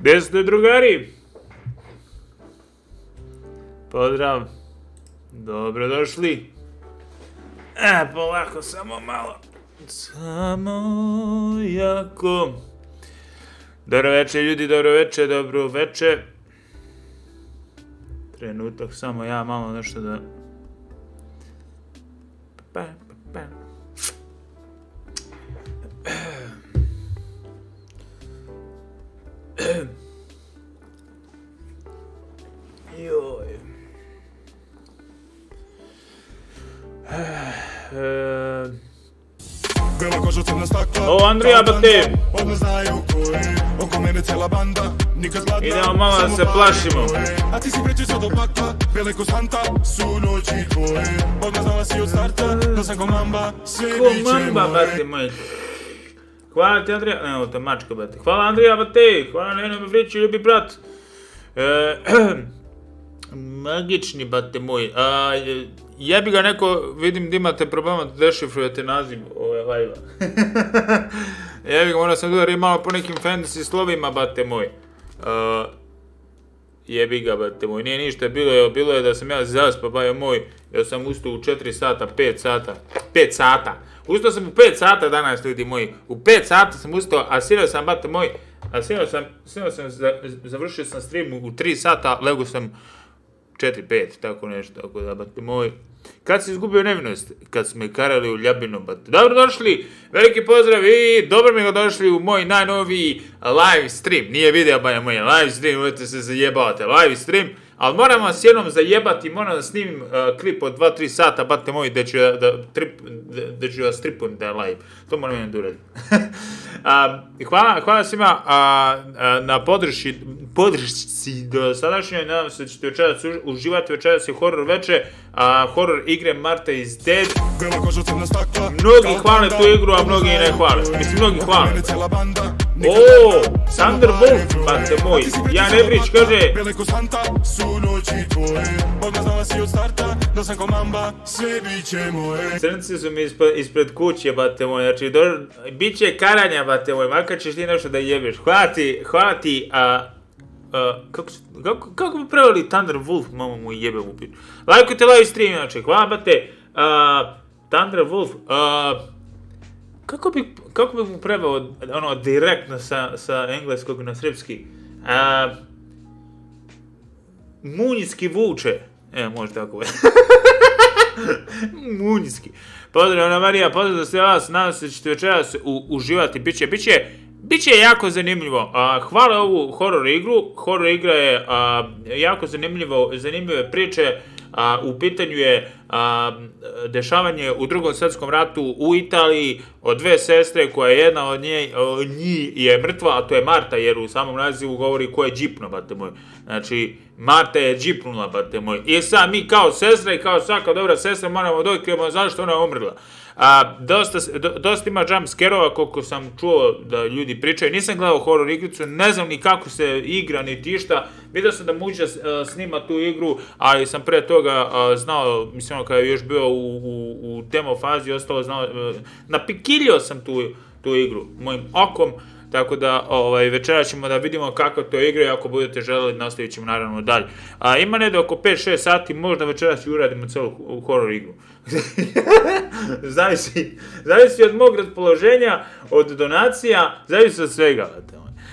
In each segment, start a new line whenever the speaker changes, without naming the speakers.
Gdje ste, drugari? Pozdrav. Dobrodošli. Polako, samo malo. Samo jako. Dobro večer, ljudi, dobro večer, dobro večer. Trenutak, samo ja malo nešto da... Joj. O, Andrija, bate! Idemo malo da se plašimo. Ko mamba, bate moj. Hvala ti, Andrija. Evo, to je mačka, bate. Hvala, Andrija, bate. Hvala na jednom vriću, ljubi brat. Magični, bate moj. Jebi ga neko, vidim da imate problema da dešifrujete naziv ove lajva. Jebi ga, moram sam govoriti malo po nekim fantasy slovima, bate moj. Jebi ga, bate moj. Nije ništa, bilo je da sam ja zaspa, bajo moj. Ja sam ustao u 4 sata, 5 sata. 5 sata. Ustao sam u 5 sata danas, ljudi moji. U 5 sata sam ustao, a sinoć sam, bate moj, završio sam stream u 3 sata, lego sam 4-5, tako nešto, tako da, bate moj. Kad si izgubio nevinost? Kad smo karali u Ljabinu, bate. Dobrodošli, veliki pozdrav i dobro mi ga došli u moj najnoviji live stream. Nije video, banje moj, live stream, uvijete se zajebavate, live stream. Ali moram vas jednom zajebati, moram da snimim klip od 2-3 sata, bate moji, da ću vas tripujem da je live. To moram jednom da uradim. Hvala svima na podršci do sadašnjoj. Nadam se da ćete večeras uživati. Večeras je horror veče. Horror igre Marta is Dead. Mnogi hvale tu igru, a mnogi ne hvale. Mislim, mnogi hvale. O, Thunderbolt, bate moj. Ja Nebrić kaže... Crnci su mi ispred kuće, bate moj. Znači, bit će karanja, bate moj. Makar ćeš ti nešto da jebeš. Hvala ti, kako bi preveli Thunderwolf, mamo mu jebe u piću. Lajkujte live stream, znači, hvala, bate. Thunderwolf, kako bi mu preveo, ono, direktno sa engleskog na srpski? Munjski vuče. Može tako. Munjski. Pozdrav na Marija, pozdrav za sve vas. Nadam se da ćete večeras uživati. Biće jako zanimljivo. Hvala ovu horror igru. Horror igra je jako zanimljive priče. U pitanju je dešavanje u Drugom svjetskom ratu u Italiji od dve sestre, koja je jedna od njih je mrtva, a to je Marta, jer u samom nazivu govori ko je džipno, bate moj. Znači, Marta je džipnula, bate moj. I sad mi kao sestra i kao svaka dobra sestra moramo da otkrijemo zašto ona je umrla. Dosta ima jumpscarova, koliko sam čuo da ljudi pričaju. Nisam gledao horror igricu, ne znam ni kako se igra, ni tišta. Vidio sam da Moja snima tu igru, ali sam pre toga znao, mislim, kada je još bio u demo fazi, ostalo znao, napikiljio sam tu igru mojim okom. Tako da večera ćemo da vidimo kako to igra i ako budete želeli nastavit ćemo naravno dalje. Ima negdje oko 5-6 sati, možda večeras i uradimo celu horror igru. Zavisi od mog raspoloženja, od donacija, zavisi od svega.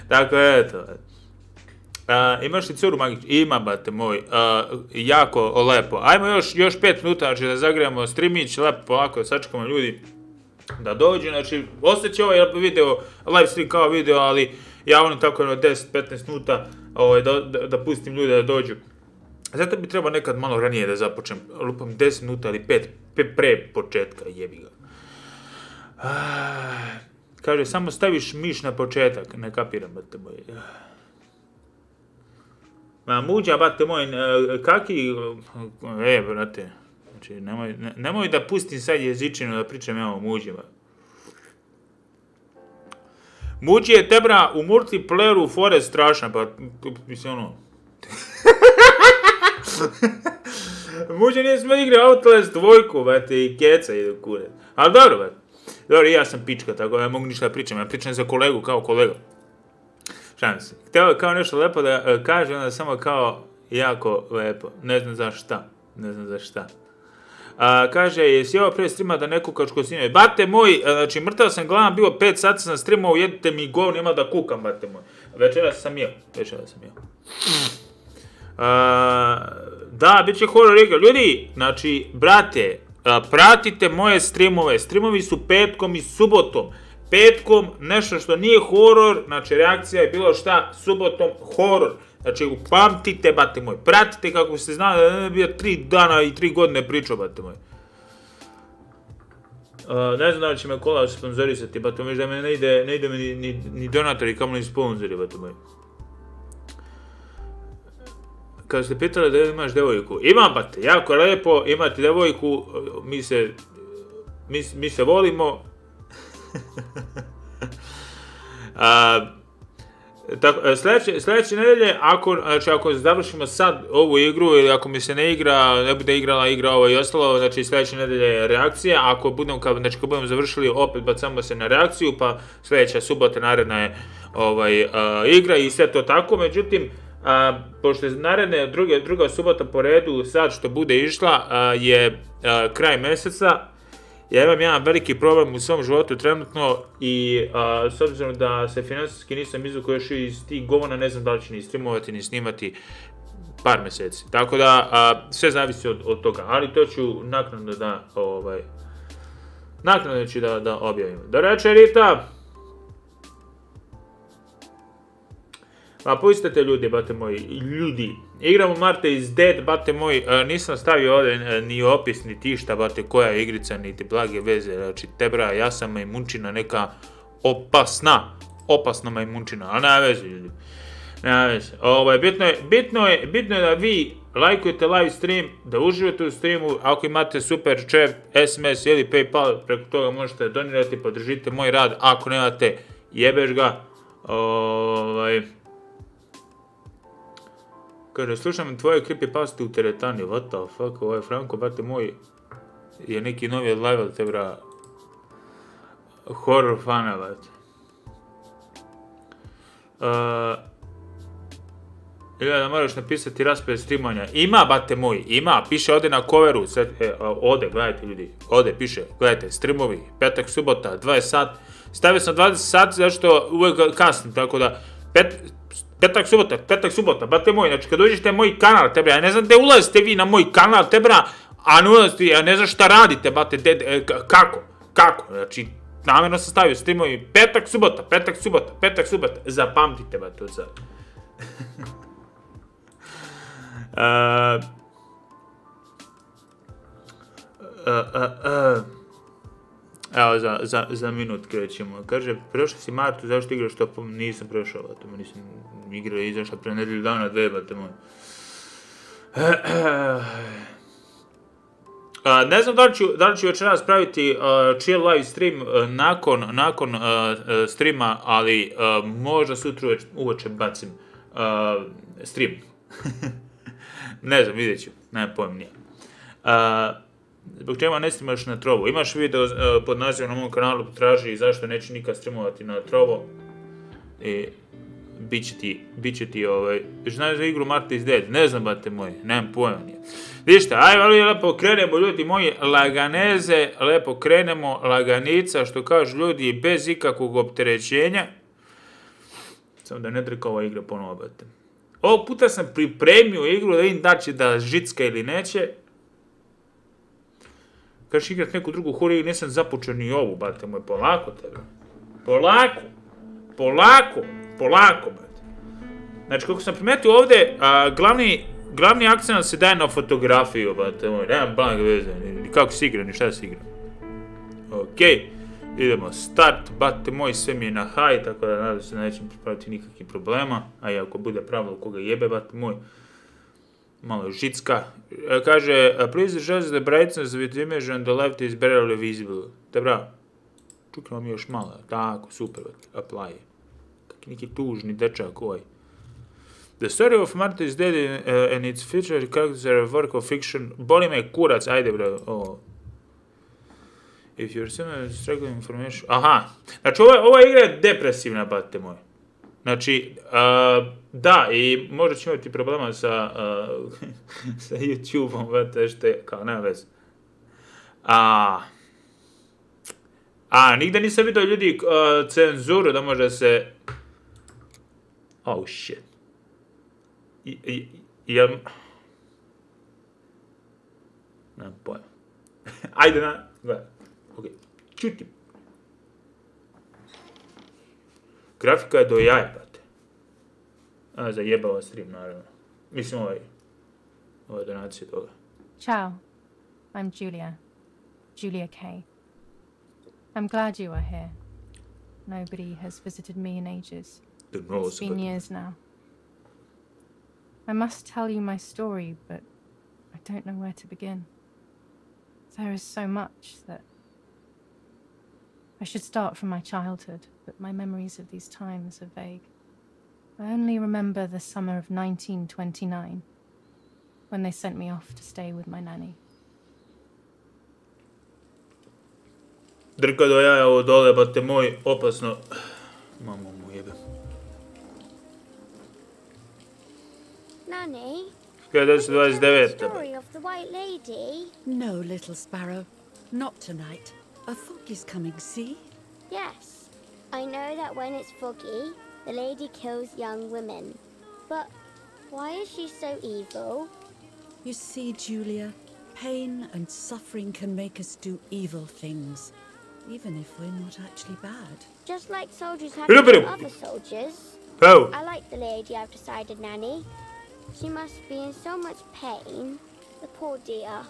Tako eto. Imaš li curu magičnu? Ima, bate moj. Jako lepo. Ajmo još 5 minuta, znači da zagrejamo streamić, lepo polako, sačekamo ljudi da dođu, znači ostaće ovaj video, live stream kao video, ali ja volim tako 10-15 minuta da pustim ljude da dođu. Zato bi trebao nekad malo ranije da započnem, lupam 10 minuta ili 5 pre početka, jebi ga. Kaže, samo staviš miš na početak, ne kapiram, bate moj. Moja, bate moj, kaki, brate. Znači, nemoj da pustim sad jezičinu da pričam ja o Moji. Muđi je tebra u multiplayeru fore strašna, pa mislim ono... Muđi nije smo igrao Outlast 2, brate, i keca idu kure. Ali dobro, brate. Dobro, i ja sam pička, tako da ne mogu ništa da pričam. Ja pričam za kolegu, kao kolega. Šalim se. Htio kao nešto lepo da kaže, onda samo kao jako lepo. Ne znam za šta. Ne znam za šta. Kaže, jesi ovo pre streama da ne kukaš ko sinje? Bate moj, znači mrtav sam glavan, bio 5 sati sam streamao, jedite mi govno, ima da kukam, bate moj. Večeras sam jeo. Da, bit će horor igra. Ljudi, znači, brate, pratite moje streamove. Streamovi su petkom i subotom. Petkom nešto što nije horor, znači reakcija je bilo šta, subotom horor. Znači, upamtite, bate moj. Pratite kako ste znali da ne bi 3 dana i 3 godine pričao, bate moj. Ne znam da li će me kola sponzorisati, bate moj, da me ne ide mi ni donatori, kamo ni sponzori, bate moj. Kada ste pitali da imaš devojku, imam, bate, jako lepo, imate devojku, mi se volimo. Sljedeće nedelje, ako završimo sad ovu igru ili ako mi se ne igra, ne bude igrala igra ovo i ostalo, znači sljedeće nedelje je reakcija, ako budemo završili opet bacamo se na reakciju, pa sljedeća subota naredna je igra i sve to tako, međutim, pošto je naredna druga subota po redu, sad što bude išla, je kraj meseca. Ja imam jedan veliki problem u svom životu trenutno i s obzirom da se financijski nisam izvukao još iz tih govona, ne znam da li ću ni streamovati ni snimati par meseci. Tako da sve zavisi od toga, ali to ću naknadno da objavim. Do reče, Rita! Pa pustite ljudi, bate moji, ljudi. Igramo Marte is Dead, bate moji, nisam stavio ovdje ni opis, ni tišta, bate, koja je igrica, niti blage veze, znači tebra, ja sam majmunčina neka opasna majmunčina, ali nema veze ljudi, nema veze. Bitno je da vi lajkujete live stream, da uživate u streamu, ako imate super chat, SMS ili PayPal, preko toga možete donirati, podržite moj rad, ako nemate, jebeš ga, Kaže, slušam tvoje creepypaste u teretani, what the fuck, ovaj Franko, bate moj, je neki novi od Lajva, tebra, horror fana, bate. Ili da moraš napisati raspred streamanja. Ima, bate moj, ima, piše ovdje na coveru, ovdje, gledajte ljudi, ovdje piše, gledajte, streamovi, petak, subota, 20 sati, stavio sam 20 sati, zašto uvijek kasnim, tako da, petak, subota, bate moj, znači kad uđete na moj kanal, tebra, ja ne znam gde ulazite vi na moj kanal, tebra, a ne ulazite, ja ne znam šta radite, bate, kako, znači, namjerno sam stavio streamovi, petak, subota, zapamtite, bate, od sad. Evo, za minut krećemo. Kaže, prešao si Martu, zašto igraš to? Nisam prešao, bate moj, nisam igrao, izašla pre nedelju dana, 2, bate moj. Ne znam da li ću večeras praviti chill live stream nakon streama, ali možda sutra uveče bacim stream. Ne znam, vidjet ću, nema pojem nije. Zbog čega ne streamaš na Trovo? Imaš video pod nazivom na mom kanalu, potraži zašto neću nikad streamovati na Trovo. I bit će ti znaš za igru Marte is Dead? Ne znam, bate moji, nemam pojma nije. Ništa, ajde, lepo krenemo ljudi moji, laganeze, lepo krenemo, laganica, što kažu ljudi, bez ikakvog opterećenja. Samo da ne drka ova igra ponovo, bate. Ovog puta sam pripremio igru da vidim da će da žicka ili neće. Kažeš igrat neku drugu horror igru, nisam započeo ni ovu, bate moj, polako tebe. Polako, bate. Znači, kako sam primetio ovdje, glavni akcent se daje na fotografiju, bate moj, nemam blanke veze, ni kako se igra, ni šta se igra. Okej, idemo start, bate moj, sve mi je na high, tako da nadam se da nećem praviti nikakvih problema, a i ako bude pravilo koga jebe, bate moj, malo je žicka. Kaže, please adjust the brightness with the image on the left is barely visible. Te bravo. Čukamo mi još malo, tako, super, apply. neki tužni dečak ovaj. The story of Martha is dead and its featured characters are a work of fiction. Boli me kurac, ajde bre, ovo. If you're struggling information... Aha, znači ova igra je depresivna, bate moje. Znači, da, i možda ću imati problema sa YouTube-om, bate, što je, kao, nema veze. Nigde nisam vidio ljudi cenzuru da može se... Oh, shit. Nemam pojma. Ajde na... Gledaj. Okej. Čutim. Grafika je do jaja, brate. Zajebava stream, naravno. Mislim, ove donacije toga.
Ciao. I'm Julia K. I'm glad you are here. Nobody has visited me in ages. It's been years now. I must tell you my story, but I don't know where to begin. There is so much that... I should start from my childhood, but my memories of these times are vague. I only remember the summer of 1929, when they sent me off to stay with my nanny.
Drka do jaja ovo dole, bate moj, opasno. Mamo mu jebe.
Nanny?
1929.
Story of the White Lady?
No, little sparrow. Not tonight. A fog is coming, see?
Yes. I know that when it's foggy, the lady kills young women. But why is she so evil?
You see, Julia, pain and suffering can make us do evil things, even if we're not actually bad.
Just like soldiers have to kill other soldiers.
Oh.
I like the lady, I've decided, Nanny. She must be in so much pain. The poor dear.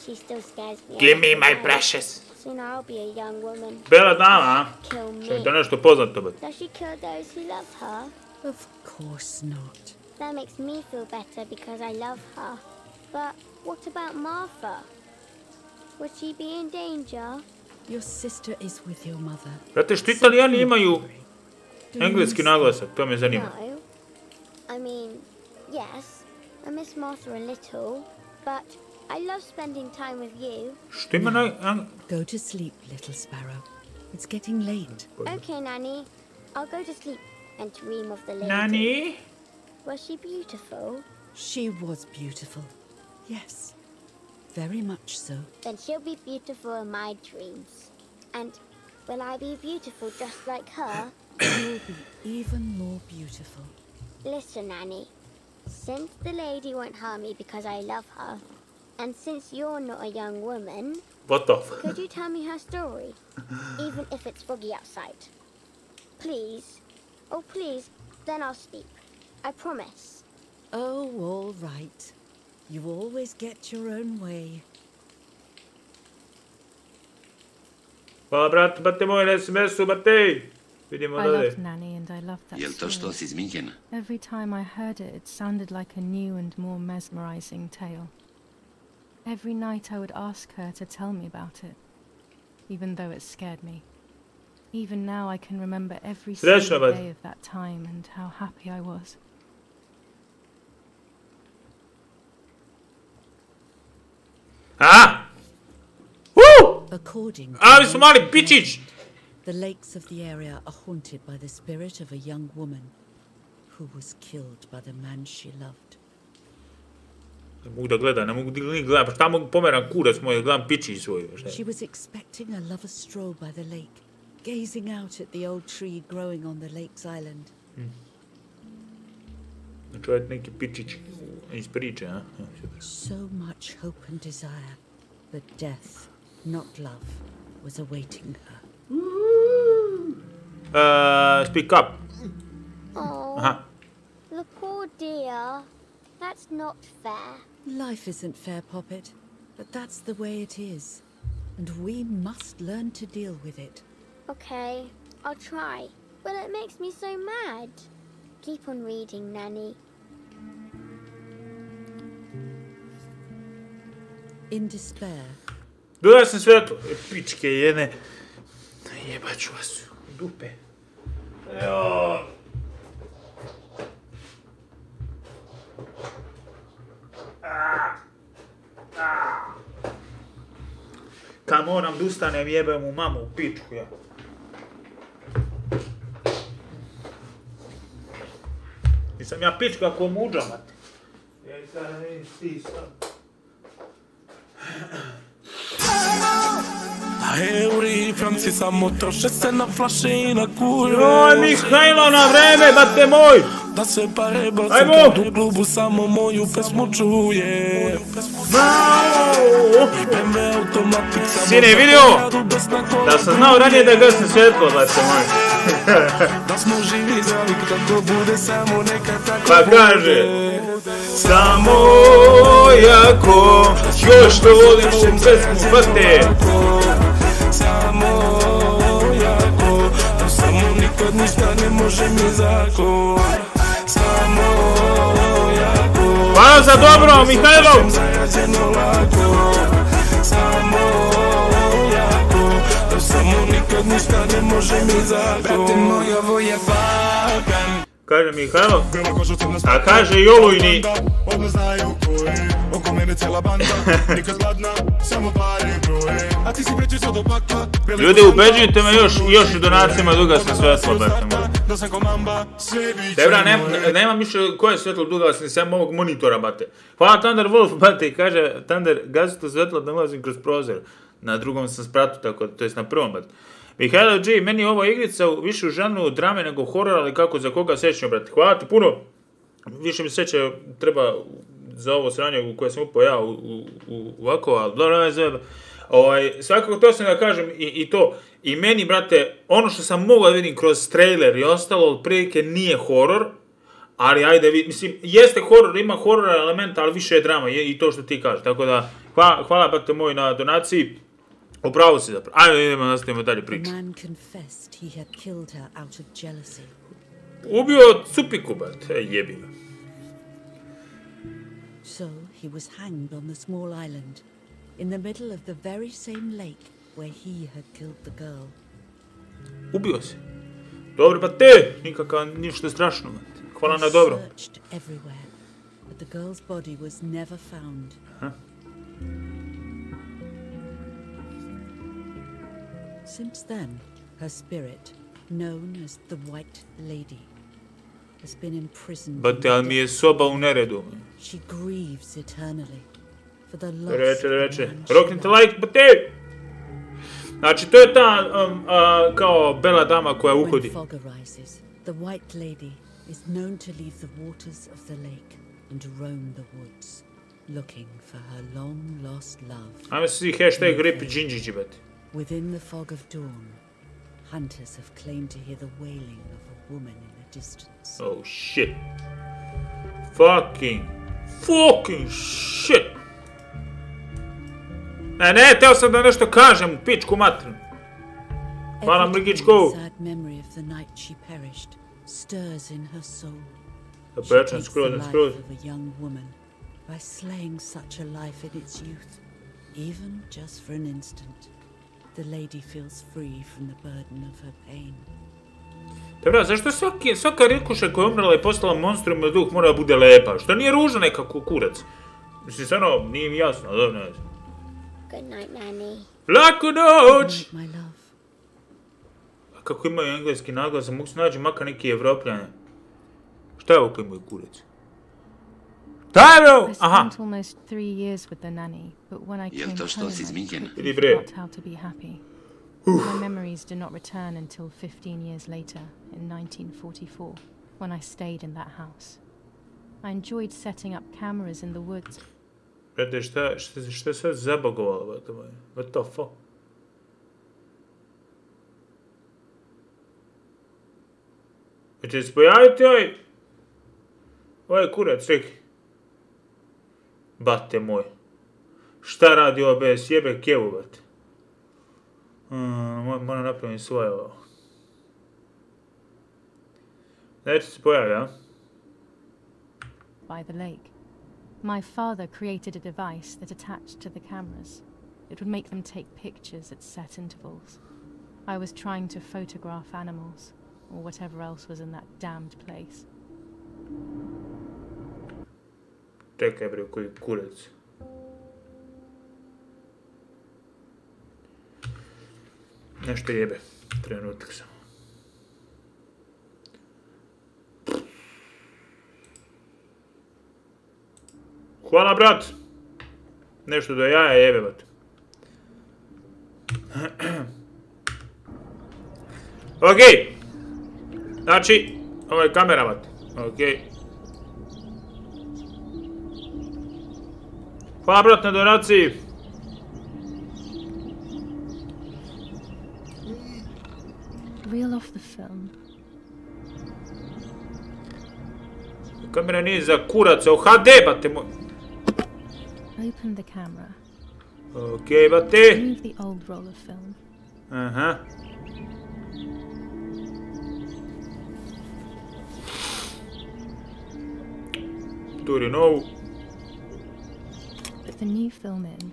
She still scares me.
Give me my precious.
Soon I'll be a young woman.
Bela dama,
Kill me.
što je to nešto poznato, bet.
Does she kill those who love her?
Of course not.
That makes me feel better because I love her. But what about Martha? Would she be in danger?
Your sister is with your mother.
Brate, što Italijani imaju engleski naglasak, to me zanima.
No. I mean, yes, I miss Martha a little, but I love spending time with you.
Što ima
Go to sleep, little sparrow. It's getting late.
Okay, Nanny. I'll go to sleep and dream of the lady.
Nanny?
Was she beautiful?
She was beautiful. Yes, very much so.
Then she'll be beautiful in my dreams. And will I be beautiful just like her?
You'll be even more beautiful.
Listen, Nanny. Since the lady won't harm me because I love her, and since you're not a young woman,
What the fuck?
could you tell me her story? Even if it's foggy outside. Please. Oh, please. Then I'll sleep. I promise.
Oh, all right. You always get your own way.
Hvala, brate moj, na SMS-u, brate. Vidimo
I
dalje.
loved Nanny and I loved that
Jel to što
story.
si izmijenjena?
Every time I heard it, it sounded like a new and more mesmerizing tale. Every night I would ask her to tell me about it, even though it scared me. Even now I can remember every single day of that time and how happy I was.
Woo!
According to
Ali su mali pičić!
the lakes of the area are haunted by the spirit of a young woman who was killed by the man she loved.
Ne mogu da gledam, ne mogu da gledam, pa šta mogu pomeram kurac moj, gledam pičić svoj.
She was expecting a lover's stroll by the lake, gazing out at the old tree growing on the lake's island.
Čovjek neki pičić iz priče, a?
So much hope and desire, but death, not love, was awaiting her.
Speak up.
Oh, the poor dear. That's not fair.
Life isn't fair, Poppet, but that's the way it is, and we must learn to deal with it.
Okay, I'll try. But it makes me so mad. Keep on reading, Nanny.
In despair,
Dodaj sam svetlo. Pičke jedne. Jebat ću vas u dupe. Kad moram da ustanem, jebem u mamu u pičku, ja. Nisam ja pička ko muđa, mate. Ja sada vidim stisam.
A euri, Franci samo troše se na flaše i na kurve.
Joj, Mihajlo, na vreme, bate moj!
Da se pare bace kad u klubu samo moju pesmu čuje. I BMW automatik samo...
Sine, vidio? Da sam znao ranije da gasne svjetlo, bate moj.
Da smo živi zavik kako bude samo neka tako
pa kaže samo jako još što volim ovu pesmu, bate.
Samo jako, da samo nikad ništa ne može mi zakon. Samo jako.
Hvala za dobro, Mihajlo.
Samo jako, da samo nikad ništa ne može mi zakon. Brate moj, ovo je Balkan.
Kaže Mihajlo, a kaže i olujni.
Odno znaju ko je, oko mene cijela banda, nikad gladna, samo pare broje. A ti si preći sad opaka.
Ljudi, ubeđujte me još i donacijama duga sam svetlo, brate moj. Dobra, nemam više koje svetlo duga sam sem ovog monitora, bate. Hvala Thunder Wolf, bate, i kaže Thunder, gazi to svetlo da ulazim kroz prozor. Na drugom sam spratu, tako, to jest na prvom, bate. Mihajlo G, meni je ova igrica više u žanru drame nego horor, ali kako za koga sećam, brate. Hvala ti puno. Više mi seća treba za ovo sranje u koje sam upao ja ovako, ali dobro, svakako to sam da kažem i to. I meni, brate, ono što sam mogao da vidim kroz trailer i ostalo, otprilike nije horor, ali ajde, mislim, jeste horor, ima horor elementa, ali više je drama i to što ti kažeš. Tako da, hvala, brate moj, na donaciji. Upravo si zapravo. Ajde, idemo, nastavimo dalje priču. Ubio Cupiku, brate, jebi ga.
So he was hanged on the small island, in the middle of the very same lake where he had killed the girl.
Ubio si. Dobro, pa te, nikakav ništa strašno. Hvala na dobro.
Searched everywhere, but the girl's body was never found. Since then, her spirit, known as the White Lady, has been imprisoned.
Bate, ali mi je soba u neredu.
She grieves eternally for the loss
Reče. Roknite like, bate! Znači, to je ta, kao bela dama koja uhodi.
When fog arises, the White Lady is known to leave the waters of the lake and roam the woods, looking for her long-lost love.
Ajme svi hashtag rip džinđiđi, bate.
Within the fog of dawn, hunters have claimed to hear the wailing of a woman in the distance.
Oh shit. Fucking shit. Ne, teo sam da nešto kažem, pičku matrinu. Hvala mrgičku.
Every sad memory of the night she perished stirs in her soul. She takes the life of a young woman by slaying such a life in its youth, even just for an instant. The lady feels free from the burden of her pain.
Dobra, zašto svaka rikuša koja je umrla i postala monstrum ili duh mora da bude lepa? Što nije ružna nekako kurac? Mislim, stvarno, nije mi jasno, dobro, ne znam.
Good night, Nanny.
Laku noć!
My love.
A kako imaju engleski naglas, mogu se nađi makar neki Evropljane. Šta je ovo koji imaju kurac?
I spent almost 3 years with the nanny, but when I came home, I forgot how to be happy. My memories do not return until 15 years later, in 1944, when I stayed in that house. I enjoyed setting up cameras in the woods.
Brate, šta se zabagovalo? What the fuck? Hoće se pojaviti ovaj kurac, čekaj. Bate moj. Šta radi OBS? Jebe kevu, bate. Moram napraviti svoje ovo. Neće se pojavi, a?
By the lake. My father created a device that attached to the cameras. It would make them take pictures at set intervals. I was trying to photograph animals, or whatever else was in that damned place.
Čekaj bre, koji kurac. Nešto jebe. Trenutak sam. Hvala, brat. Nešto do jaja jebe, brat. Okej. Znači, ovo je kamera, brat. Okej. Hvala, brat, na donaciji.
Reel off the film.
Kamera nije za kuraca, u HD, bate moj.
Open the camera.
Okej, bate.
Remove the old roll of film.
Aha. Turi novu.
Put the new film in.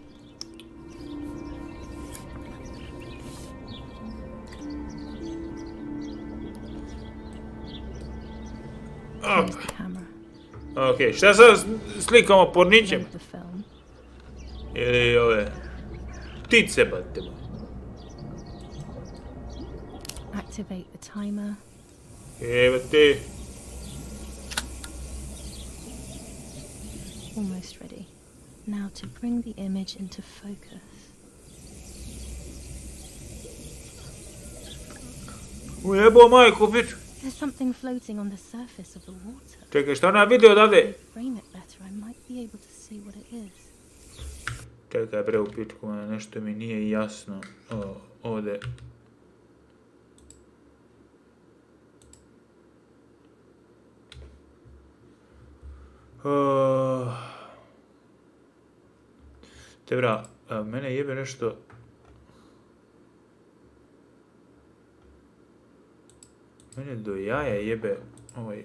Close the camera.
Okej, šta sad slikamo pornićem?
Load the film.
Ili ove... ptice, bate moj.
Activate the timer.
Evo te.
Almost ready. Now to bring the image into focus.
Ujebo majku, piču.
There's something floating on the surface of the water.
Čekaj, šta na video odavde?
Frame it better, I might be able to see what it is.
Čekaj bre, u pičku, nešto mi nije jasno. Ovdje. Te bra, mene jebe nešto... Mene do jaja jebe ovaj...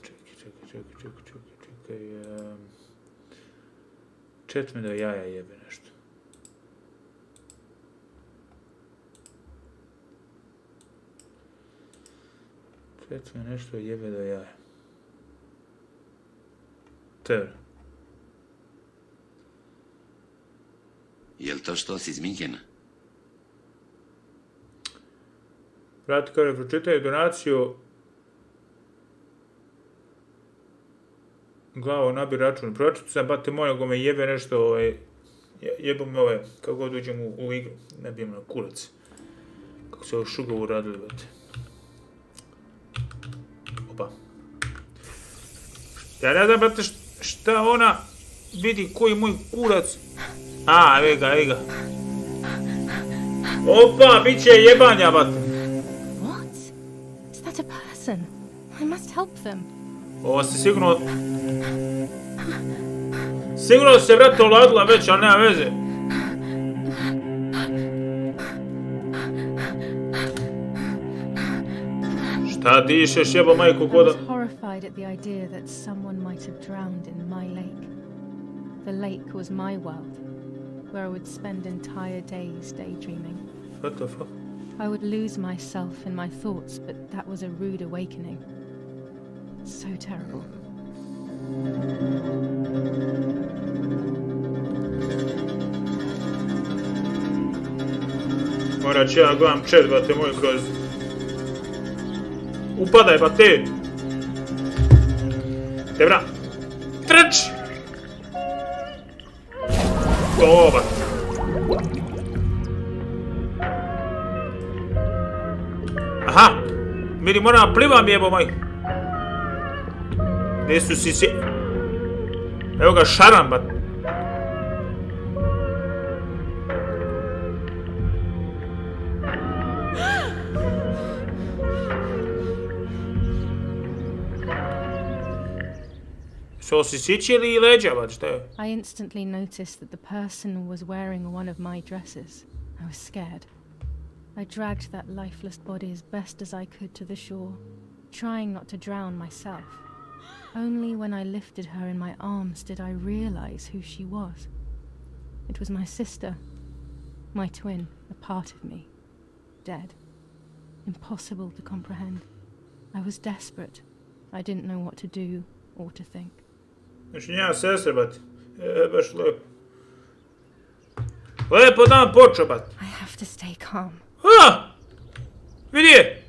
Čekaj... Čet me do jaja jebe nešto. Čet me nešto jebe do jaja. Te.
Jel to što si izmijenjena?
Brate, kaže, pročitaj donaciju. Glavo, nabir račun. Pročitaj sam, bate moj, nego me jebe nešto, jebo me ove, kako god uđem u igru. Ne bijem na kurac. Kako se ovo šugovu radili, bate. Opa. Ja ne znam, brate, šta ona vidi, koji moj kurac. A, evi ga. Opa, bit će jebanja, bate.
A person. I must help them.
Ovo se sigurno... Sigurno se vrata uladila već, ali nema veze. Šta dišeš, jebo majku koda?
I was horrified at the idea that someone might have drowned in my lake. The lake was my world, where I would spend entire days daydreaming.
What the fuck?
I would lose myself in my thoughts, but that was a rude awakening. So terrible.
Morat ću ja gledam chat, bate moj, kroz... Upadaj, bate! Dobra! Trč! O, bate! Aha! Miri, moram plivam, jebo moj! Gdje su si... Evo ga, šaran, bate! So si sićili I leđa, bate, šta je?
I instantly noticed that the person was wearing one of my dresses. I was scared. I dragged that lifeless body as best as I could to the shore, trying not to drown myself. Only when I lifted her in my arms did I realize who she was. It was my sister, my twin, a part of me, dead. impossible to comprehend. I was desperate. I didn't know what to do or to think.
Znači njena sestra, bat. Baš lepo. Lepo dan počeo, bat.
I have to stay calm.
Ha! Vidi je!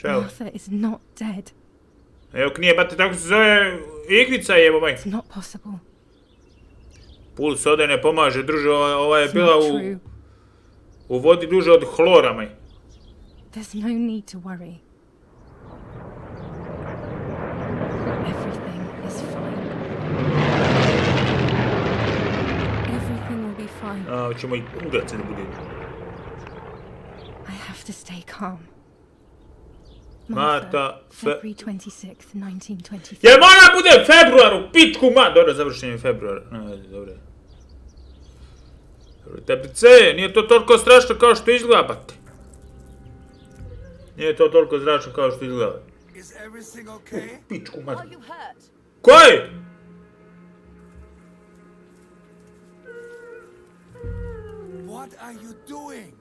Martha is not dead.
Evo nije, bate, tako se zove Igrica, jebo maj.
It's not possible.
Puls ovdje ne pomaže, druže, ova je bila u vodi duže od hlora, maj.
There's no need to worry. Everything is fine. Everything will be fine.
A, ćemo i udac da bude.
I have to stay calm.
Marta,
February 26th, 1923.
Jel mora bude februar u pitku, ma? Dobro, završenje februara. Dobro. Tepice, nije to toliko strašno kao što izgleda, bate. Nije to toliko strašno kao što izgleda. Pičku, ma. Koji?
What are you doing?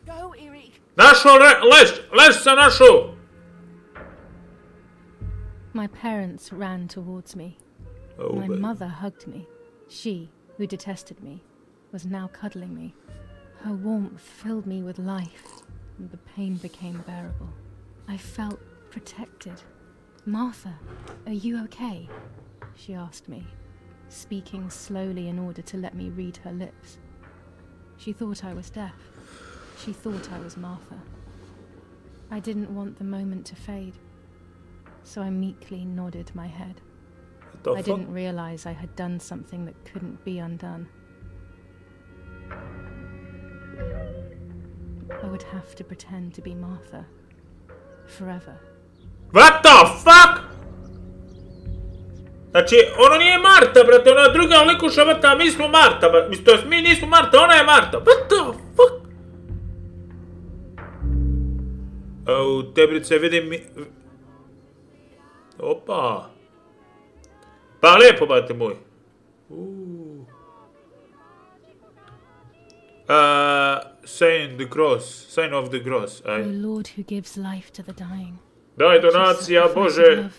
Go, Erik.
Našao leš sam našao.
My parents ran towards me. My mother hugged me. She, who detested me, was now cuddling me. Her warmth filled me with life, and the pain became bearable. I felt protected. Martha, are you okay? She asked me, speaking slowly in order to let me read her lips. She thought I was deaf. She thought I was Martha. I didn't want the moment to fade, so I meekly nodded my head. I didn't realize I had done something that couldn't be undone. I would have to pretend to be Martha forever.
What the fuck? Znači, ono nije Marta, brate, ona je druga likuša, brate, a mi smo Marta, to mi nismo Marta, ona je Marta. What the fuck? U tebrice vidim mi... Opa. Pa lijepo, brate moj. Sign of the cross.
O Lord who gives life to the dying.
Daj donacija, Bože.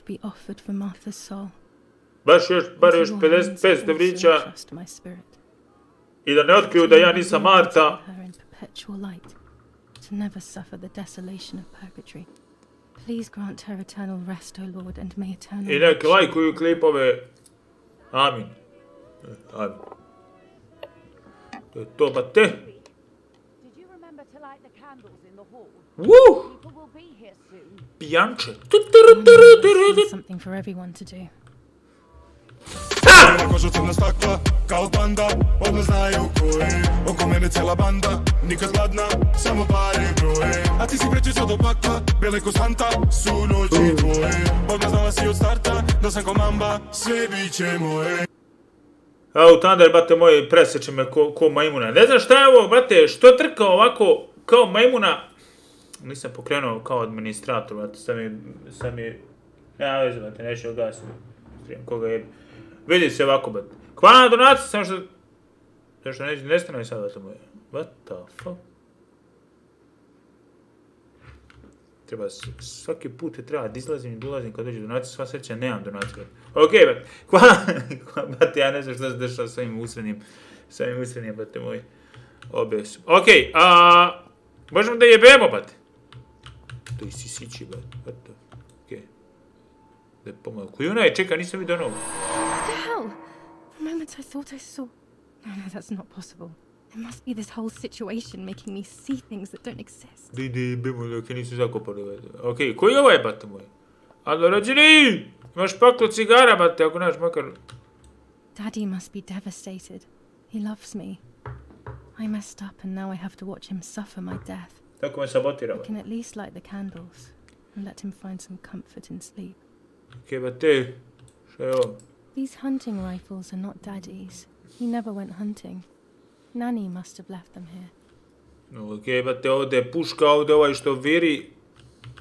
Baš još 55 devrića. I da ne otkriju da ja nisam Marta.
To never suffer the desolation of purgatory. Please grant her eternal rest, O Lord, and may eternal...
I nek lajkuju klipove. Amin. Amin. To je to, ba te. Woo! Pijanče.
Something for everyone to do.
Kožu crna stakla, kao panda, odmah znaju ko je. Oko mene cijela banda, nikad gladna, samo pare broje. A ti si prečišao do pakla, bele ko Santa, su noći tvoje. Odmah znala si od starta, da sam ko mamba, sve bit će moje.
A u Thunder, brate moj, preseče me ko majmuna. Ne znam šta je ovo, brate, što trka ovako kao majmuna? Nisam pokrenuo kao administrator, brate, sam mi... Ja vezi, brate, neću ogasiti. Strijem koga jebe. Vidi se ovako, brate. Hvala donacija, samo što... Zašto nestane sad, brate moje. What the fuck? Treba, svaki put je treba da izlazim i dolazim kad dođe donacija, sva sreća, nemam donacija. Okej, brate. Hvala, brate, ja ne znam šta se dešava s ovim usrednjim, brate moj. Obes. Okej, možemo da jebemo, brate. To je sisići, brate. Okej. Da je pomalo. Kujuna je, čeka, nisam vidio novu.
What the hell? For a moment I thought I saw... No, that's not possible. There must be this whole situation making me see things that don't exist.
Da jebemo, dok je nisu zakopali, brate. Okej, koji je ovaj, brate moj? Alo, rođeni! Imaš paklo cigara, brate, ako naš makar...
Daddy must be devastated. He loves me. I messed up and now I have to watch him suffer my death.
Tako me sabotira,
I can at least light the candles and let him find some comfort in sleep.
Okej, brate, šta je ovo?
These hunting rifles are not Daddy's. He never went hunting. Nanny must have left them here.
Okej, brate, ovdje je puška, ovdje ovaj što viri.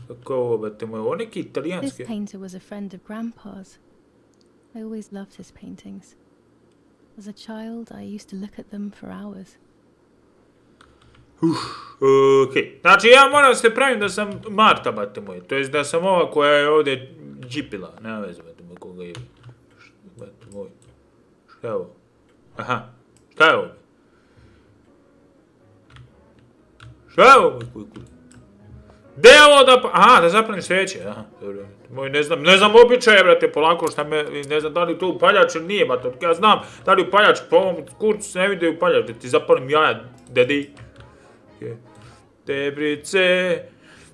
Kako je ovo, brate moj, ovo neki italijanski.
This painter was a friend of Grandpa's. I always loved his paintings. As a child, I used to look at them for hours.
Okej. Znači ja moram se pravim da sam Marta, bate moje. To jest da sam ova koja je ovdje džipila. Nema veze, bate moje, koga je. Bate moje. Šta je ovo? Aha. Šta je ovo? Šta je ovo? Gdje je ovo da... Aha, da zapalim sveće. Aha, dobro. Moj, ne znam običaje, brate, polako šta me... Ne znam da li to upaljač ili nije, brate. Ja znam da li upaljač, po ovom kurcu se ne vidi upaljač, da ti zapalim jaja, dedi. Debrice,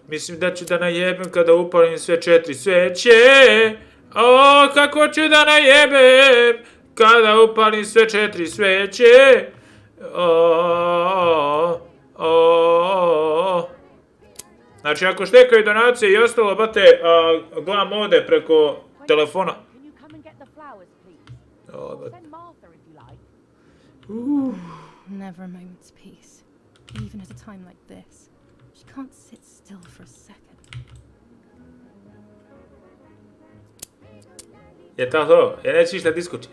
mislim da ću da najebem kada upalim sve 4 sveće. O, kako ću da najebem kada upalim sve 4 sveće. Znači, ako štekaju donacije i ostalo, bate, gledam ovdje preko telefona.
Never a moment's peace. Even at a time like this, she can't sit still for a second.
Je to? Ja neću ništa diskući.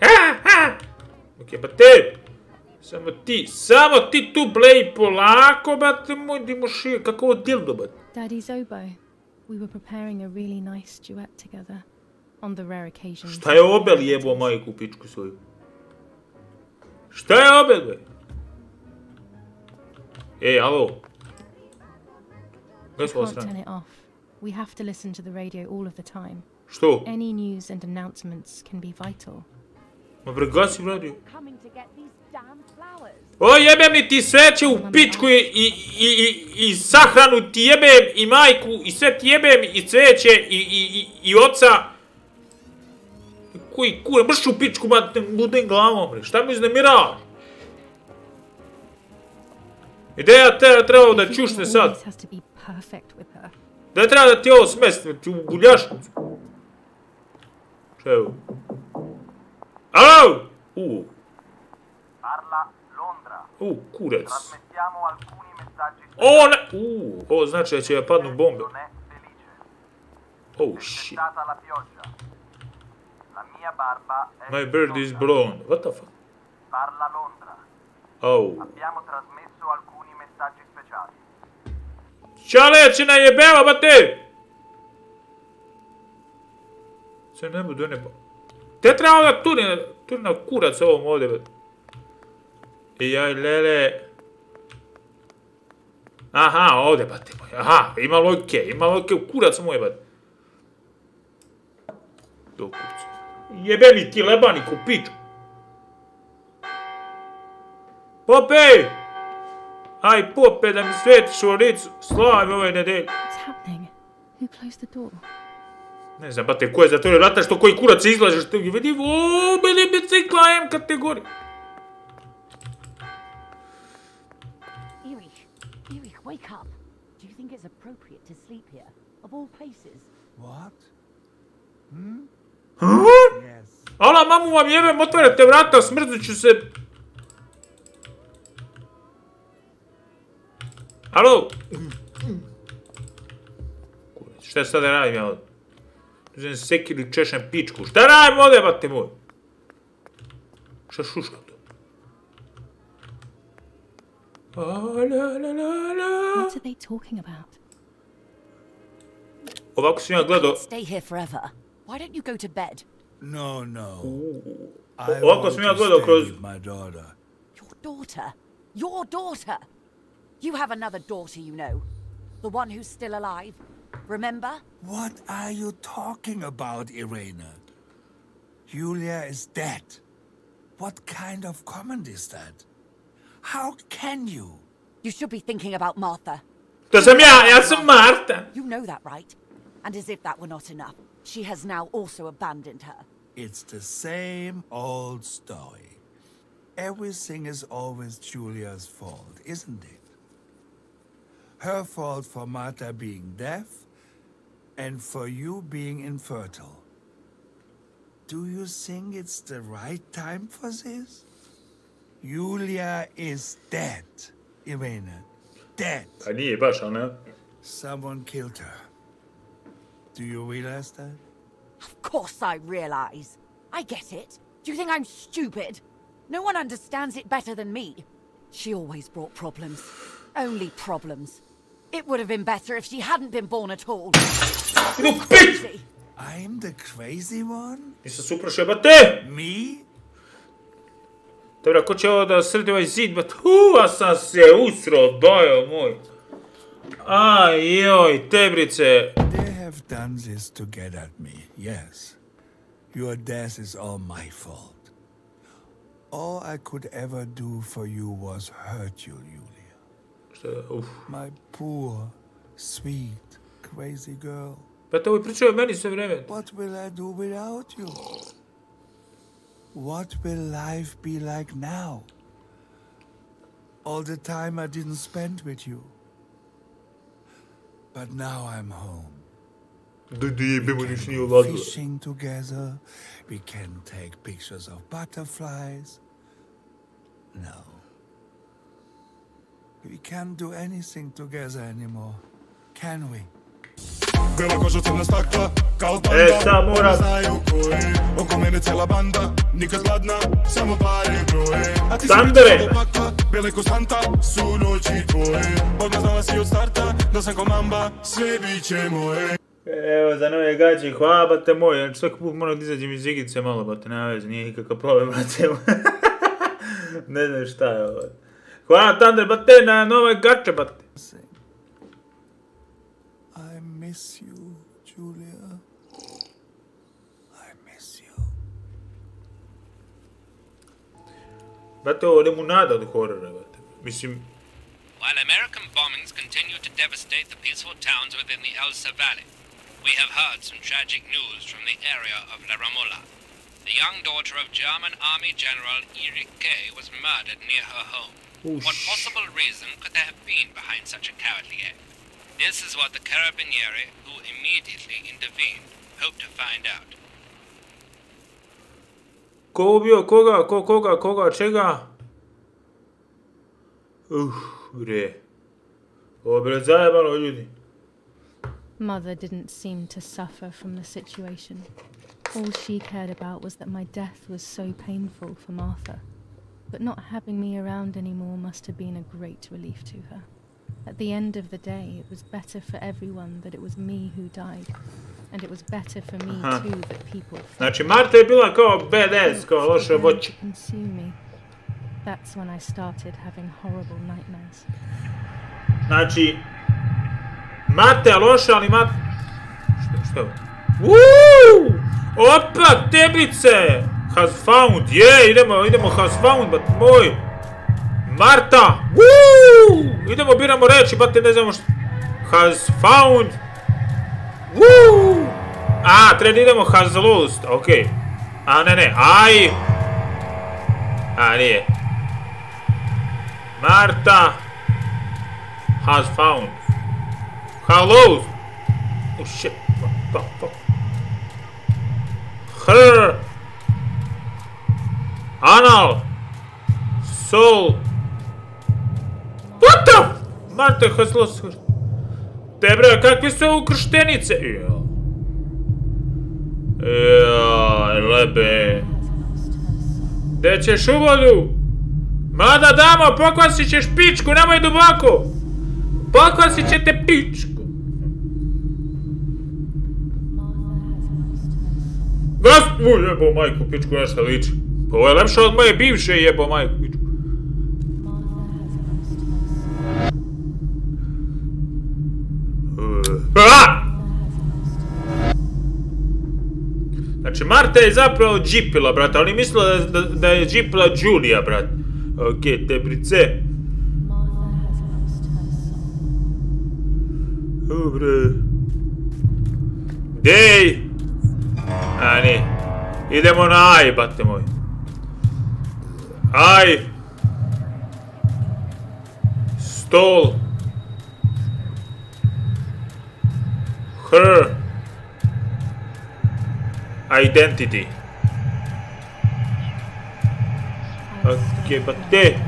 Ok, ba te! Samo ti tu blej polako, bate moj dimošije, kako ovo dildo, bate.
Daddy Zobo, we were preparing a really nice duet together, on the rare occasion.
Šta je obel jebo majku pičku svoju? Šta je obel, be? Ej, alo.
We can't turn it off. We have to listen to the radio all of the time.
Što?
Any news and announcements can be vital.
Ma pregasi radio. O, jebem li ti sveće u pičku i sahranu ti jebem i majku i sve ti jebem i cveće i oca. Koji kure, mrš u pičku, mate, budem glavom, bre. Šta mi uznemiravaš? Ideja trebao da čušne sad. Da treba da ti ovo smesti, ti u guljašnicu. Šta je ovo? Alo! Kurac. O, ne! Ovo znači da će ja padnu bombe. Oh, shit. My bird is blown. What the fuck? Oh. Čale, će najebeva, bate! Se ne budu nebo. Te treba da turina kurac ovom ovdje, bate. Jaj, lele. Aha, ovdje, bate moj. Aha, ima logike u kurac moj, bate. Do kurca. Jebe mi ti lebani ku piču. Pope! Aj, Pope, da mi svetiš u licu. Slavim ove nedelje.
What's happening? Who closed the door?
Ne znam, bate, ko je zatvorio vrata, što koji kurac se izlaže, što je vidi, bili bicikla M kategorije.
Wake up. Do you think it's appropriate to sleep here? Of all places?
What?
Yes. Ala, mamu vam jebem, otvarate vrata, smrznut ću se. Alo? Šta sad da radim ja ovdje? Uzem sekiru i češem pičku. Šta radim ovdje, bate moj? Šta šuška to?
What are they talking about?
Ovako sam ja gledao...
Stay here forever. Why don't you go to bed?
No.
Ovako sam ja gledao kroz...
My daughter.
Your daughter? Your daughter? You have another daughter, you know. The one who's still alive. Remember?
What are you talking about, Irena? Julia is dead. What kind of comment is that? How can you?
You should be thinking about Martha.
To sam ja sam Marta.
You know that, right? And as if that were not enough, she has now also abandoned her.
It's the same old story. Everything is always Julia's fault, isn't it? Her fault for Martha being deaf, and for you being infertile. Do you think it's the right time for this? Julia is dead, Irena. Dead.
Pa nije baš, ali ne?
Someone killed her. Do you realize that?
Of course I realize. I get it. Do you think I'm stupid? No one understands it better than me. She always brought problems. Only problems. It would have been better if she hadn't been born at all.
I'm the crazy one?
Nisam se uprašao, bate!
Me?
Dobra, ko će ovo da sredi ovaj zid, bate? A sam se usro, bojo moj. Aj, joj, tebrice.
They have done this to get at me, yes. Your death is all my fault. All I could ever do for you was hurt you, Julia. My poor, sweet, crazy girl.
Bate, ovo pričaju o meni sve vreme.
What will I do without you? What will life be like now? All the time I didn't spend with you. But now I'm home. We can go fishing together. We can take pictures of butterflies. No. We can't do anything together anymore, can we?
Bela koža crna stakla, kao panda, znaju ko je, oko mene cela banda, nikad gladna, samo pare broje. A ti si pričao do pakla, bele ko Santa, su noći tvoje. Odmah znala si od starta, da sam ko mamba, sve bit će moje.
Evo za nove gađe, hvala bate moj, znači svaki put moram da izađem iz igice malo, bate, nema veze, nije nikakav problem, bate. Ne znam šta je ovo. Hvala Thunder, bate, na nove gače, bate.
I miss you, Julia. I miss you.
Bate, ovo limunada od horora, bate. Mislim...
While American bombings continue to devastate the peaceful towns within the Elsa Valley, we have heard some tragic news from the area of La Ramola. The young daughter of German Army General Igra was murdered near her home. What possible reason could there have been behind such a cowardly act? This is what the Carabinieri, who immediately intervened, hope to find out.
Ko ubio koga, koga, čega? Bre. Ovo bilo zajebano, ljudi.
Mother didn't seem to suffer from the situation. All she cared about was that my death was so painful for Martha. But not having me around anymore must have been a great relief to her. At the end of the day, it was better for everyone that it was me who died. And it was better for me too that people...
Znači, Marta je bila kao badass, kao loša voća.
That's when I started having horrible nightmares.
Znači, Marta je loša, ali Marta... Šta je? Uuuu! Opa, tebice! Has found, idemo has found, bat moj! Marta! Uuuu! Idemo, biramo reči, bate, ne znamo što... Has found... Uuuu! A, treba idemo has lost, okej. A, ne, aj! A, nije. Marta has found. Hello. Oh shit. What the fuck? Her. Anal. Soul. What the? Marta has lost her. Te bre, kakve su ovo krštenice? Lebe. Gde ćeš u vodu? Mlada damo, pokvasit ćeš pičku, nemoj duboko! Pokvasit ćete pičku! Jebo majku, pičku, nešto liči. Ovo je lepše od moje bivše, jebo majku, pičku. Znači, Marta je zapravo džipila, brate, ali mislila da je džipila Julia, brate. Okej, tebrice. Dobre. Dej! A, ne. Idemo na aj, bate moj. Aj! Stol. Her. Identity. Okej, bate.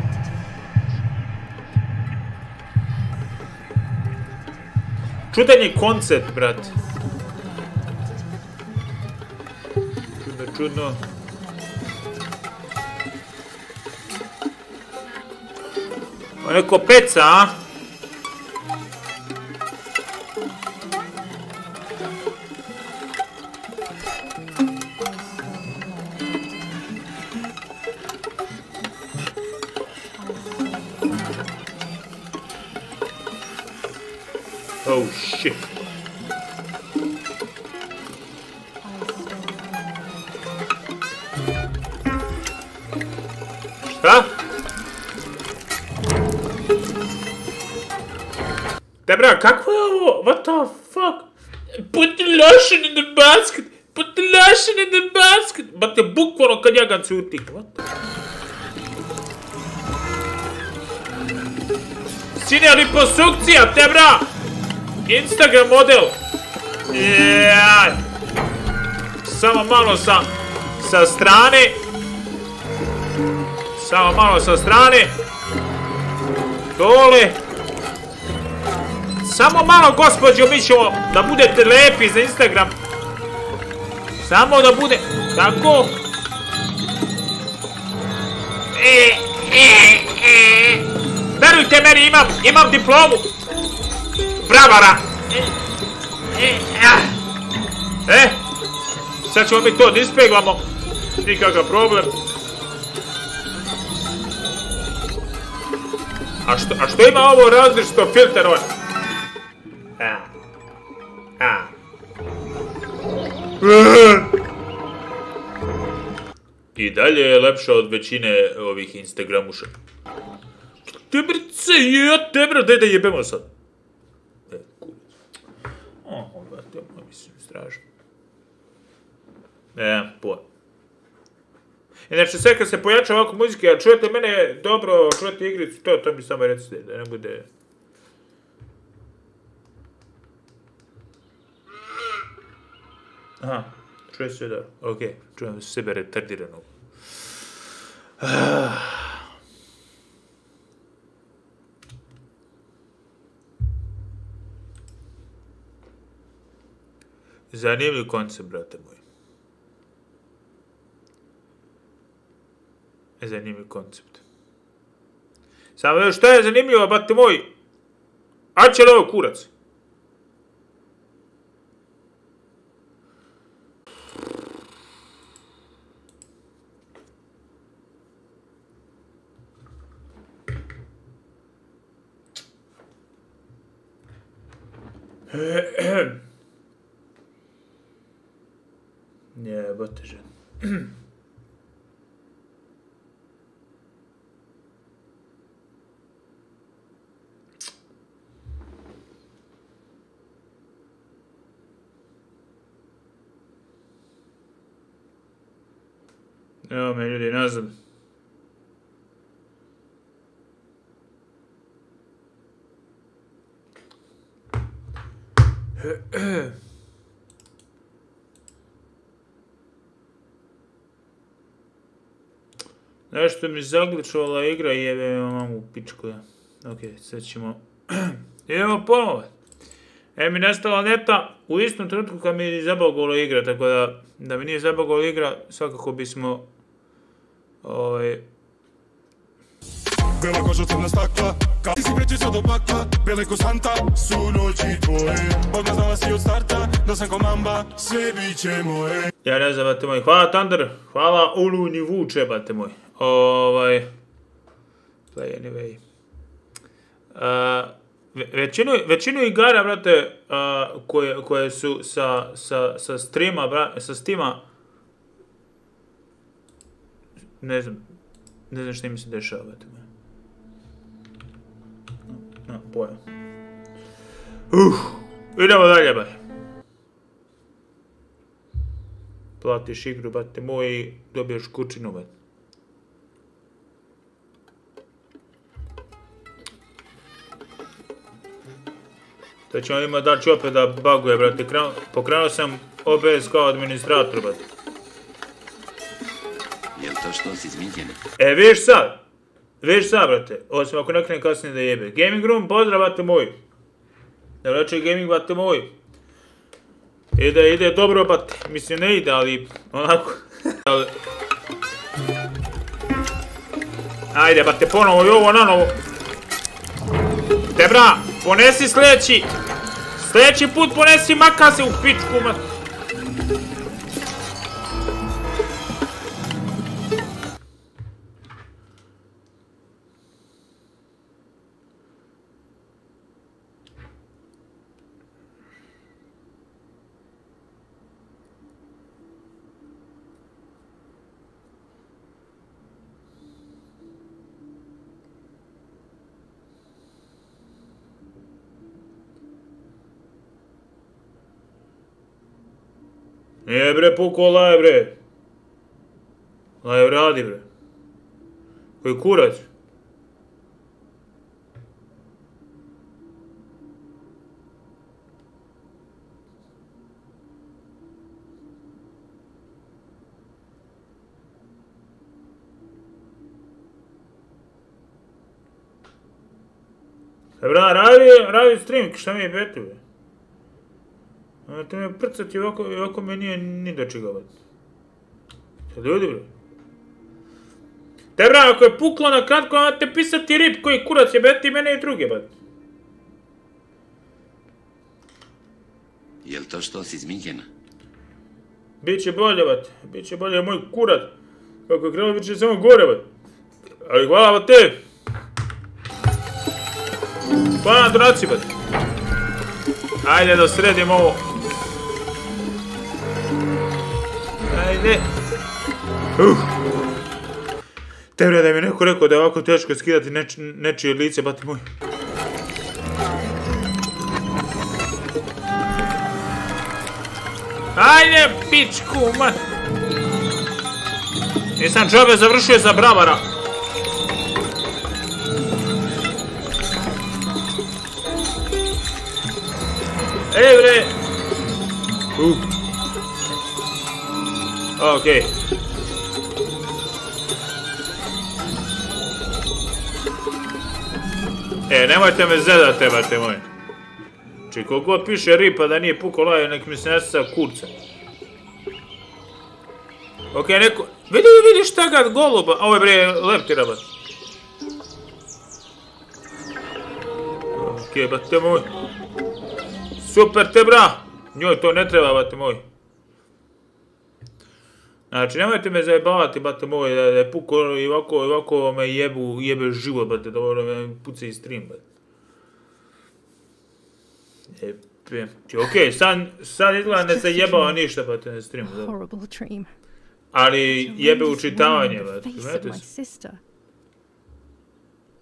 Čudan je koncept, brat. Čudno. Ovo je neko peca, a? Oh shit. Šta? Debra, kako je ovo? What the fuck? Put the lotion in the basket! Put the lotion in the basket! Bate, bukvalno kad ja ga cuti. What the? Sine, liposukcija, Debra! Instagram model! Yeah. Samo malo sa strane. Samo malo sa strane. Dole. Samo malo, gospođo, mi ćemo da budete lepi za Instagram. Samo da bude... Tako. Verujte meni, imam diplomu. Bravara. Sad ćemo mi to da ispeglamo. Nikakav problem. A što ima ovo različito filter ovaj? I dalje je lepša od većine ovih Instagramuša. Tebrice, Debra, daj da jebemo sad. Mislim, strašno. Inače, sve kad se pojača ovako muzike, a čujete mene dobro, čujete igricu, to mi samo recite, da ne bude... Aha, čuje se dobro, okej, čujem sebe retardiranog. Zanimljiv koncept, brate moj. Zanimljiv koncept. Samo još šta je zanimljivo, brate moj? A će li ovo kurac? Jebote žena. Evo me ljudi nazad. Nešto mi zagličovala igra i jebe mamu u pičku. Ok, sad ćemo... Idemo ponovo. Mi nestala neta u istom trenutku kad mi zabagovala igra, tako da mi nije zabagovala igra, svakako bismo...
Bela koža crna stakla, kad ti si prečica do pakla, bele ko santa su noći tvoje. Odmah znala si od starta, da sam ko mamba, sve bit će moje.
Ja ne znam, bate moj, hvala Thunder, hvala Olunji Vuče, bate moj. Play anyway. Većinu igara, brate, koje su sa streama, sa Steama, ne znam što mi se dešava, brate moj. Pojam. Idemo dalje, baj. Platiš igru, bate moj, i dobiješ kućinu, bate. To ćemo ima daći opet da baguje, brate. Pokrenuo sam OBS kao administrator, brate.
Jel to što si izmijenjeni?
Vidiš sad, brate. Osim ako ne krenem kasnije da jebe. Gaming room, pozdrav, brate moj. Da reče gaming, brate moj. Ide dobro, brate. Mislim, ne ide, ali onako. Ajde, brate, ponovo i ovo na novo. Debra, ponesi sljedeći. Sljedeći put ponesi makase u pičku, ma. Nije bre pukao Lajv bre. Lajv radi bre. Koji kurac? Bra, radi stream, šta mi je beti bre? To me prcati ovako me nije ni do čega bre. Sad ljudi bre. Te bra, ako je puklo na kratko, vam te pisati rip koji kurac je beti mene i druge bre.
Jel to što si izmijenjena?
Biće bolje bre, biće bolje moj kurac. Kako je krenuo, biće samo gore bre. Ali hvala bre te. Hvala na donaciji, bati. Ajde da sredimo ovo. Ajde. Te bre, da mi neko rekao da je ovako teško skidati nečije lice, bati moj. Ajde, pičku, man. Nisam džabe završio za bravara. Ej bre! Okej. Nemojte me zedate, bate moje. Či koliko piše ripa da nije pukao Lajv, nek mi se nesa kurca. Okej, neko... Vidi šta ga goluba... Ovo je bre leptira, bate. Okej, bate moj. Super te bra! Njoj to ne treba, bate moj. Znači, nemojte me zajebavati, bate moj, da je pukao i ovako me jebe život, bate, da me puca i stream, bate. Okej, sad izgleda ne zajebava ništa, bate, na streamu. Ali jebe učitavanje, bate.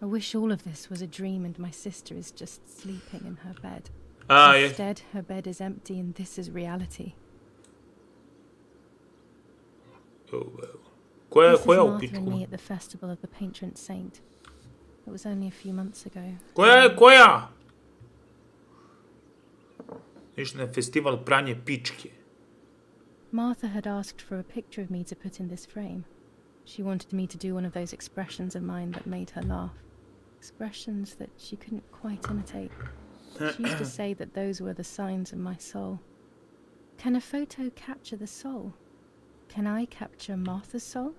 I wish all of this was a dream and my sister is just sleeping in her bed. Instead, her bed is empty and this is reality.
Oh, well.
This is Martha and me at the festival of the patron saint. It was only a few months ago.
Koja? Išli na festival pranje pičke.
Martha had asked for a picture of me to put in this frame. She wanted me to do one of those expressions of mine that made her laugh. Expressions that she couldn't quite imitate. She used to say that those were the signs of my soul. Can a photo capture the soul? Can I capture Martha's soul?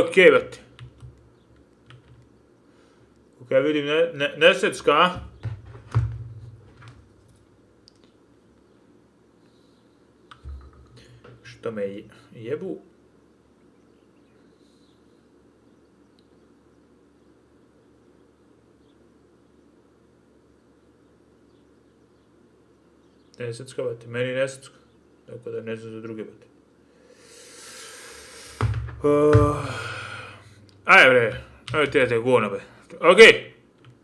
Okej, bate. Okej, vidim nesecka. Što me jebu? Nesecka, bate, meni nesecka. Tako da ne znam za druge, bate. Ajde bre, ajde te gona, be. Okej.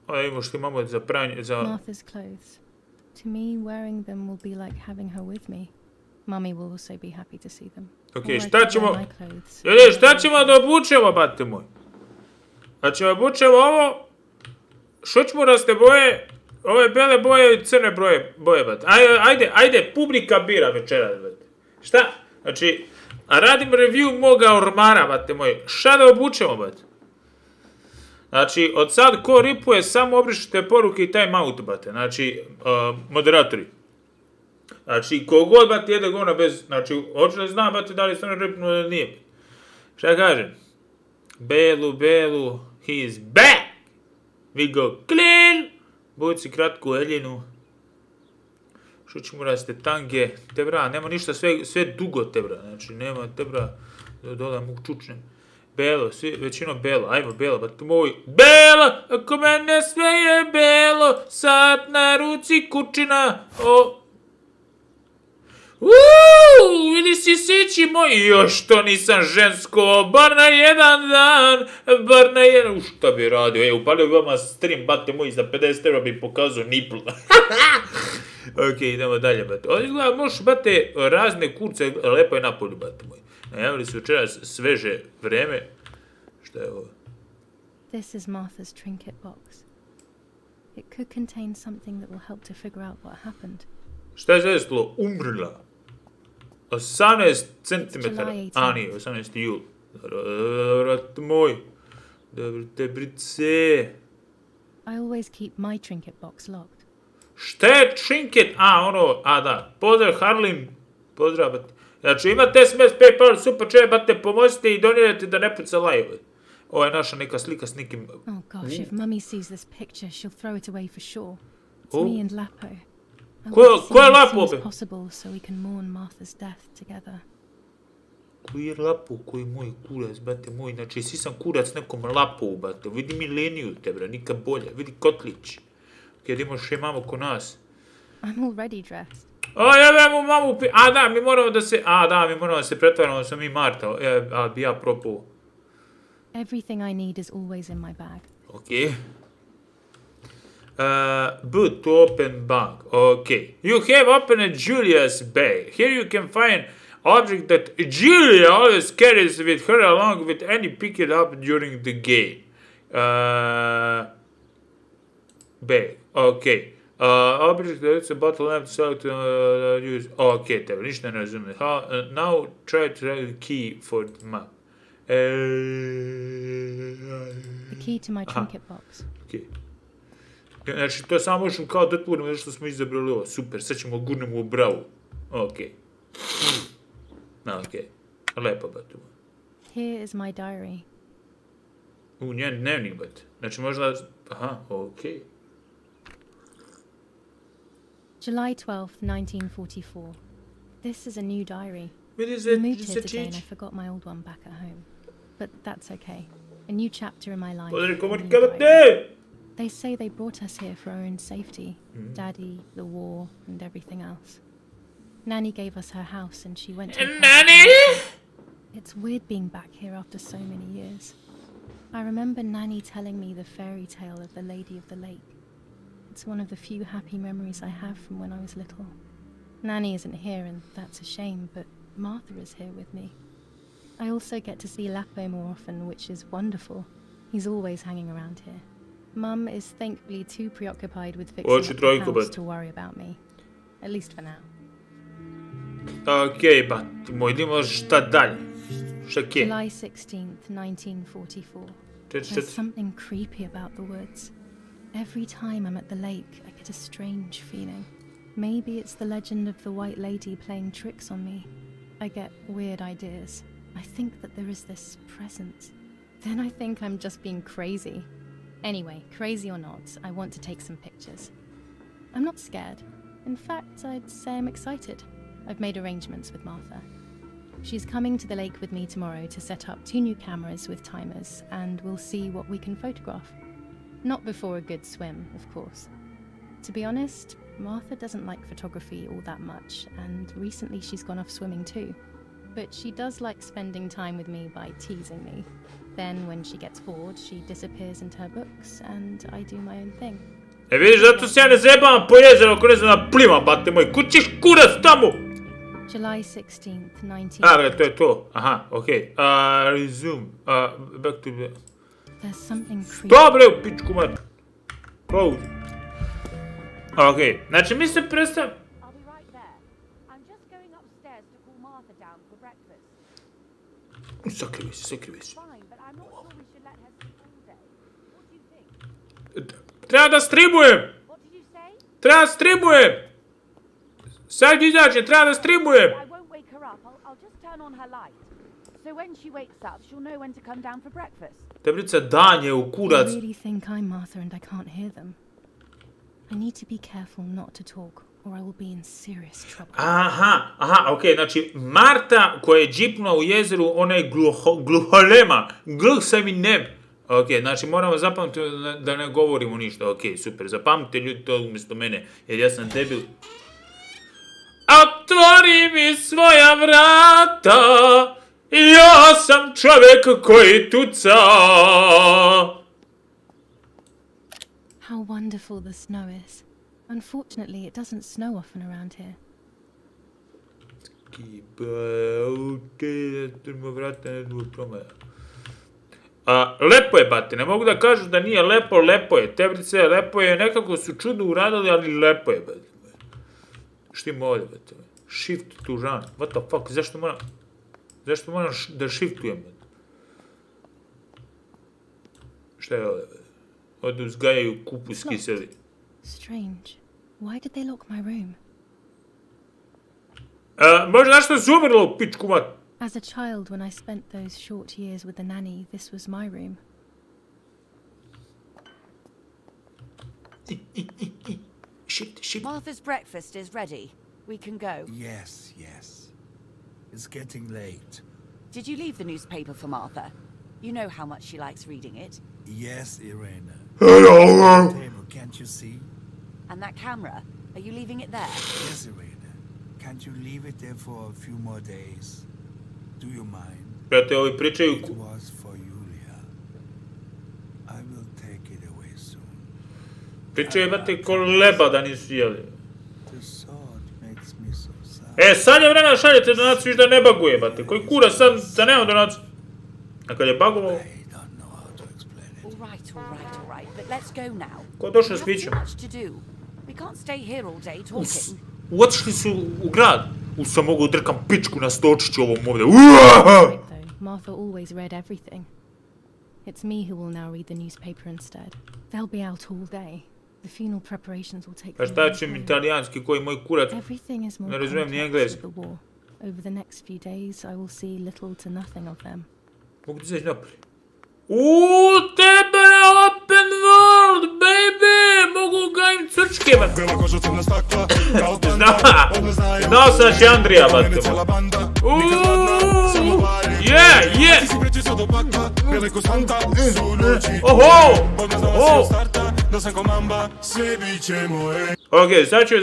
Onda imamo što imamo za pranje, za...
Martha's clothes. To me, wearing them will be like having her with me. Mummy will also be happy to see them.
Okej, šta ćemo... Ljudi, šta ćemo da obučemo, bate moj? Znači, obučemo ovo... Šućmuraste boje... Ove bele boje i crne boje, bate. Ajde, publika bira večeras, bate. Šta? Znači, radim review moga ormara, bate moj. Šta da obučemo, bate? Znači, od sad ko ripuje, samo obrišite poruke i time out, bate. Znači, moderatori. Znači, kogod, bate, jede gona bez... Znači, hoću da znam, bate, da li sam ripnuo ili nije. Šta kažem? Belu, he is back! We go clean! Bojci kratku eljinu. Šućmuraste tange. Te bra, nema ništa, sve dugo te bra. Znači, nema te bra, dole mu čučnem. Belo, većino belo, ajmo belo, bate moj. Belo, ako mene sve je belo, sad na ruci kućina. Vidi si sići moj, još to nisam žensko, bar na jedan dan, bar na jedan, šta bi radio, upalio bi vama stream, bate moj, za 50 € bi pokazao nipl. Ok, idemo dalje, bate. Ovdje gleda, možeš, bate, razne kurce, lepo je napolju, bate moj. Najavili su večeras sveže vreme. Šta je ovo?
This is Martha's trinket box. It could contain something that will help to figure out what happened.
Šta je zadeslo? Umrla. 18 cm. A, nije, 18 jul. Vrat moj. Dobro te, brice.
I always keep my trinket box locked.
Šta je trinket? A, ono, a da. Pozdrav, Harlin. Pozdrav, bate. Znači, imate SMS, PayPal, super chat, bate, pomozite i donirajte da ne puca Lajv. Ovo je naša neka slika s nekim...
Oh gosh, if Mummy sees this picture, she'll throw it away for sure. It's me and Lapo.
Ko je Lapo?
As possible so we can mourn Martha's death together.
Koji je Lapo, koji je moj kurac, bate moj, znači svi sam kurac nekom Lapovu, bate, vidi Mileniju te, bra, nikad bolje, vidi Kotlić, kada imaš je mamu ko nas.
I'm already dressed.
O, jebem u mamu, a da, mi moramo da se pretvaramo, sam mi Marta, a bi ja propao.
Everything I need is always in my bag.
Okay. Boot to open bag. Okay. You have opened Julia's bag. Here you can find object that Julia always carries with her along with any pick it up during the game. Bag. Okay. Object that's a bottle lamp select use. Okay, te ništa ne razumijem. Now try to write the key for the map.
The key to my trinket box.
Okay. Znači, to samo možemo kao da otvorimo zato što smo izabrali ovo. Super, sad ćemo gurnemo u bravu. Okej. Okej. Lepo, batu.
Here is my diary.
Njen dnevnik, bat. Znači, možda... Aha, okej.
July 12th, 1944. This is a new diary.
We
moved here today and I forgot my old one back at home. But that's okay. A new chapter in my life. They say they brought us here for our own safety. Daddy, the war, and everything else. Nanny gave us her house and she went to...
Nanny!
It's weird being back here after so many years. I remember Nanny telling me the fairy tale of the Lady of the Lake. It's one of the few happy memories I have from when I was little. Nanny isn't here and that's a shame, but Martha is here with me. I also get to see Lapo more often, which is wonderful. He's always hanging around here. Mum is thankfully too preoccupied with fixing up the house to worry about me. At least for now.
Okay, but idemo šta dalje?
July 16th, 1944. There's something creepy about the woods. Every time I'm at the lake, I get a strange feeling. Maybe it's the legend of the White Lady playing tricks on me. I get weird ideas. I think that there is this presence. Then I think I'm just being crazy. Anyway, crazy or not, I want to take some pictures. I'm not scared. In fact, I'd say I'm excited. I've made arrangements with Martha. She's coming to the lake with me tomorrow to set up 2 new cameras with timers, and we'll see what we can photograph. Not before a good swim, of course. To be honest, Martha doesn't like photography all that much, and recently she's gone off swimming too. But she does like spending time with me by teasing me. Then, when she gets bored, she disappears into her books, and I do my own thing.
Vidiš, zato se ja ne zajebavam po jezeru ako ne znam da plivam, bate moj. Kud ćeš kurac tamo?
July 16th, 19...
bre, to je to. Aha, okej. Resume. Back to the...
There's something creepy.
Što bre, u pičku mat? Close. Okej, znači mi se predstavljamo... Sakrivi se. Treba da streamujem! Sad izađe, treba da streamujem! Tebrica, dan je u kurac.
I really think I'm Martha and I can't hear them. I need to be careful not to talk, or I will be in serious trouble.
Aha, okej, znači Marta koja je džipnula u jezeru, ona je gluholema, gluh sam i nem. Okej, znači moramo zapamtiti da ne govorimo ništa, okej, super, zapamtite ljudi to umjesto mene, jer ja sam debil. Otvori mi svoja vrata, ja sam čovjek koji tuca.
How wonderful the snow is. Unfortunately, it doesn't snow often around here.
Lepo je, bate, ne mogu da kažu da nije lepo, lepo je. Tebrice, lepo je, nekako su čudno uradili, ali lepo je, bate. Šta ima ovdje, bate? Shift to run. What the fuck, zašto moram da shiftujem, bate? Šta je ovdje, bate? Ovdje uzgajaju kupus kiseli.
Strange. Why did they lock my room?
Možda zašto si umrla u pičku, mat?
As a child, when I spent those short years with the nanny, this was my room.
Shift.
Martha's breakfast is ready. We can go.
Yes. It's getting late.
Did you leave the newspaper for Martha? You know how much she likes reading it.
Yes, Irena.
Hello.
Table, can't you see?
And that camera, are you leaving it there?
Yes, Irena. Can't you leave it there for a few more days? Do you mind?
Brate, ovi pričaju...
It was for Julia. I will take it away soon.
Pričaju, brate, ko leba da nisu jeli.
The sword makes me so sad.
Sad je vremena šaljete donaciju, viš da ne baguje, brate. Koji kura sad da nema donaciju? A kad je bagovao...
I don't know how to explain it.
All right. But let's go now.
Ko došao
We
s
have
pićem?
too much to do. We can't stay here all day talking.
Otišli su u grad. Sam mogu drkam pičku na stočiću ovom ovdje.
Right, though. Martha always read everything. It's me who will now read the newspaper instead. They'll be out all day. The funeral preparations will take
Pa šta će mi italijanski koji moj kurac?
Everything is more
Ne razumijem ni
complex
engleski.
with the war. Over the next few days, I will see little to nothing of them.
Mogu ti izaći napolje? Tebe na open world, baby! Mogu ga im crčke, man. Znao sam da će Andrija, bate. Oho! Ok, sad ću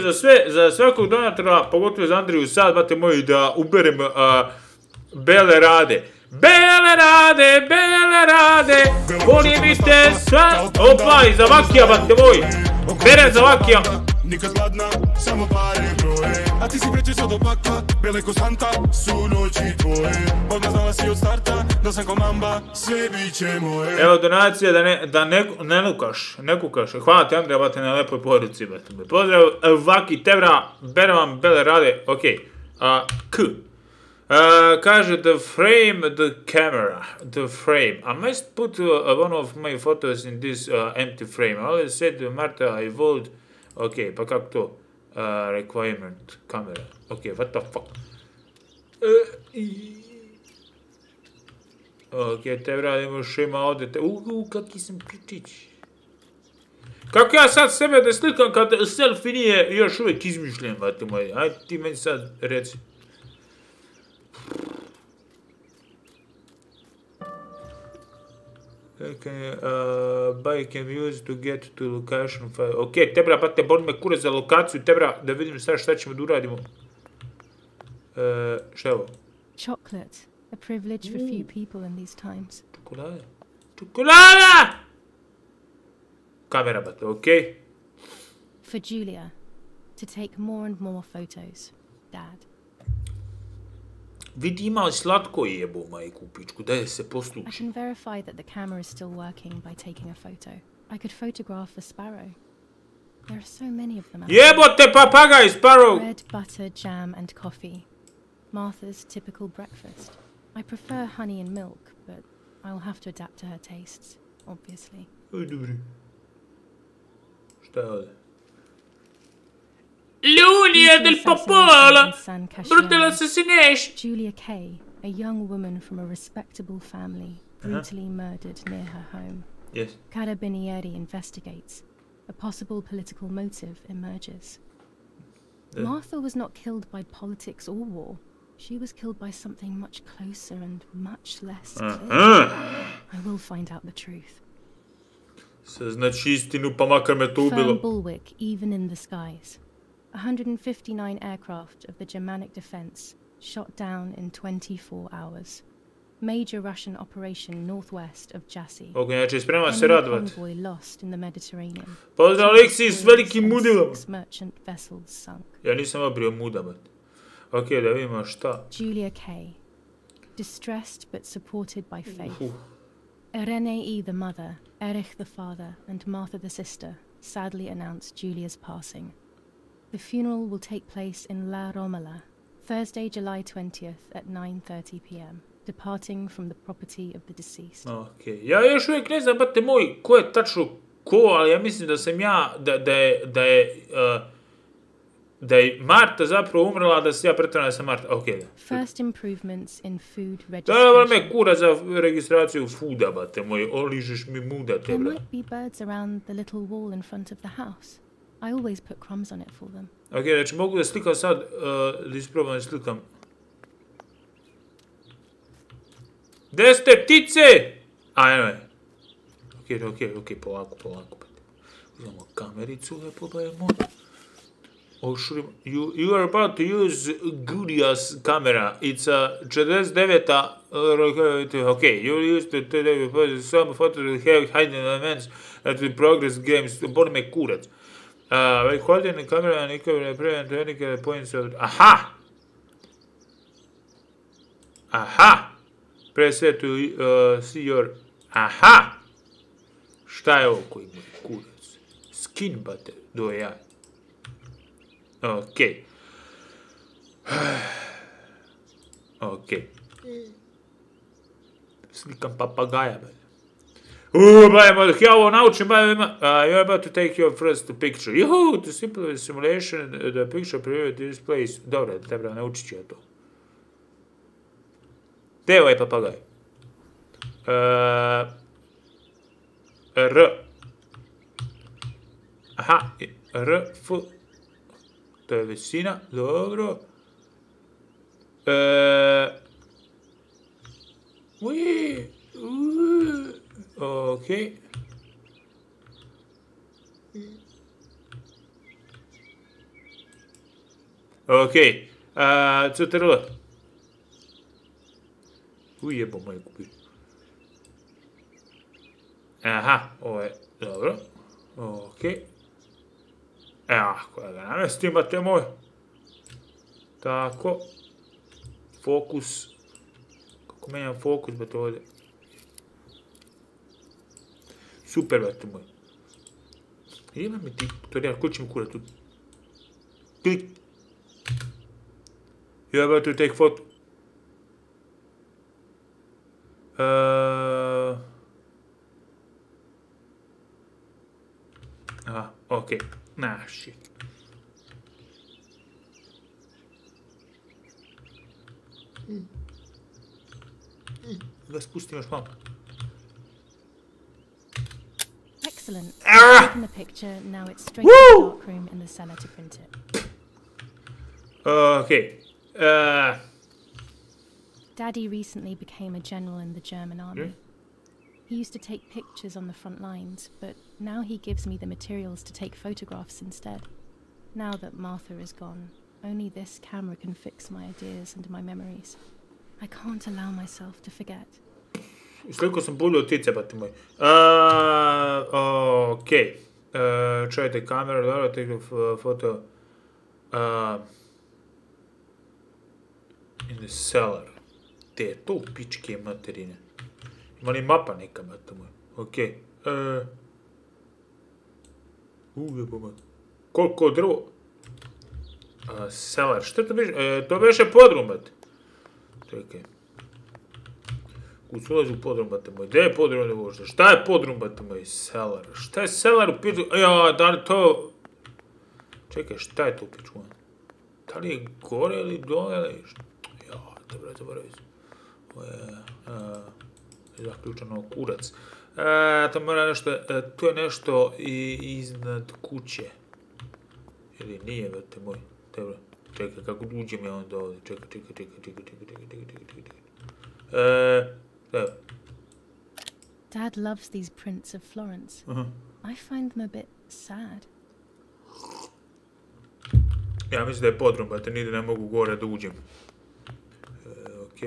za svakog donatora, pogotovo za Andriju sad, bate moji, da uberem bele rade. Bele rade, volim i te sve. Opa, i za vakija, bate moj. Berem za vakija.
Nikad gladna, samo pare broje. A ti si prečišao do pakla, bele ko santa, su noći tvoje. Odmah znala si od starta, da sam ko mamba, sve bit će moje.
Evo donacija da ne kukaš. Hvala ti Andrija, bate, na lepoj poruci, bate. Pozdrav, vaki, tebra, berem vam bele rade, okej. Kaže the frame. I must put one of my photos in this empty frame. I always said to Marta I would. Ok, pa kako to? Requirement camera. Ok, what the fuck? Ok, te radimo šima ovdje. Kaki sam pičić. Kako ja sad sebe da slikam kad selfie nije još uvijek izmišljen, vate moji? Ajde ti meni sad reci. Buy can be used to get to location file. Ok, tebra, pa te boli me kure za lokaciju, tebra, da vidim sad šta ćemo da uradimo. Šta je ovo?
Chocolate, a privilege for few people in these times.
Čokolada! Kamera, bate, ok.
For Julia, to take more and more photos. Dad.
Vidi, ima slatko jebo, majku pičku, daj se posluši.
I can verify that the camera is still working by taking a photo. I could photograph the sparrow. There are so many of them out there.
Jebote, papagaj, sparrow!
Bread, butter, jam and coffee. Martha's typical breakfast. I prefer honey and milk, but I'll have to adapt to her tastes, obviously.
Dobri. Šta je ovdje? Lunia del Popola! Brutal assassination!
Julia Kay, a young woman from a respectable family, brutally murdered near her home.
Yes.
Carabinieri investigates. A possible political motive emerges. Martha was not killed by politics or war. She was killed by something much closer and much less clear. I will find out the truth.
Saznaći istinu, pa makar me to ubilo.
Firm bulwark even in the skies. 159 aircraft of the Germanic defense shot down in 24 hours. Major Russian operation northwest of Jassy.
Ok, znači sprema se radovat.
Convoy lost in the Mediterranean.
Pozdrav Aleksij s velikim mudilom.
Merchant vessels sunk.
Ja nisam obrio mudabat. Ok, da vidimo šta.
Julia K. Distressed but supported by faith. Irene E. the mother, Erich the father, and Martha the sister sadly announced Julia's passing. The funeral will take place in La Romola, Thursday, July 20th at 9:30 p.m., departing from the property of the deceased.
Ok, ja još uvijek ne znam, bate moj, ko je tačno ko, ali ja mislim da sam ja, da je Marta zapravo umrla, da se ja pretvaram da sam Marta. Ok, da.
First improvements in food
registration. Da me kura za registraciju fooda, bate moj, oližeš mi muda tebe.
There might be birds around the little wall in front of the house. I always put crumbs on it for them.
Ok, znači mogu da slikam sad, da isprobam da slikam. Gde ste ptice? Ajme. Ok, polako. Uzmemo kamericu, lepo da je moj. You are about to use Gudia's camera. It's a 49. Okay, you use some photos that have hidden elements that will progress games. Boli me kurac. Holding the camera and NIKOM present technical points of... Aha! Press it to see your... Aha! Šta je ovo koji moj kurac? Skin butter, do ja. Ok. Slikam papagaja, baj. Ja ovo naučim, you're about to take your first picture. Juhu, to simple simulation, the picture period displays. Dobro, treba naučit ću ja to. Gdje je ovaj papagaj? Aha, F. To je visina, dobro. Ok. CTRL. Ujebo moje kupi. Aha, ovo je dobro. Ok. Koja ga namestim, bate moj. Tako. Fokus. Kako menjam fokus, bate ovdje. Super, bate moj. Ima mi ti tutorial, ko će mi kura tu? Klik. You're about to take photo. Aha, ok. Nah, shit. Da spustim još malo.
Excellent. I've taken the picture, now it's straight to the dark room in the cellar to print it.
Okay.
Daddy recently became a general in the German army. He used to take pictures on the front lines, but now he gives me the materials to take photographs instead. Now that Martha is gone, only this camera can fix my ideas and my memories. I can't allow myself to forget.
Sliko sam bolje od tice, bati moj. Ok. Čujete kameru, dobro, take photo. In the cellar. Te je to pičke materine. Ima li mapa neka, bati moj. Ok. Ujebo moj. Koliko drvo? Cellar. Što to biše? To biše podrum, bati. Čekaj. Kud su ulazi u podrum, bate moj? Gdje je podrum, ne možda? Šta je podrum, bate moj? Cellar. Šta je cellar u piču? Ja, da li to... Čekaj, šta je to u piču? Da li je gore ili dole ili... Ja, dobro, zaboravim se. Ovo je... zaključano kurac. To mora nešto... To je nešto iznad kuće. Ili nije, bate moj? Dobro. Čekaj, kako uđem ja onda ovdje? Čekaj.
Dad loves these prints of Florence. I find them a bit sad.
Ja mislim da je podrum, bate, nigdje ne mogu gore da uđem. Ok.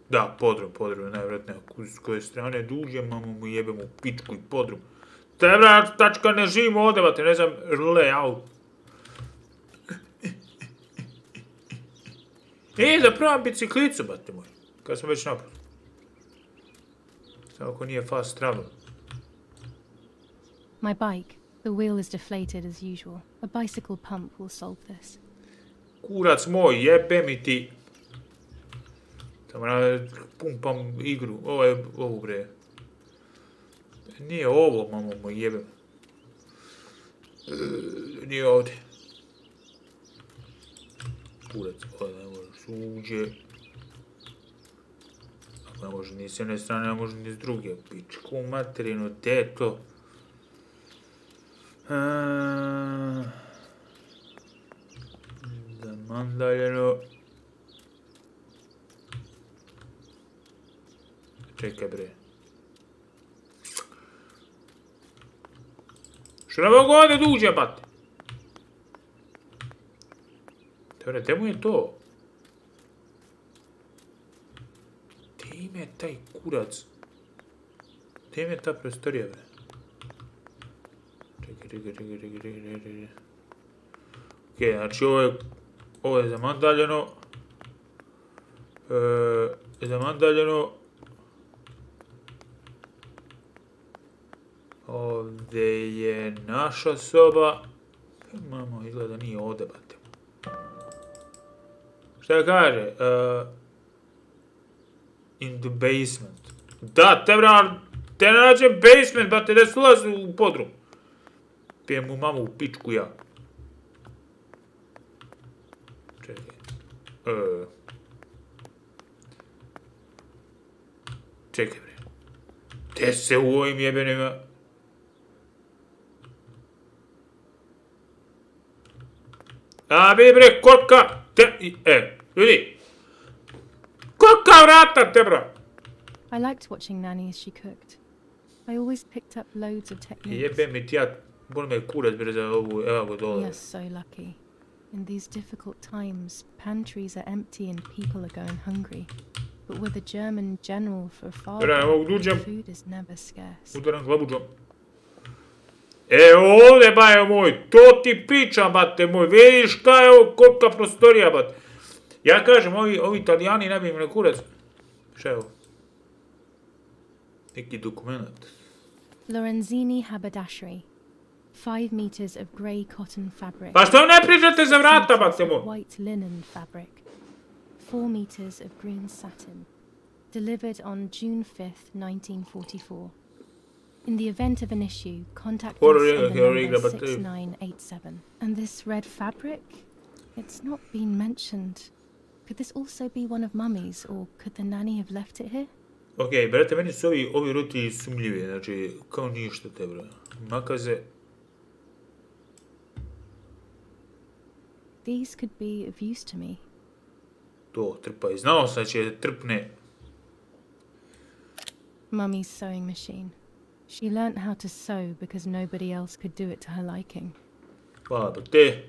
Da, podrum, najvjerojatnije. S koje strane duže, mamu mu jebem u pičku i podrum. Tebra, tačka, ne živim ovdje, bate, ne znam, layout. Da probam biciklicu, bate moj. Kad sam već napad. Samo ako nije fast travel.
My bike. The wheel is deflated as usual. A bicycle pump will solve this.
Kurac moj, jebe mi ti. Samo pumpam igru. Ovo bre. Nije ovo, mamo moj, jebem. Nije ovdje. Kurac, ovdje ne možeš uđe. Ako ne može ni s jedne strane, ne može ni s druge. Pičku materinu, te to. Zamandaljeno. Čekaj bre. Što ne mogu ovdje da uđe, bate? Dobre, gdje mu je to? Gdje im je taj kurac? Gdje im je ta prostorija, bre? Čekaj. Ok, znači ovo je zamandaljeno. Ovdje je naša soba. Mamo, izgleda nije ovdje, bate. Šta kaže? In the basement. Da, te nađem basement, bate, da se ulazi u podrum. Pijem mu mamu u pičku ja. Čekaj. Čekaj, bre. Te se u ovim jebenima... A bi bre, kolika... Ljudi! Kolika vrata te, bra!
I liked watching Nanny as she cooked. I always picked up loads of techniques.
Jebe mi ti ja, bol me kurac bre za ovu, evo go dole.
We are so lucky. In these difficult times, pantries are empty and people are going hungry. But with a German general for far, food is never scarce.
Udaram glavuđom. Ovdje, baje moj, to ti pričam, bate moj, vidiš šta je ovo, kolika prostorija, bate. Ja kažem, ovi italijani ne bi im na kurac. Šta je ovo? Neki dokument.
Lorenzini haberdashery. 5 meters of grey cotton fabric.
Pa što ne pričate za vrata, bate moj?
White linen fabric. 4 meters of green satin. Delivered on June 5th, 1944. In the event of an issue, contact us on the number 6987. And this red fabric? It's not been mentioned. Could this also be one of Mummy's, or could the nanny have left it here?
Okej, brate, meni su ovi roti sumljivi, znači, kao ništa te, bro. Makaze.
These could be of use to me.
To, trpaj. Znao sam će trpne.
Mummy's sewing machine. She learnt how to sew because nobody else could do it to her liking.
Hvala, brate.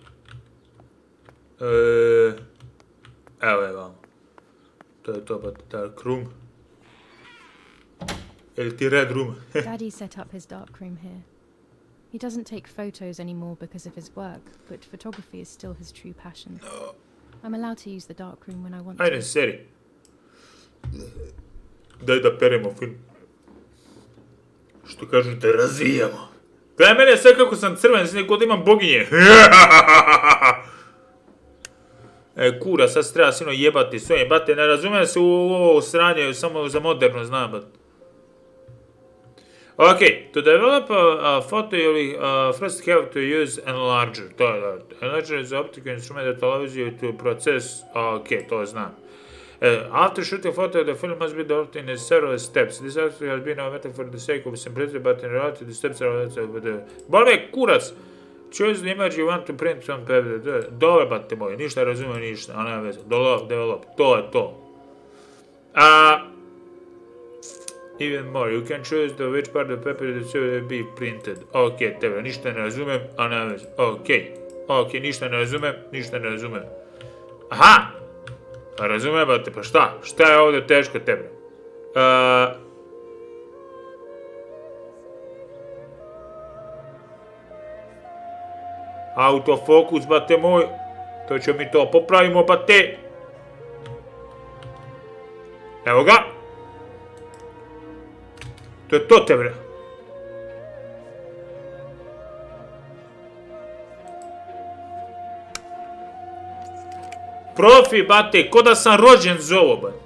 Evo je vam. To je to, but dark room. Ili ti red room.
Daddy set up his dark room here. He doesn't take photos anymore because of his work, but photography is still his true passion. I'm allowed to use the dark room when I want to.
Ajde, seri. Daj da peremo film. Što kažu da razvijamo. Gledaj mene sve kako sam crven, sve kod imam boginje. Kura, sad se treba sino jebati sve jebate, ne razumijem se u ovo sranje, samo za moderno znam, bat. Okay, to develop a photo you first have to use enlarger. Enlarger is an optical instrument that allows you to process. Okay, to znam. After shooting photo, the film must be developed in several steps. This actually has been omitted for the sake of simplicity, but in reality the steps are Bolme, kurac! Choose the image you want to print on paper. Dobar, bate moji, ništa razumijem, ništa, a nema veze. Develop, to je to. Even more, you can choose the which part of the paper that should be printed. Ok, tebe, ništa ne razumem, a nema veze. Ok, ništa ne razumem. Aha! Razumijem, brate, pa šta? Šta je ovdje teško tebe? Autofokus, brate moj. To ćemo mi to popravimo, brate. Evo ga. To je to te, bre. Profi, brate, ko da sam rođen za ovo, brate.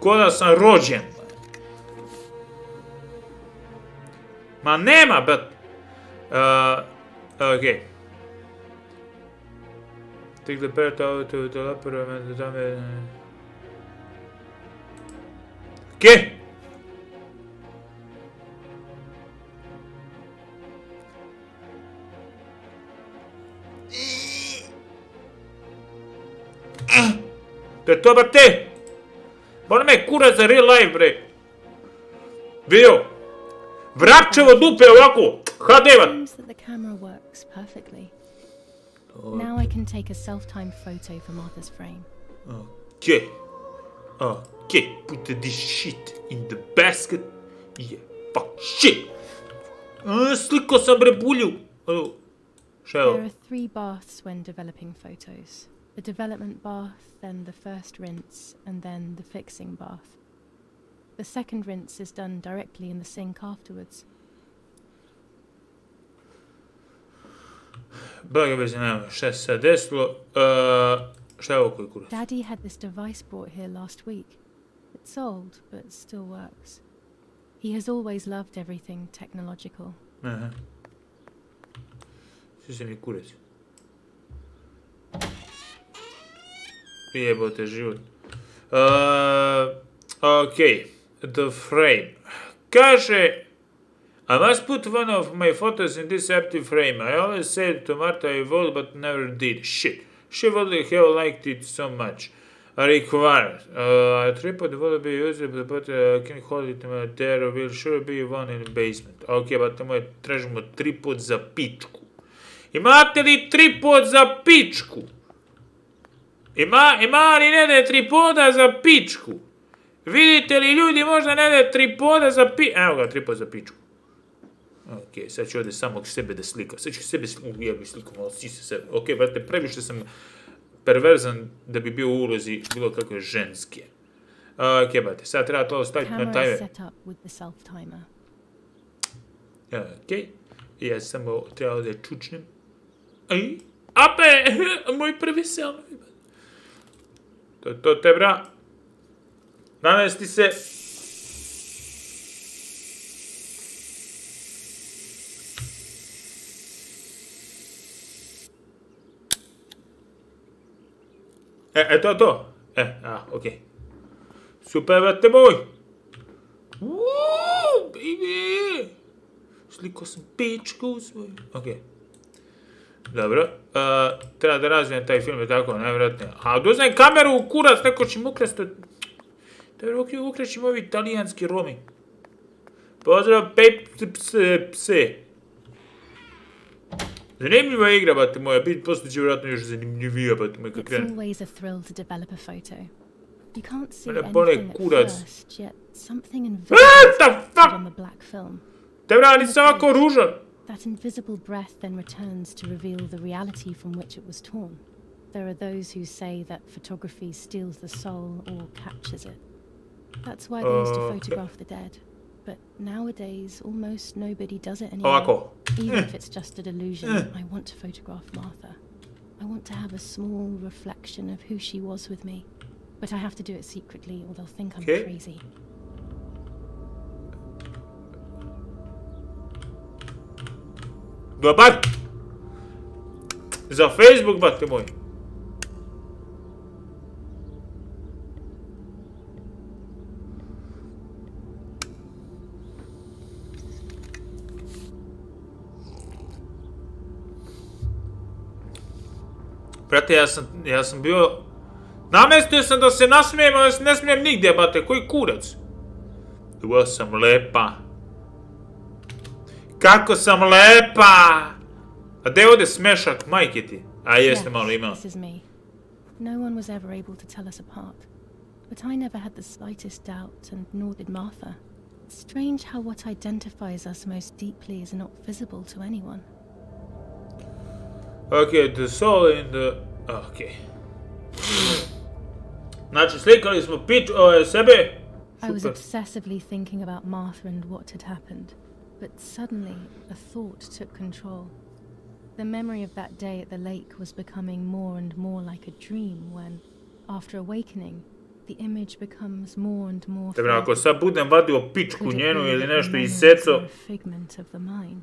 Ko da sam rođen, brate. Ma nema, brate. Okej. Take the bird out to the upper and the damage. Okej. To je to, brate. Bona me kurac za real life, bre. Vidio? Vrapčevo dupe ovako. HD.
Now I can take a self-timed photo for Martha's frame.
Okay. Okay. Put this shit in the basket. Yeah. Fuck shit. Sliko sam, bre, bulju.
There are 3 baths when developing photos. The development bath, then the first rinse, and then the fixing bath. The second rinse is done directly in the sink afterwards.
Boga bez nema, šta se sad desilo? Šta je ovo koji kurac?
Daddy had this device brought here last week. It's old, but still works. He has always loved everything technological.
Aha. Svi se mi kurac. Jebote život. Okay. The frame. Kaže, I must put one of my photos in this empty frame. I always said to Martha I would, but never did. Shit. She would have liked it so much. Required. A tripod would be used, but I can hold it there. Will sure be one in the basement. Ok, but moje tražimo tripod za pičku. Imate li tripod za pičku? Ima li nede tripoda za pičku? Vidite li ljudi, možda nede tripoda za pičku? Evo ga, tripod za pičku. Ok, sad ću ovdje samog sebe da slikam. Sad ću sebe slikom, malo sise sebe. Ok, brate, previše sam perverzan da bi bio u ulozi bilo kakve ženske. Ok, brate, sad treba to staviti na timer. Ok, ja samo treba ovdje čučnem. Ape, moj prvi selfie. To te, bra. Namesti se. To. Okej. Super, brate moj. Baby. Sliko sam pičku svoju. Okej. Dobro. Treba da razvijem taj film, je tako, najvjerojatnije. A doznajem kameru u kurac, neko će mu ukrasti. Dobro, ukraćemo ovi italijanski romi. Pozdrav, pse. Zanimljiva igra, bate moja, poslije će vjerojatno još zanimljivija, bate moja, kad krenu.
It's always a thrill to develop a photo. You can't see anything at first, yet something invisible on the black film.
Te brani sam ovako ružan.
That invisible breath then returns to reveal the reality from which it was torn. There are those who say that photography steals the soul or captures it. That's why they used to photograph the dead. But nowadays, almost nobody does it anymore. Even if it's just a delusion, I want to photograph Martha. I want to have a small reflection of who she was with me. But I have to do it secretly or they'll think I'm crazy.
Dobar! Za Facebook, bate moj. Brate, ja sam bio... Namestio sam da se nasmijem, ali se ne smijem nigdje, bate, koji kurac? Ovo sam lepa. Kako sam lepa! A gdje je ovdje smešak majke ti? A jeste malo imao.
This is me. No one was ever able to tell us apart. But I never had the slightest doubt, and nor did Martha. It's strange how what identifies us most deeply is not visible to anyone.
Okay, the soul in the... Okay. Znači, slikali smo sebe.
I was obsessively thinking about Martha and what had happened. But suddenly, a thought took control. The memory of that day at the lake was becoming more and more like a dream when, after awakening, the image becomes more and more
Dobro, ako sad budem vadio pičku njenu ili nešto iseco...
figment of the mind.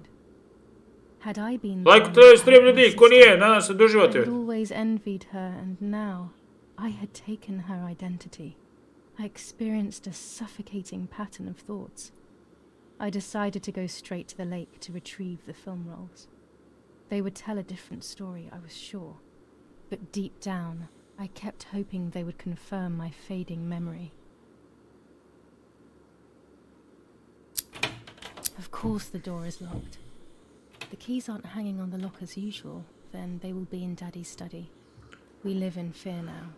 Had I been
Like to je stream ljudi, ko nije, nadam se doživate.
I had always envied her, and now I had taken her identity. I experienced a suffocating pattern of thoughts. I decided to go straight to the lake to retrieve the film rolls. They would tell a different story, I was sure. But deep down, I kept hoping they would confirm my fading memory. Of course the door is locked. The keys aren't hanging on the lock as usual, then they will be in Daddy's study. We live in fear now.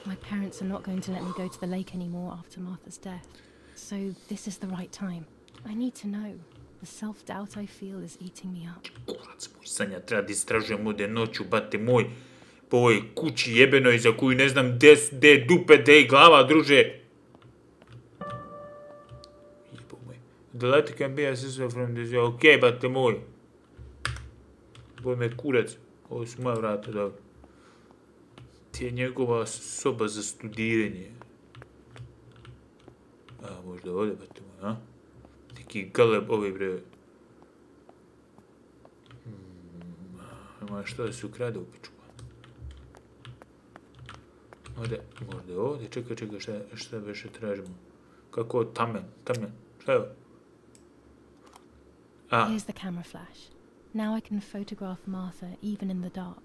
My parents are not going to let me go to the lake anymore after Martha's death. So this is the right time. I need to know. The self-doubt I feel is eating me up.
Kurac moj, Sanja, treba da istražujem ovdje noću, bate moj, po ovoj kući jebenoj za koju ne znam gdje je dupe, gdje je glava, druže. Jebo moj. The light can be assisted from this... Okej, bate moj. Boj me kurac. Ovo su moja vrata, dobro. Ti je njegova soba za studiranje. A, možda ovdje, bate moj, a? Neki galeb ovi bre. Ima što da se ukrade u pičku. Ovdje, možda ovdje, čekaj, šta više tražimo. Kako tamen, šta je ovo?
Here's the camera flash. Now I can photograph Martha even in the dark.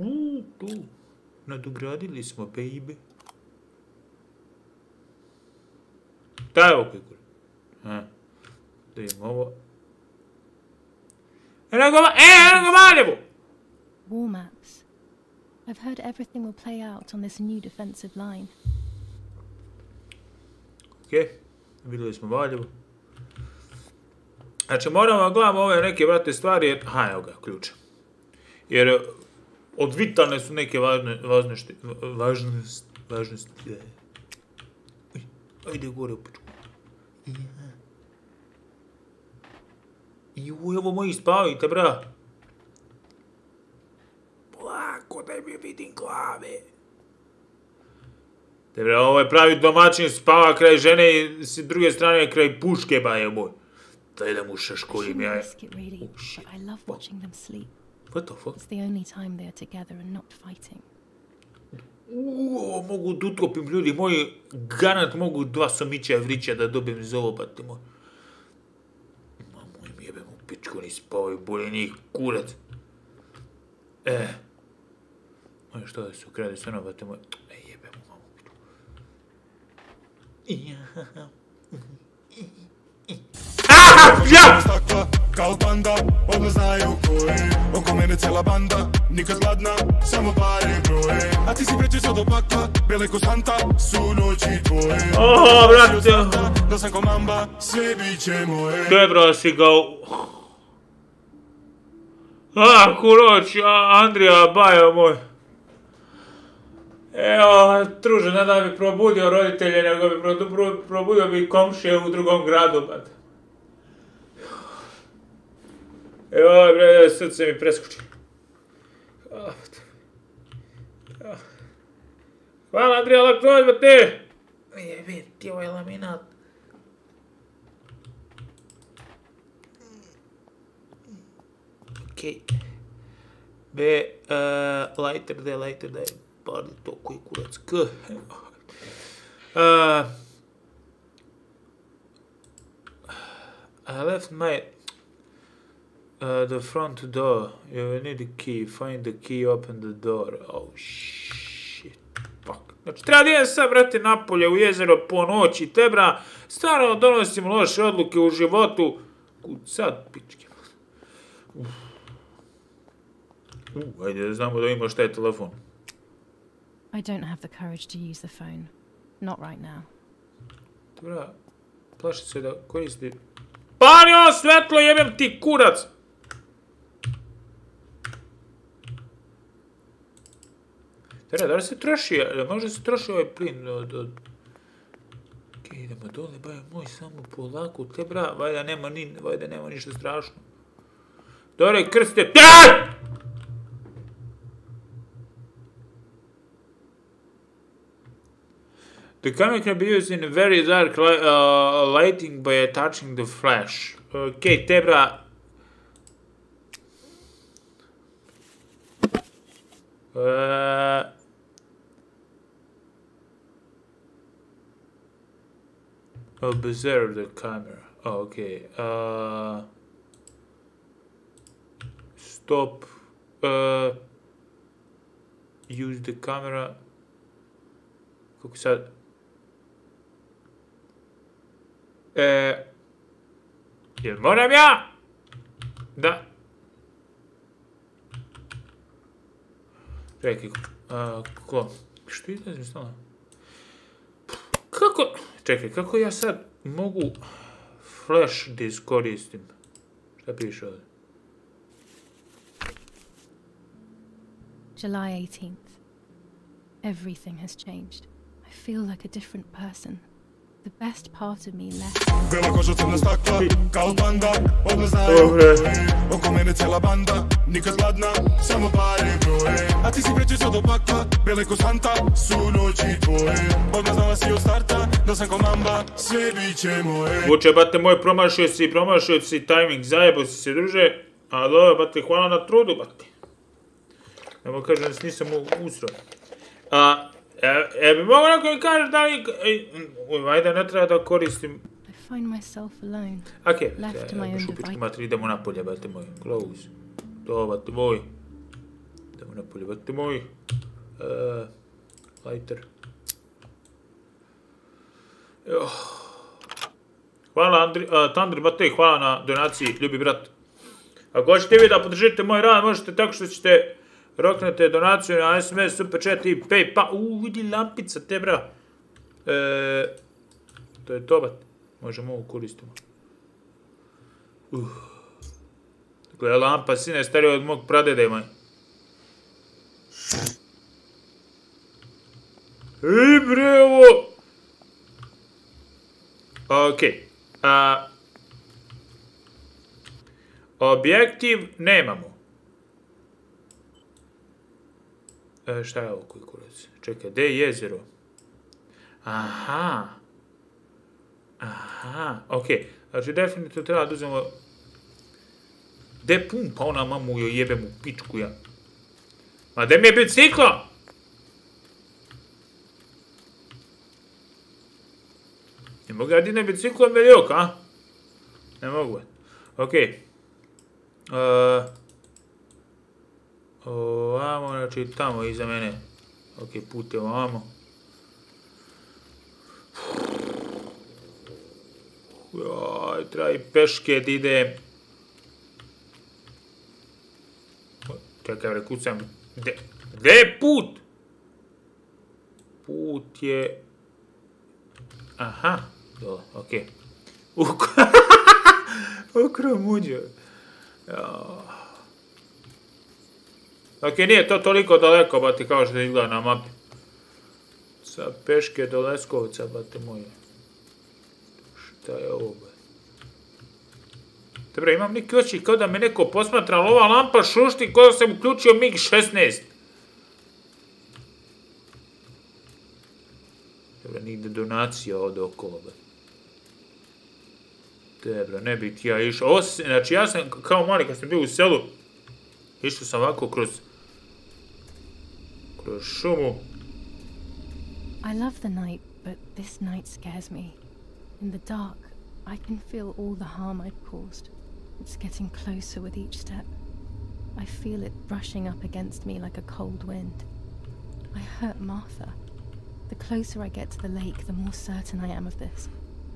Tu. Nadogradili smo, baby. Da je ovo kajkur. Da imamo ovo. Eno ga Maljevu!
War maps. I've heard everything will play out on this new defensive line.
Okej, vidjeli smo Valjevu. Znači moramo gledamo ove neke vrate stvari jer... Aha, evo ga, ključ. Jer od vitalne su neke važnosti. Ajde gore u pičku. Juj, evo moji spavite, bra. Polako da mi vidim glave. Dobre, ovo je pravi domaćin, spava kraj žene i s druge strane kraj puške, ba je moj. Daj da mu šaškolim ja. What the fuck?
It's the only time they are together and not fighting.
Mogu da utkopim ljudi moji, garant mogu 2 somića vrića da dobijem iz ovo, pa ti moj. Mamo im jebem u pičku, ni spavaju bolje njih, kurac. Moje što da se ukrade sve ono, pa ti moj. Jebem u mamu pičku.
Kao panda, odmah znaju ko je. Oko mene cijela banda, nikad gladna, samo pare broje. A ti si prečesto do pakla, bele ko Santa, su noći tvoje.
Oho, brate.
Da sam ko mamba, sve bit će moje.
Dobro si ga... Kuroć, Andrija, bajo moj. Evo, druže, ne da bi probudio roditelje, nego bi probudio bi komšije u drugom gradu, bate. Evo, bre, srce mi preskoči. Hvala, Andrija, lak noć, bate! Jebim ti ovaj laminat. Okej. Be, lighter da je pali to koji kurac k. I left my... the front door. You need a key. Find the key, open the door. Oh, shit. Fuck. Znači, treba da idem sad, brate, napolje u jezero po noći, te, bra. Stvarno donosim loše odluke u životu. Kud sad, pičke. Ajde da znamo da ima šta je telefon.
I don't have the courage to use the phone. Not right now.
Dobra, plaši se da koristi... Pali ovo svetlo, jebem ti kurac! Dobra, da li se troši, možda se troši ovaj plin od... Ok, idemo dole, baj moj, samo polako, te bra, vajda nema ništa strašno. Dore, krste... The camera can be used in very dark lighting by attaching the flash. Ok, te bra... Observe the camera. Oh, okay. Stop. Use the camera. Kako sad? Jel moram ja? Da. Čekaj, ko? Što izlazim stalno? Kako? Čekaj, kako ja sad mogu flash da iskoristim? Šta piše ovdje?
July 18th. Everything has changed. I feel like a different person. The best part of me left.
Bela koža crna stakla, kao panda, odmah znaju koje. Oko mene cijela banda, nikad gladna, samo pare broje. A ti si prečišao do pakla, bele ko Santa, su noći tvoje. Odmah znala si od starta, da sam ko mamba, sve bit će moje.
Vuče, bate moj, promašio si tajming, zajebo si se, druže. A dobro, bate, hvala na trudu, bate. Nemo kažem da se nisam usrao. Bi mogu neko mi kažeš da li... Ajde, ne treba da koristim...
I find myself alone.
Okej,
left to my own
šupički matri, idemo napolje, bate moj. Close. To, bate moj. Idemo napolje, bate moj. Lighter. Hvala, Tandri, bate, hvala na donaciji, ljubi brat. Ako hoćete vi da podržite moj rad, možete tako što ćete... Roknete donaciju na SMS, Super Chat i PayPal. Vidi lampica, te bra. To je to, bat. Možemo ovo koristimo. Dakle, lampa sine starija od mog pradede, maj. Bre, ovo. Okej. Objektiv nemamo. Šta je ovo koji kurac? Čekaj, gdje je jezero? Aha, okej. Znači, definitivno treba da uzmemo... Gdje pumpa ona mamu joj jebem u pičku ja? Ma gdje mi je bicikla? Ne mogu ja dine bicikla meljok, a? Ne mogu. Okej. Ovamo, znači tamo iza mene. Ok, put je ovamo. Joj, treba i peške da idem. Čekaj, kucam. Gde je put? Put je... Aha, dole, ok. Ukromuđo. Ok, nije to toliko daleko, bati, kao što izgleda na mapi. Sa peške do Leskovca, bate moje. Šta je ovo, bati? Dobro, imam neki oči kao da me neko posmatra, ali ova lampa šušti kao da sam uključio MiG-16. Dobro, nigde donacija ovdje okolo, bati. Dobro, ne bih ja išao. Znači, ja sam kao mali kad sam bio u selu, išao sam ovako kroz šumu.
I love the night, but this night scares me. In the dark, I can feel all the harm I've caused. It's getting closer with each step. I feel it brushing up against me like a cold wind. I hurt Martha. The closer I get to the lake, the more certain I am of this.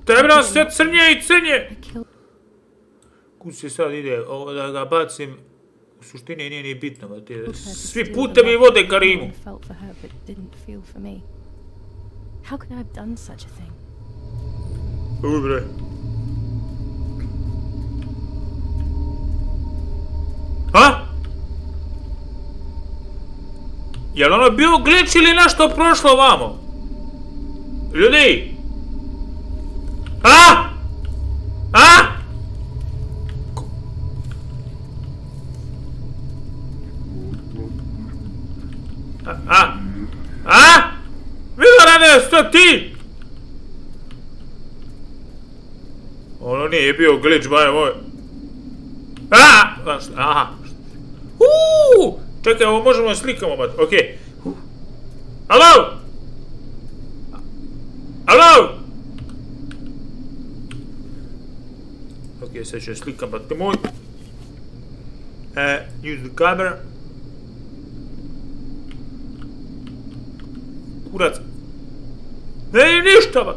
Dobra, sve crnje i crnje! Kud se sad ide? Ovo da ga bacim u suštini nije ni bitno, svi putevi vode ka Rimu.
How could I have done such a thing?
Bre. Ha? Jel ono bio glitch ili nešto prošlo vamo? Ljudi! A? A? A? Milorane, što ti? Ono nije bio glitch, baje moj. Aha. Čekaj, ovo možemo slikamo, bat. Okej. Alo? Alo? Okej, sad ću slikam, bat moj. Use the camera. Kurac. Ne, ništa, bat.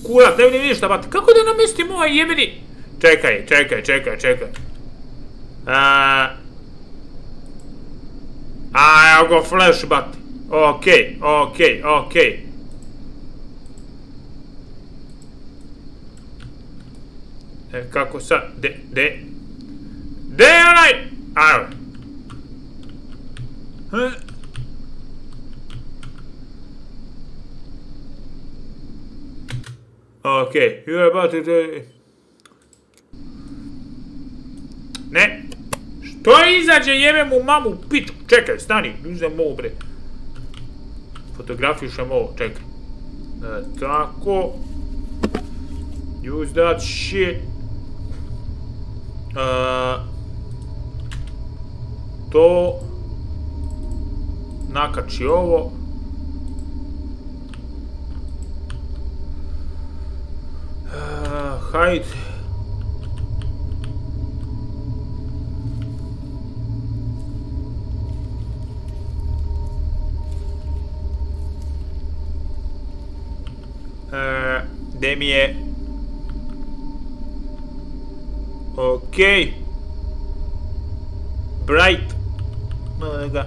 Kurac, ne vidim ništa, bat. Kako da namestim ovaj jebeni? Čekaj. Evo go flash, bat. Okej. Kako sad? De je onaj? Ajde. Okej, you are about to... Ne. Što izađe jebem u mamu pičku? Čekaj, stani, uzem ovo bre. Fotografišem ovo, čekaj. Tako. Use that shit. To. Nakači ovo. Hajde. Gde mi je? Okej. Bright. No ga.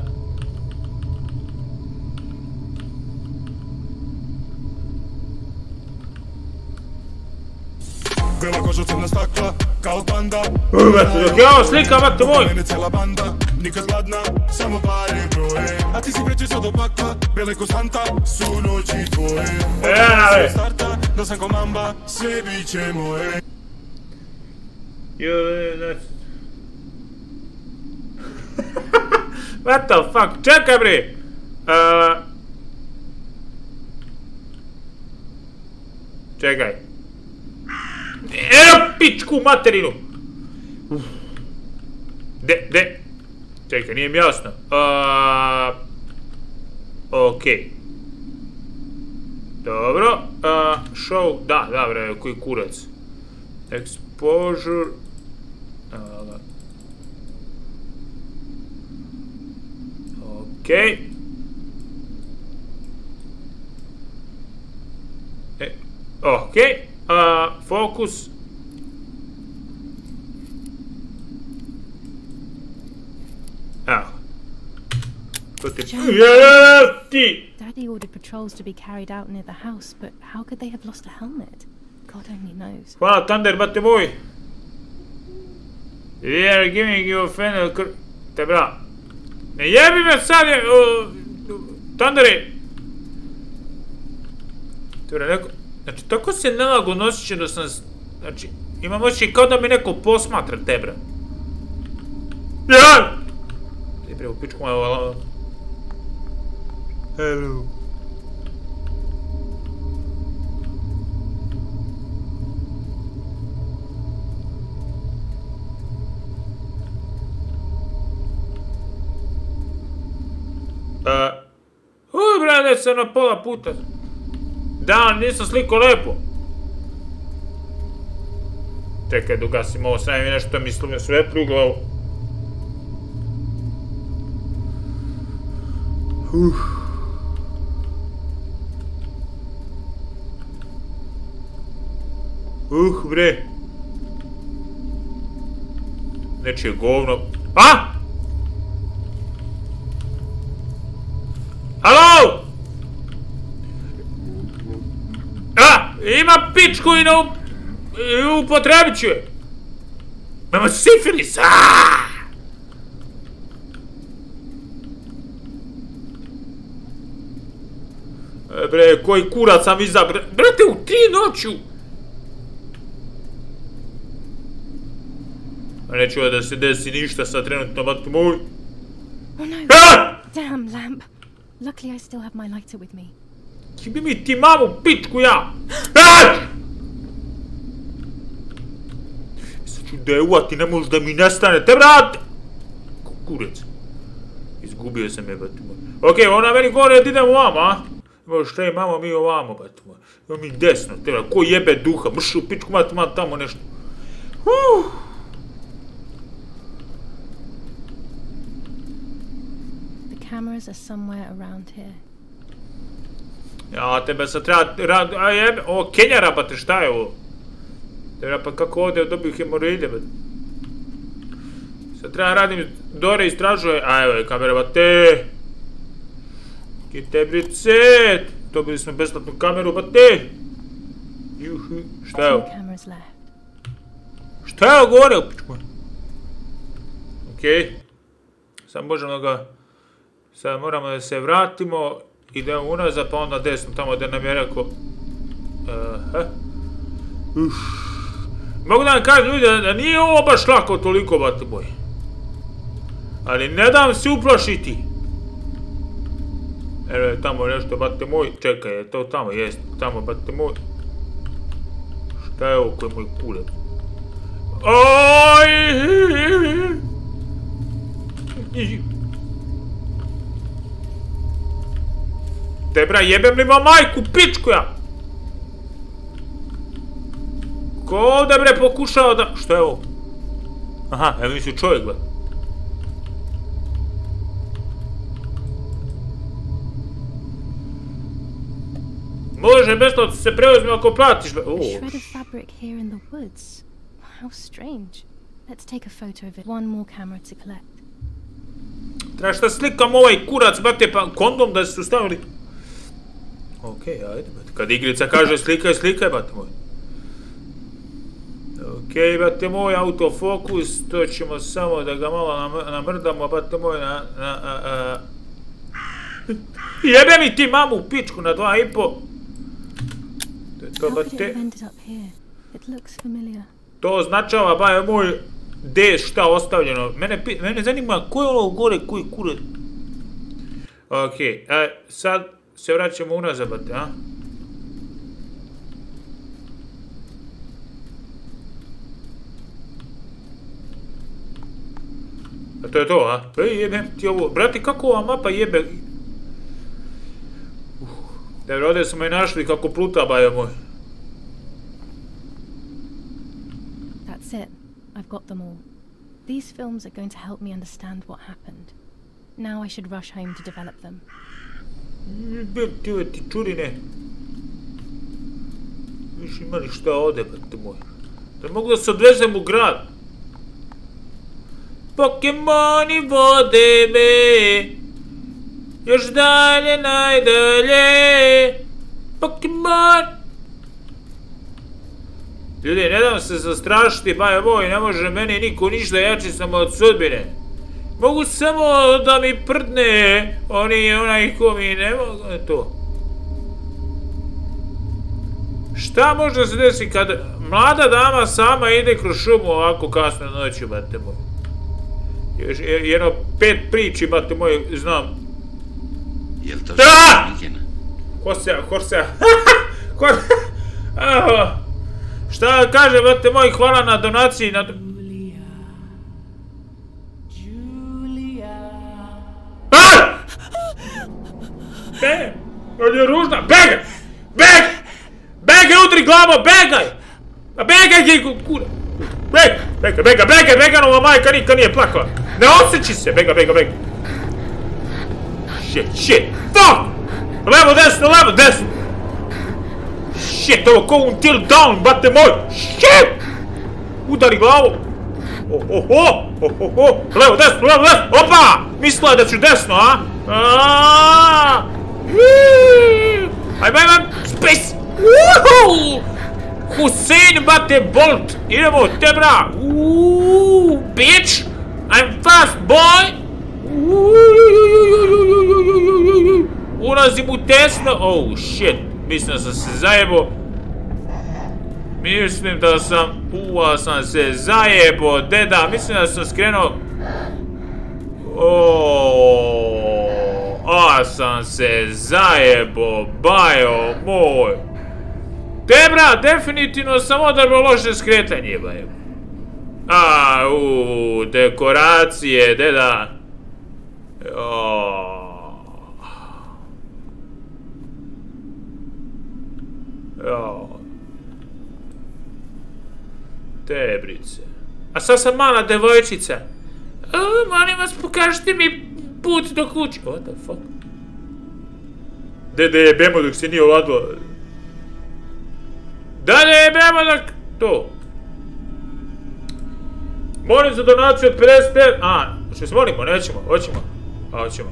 Bela koža, crna stakla, kao panda.
Dok ja ovo slikam, vate moj.
Mene cijela banda, nikad gladna, samo pare broje. A ti si preći sad opaka, bele ko Santa, su noći tvoje. Sve starta, da sam ko mamba, sve bit će moje.
What the fuck, čekaj bre. Čekaj. Evo pičku materinu. De. Čekaj, nije mi jasno. Okej. Dobro. Show, da bre, koji kurac. Exposure. Okej. Okej. Fokus. Evo.
Daddy ordered patrols to be carried out near the house, but how could they have lost a helmet? God only knows.
Hvala, Thunder, bate moj. We are giving you a final... Te bra. Ne jebi me sad je... Thundere. Dobre, neko... Znači, tako se nelago nosit će da sam... Znači, imam oči kao da mi neko posmatra te, bra. Ja! Ti bre, u pičku moja vala... Hello. Brade, sam na pola puta. Da, nisam sliko lepo. Čekaj, da ugasim ovo, sam mi nešto mislim na svetlu u glavu. Bre. Nečije govno. A? Halo? A, ima pičku i upotrebit ću je. Imamo sifilis, Bre, koji kurac sam izabra. Brate, u 3 noću. Neću da se desi ništa sad trenutno, bat moj.
Oh no. Damn lamp. Luckily I still have my lighter with me.
Jebi mi ti mamu pičku ja. Sad ću da je uvati, ne možeš da mi nestanete, brate. Kukurec. Izgubio sam je, bat moj. Okej, ona meni govori da idemo ovamo, a? Šta imamo mi ovamo, bat moj. Imamo mi desno, tebra, ko jebe duha, mršu pičku, mat tamo nešto.
Cameras are somewhere around here.
Ja, tebe sad treba a jebe, ovo Kenjara, bate, šta je ovo? Tebe, pa kako ovdje dobiju hemoroide, bate. Sad treba radim, Dore istražuje, a evo je kamera, bate. Kite bricet, dobili smo besplatnu kameru, bate. Juhu, šta je ovo? Šta je ovo gore, pičku? Okej. Sad možemo ga... Sad moramo da se vratimo, idemo unazad, pa onda desno, tamo gdje nam je rekao... Mogu da vam kažem, ljudi, da nije ovo baš lako toliko, bate moji. Ali ne dam se uplašiti. Evo je tamo nešto, bate moj. Čekaj, je to tamo? Jest, tamo, bate moj. Šta je ovo koji je moj kurac? Tebra, jebem li vam majku, pičku ja! Ko ovdje bre pokušao da... Šta je ovo? Aha, evo mi su čovjek, gleda. Može, besplatno se preuzme ako platiš, bre.
Shred of fabric here in the woods. How strange. Let's take a photo of it. One more camera to collect.
Trebaš da slikam ovaj kurac, brate, pa kondom da su stavili. Okej, ajde, brate. Kad igrica kaže slikaj, slikaj, brate moj. Okej, brate moj, autofokus, to ćemo samo da ga malo namrdamo, brate moj, Jebe mi ti mamu u pičku na 2,5. To je to, brate. To označava, baje moj, gdje je šta ostavljeno. Mene zanima ko je ono gore, koji kurac. Okej, sad se vraćamo unazad, brate, a? A to je to, a? Jebem ti ovo. Brate, kako ova mapa jebe? Dobro, ovdje smo i našli kako pluta, baje moj.
That's it. I've got them all. These films are going to help me understand what happened. Now I should rush home to develop them.
Ti čurine. Viš ima li šta ovdje, brate moj. Da mogu da se odvezem u grad. Pokemoni vode me. Još dalje, najdalje. Pokemon. Ljudi, ne dam se zastrašiti, baje moj, ne može meni niko ništa, jači sam od sudbine. Mogu samo da mi prdne, onaj ko mi ne mogu, to. Šta može da se desi kad mlada dama sama ide kroz šumu ovako kasno noću, bate moj? Jedno 5 priči, bate moj, znam.
Jel to što Mikina?
Horsea. Šta kaže, bate moj, hvala na donaciji. On je ružna, begaj! Begaj, udri glavo, begaj! Begaj, kura! Beganova majka nikad nije plakala! Ne osjeći se, begaj! Shit, fuck! Levo, desno! shit, ovo ko until down, bate moj. Shit! Udari glavu. Levo, desno, opa! Mislila da ću desno, a? Ajme, space! Hussein, bate, Bolt! Idemo, te bra! Bitch! I'm fast, boy! Ulazim u Tesla! Oh, shit! Mislim da sam se zajebo. Mislim da sam se zajebo, deda, mislim da sam skrenuo... sam se zajebo, bajo moj. Debra, definitivno sam odabrao loše skretanje, bajo. Dekoracije, deda. Debrice. A sad sam mala devojčica. Molim vas, pokažite mi put do kuće. What the fuck? Da jebemo dok se nije ovladilo. Da jebemo dok... To. Molim za donaciju od 50... Što se molimo? Nećemo. Hoćemo. Hoćemo.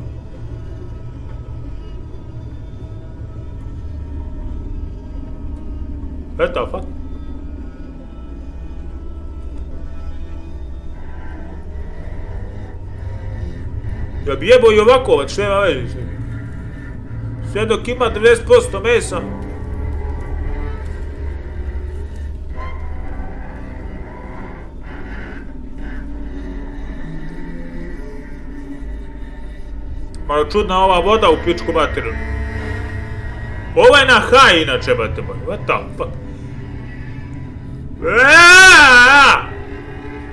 What the fuck? Ja bi jebao i ovako, što nema veze. Sve dok ima 90% mesa. Malo čudna ova voda u pičku materinu. Ovo je na high inače, bate moj. What the fuck?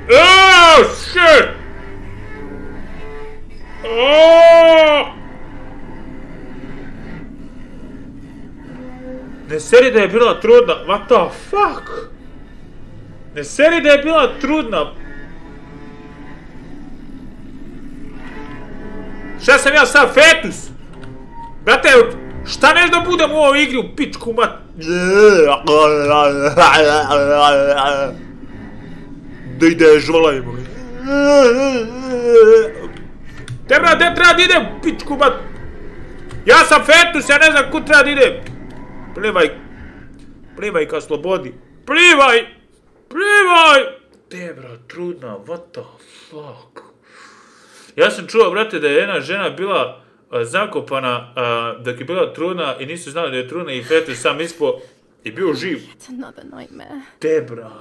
Oh, shit! Ne seri da je bila trudna. What the fuck? Ne seri da je bila trudna. Šta sam ja sad, fetus? Brate, šta neš da budem u ovoj igri u pičku mat... Da ide žolajmo. Debra, gde treba da idem, pičku mat... Ja sam fetus, ja ne znam kud treba da idem. Plivaj. Plivaj ka slobodi. Plivaj! Plivaj! Debra, trudna, what the fuck? Ja sam čuo, brate, da je jedna žena bila zakopana dok je bila trudna i nisu znali da je trudna i fetus sam ispo i bio živ. Debra.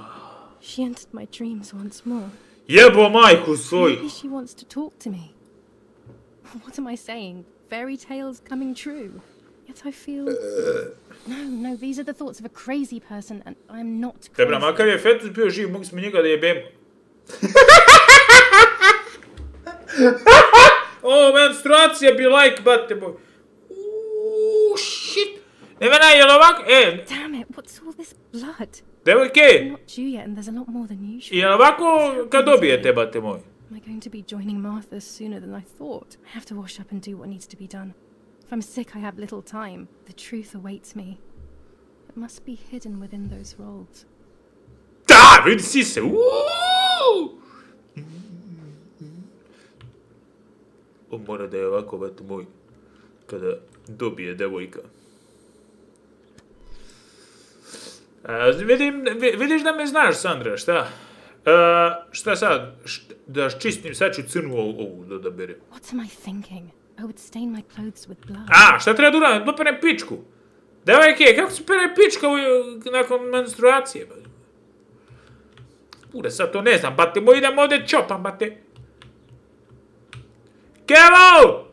She entered my dreams once more.
Jebo majku svoju.
Maybe she wants to talk to me. What am I saying? Fairy tales coming true. Yet I feel... No, these are the thoughts of a crazy person and I'm not crazy.
Debra, makar je fetus bio živ, mogli smo njega da jebemo. Menstruacija bi like, bate boj. Shit. Nevena, je li ovako?
Damn it, what's all this blood?
Devojke.
I'm not due yet and there's a lot more than usual.
Je li ovako kad dobijete, bate moj?
Am I going to be joining Martha sooner than I thought? I have to wash up and do what needs to be done. If I'm sick, I have little time. The truth awaits me. It must be hidden within those rolls.
Da, vidi si se. On mora da je ovako, bate moj, kada dobije devojka. Vidiš da me znaš, Sandra, šta? Šta sad? Da čistim, sad ću crnu ovu da berem.
What am I thinking? I would stain my clothes with blood.
Šta treba da uradim? Da perem pičku. Devojke, kako se pere pička nakon menstruacije? Pure, sad to ne znam, bate moj, idem ovdje čopam, bate. Kevo!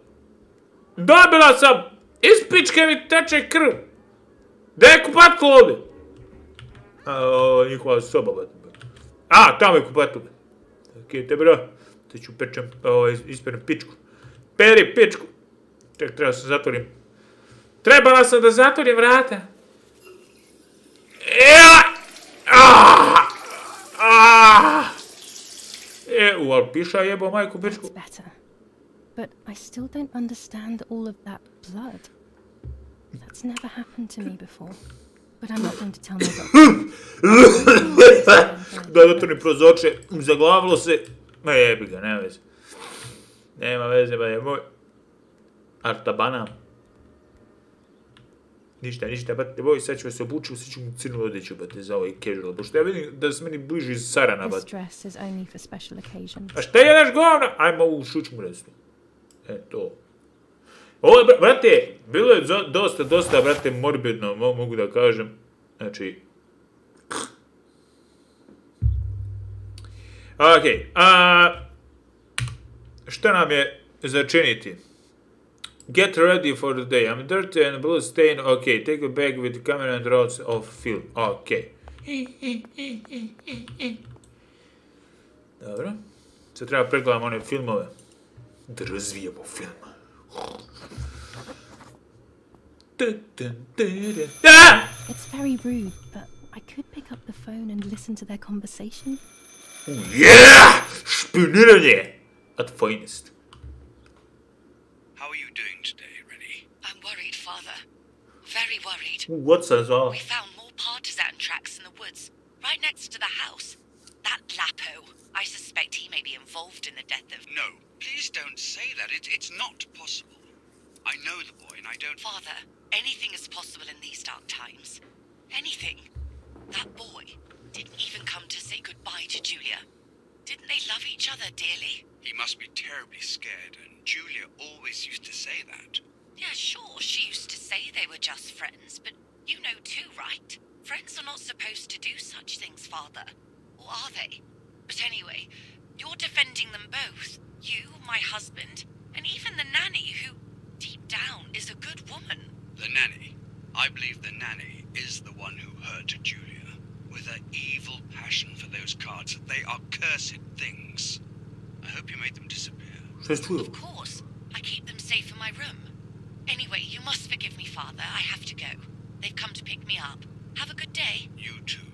Dobila sam! Iz pičke mi teče krv! Gdje je kupatko ovdje? Njihova soba, bate. Tamo je kupatko. Ok, te bro. Te ću pečem, isperem pičku. Peri pičku. Ček, treba se zatvorim. Trebala sam da zatvorim vrata. Ali piša jebo majku pičku.
But I still don't understand all of that blood. That's never happened to me before. But I'm not going to tell my doctor.
Da, dotorni prozorče, zaglavilo se. Ma jebi ga, nema veze. Nema veze, ba je moj. Artabana. Ništa, bate moj, sad ću se obuču, sad ću mu crnu odjeću, bate, za ovaj casual, pošto ja vidim da se meni bliži iz Sarana, bate. A šta je naš govna? Ajmo ovu šučmu restu. To. Ovo, brate, bilo je dosta, brate, morbidno, mogu da kažem. Znači... Okej, šta nam je začiniti? Get ready for the day. I'm dirty and blue stain. Okay, take a bag with camera and rolls of film. Okay. Dobro. Sad treba pregledamo one filmove. Da razvijemo film.
It's very rude, but I could pick up the phone and listen to their conversation.
Yeah! Špioniranje! At finest.
How are you doing today, Rennie? I'm worried, Father. Very worried.
What's that all?
We found more partisan tracks in the woods, right next to the house. That Lapo, I suspect he may be involved in the death of...
No, please don't say that. It's not possible. I know the boy and I don't...
Father, anything is possible in these dark times. Anything. That boy didn't even come to say goodbye to Julia. Didn't they love each other dearly?
He must be terribly scared, and Julia always used to say that.
Yeah, sure, she used to say they were just friends, but you know too, right? Friends are not supposed to do such things, Father. Or are they? But anyway, you're defending them both. You, my husband, and even the nanny who, deep down, is a good woman.
The nanny? I believe the nanny is the one who hurt Julia. With her evil passion for those cards, they are cursed things. I hope you made them disappear.
Of course. I keep them safe in my room. Anyway, you must forgive me, Father. I have to go. They've come to pick me up. Have a good day.
You too.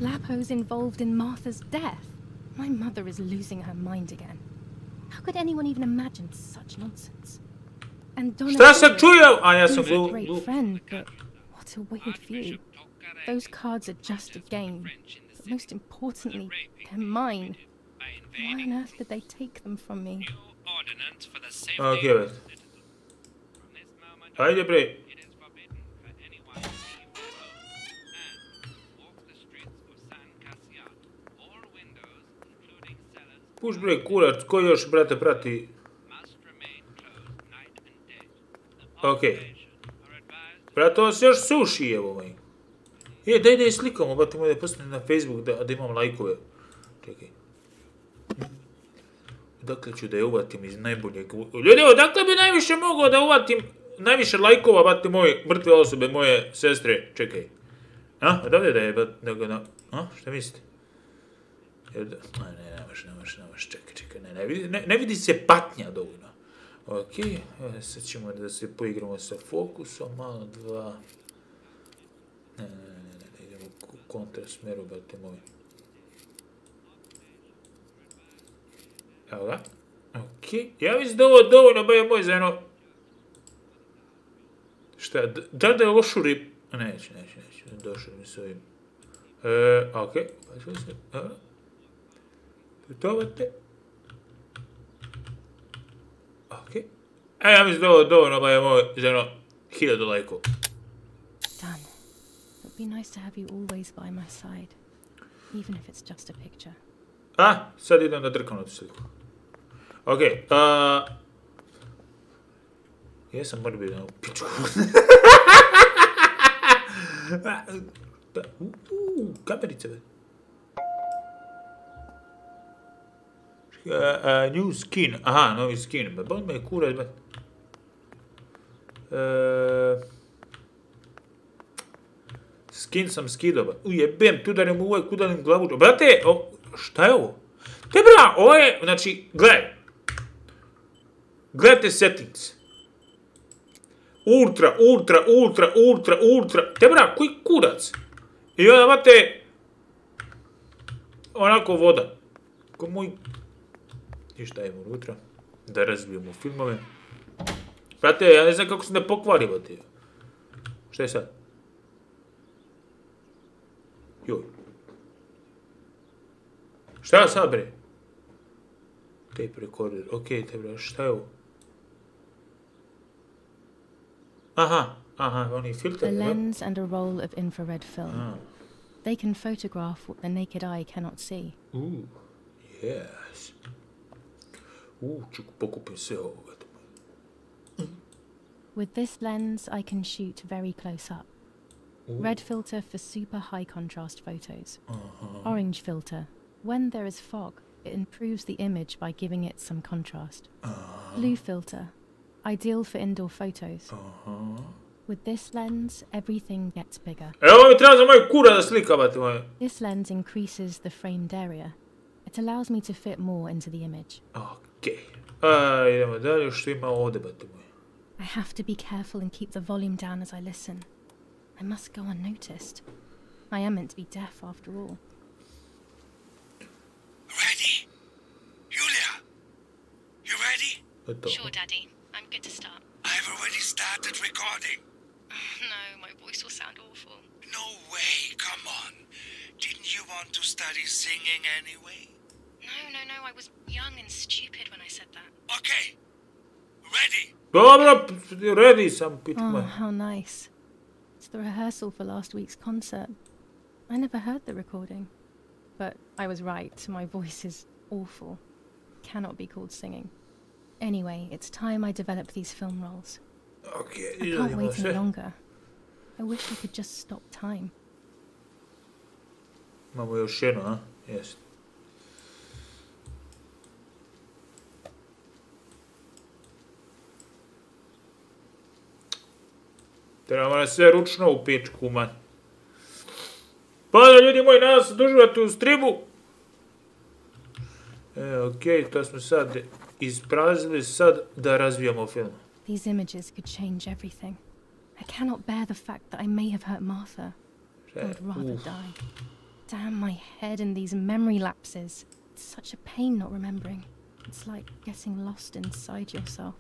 Lapo's involved in Martha's death. My mother is losing her mind again. How could anyone even imagine such nonsense? And Donacije, he's a great friend, but what a weird view. Those cards are just a game, but most importantly, they're mine. Why on earth did they take them from me?
Okay, Ajde bre. Puš bre kurac, ko još brate prati? Okej. Brate, ovo se još suši, evo moj. Daj da je slikamo, brate moj, da postanem na Facebook, da imam lajkove. Čekaj. Odakle ću da je uvatim iz najboljeg... Ljudi, odakle bi najviše mogao da uvatim najviše lajkova, brate moj, mrtve osobe, moje sestre? Čekaj. Odavde da je, brate, šta mislite? Nemaš, čekaj, ne vidi se patnja dovoljno. Okej, sad ćemo da se poigramo sa fokusom, malo dva... Ne, idemo u kontrasmeru, brate moj. Evo ga. Okej, ja mislim da ovo dovoljno, ba je moj za jedno... Šta, da je ovo šurip? Neće, došao mi s ovim. Okej, pa ću se... Putovate. Okej. Ja mislim da ovo dovoljno, ba je moj za jedno 1000 lajkova.
Done. It would be nice to have you always by my side, even if it's just a picture.
Sad idem da drkam na tu sliku. Okej, jesam morbidan u piču. Kamerice, be. New skin, aha, novi skin, bod me kurac, be. Skin sam skidao, be. Ujebem, tu darim uvijek, udarim glavu. Brate, šta je ovo? Te bra, ovo je, znači, gledaj. Gledajte settings. Ultra. Te bra, koji kurac? I onda imate onako voda. Ko moj... I šta je unutra? Da razvijemo filmove. Brate, ja ne znam kako se ne pokvari, brate. Šta je sad? Joj. Šta sad, bre? Tape recorder, okej, dobro, šta je ovo? Aha, oni filter.
A lens and a roll of infrared film. They can photograph what the naked eye cannot see.
Yes. Ček, pokupim sve ovoga.
With this lens, I can shoot very close up. Red filter for super high contrast photos. Orange filter. When there is fog, it improves the image by giving it some contrast. Blue filter. Ideal for indoor photos. With this lens, everything gets bigger.
Evo mi treba za moju kura da slikavate moje.
This lens increases the framed area. It allows me to fit more into the image.
Okej. Idemo dalje, što ima ovdje, bate moje.
I have to be careful and keep the volume down as I listen. I must go unnoticed. I am meant to be deaf after all.
Ready? Julia? You ready?
Sure, Daddy. I'm good to start.
I've already started recording.
No, my voice will sound awful.
No way, come on. Didn't you want to study singing anyway?
No, I was young and stupid when I said that.
Okay. Ready?
Dobro, ready sam, pit moje.
Oh, how nice. It's the rehearsal for last week's concert. I never heard the recording. But I was right, my voice is awful. Cannot be called singing. Anyway, it's time I develop these film rolls.
Okay,
I can't wait any longer. I wish I could just stop time.
Imamo još jedno, a? Jest. Trebamo na sve ručno u pičku, man. Pa da, ljudi moji, nadam se doživate u streamu. Okej, to smo sad ispraznili, sad da razvijamo film.
These images could change everything. I cannot bear the fact that I may have hurt Martha. I would rather die. Damn my head and these memory lapses. It's such a pain not remembering. It's like getting lost inside yourself.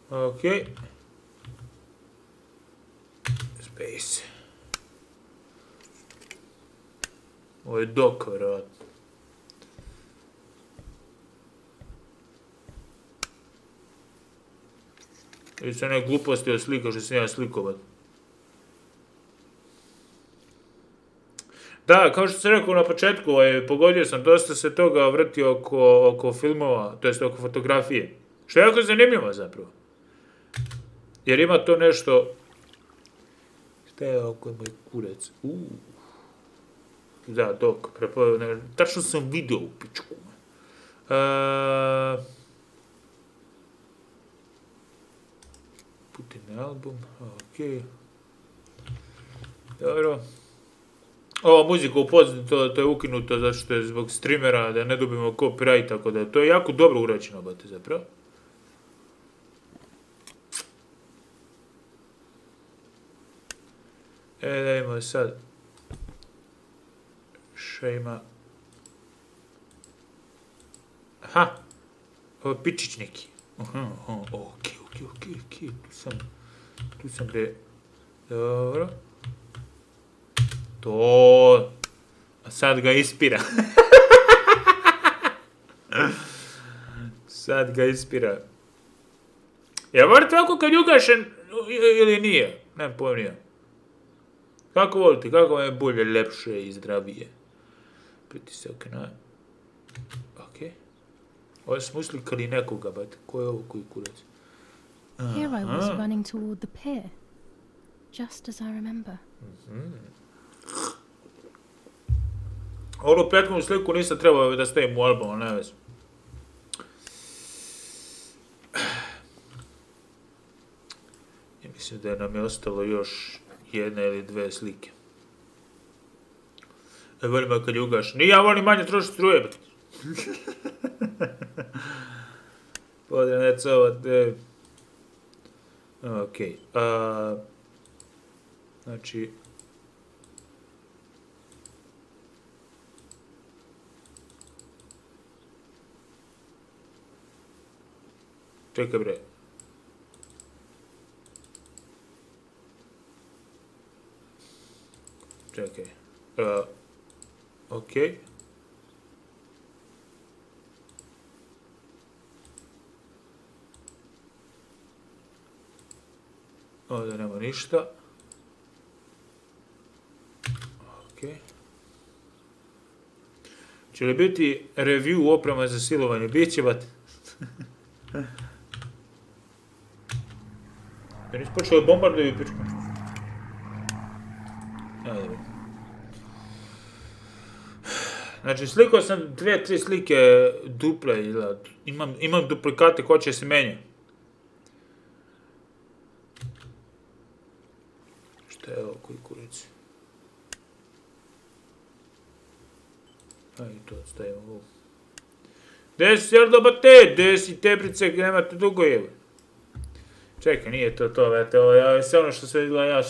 Okej. Space. Ovo je dok, vjerojatno. I se ne gluposti od slika što sam ja slikovat. Da, kao što sam rekao na početku, pogodio sam, dosta se toga vrtio oko filmova, to jest oko fotografije. Što je jako zanimljivo zapravo. Jer ima to nešto... Šta je oko moj kurac? Da, dok, tačno sam vidio u pičku. Putin album, okej. Dobro. Ova muzika u pozadini, to je ukinuto zato što je zbog streamera, da ne dobijemo copyright, tako da to je jako dobro urađeno, bate, zapravo. Da imamo sad. Šta ima? Aha. Ovo je pičić neki. Okej. Tu sam gdje. Dobro. To. A sad ga ispira. Ja volite ovako kad ugašen ili nije? Nemam pojma. Kako volite? Kako vam je bolje, lepše i zdravije? Pritisak na... Okej. Ovo smo uslikali nekoga, bate. Ko je ovo koji kurac?
Here I was running toward the pier. Just as I remember.
Ovu prethodnu sliku nisam trebao da stavim u album, ali ne vez. Ja mislim da nam je ostalo još jedna ili dve slike. Volim kad je ugašen. Ja volim manje trošiti struje. Podre, okej. Znači... Čekaj, bre. Čekaj. Okej. Ovdje nema ništa. Okej. Će li biti review oprema za silovanje? Biće, bat. Da nisi počeo bombarduju i pičku. Evo da vidim. Znači, slikao sam 2-3 slike duple, imam duplikate koje će se menjati. Šta je ovo, koji kurici? Ajde, to stavimo ovo. Gde si, jel doba te? Gde si tebrice, gdje nemate dugo jebe? Čekaj, nije to, vete, ovo je sve ono što sam vidjela ja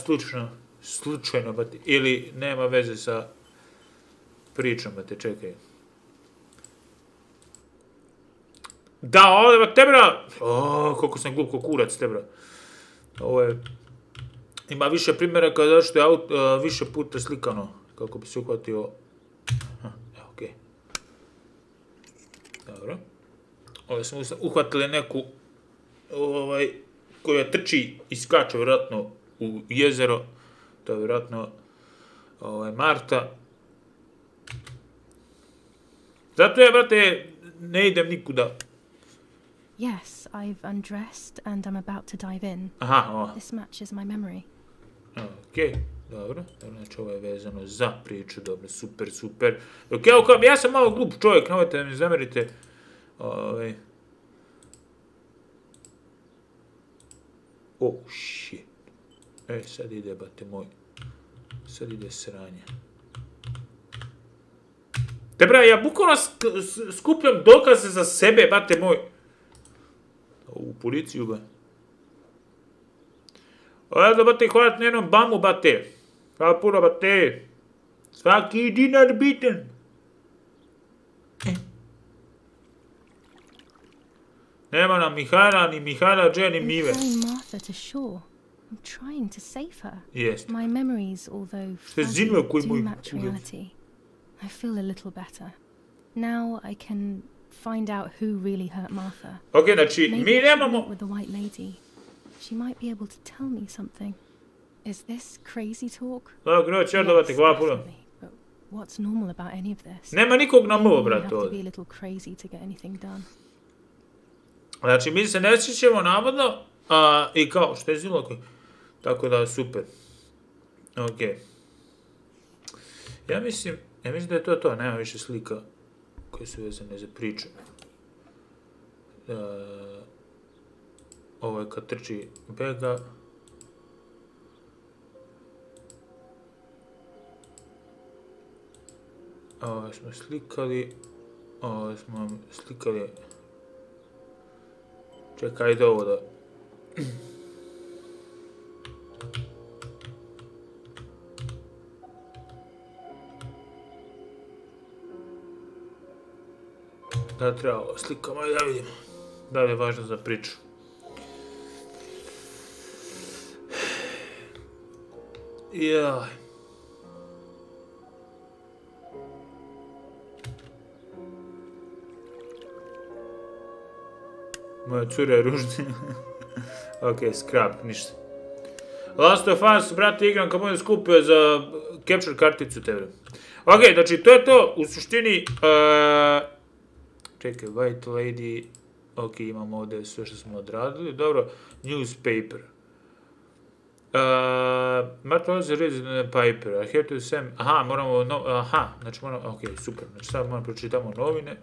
slučajno, bate, ili nema veze sa pričom, bate, čekaj. Da, ovdje, bate, tebra! Koliko sam glup, ko kurac, tebra. Ovo je... Ima više primjera kada što je više puta slikano, kako bi se uhvatio... Evo, okej. Dobro. Ovdje smo uhvatili neku, koja trči i skače vjerojatno u jezero. To je vjerojatno Marta. Zato ja, brate, ne idem nikuda.
Yes, I've undressed and I'm about to dive in.
Aha,
This matches my memory.
Okej, dobro. Znači, ovo je vezano za priču, dobro, super. Okej, ja sam malo glup čovjek, nemojte da mi zamerite. Oh, shit. Sad ide, bate moj. Sad ide sranje. Te bra, ja bukvalno skupljam dokaze za sebe, bate moj. U policiju, ba. Ovo da, bate, hvalat na jednom bamu, bate. Hvala puno, bate. Svaki dinar bitan. Nema nam Mihajla, ni Mihajla, ni Mive.
I'm carrying Martha to shore. I'm trying to save her.
Yes.
My memories, although fuzzy, do match reality. I feel a little better. Now I can find out who really hurt Martha.
Okay, znači, mi nemamo...
With the white lady. She might be able to tell me something. Is this crazy talk?
Yes, definitely.
But what's normal about any of this?
Nema nikog na movo, brat,
have to be a little crazy to get anything done.
Znači, mi se ne sjećamo navodno, i kao, što je zilo, tako da, super. Okej. Ja mislim da je to, nema više slika koje su vezane za priču. Ovo je kad trči bega. Ovo smo slikali. Čekaj, ajde ovo da... Da treba ovo slikamo i da vidimo. Da li je važno za priču. Jaj. Moja cura je ružna. Okej, scrap, ništa. Last of Us, brate, igram kad budem skupio za capture karticu tebe. Okej, znači to je to, u suštini... Čekaj, White Lady... Okej, imamo ovdje sve što smo odradili. Dobro, newspaper. Marta was read paper. I have to send... Aha, moramo... Aha, znači moramo... Okej, super. Znači sad moramo pročitamo novine.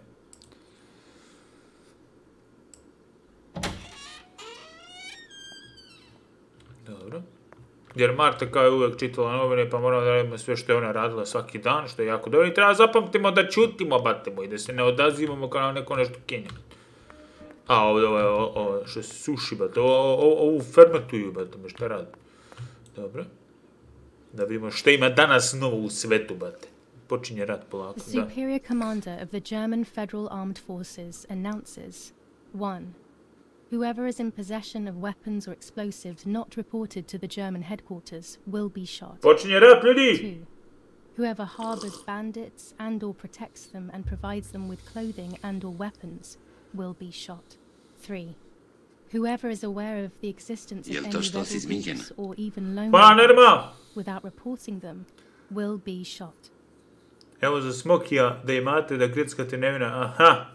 Dobro. Jer Marta kao je uvijek čitala novine, pa moramo da radimo sve što je ona radila svaki dan, što je jako dobro. I treba zapamtimo da čutimo, batemo, i da se ne odazivamo kao neko nešto kenja. A ovdje ovo što se suši, bate, ovu fermentuju, batemo, šta radi? Dobro. Da vidimo što ima danas novo u svetu, bate. Počinje rat polako,
The Superior Commander of the German Federal Armed Forces announces 1. Whoever is in possession of weapons or explosives not reported to the German headquarters will be shot.
Počinje rat, ljudi!
2. Whoever harbors bandits and or protects them and provides them with clothing and or weapons will be shot. 3. Whoever is aware of the existence of any rebel groups or even lone wolves without reporting them will be shot.
Evo za Smokija, da imate da grickate nevina, aha!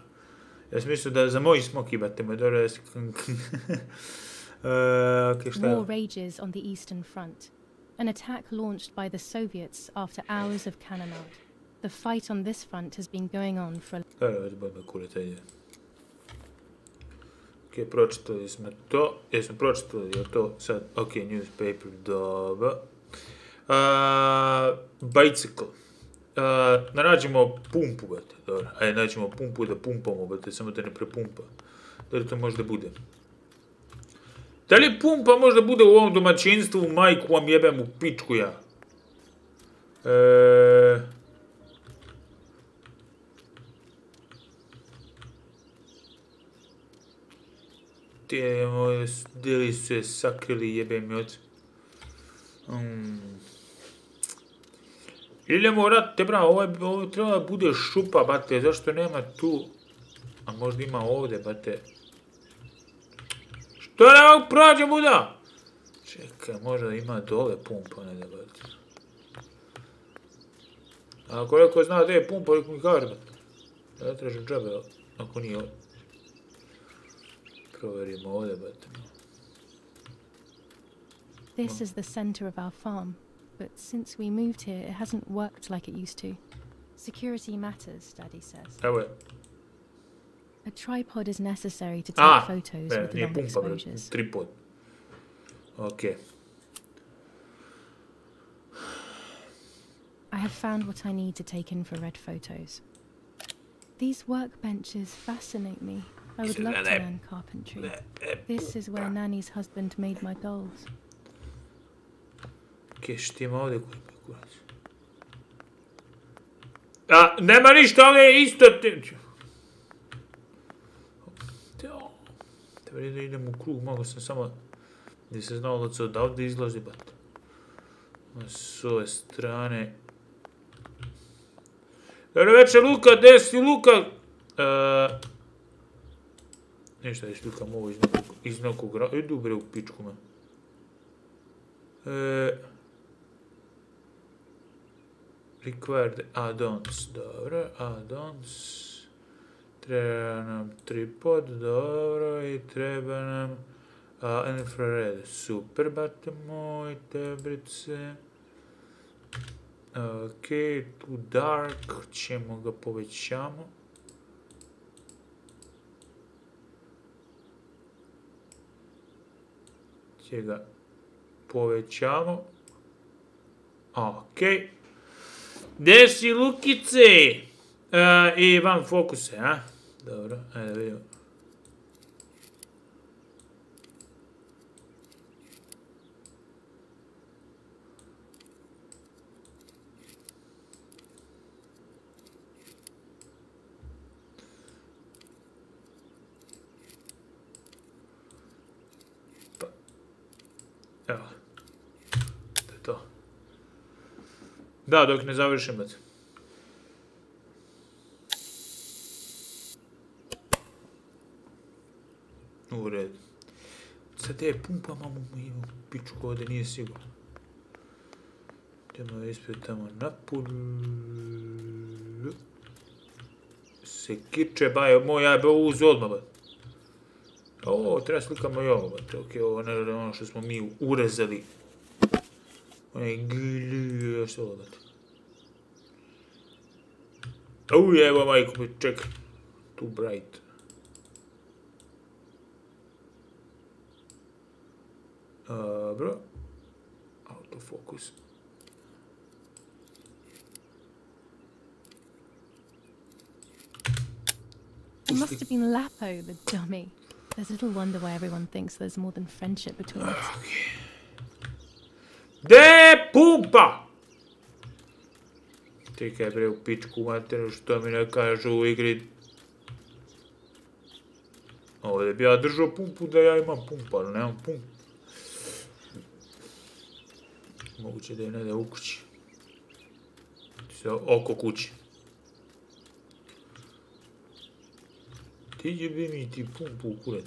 Ja sam mislio da za moji Smoki bate me dobro jesi.
War rages on the Eastern Front. An attack launched by the Soviets after hours of cannonade. The fight on this front has been going on for
Ok, pročitali smo to. Jesmo pročitali, je to sad? Ok, newspaper, dobro. Bicycle. Nađemo pumpu, bate, dobro. Ajde, nađemo pumpu da pumpamo, bate, samo da ne prepumpa. Da li to možda bude? Da li pumpa možda bude u ovom domaćinstvu, majku vam jebem u pičku ja? Gdje li su je sakrili jebem od? Idemo u rat, te bra, ovo treba bude šupa, bate, zašto nema tu? A možda ima ovdje, bate. Što ne mogu prođe, buda? Čekaj, možda ima dole pumpa, ne da bate. Ako neko zna gdje je pumpa, nek mi kaže, bate. Ja tražim džabe, ako nije ovdje. Proverimo ovdje, bate.
This is the center of our farm, but since we moved here, it hasn't worked like it used to. Security matters, Daddy says.
Evo je.
A tripod is necessary to take photos with long exposures.
Tripod. Okay.
I have found what I need to take infrared photos. These workbenches fascinate me. I would love to learn carpentry. This is where Nanny's husband made my dolls.
Okay, što ima ovdje kurac? Nema ništa, ovdje je isto... Treba da idem u krug, mogo sam samo... Gdje se znao da se odavde izlazi, bat. S ove strane... Dobro večer, Luka, gdje si Luka? Ništa, da slikam ovo iz nekog... Idu bre u pičku me. Required add-ons, dobro, add-ons. Treba nam tripod, dobro, i treba nam infrared, super, bate moj, tebrice. Ok, tu dark, ćemo ga povećamo. Će ga povećamo. Ok. Gdje si Lukice? I van fokuse, a? Dobro, ajde da vidimo. Evo. To je to. Da, dok ne završim, bate. U redu. Sad gdje je pumpa, mamu moju pičku, ovdje nije sigurno. Idemo ispred tamo napolju. Se kiče, baje, moja je ovo uz odmah, bate. O, treba slikamo i ovo, bate. Ok, ovo ne je ono što smo mi urezali. Onaj gili, što ovo, bate. Evo, majko, čekaj. Too bright. Dobro. Autofocus.
It must have been Lapo, the dummy. There's little wonder why everyone thinks there's more than friendship between us.
De pumpa! Čekaj bre u pičku materu, što mi ne kažu u igri. Ovdje bi ja držao pumpu da ja imam pumpu, ali nemam pumpu. Moguće da je ne da u kući. oko kuće. Ti jebi mi ti pumpu u kurac.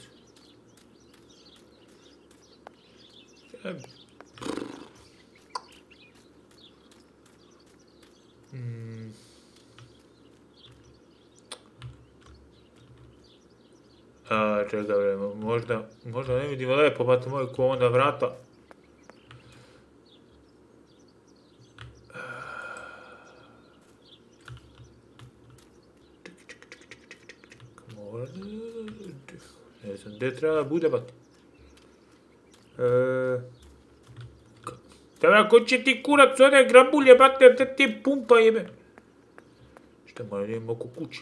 Čekaj bre, možda ne vidim lepo, bate moj, ko onda vrata. Ne znam, gdje treba da bude, bate? Dobra, ko će ti kurac one grabulje, bate, da ti pumpa jebe? Šta mora, idem oko kuće.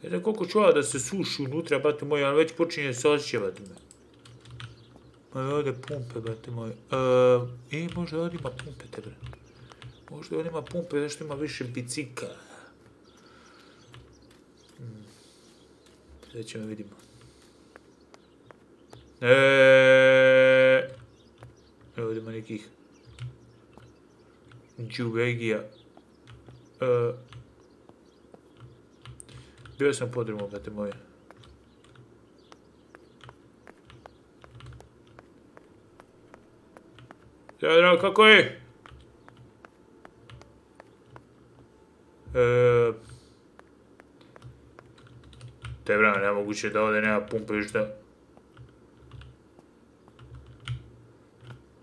Ne znam koliko čuva da se suši unutra, bate moji, ali već počinje se osjeća, bate me. Ma ovdje pumpe, bate moji. Možda ovdje ima pumpe, te bre. Možda ovdje ima pumpe, zašto ima više bicika. Sve ćemo vidimo. Evo ovdje ima nekih džuvegija. Bio sam podrumo, bate moje. Drago, kako je? Te vrana, nemoguće da ovdje nema pumpe i šta.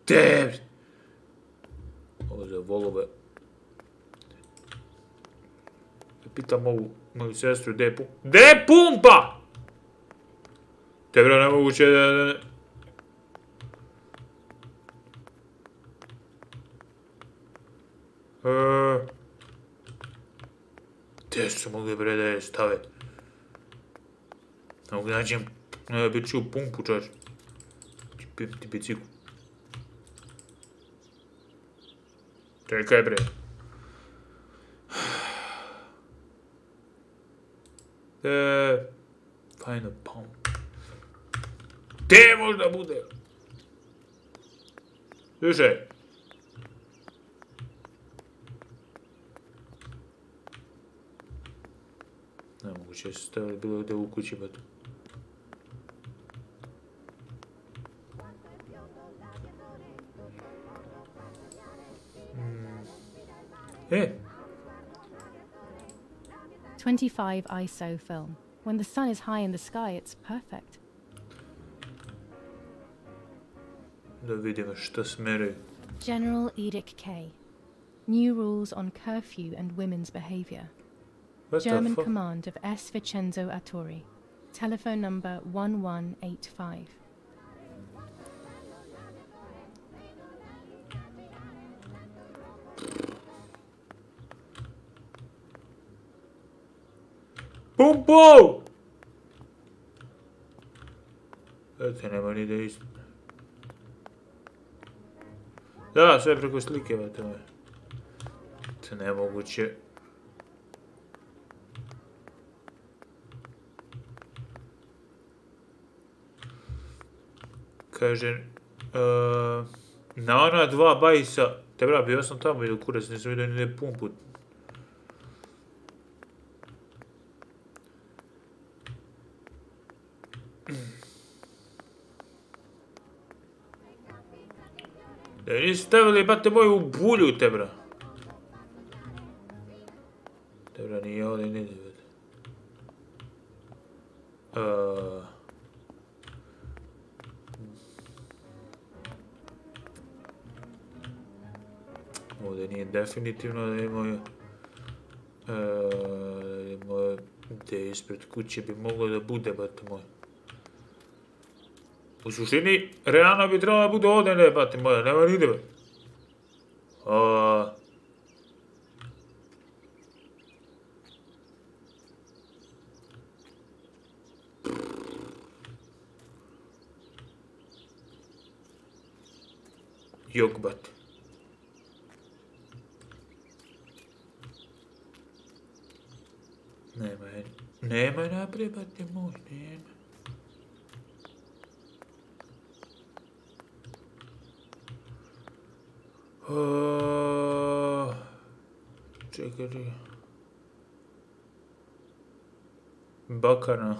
Te! Ovo za volove. Pitam moju sestru, gdje je pumpa? Gdje je pumpa? Te vrana, nemoguće da... Gdje su mogli bre da je stave? Ne mogu nađem, ne bih čuo pumpu čač. Ti biciklu. Čekaj bre. Find a pump. Gdje možda bude? Slušaj. Nemoguće se stavili bilo gdje u kući, bat. Hey.
25 ISO film. When the sun is high in the sky, it's perfect.
Da vidimo što smeraju.
General Edict K. New rules on curfew and women's behavior. German command of S. Vincenzo Attori. Telephone number 1185.
Pumpu! Ete, nema ni da isto. Da, sve preko slike, vete moje. To je nemoguće. Kaže, na ona dva bajsa, te bra, bio sam tamo vidio kurac, nisam vidio ni ne pumpu. Da nisi stavili, bate moju, u bulju, te bra. Te bra, nije ovdje ne ide, vete. Ovdje nije definitivno da imaju gdje ispred kuće bi moglo da bude, bate moj. U suštini, realno bi trebalo da bude ovdje, ne, bate moja, nema ni ide, bate. Jok, bate. Nema naprijed, bate moj, nema. Čekaj. Bakana.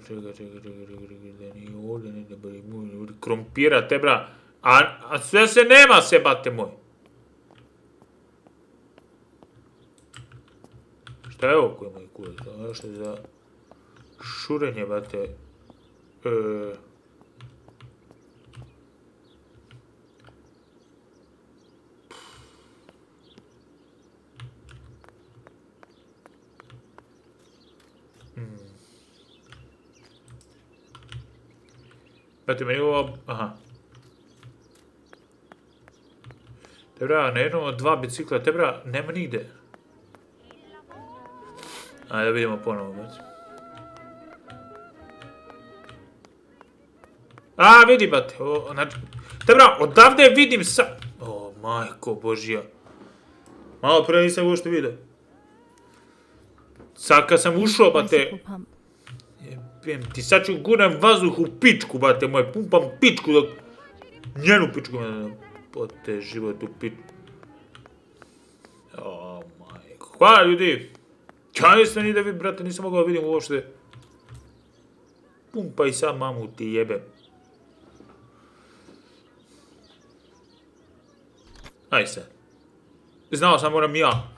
Čekaj, da nije ovdje, ne da boli moj. Krompira te, bra. A sve se nema se, bate moj. Šta je ovo koji moj kurac? Ovo što je za šurenje, bate. Bate, meni ovo... Aha. Tebra, na jednom od 2 bicikla, tebra, nema nigde. Ajde da vidimo ponovo, bate. A, vidi, bate. Tebra, odavde vidim sa... O, majko božija. Malo pre nisam uopšte vidio. Sad kad sam ušao, bate... Jebem ti, sad ću guram vazduh u pičku, bate moje. Pumpam pičku dok... Njenu pičku me... Pote život u pičku. O, majko. Hvala, ljudi. Ja nisam ni da vidim, brate, nisam mogao da vidim uopšte. Pumpaj sam mamu ti jebe. Aj sad. Znao sam moram ja.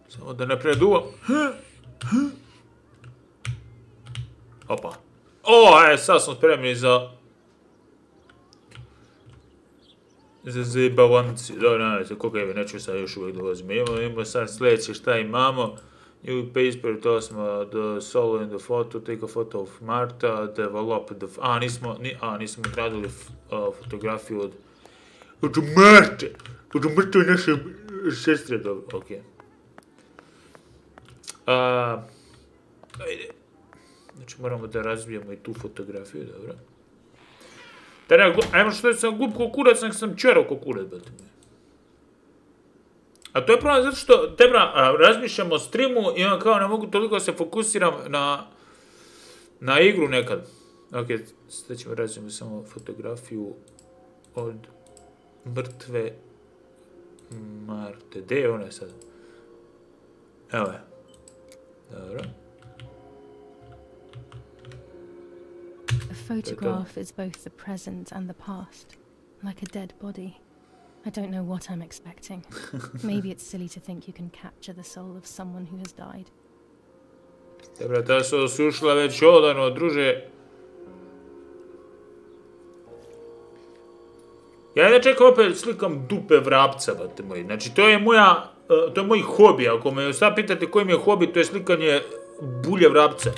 Samo da ne preduvam. Opa. O, sad smo spremni za... Za zajebavanici. Dobro, najveće, koga je, neću sad još uvijek dolazimo. Imamo sad sljedeće šta imamo. New paper, to smo the solo in the photo, take a photo of Marta, develop the... nismo gradili fotografiju od Marte. Od mrtve naše sestre, dobro, okej. Ajde. Znači moramo da razvijemo i tu fotografiju, dobro. Ajmo što sam glup ko kurac, nek sam čero ko kurac, brate. A to je problem zato što, tebra, razmišljam o streamu i onda kao ne mogu toliko se fokusiram na igru nekad. Ok, sad ćemo razvijemo samo fotografiju od mrtve Marte. Gde je ona sad? Evo je. Dobro.
The photograph is both the present and the past, like a dead body. I don't know what I'm expecting. Maybe it's silly to think you can capture the soul of someone who has died.
Dobra, ta su osušla već odano, druže. Ja da čekam opet slikam dupe vrapca, bate moji. Znači, to je moj hobi. Ako me sad pitate koji mi je hobi, to je slikanje bulje vrapca.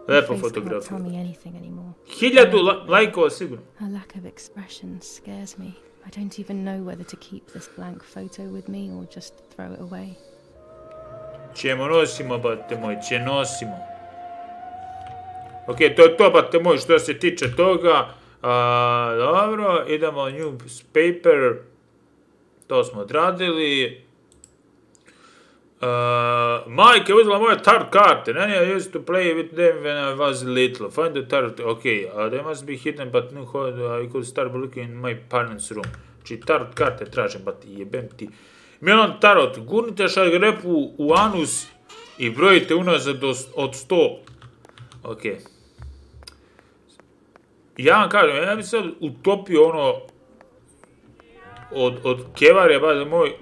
Lepo fotografija. 1000 lajkova sigurno.
Her lack of expression scares me. I don't even know whether to keep this blank photo with me or just throw it away.
Ćemo nosimo, bate moj, će nosimo. Ok, to je to, bate moj, što se tiče toga. Dobro, idemo newspaper. To smo odradili. Majke uzela moje tart karte. I used to play with them when I was little. Find the tart. Ok, they must be hidden, but no, I could start looking in my parents' room. Či tart karte tražem, bat jebem ti. Milan Tarot, gurnite šargarepu u anus i brojite unazad od 100. Ok. Ja vam kažem, ja bi sad utopio ono od kevarja, bada moj.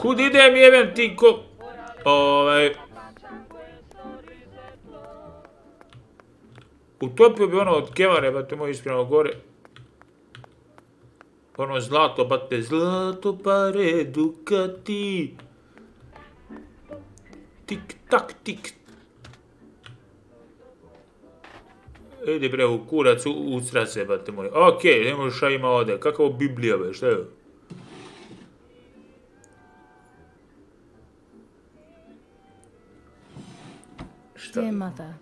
Kud idem, jebem ti ko... Utopio bi ono od kevare, bate moj, ispravo gore. Ono zlato, bate, zlato pare, Dukati. Tik, tak, tik. Idi bre, u kurac, usra se, bate moj. Okej, nemo šta ima ovde, kakavo Biblija, be, šta je?
Dear mother,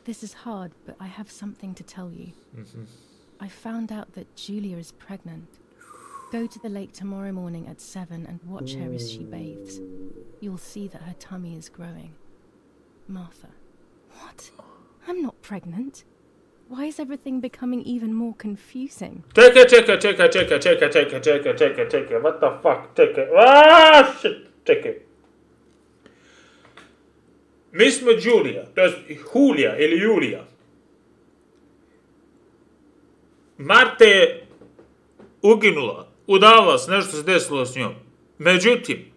this is hard, but I have something to tell you. I found out that Julia is pregnant. Go to the lake tomorrow morning at 7 and watch her as she bathes. You'll see that her tummy is growing. Martha. What? I'm not pregnant. Why is everything becoming even more confusing?
Čekaj. What the fuck? Čekaj. Ah, shit. Čekaj. Mi smo Julija, to je Julija ili Julija. Marta je uginula, udala se, nešto se desilo s njom. Međutim,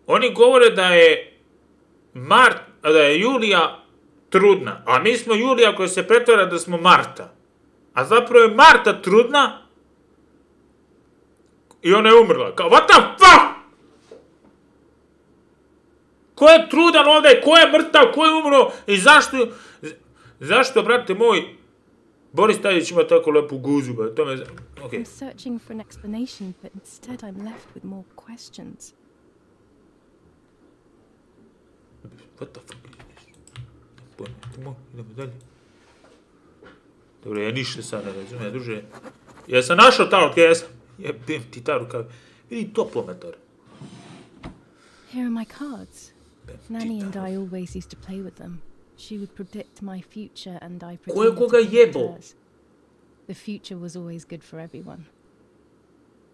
oni govore da je Julija trudna, a mi smo Julija koja se pretvara da smo Marta. A zapravo je Marta trudna i ona je umrla. Kao, what the fuck? Ko je trudan ovdje, ko je mrtav, ko je umro i zašto, brate moj, Boris Tadić ima tako lepu guzu, ba, to me... Okay.
I'm searching for an explanation, but instead I'm left with more questions.
What the fuck is this? Idemo dalje. Dobro, ja ništa sad ne razumijem, druže. Ja sam našao ta ruka, jebim ti ta ruka. Vidi toplometar.
Here are my cards. Nanny and I always used to play with them. She would predict my future and I predicted hers. The future was always good for everyone.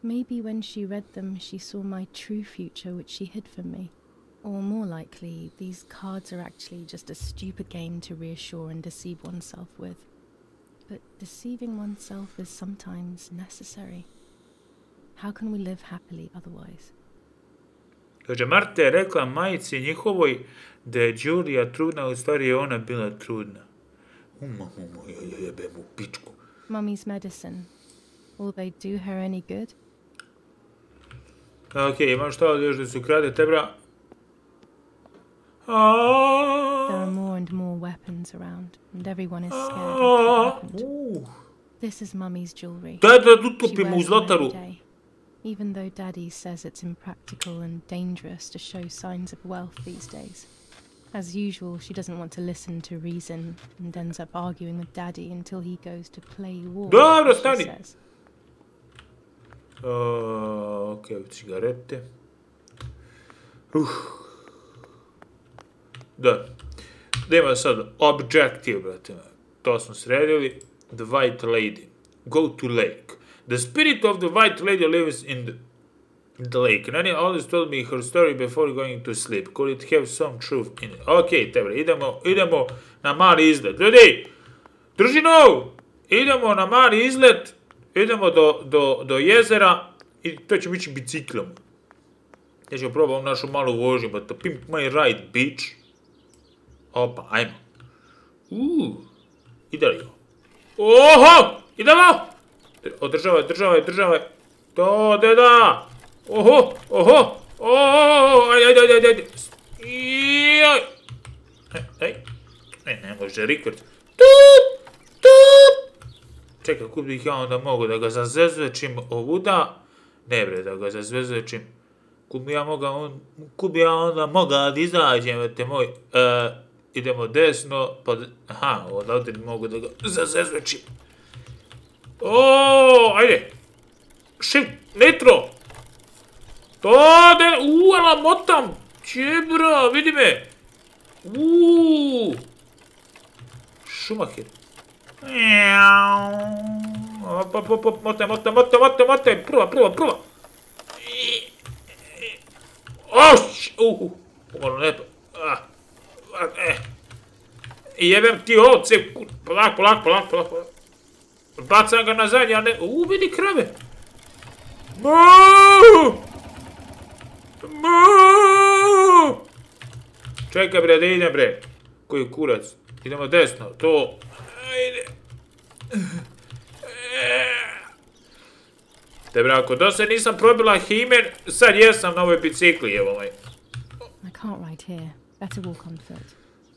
Maybe when she read them, she saw my true future which she hid from me. Or more likely, these cards are actually just a stupid game to reassure and deceive oneself with. But deceiving oneself is sometimes necessary. How can we live happily otherwise?
Kaže, Marta je rekla majici njihovoj da je Julija trudna, u stvari je ona bila trudna. Jebem u pičku.
Mummy's medicine. Will they do her any good?
Okej, imam šta još da se ukrade, tebra?
There are more and more weapons around, and everyone is scared of what happened. This is Mummy's jewelry.
Da utopimo u zlataru.
Even though Daddy says it's impractical and dangerous to show signs of wealth these days. As usual, she doesn't want to listen to reason and ends up arguing with Daddy until he goes to play war,
Dobro,
she
stani.
says.
Okej, cigarete. Da. Da ima sad objective, brate. To smo sredili. The White Lady. Go to lake. The spirit of the White Lady lives in the lake. Nanny always told me her story before going to sleep. Could it have some truth in it? Ok, tebre, idemo na mali izlet. Ljudi, družino, idemo na mali izlet, idemo do jezera i to ćemo ići biciklom. Ja ćemo probati našu malu vožnju, but to pimp my ride, bitch. Opa, ajmo. Ide li? Oho, idemo! Održavaj. To, deda! Oho! Ajde. Ne može rekord. Čekaj, kud bih ja onda mogu da ga zazvezvečim ovuda? Ne bre, da ga zazvezvečim. Kud bi ja onda mogao da izađem, vete moj. Idemo desno, pa... Aha, odavde mogu da ga zazvezvečim. Ajde. Shift, nitro. To de, ala motam. Čebra, vidi me. Šumahir. Motaj. Prva. Malo nepa. Jebem ti ovce. Polako. Bacam ga nazad, ja ne... vidi krave! Čekaj bre, da idem bre. Koji kurac? Idemo desno, to... Ajde. Te bre, ako do sad nisam probila himen, sad jesam na ovoj bicikli, evo moj.
I can't ride here. Better walk on foot.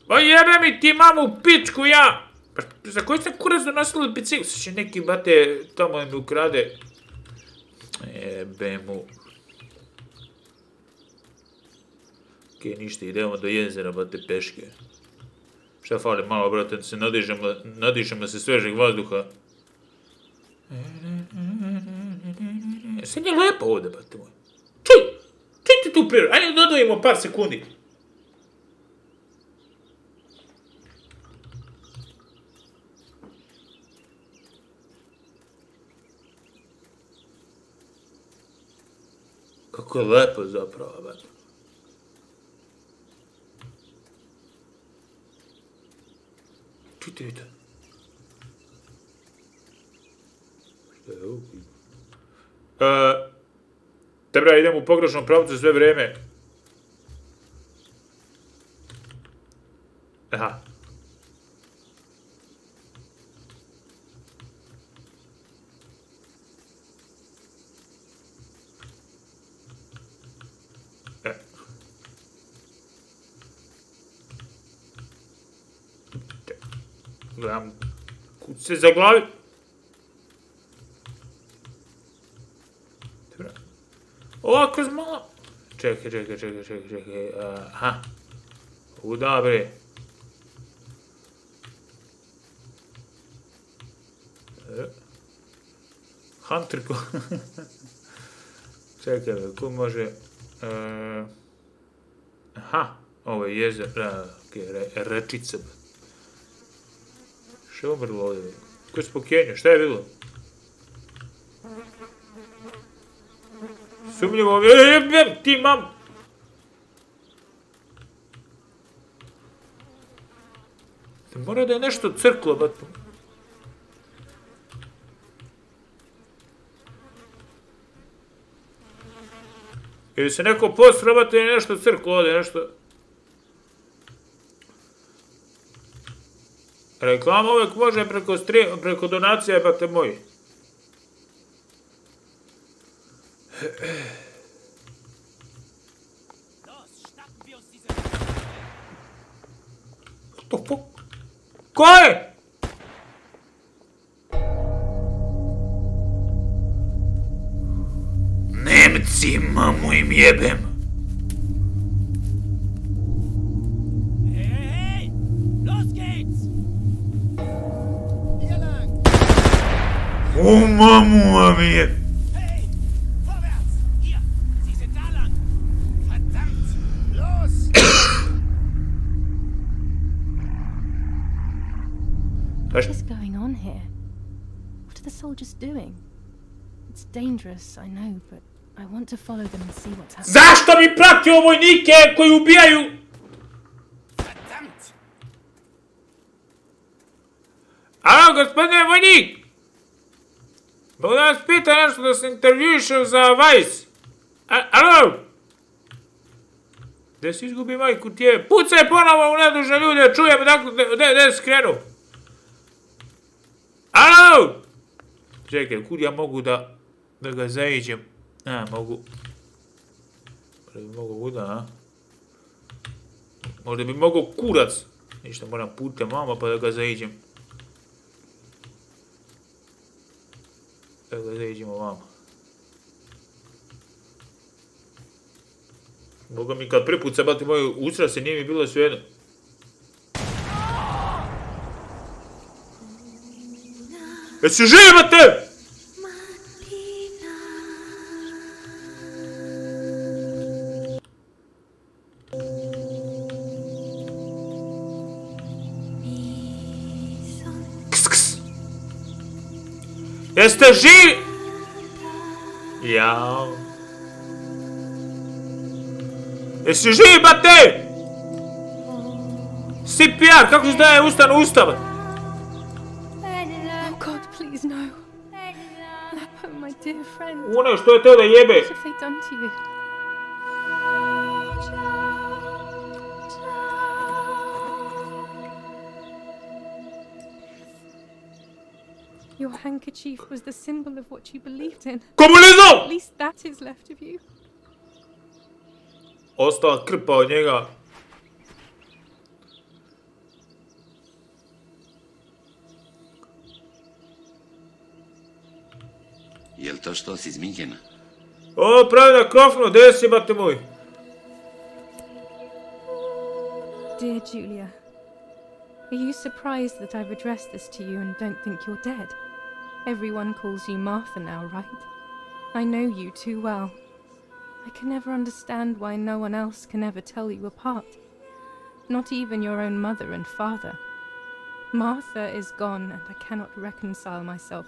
Pa jebe mi ti mamu u pičku, ja! Za koji sam kurac donosila bicikl? Sad će neki bate tamo mi ukrade. Jebe mu. Okej, ništa, idemo do jezera, bate peške. Šta fali malo, brate, da se nadišemo se svežeg vazduha. Sad je lepo ovdje, brate moj. Čujte tu prirodu, ajde dodajemo par sekundi. Kako je lepo zapravo, brate. Čujte, vidite. Šta je ovo? Dobra, idem u pogrešnom pravcu sve vreme. Aha. Gledam, kud se za glavi. Ovako malo. Čekaj. Aha. Uda, bre. Hunter ko... Čekaj, ko može... Aha. Ovo je jezero. Rečica. Što je umrlo ovdje? Ko je spokenio? Šta je bilo? Sumnjivo, ti mam! Mora da je nešto crklo, bato. Ili se neko posrabate i nešto crklo ovdje, nešto... Reklama uvijek može preko donacija, bate moji. What the fuck? Ko je? Nemci, mamu im jebem. O, mamu vam je.
What is going on here? What are the soldiers doing? It's dangerous, I know, but I want to follow them and see what's happening.
Zašto mi pratio vojnike koji ubijaju? Alo, gospodine vojnik! Mogu da vas pita nešto da se intervjušem za Vice? Alo? Gde si izgubi majku tije? Pucaj ponovo u nedužne ljude, čujem gde skrenu. Alo! Čekaj, kud ja mogu da ga zaiđem? Mogu. Možda bi mogu vuda, a? Možda bi mogu kurac. Ništa, moram putem mama pa da ga zaiđem. Da ga zaiđemo vama. Boga mi kad pripuca bati moju usrase, nije mi bilo svejedno. Jesi živate? Jeste živi? Jao. Jesi živi, bate? CPR, kako se daje ustanu ustava? Ono što je to da jebe?
Your handkerchief was the symbol of what you believed in.
Komunizam!
At least that is left of you.
Ostala krpa od njega.
Jel to što si izmijenjena?
O, pravi na krofnu, gdje si, bate moj?
Dear Julia, are you surprised that I've addressed this to you and don't think you're dead? Everyone calls you Martha now, right? I know you too well. I can never understand why no one else can ever tell you apart. Not even your own mother and father. Martha is gone, and I cannot reconcile myself.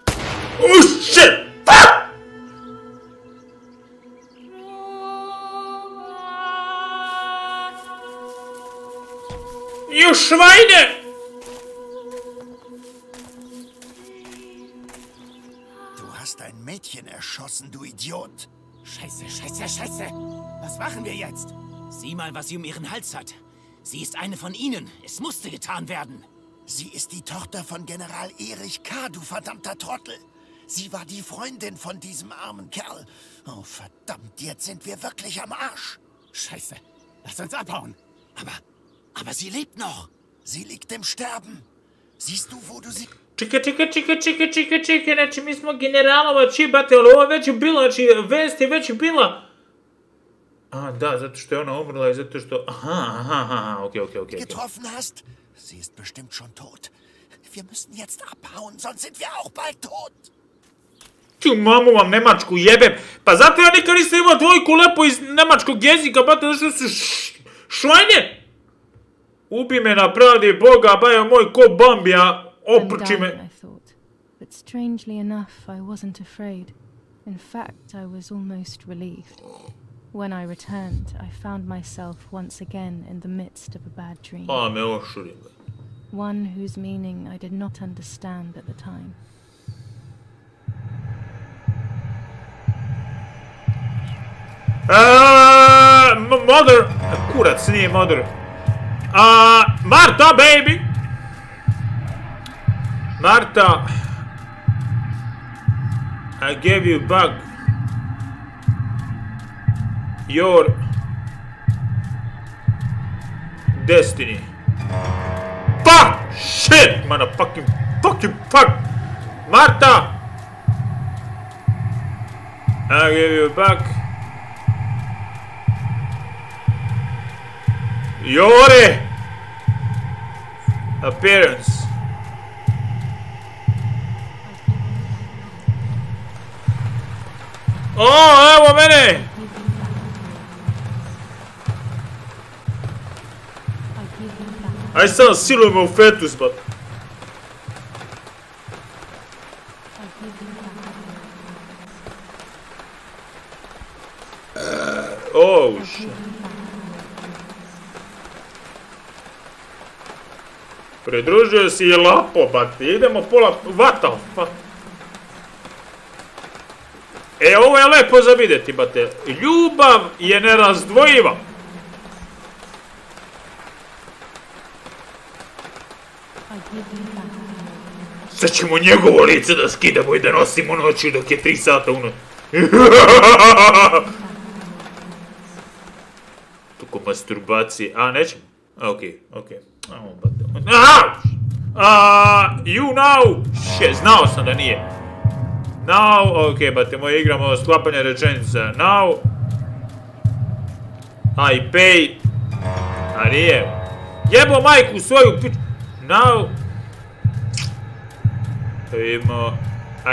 Oh shit! Fuck! You Schweine!
Du hast ein Mädchen erschossen, du Idiot. Scheiße, scheiße, scheiße. Was machen wir jetzt?
Sieh mal, was sie um ihren Hals hat. Sie ist eine von ihnen. Es musste getan werden.
Sie ist die Tochter von General Erich K., du verdammter Trottel. Sie war die Freundin von diesem armen Kerl. Oh, verdammt, jetzt sind wir wirklich am Arsch.
Scheiße, lass uns abhauen. Aber sie lebt noch.
Sie liegt im Sterben. Siehst du, wo du sie...
Čekaj, znači mi smo generalova čibate, ali ovo već je bila, znači vest je već bila. A, da, zato što je ona umrla i zato što... Aha, okej.
Getroffen hast? Sie ist bestimmt schon tot. Wir müssen jetzt abhauen, sonst sind wir auch bald tot.
Ti mamu vam nemačku jebem. Pa zato ja nikad nisam imao dvojku lepo iz nemačkog jezika, bate, zato što su švajnje. Ubi me na pravdi Boga, bajo moj ko Bambija, oprči me.
But strangely enough, I wasn't afraid. In fact, I was almost relieved. When I returned, I found myself once again in the midst of a bad dream. One whose meaning I did not understand at the time.
Mother! Kurac, nije mother. Marta, baby! Marta, I gave you back your destiny. Fuck! Shit! Motherfucking fuck! Marta! I gave you back your appearance. O, evo mene! Aj sad siluj me u fetus, bat. Oh, shit. Pridružio si je lapo, bat. Idemo pola... What the fuck? Ovo je lepo za vidjeti, bate. Ljubav je nerazdvojiva. Sad ćemo njegovo lice da skidamo i da nosimo noću dok je 3 sata unut. Toko masturbacije. A, nećemo? Okej. You know! Znao sam da nije. Now, okej, bate, moje igramo sklapanje rečenica. Now, I pay. A nije. Jebo majku svoju piču. Now,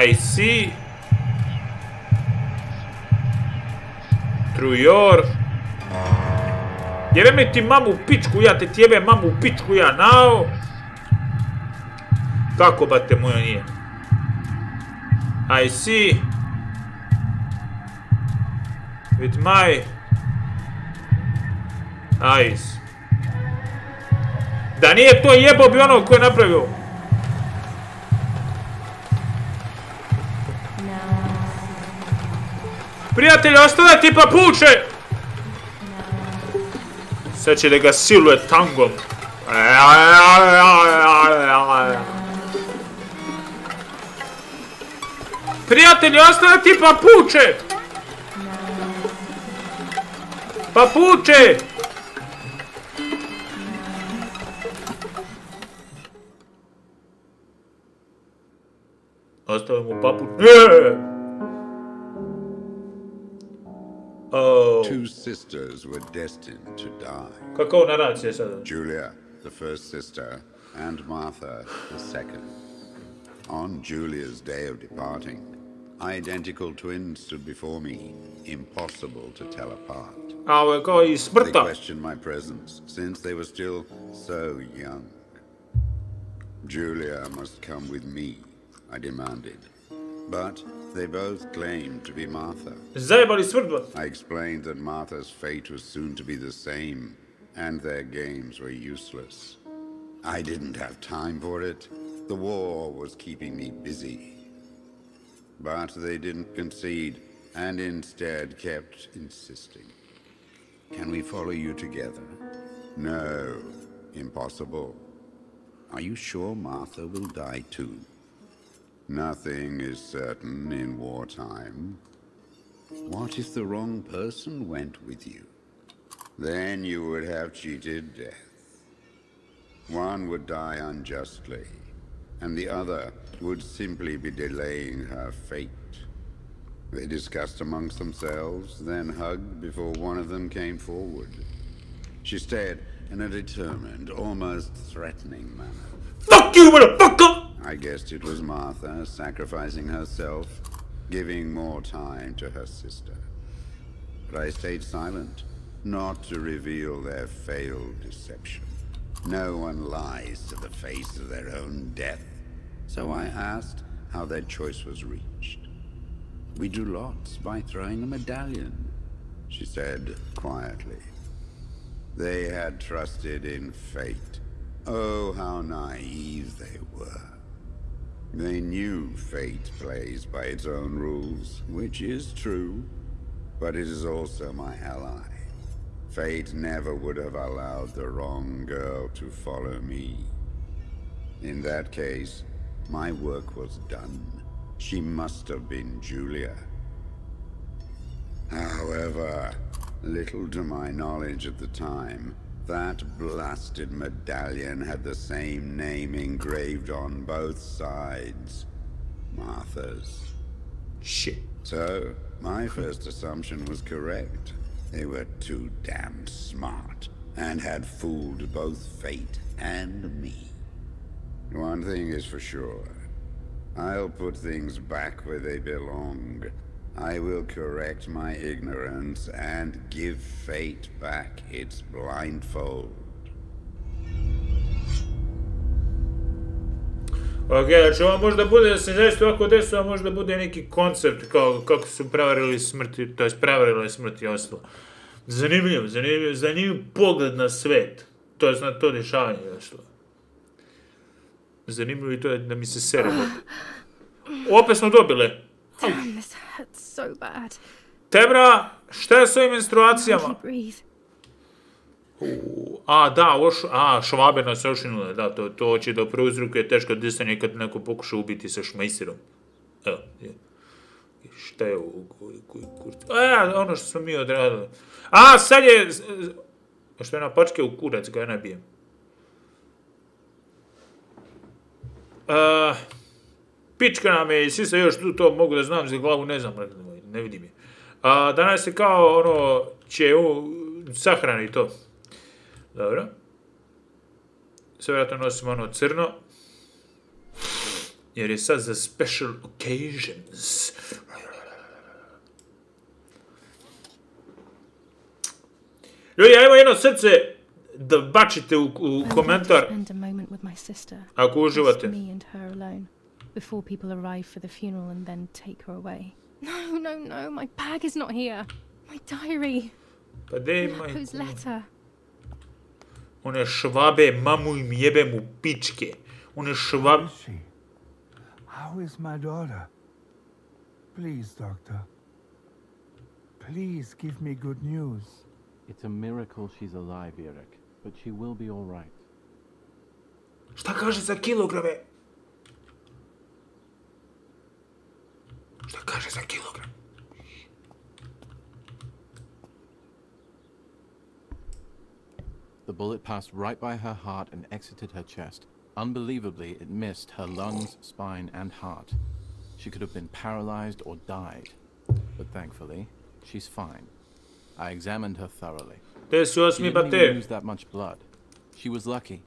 I see through your... Jebe mi ti mamu u pičku, ja te jebe mamu u pičku, ja. Now, kako, bate, moja nije? I see with my eyes. Da nije to jebo bi ono ko je napravio. Prijatelj, ostane ti papuče! Sad će da ga siluje tangom. Prijatelji, ostane ti papuče! Papuče! Ostave mu papuče.
Two sisters were destined to die.
Kakao naracija sada?
Julia, the first sister, and Martha, the second. On Julia's day of departing, Identical twins stood before me, impossible to tell apart.
They
questioned my presence, since they were still so young. Julia must come with me, I demanded. But they both claimed to be Martha. I explained that Martha's fate was soon to be the same, and their games were useless. I didn't have time for it. The war was keeping me busy. But they didn't concede, and instead kept insisting. Can we follow you together? No, impossible. Are you sure Martha will die too? Nothing is certain in wartime. What if the wrong person went with you? Then you would have cheated death. One would die unjustly, and the other would simply be delaying her fate. They discussed amongst themselves, then hugged before one of them came forward. She stared in a determined, almost threatening manner.
Fuck you, motherfucker!
I guessed it was Martha sacrificing herself, giving more time to her sister. But I stayed silent, not to reveal their failed deception. No one lies to the face of their own death. So I asked how their choice was reached. We drew lots by throwing a medallion, she said quietly. They had trusted in fate. Oh, how naive they were. They knew fate plays by its own rules, which is true, but it is also my ally. Fate never would have allowed the wrong girl to follow me. In that case, my work was done. She must have been Julia. However, little to my knowledge at the time, that blasted medallion had the same name engraved on both sides. Martha's.
Shit.
So, my first assumption was correct. They were too damn smart, and had fooled both fate and me. One thing is for sure. I'll put things back where they belong. I will correct my ignorance and give fate back its blindfold.
Ok, znači ovo možda bude da se zaista ovako desilo, a možda bude neki koncept kao kako su prevarili smrti, to jest prevarila smrt i ostalo. Zanimljiv pogled na svet, to jest na to dešavanje i ostalo. Zanimljivo i to je da mi se sere. Opet smo dobile.
Damn, this hurts so bad.
Tebra, šta je s ovim menstruacijama? Švabe nas ošinule, da, to će da prouzrukuje teško disanje kad neko pokuša ubiti sa šmajserom. Evo, šta je ovo? Ono što smo mi odradili. Sad je... Što je na pačke u kurac, ga ja nabijem. Pička nam je i svi se još tu to mogu da znam za glavu, ne znam, ne vidim je. Danas je kao ono, će sahrani to. Dobro. Sve vjerojatno nosimo ono crno. Jer je sad za special occasions. Ljudi, ajmo jedno srce da bačite u komentar. Ako uživate.
Before people arrive for the funeral and then take her away. No, my bag is not here. My diary.
Pa gdje je
Whose letter?
One švabe, mamu im jebem u pičke. One švabe...
How is my daughter? Please, doctor. Please give me good news.
It's a miracle she's alive, Eric, but she will be all right.
Šta kaže za kilograme? Šta kaže za kilogram?
The bullet passed right by her heart and exited her chest. Unbelievably, it missed her lungs, spine, and heart. She could have been paralyzed or died. But thankfully, she's fine. I examined her thoroughly. She didn't even lose that much blood. She was lucky.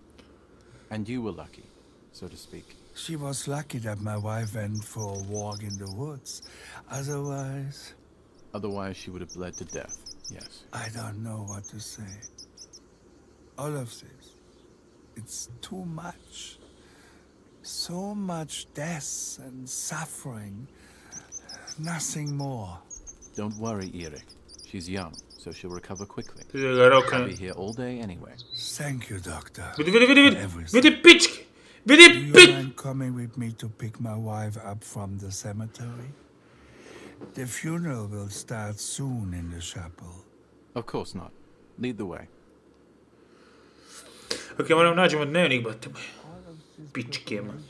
And you were lucky, so to speak.
She was lucky that my wife went for a walk in the woods. Otherwise...
Otherwise, she would have bled to death, yes.
I don't know what to say. All of this. It's too much. So much death and suffering. Nothing more.
Don't worry, Irik. She's young, so she'll recover quickly.
She'll
be here all day anyway.
Thank you, Doctor.
Vidi pičke! Vidi pičke!
Do you mind coming with me to pick my wife up from the cemetery? The funeral will start soon in the chapel.
Of course not. Lead the way.
Ok, moram nađemo dnevnik, bate moj. Pičke, man.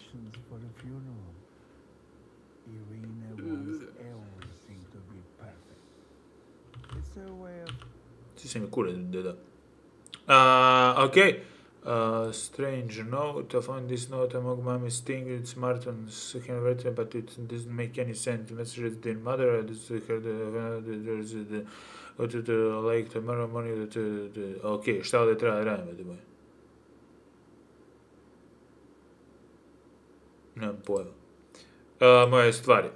Ti se mi kule, deda. Ok. Strange note. I found this note among mommy's things. It's Martin's handwritten, but it doesn't make any sense. The message is their mother. There's the like tomorrow morning. Ok, šta ovdje treba da radim, bate moj? Nemam pojma. Moje stvari.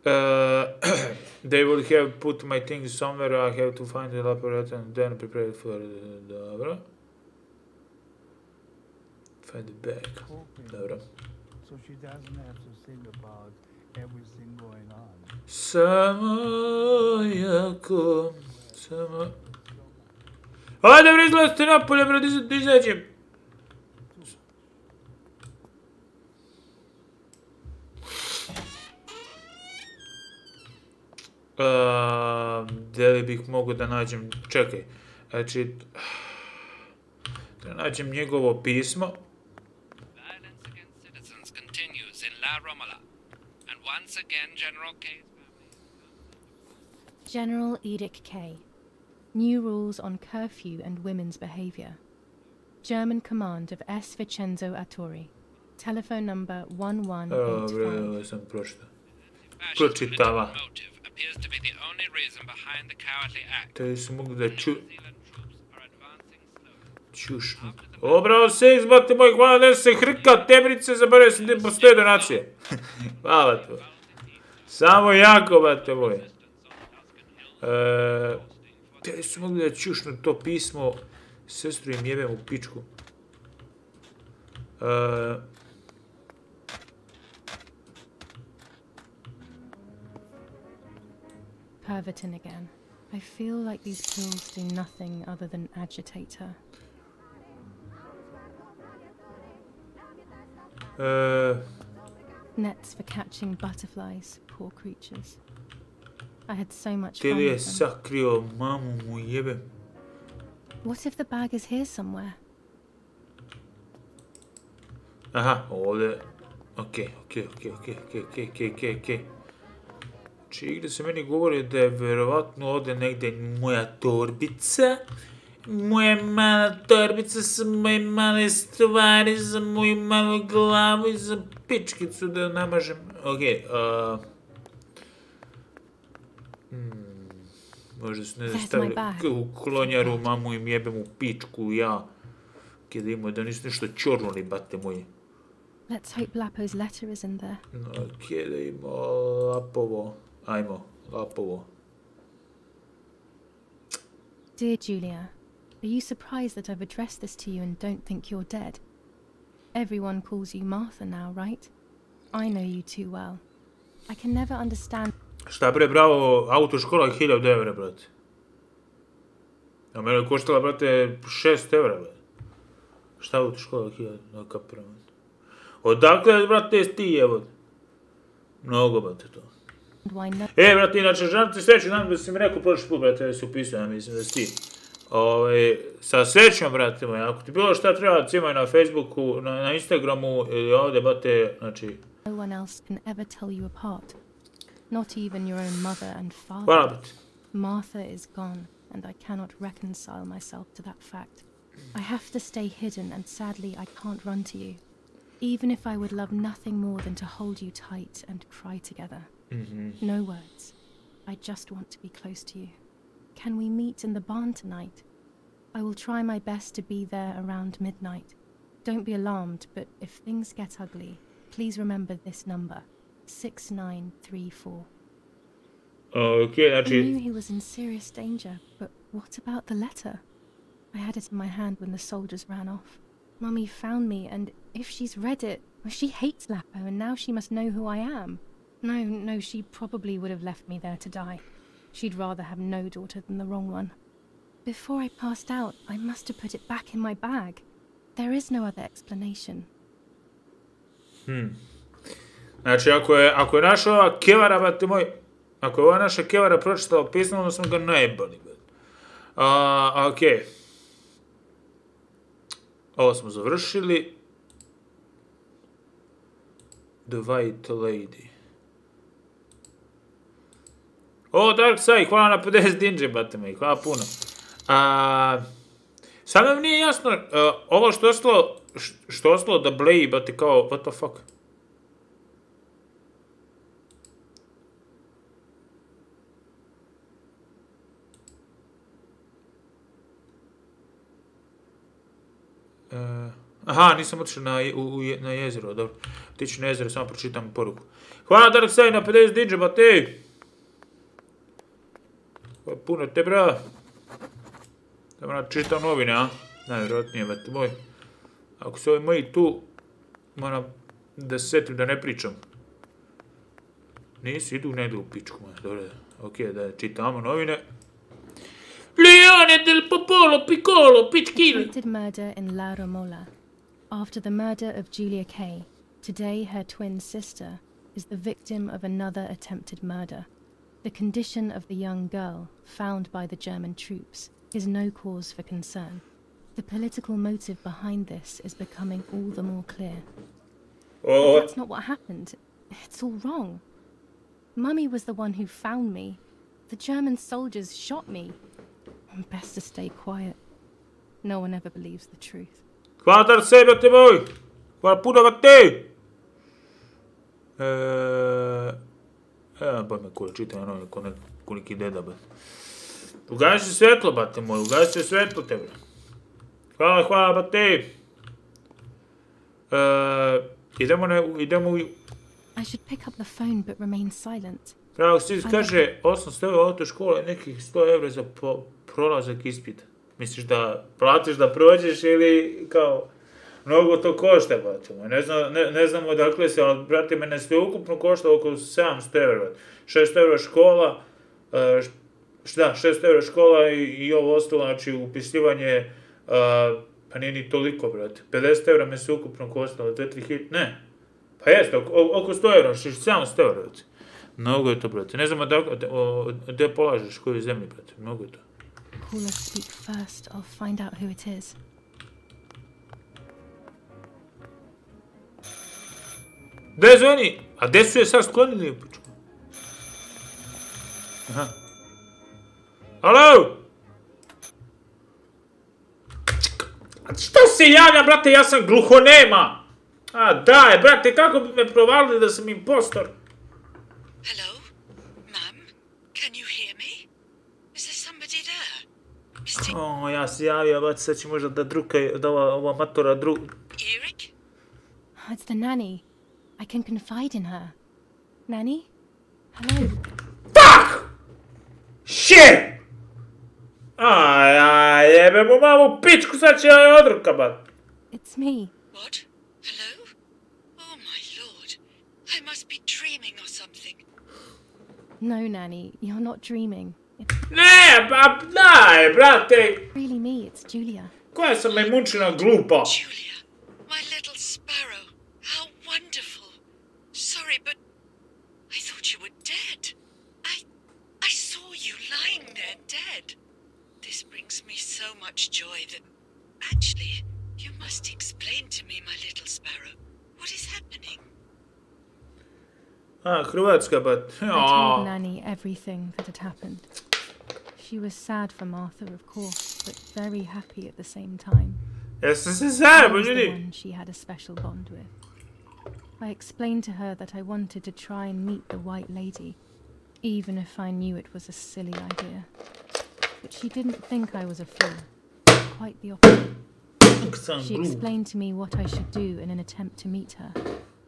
They will have put my things somewhere. I have to find the laboratory and then prepare for the... Dobro. Find the bag. Dobro.
So she doesn't have to think about everything going on.
Samo jako. Samo... Ajde, bre, izlazite napolje, bre, da izađem. Da li bih mogao da nađem... Čekaj. Znači... Da nađem njegovo pismo.
Violence against citizens continues in La Romola. And once again, General K's
General Edict K. New rules on curfew and women's behavior. German command of S. Vincenzo Attori. Telephone number 1185.
Sam pročitala.
appears to be the only reason behind the cowardly act.
Te su mogli da čušnu. Obrao se, izbate moj, hvala da se hrka, tebrice, zaboravio sam da postoje donacije. Hvala to. Samo jako, bate moj. Te su mogli da čušnu to pismo, sestru im jebem u pičku.
Pervertin again. I feel like these pills do nothing other than agitate her. Nets for catching butterflies, poor creatures. I had so much fun with them.
Sakrio mamu mu jebem.
What if the bag is here somewhere?
Aha, ovdje. Ok. Znači, Igra se meni govori da je verovatno ovdje negdje moja torbica. Moja mala torbica sa moje male stvari, za moju malu glavu i za pičkicu da namažem. Ok, možda se ne da stavili u klonjaru, mamu im jebem u pičku, ja. Kada imaju da nisu nešto čornuli, bate moji.
Let's hope Lapo's letter is in there.
Ok, da ima Lapovo. Ajmo, Lapovo.
Dear Julia, are you surprised that I've addressed this to you and don't think you're dead? Everyone calls you Martha now, right? I know you too well. I can never understand...
Šta bre, bravo, autoškola 1000 evra, brate. A mene je koštala, brate, 6 evra, brate. Šta autoškola 1000, no kapiram. Odakle, brate, ti, evo. Mnogo, brate, to. Brate, inače, želim ti sreću, znam da si mi rekao prošli put, brate, da si upisao, ja mislim da si ti. Sa srećom, brate moj, ako ti bilo šta treba, cimaj na Facebooku, na Instagramu ili ovdje, brate, znači...
No one else can ever tell you apart. Not even your own mother and father.
Hvala, brate.
Martha is gone, and I cannot reconcile myself to that fact. I have to stay hidden, and sadly I can't run to you. Even if I would love nothing more than to hold you tight and cry together. No words. I just want to be close to you. Can we meet in the barn tonight? I will try my best to be there around midnight. Don't be alarmed, but if things get ugly, please remember this number, 6934.
Okay,
I knew he was in serious danger, but what about the letter? I had it in my hand when the soldiers ran off. Mummy found me, and if she's read it, well, she hates Lapo, and now she must know who I am. No, she probably would have left me there to die. She'd rather have no daughter than the wrong one. Before I passed out, I must have put it back in my bag. There is no other explanation.
Znači, ako je naša ova kevara, bate moj, ako je ova naša kevara pročitala pismo, onda smo ga najebali. Okej. Ovo smo završili. The White Lady. O, Dark Side, hvala na 50 dinđe, bate moj, hvala puno. Sad nam nije jasno, ovo što je ostalo da bleji, bate kao, what the fuck? Aha, nisam otišao na jezero, dobro. Otiću na jezero, samo pročitam poruku. Hvala Dark Side na 50 dinđe, bate! Puno te, bra. Dobro, čitam novine, a? Najvjerojatnije, bate moj. Ako su ovi moji tu, moram da se setim da ne pričam. Nisu, idu, ne idu u pičku, moja. Dobro, okej, da čitamo novine. Leone del popolo piccolo, piccolo!
Attempted murder in La Romola. After the murder of Julia Kay, today her twin sister is the victim of another attempted murder. The condition of the young girl, found by the German troops, is no cause for concern. The political motive behind this is becoming all the more clear. But that's not what happened. It's all wrong. Mummy was the one who found me. The German soldiers shot me. Best to stay quiet. No one ever believes the truth.
Hvala Dark Side, bate moj! Hvala puno, bate! Boj me kule, čitam ja novine ko neki deda, bate. Ugasi svetlo, bate moj, ugasi svetlo tebe. Hvala, bate! Idemo u...
I should pick up the phone but remain silent.
Pravo, Sis kaže 800 € autoškole, nekih 100 € za prolazak ispita. Misliš da platiš da prođeš ili kao... Mnogo to košta, bate moj. Ne znam odakle se, ali brate, mene sve ukupno košta oko 700 €. 600 € škola, 600 € škola i ovo ostalo, znači upisivanje, pa nije ni toliko, brate. 50 € me se ukupno koštalo, 2-3 ne. Pa jeste, oko 100 €, 700 €, brate. Mnogo je to, brate. Ne znam gdje polažeš, koju zemlji, brate. Mnogo je to.
Caller speak first, I'll find out who it is.
Gde zvoni? A gde su je sad sklonili? Aha. Alo? Što se javlja, brate? Ja sam gluhonema. A daj, brate, kako bi me provalili da sam impostor?
Hello? Ma'am? Can you hear me? Is there somebody there?
O, ja se javio, brate, sad će možda da drukaj, da ova matora dru...
Erik?
It's the nanny. I can confide in her. Nanny? Hello?
Fuck! Shit! Aj, jebe mu mamu pičku, sad će joj odruka, bat.
It's me.
What? Hello? Oh my lord. I must be dreaming or something.
No, Nanny, you're not dreaming.
Ne, ba, daj, brate.
Really me, it's Julia.
Koja sam majmunčina glupa?
Julia, my little sparrow. How wonderful. Sorry, but I thought you were dead. I saw you lying there dead. This brings me so much joy that... Actually, you must explain to me, my little sparrow. What is happening?
Hrvatska, but...
I told Nanny everything that had happened. She was sad for Martha, of course, but very happy at the same time. I was the one she had a special bond with. I explained to her that I wanted to try and meet the White Lady, even if I knew it was a silly idea. But she didn't think I was a fool. Quite the opposite. She explained to me what I should do in an attempt to meet her.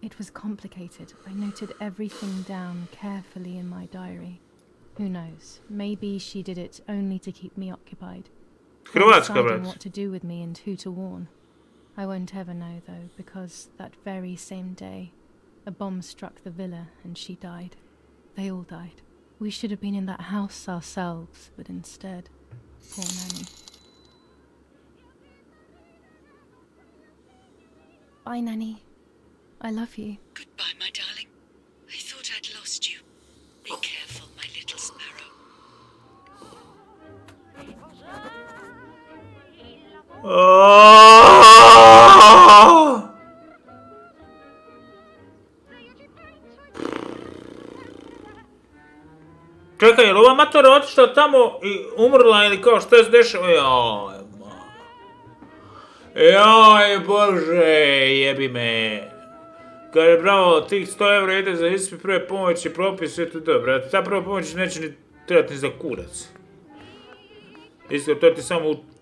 It was complicated. I noted everything down carefully in my diary. Who knows? Maybe she did it only to keep me occupied. Deciding what to do with me and who to warn. I won't ever know, though, because that very same day, a bomb struck the villa and she died. They all died. We should have been in that house ourselves, but instead, poor Nanny. Bye, Nanny. I love you.
Goodbye, my darling. I thought I'd lost you. Be careful, my little sparrow.
Čekaj, je li ova matora otišla tamo i umrla ili kao što se dešava? Jaj, Bože, jebi me. Kaže, bravo, tih 100 € ide za ispit prve pomoći, propis, sve to dobro. Ta prva pomoć neće ni trebati ni za kurac. Iskreno,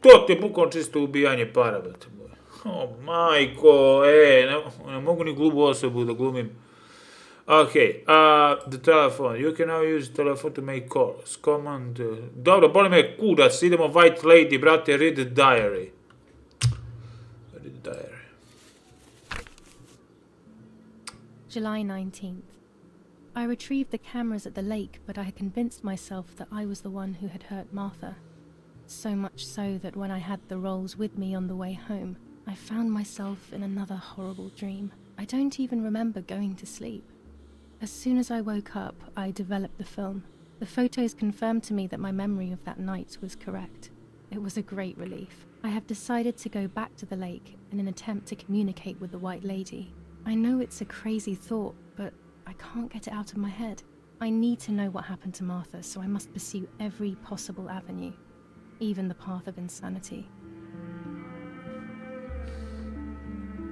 to ti je bukvalno čisto ubijanje para, brate moj. O, majko, ne mogu ni glupu osobu da glumim. Okay, the telephone. You can now use the telephone to make calls. Command. Dobro, boli me kurac, idemo White Lady, brate, read the diary. Read the diary.
July 19th. I retrieved the cameras at the lake, but I had convinced myself that I was the one who had hurt Martha. So much so that when I had the rolls with me on the way home, I found myself in another horrible dream. I don't even remember going to sleep. As soon as I woke up, I developed the film. The photos confirmed to me that my memory of that night was correct. It was a great relief. I have decided to go back to the lake in an attempt to communicate with the White Lady. I know it's a crazy thought, but I can't get it out of my head. I need to know what happened to Martha, so I must pursue every possible avenue, even the path of insanity.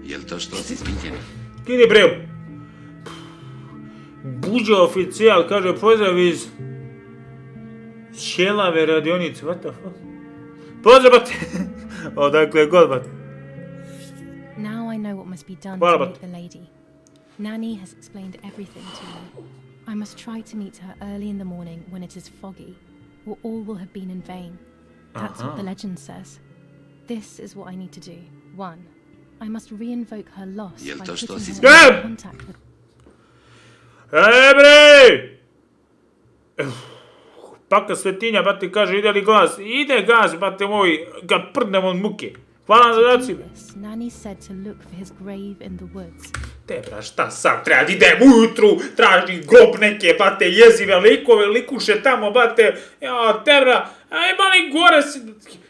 Jel to što si zmijenjena?
Kini bre! Buđo oficijal, kaže, pozdrav iz Ćelave radionice, what the fuck? Pozdrav, bate! Odakle god, bate.
Now I know what must be done to meet the lady. Nanny has explained everything to me. I must try to meet her early in the morning when it is foggy, or all will have been in vain. That's what the legend says. This is what I need to do. 1. I must re-invoke her loss by putting her in contact with...
bre! Paka svetinja, bate, kaže, ide li gaz? Ide gaz, bate moj, kad prdnem od muke. Hvala za dacima.
Nanny said to look for his grave in the woods.
Te, bra, šta sad treba da idem ujutru, traži grob neke, bate, jezive likove, likuše tamo, bate, ja, te, bra, aj, mali gore si,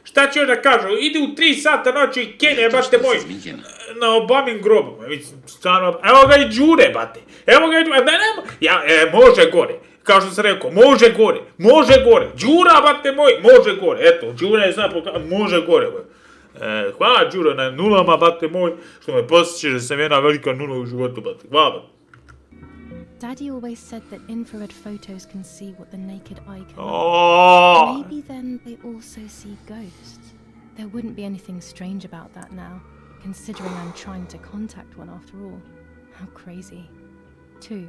šta ću da kažu, ide u 3 sata noći, kene, bate moj, na Obamin grobu, stvarno, evo ga i Đure, bate, evo ga i Đure, može gore, kao što sam rekao, može gore, Đura, bate moj, može gore, eto, Đure je znam, može gore, bate. Hvala, Đuro, na nulama, bate moj, što me posjećaš da sam jedna velika nula u životu, bate. Hvala.
Daddy always said that infrared photos can see what the naked eye can. Maybe then they also see ghosts. There wouldn't be anything strange about that now, considering I'm trying to contact one after all. How crazy. 2.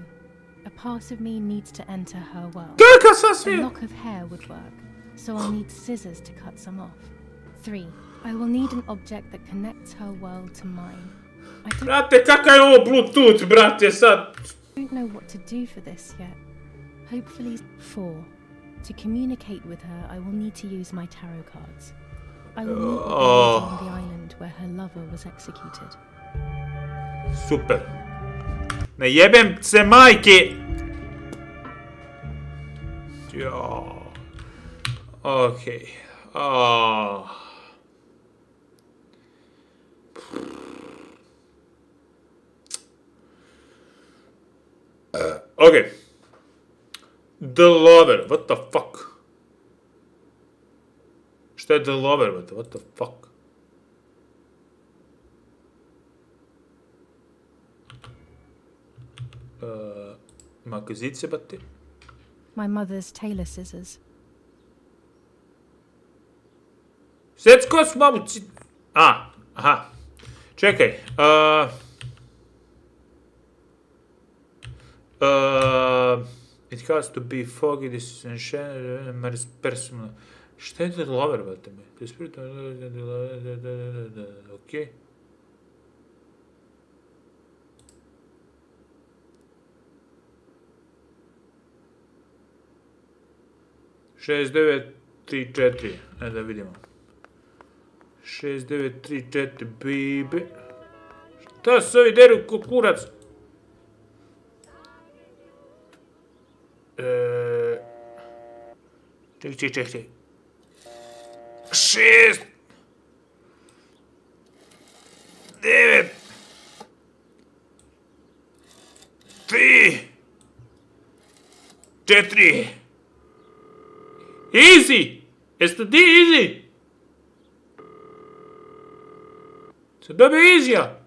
A part of me needs to enter her world. A lock of hair would work, so I'll need scissors to cut some off. 3. I will need an object that connects her world to mine.
Brate, kakav je ovo Bluetooth, brate, sad?
I don't know what to do for this yet. Hopefully. 4. To communicate with her, I will need to use my tarot cards. I will meet with her on the island where her lover was executed.
Super. Ne jebem se majke! Jo. Okej. Okay. The Lover, what the fuck? Šta je The Lover, what the fuck? Magazice, bate?
My mother's tailor scissors.
Secko s mamu Aha. Čekaj. It has to be foggy, this is personal. Šta je to lover, brate mi? Okej. Šest, devet, tri, četiri. Da vidimo. 6934 baby. Šta se ovi deru ko kurac? Čekaj. 6 9 3 4 Easy! Jeste ti easy? Se dobio easy-a?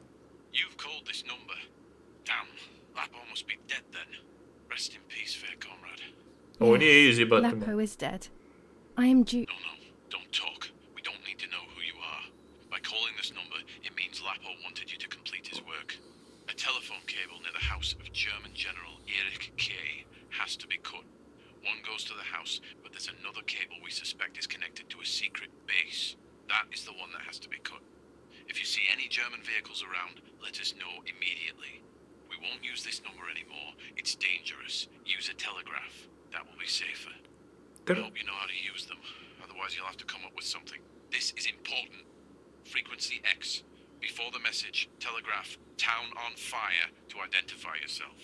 You've called this number. Damn, Lapo must be dead then. Rest in peace, fair comrade.
Oh, nije easy, but...
Lapo is dead. I am due...
No, don't talk. We don't need to know who you are. By calling this number, it means Lapo wanted you to complete his work. A telephone cable near the house of German General Erich K. has to be cut. One goes to the house, but there's another cable we suspect is connected to a secret base. That is the one that has to be cut. If you see any German vehicles around, let us know immediately. We won't use this number anymore. It's dangerous. Use a telegraph. That will be safer. I hope you know how to use them. Otherwise, you'll have to come up with something. This is important. Frequency X. Before the message, telegraph town on fire to identify yourself.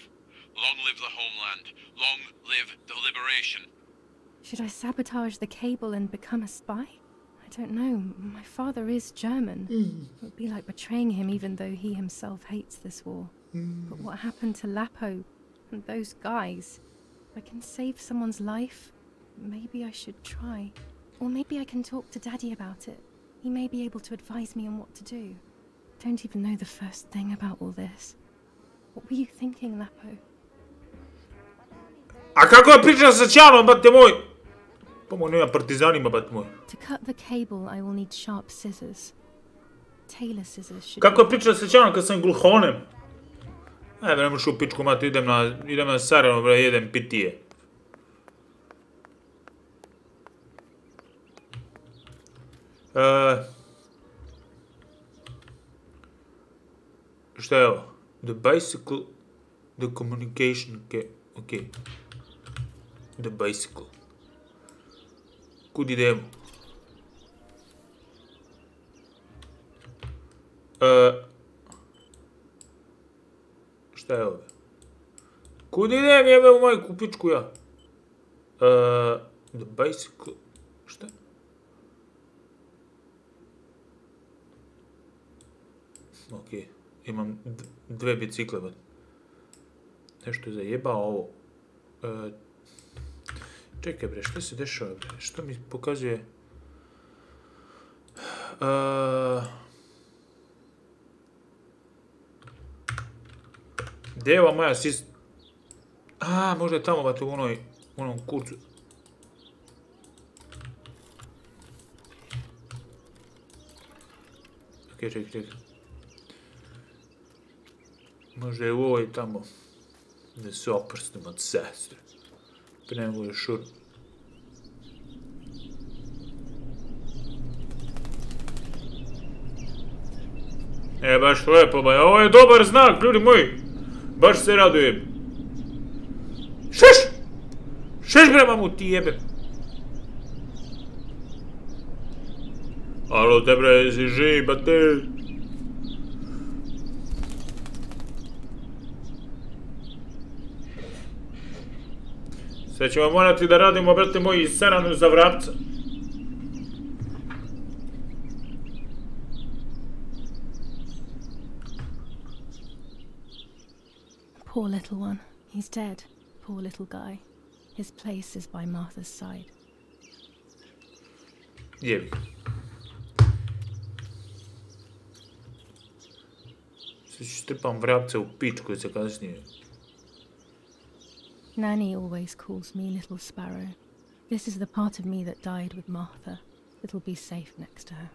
Long live the homeland. Long live the liberation.
Should I sabotage the cable and become a spy? I don't know. My father is German. It would be like betraying him even though he himself hates this war. But what happened to Lapo and those guys? If I can save someone's life, maybe I should try. Or maybe I can talk to Daddy about it. He may be able to advise me on what to do. I don't even know the first thing about all this. What were you thinking, Lapo?
A kako je priča sa Ćalom, bate moj? Pomoć nema partizanima, bate moj.
To cut the cable, I will need sharp scissors. Tailor scissors should...
Kako je priča sa Ćalom kad sam gluhonem? Ajde, ne možeš u pičku mati, idem na Sarajevo, bre, jedem pitije. Šta je ovo? The bicycle, the communication, ok. The bicycle. Kud idemo? Šta je ovo? Kud idem, jebe u majku pičku ja? The bicycle, šta? Ok, imam dve bicikle, bad. Nešto je zajebao ovo. Čekaj bre, što se dešava bre? Što mi pokazuje? Gdje je ova moja sis... možda je tamo bate u onom kurcu. Ok, čekaj. Možda je u ovoj tamo. Da se oprstim od sestre. Ne mogu šur. Baš lepo, ba. Ovo je dobar znak, ljudi moji. Baš se radujem. Šeš bre, mamu ti jebe. Alo, te bre, si živi, ba te. Sad ćemo morati da radimo, brate moji, saranu za vrapca.
Poor little one. He's dead. Poor little guy. His place is by Martha's side.
Jebi. Sad ću strpam vrapca u pičku za kasnije.
Nanny always calls me Little Sparrow. This is the part of me that died with Martha. It'll be safe next to her.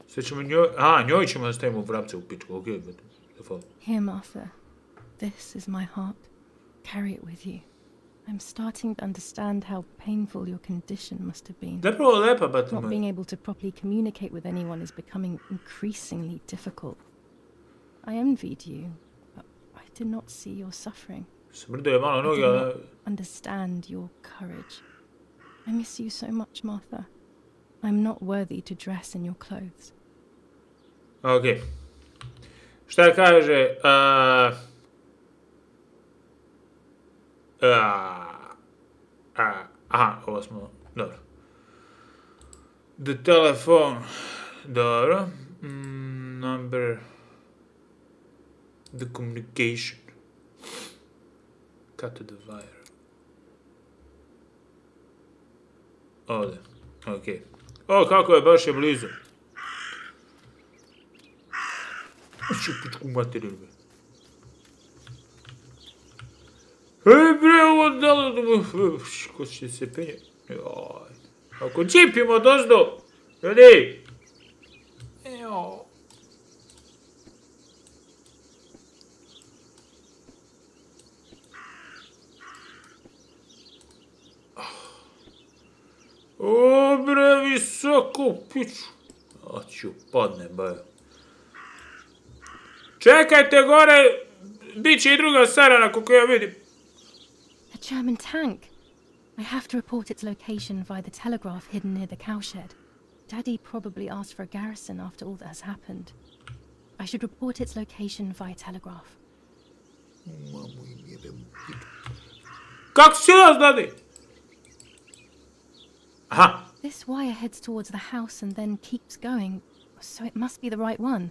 Sve ćemo njoj ćemo da stavimo vrapce u pičku, okej.
Here, Martha. This is my heart. Carry it with you. I'm starting to understand how painful your condition must have been.
Zapravo lepa, but...
Not being able to properly communicate with anyone is becoming increasingly difficult. I envied you, but I did not see your suffering. I did not understand your courage. I miss you so much, Martha. I'm not worthy to dress in your clothes.
Okej. Šta kaže... Aha, ovo smo... Dobro. The telephone... Dobro. Number... The communication. Cut to the wire. Ovdje. Okej. O, kako je, baš je blizu. Ću pičku materiju. Ej bre, ovo dalo da mu... Ko će se penje? Joj. Ako čipimo dozdo. Ljudi. Ejo. O bre, visoko piču. A ću padne, bajo. Čekajte gore, bit će I druga sarana kako ja vidim.
A German tank. I have to report its location via the telegraph hidden near the cowshed. Daddy probably asked for a garrison after all that has happened. I should report its location via telegraph.
Kako si nas, Daddy? Aha.
This wire heads towards the house and then keeps going, so it must be the right one.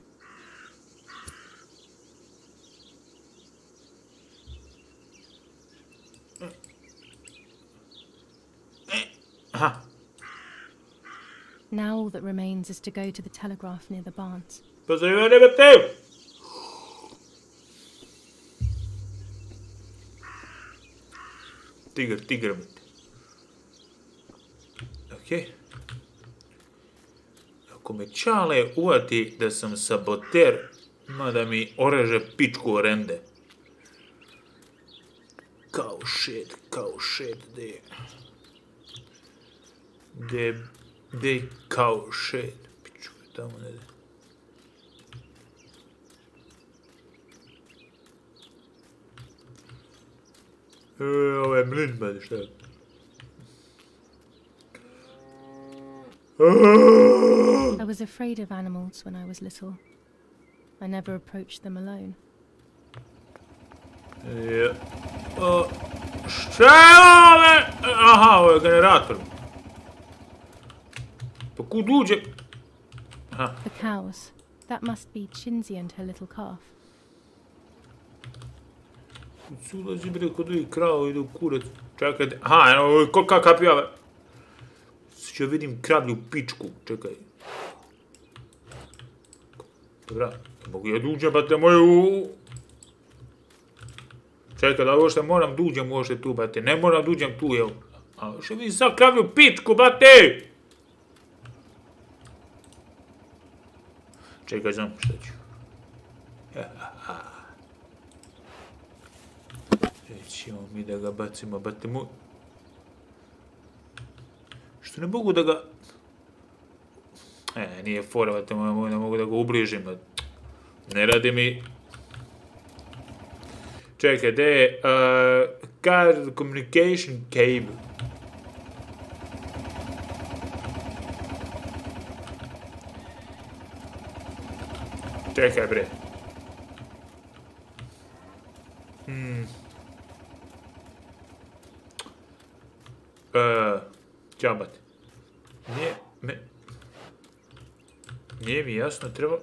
Aha.
Now all that remains is to go to the telegraph near the barns.
Pozdrawiam negatyw! Tiger. Okej. Ako me Čale uvati da sam saboter, ima da mi oreže pičku o rende. Kao shit, de kao shit. Pičku je tamo ne. Ovo je mlin, bade, šta je?
I was afraid of animals when I was little. I never approached them alone.
Šta je ove? Aha, ovo je generator. Pa kud uđe? Aha.
The cows. That must be Chinzi and her little calf.
Kud ulazi bre kod ovih krava idu kurac. Čekajte. Aha, eno, kolika kapijava. Što vidim kravlju pičku. Čekaj. Dobra, mogu ja duđem, bate moju... Čekaj, da ovo što moram duđem možda tu, bate. Ne moram duđem tu, evo. A što vidim sad kravlju pičku, bate! Čekaj, znam šta ću. Ćemo mi da ga bacimo, bate moj. Što ne mogu da ga... Nije fora, bate moj, ne mogu da ga ubližim. Ne radi mi... Čekaj, gdje je... Card communication cable. Čekaj, bre. Džabat. Nije mi jasno, treba...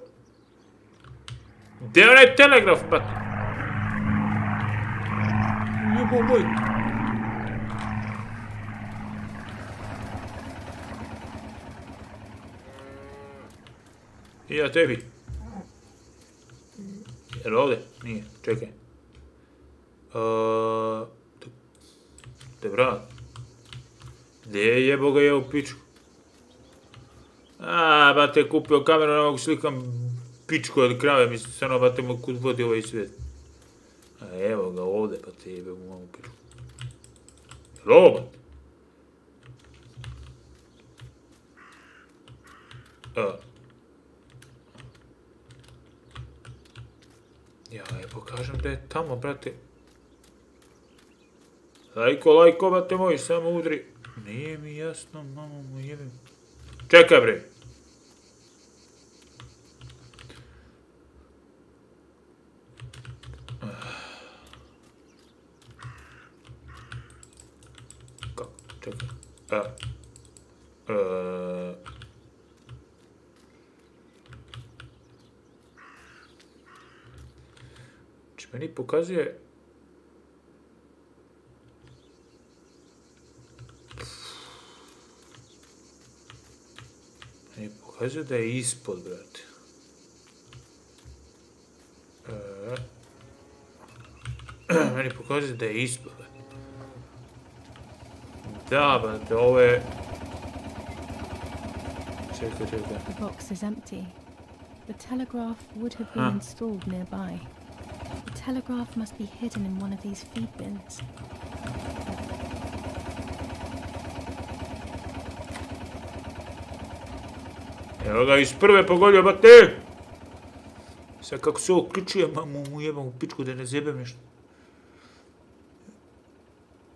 Gdje je onaj telegraf, bat? Jebo moj. I ja tebi. Jel ovdje? Nije, čekaj. Te vrat. Gdje je jebo ga je u piču? Bate, kupio kameru, ne mogu slikam pičku od krave, mislim, stvarno, bate, mu kud vodi ovaj svijet. A evo ga ovdje, pa te jebe mu mamu pičku. Jel' bate? Ja je pokažem da je tamo, brate. Lajko, brate moj, samo udri. Nije mi jasno, mamo mu jebim. Čekaj, bre. Kako? Čekaj. Znači, meni pokazuje... Meni pokazuje da je ispod, brate. Meni pokazuje da je ispod, brate. Da, brate, ovo je... Čekaj.
The box is empty. The telegraph would have been installed nearby. The telegraph must be hidden in one of these feed bins.
Evo ga iz prve pogodio, bate! Sad kako se ovo uključuje, mamu mu jebam u pičku da ne zjebem nešto.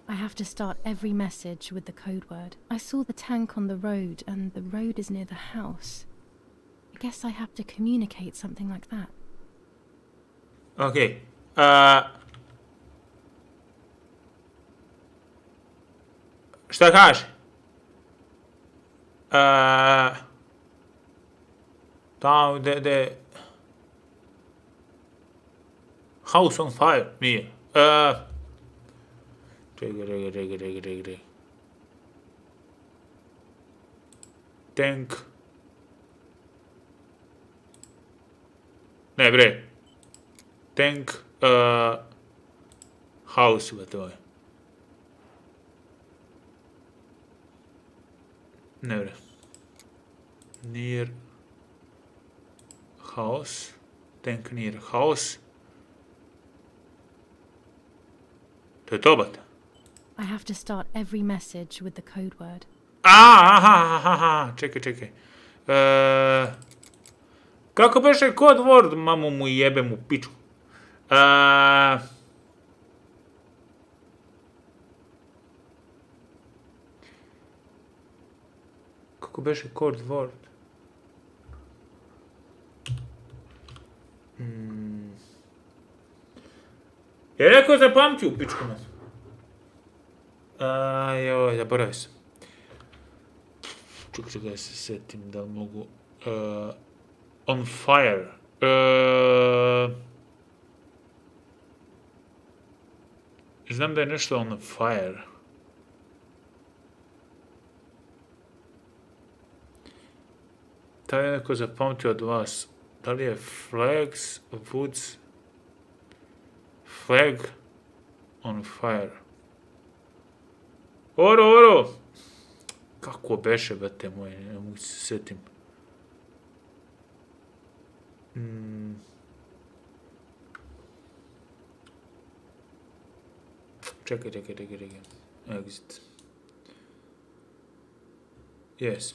I have to start every message with the code word. I saw the tank on the road, and the road is near the house. I guess I have to communicate something like that.
Okay. Šta kaže? Tamo gdje... House on fire, nije. Čekaj. Tank. Ne, bre. Tank, house, ba to je. Ne, bre. Near house. Tank near house. To je to, bata.
I have to start every message with the code word.
Aha, čekaj. Kako beše code word, mamu mu jebem u pičku. Kako beše code word? Je rekao zapamti u pičku nas. Joj, zaboravio sam. Čekaj da se setim da li mogu... On fire. Znam da je nešto on fire. Da je neko zapamtio od vas. Da li je flags, woods, flag on fire. Oro! Kako beše, bate moje, ne mogu se setim. Čekaj. Exit. Yes.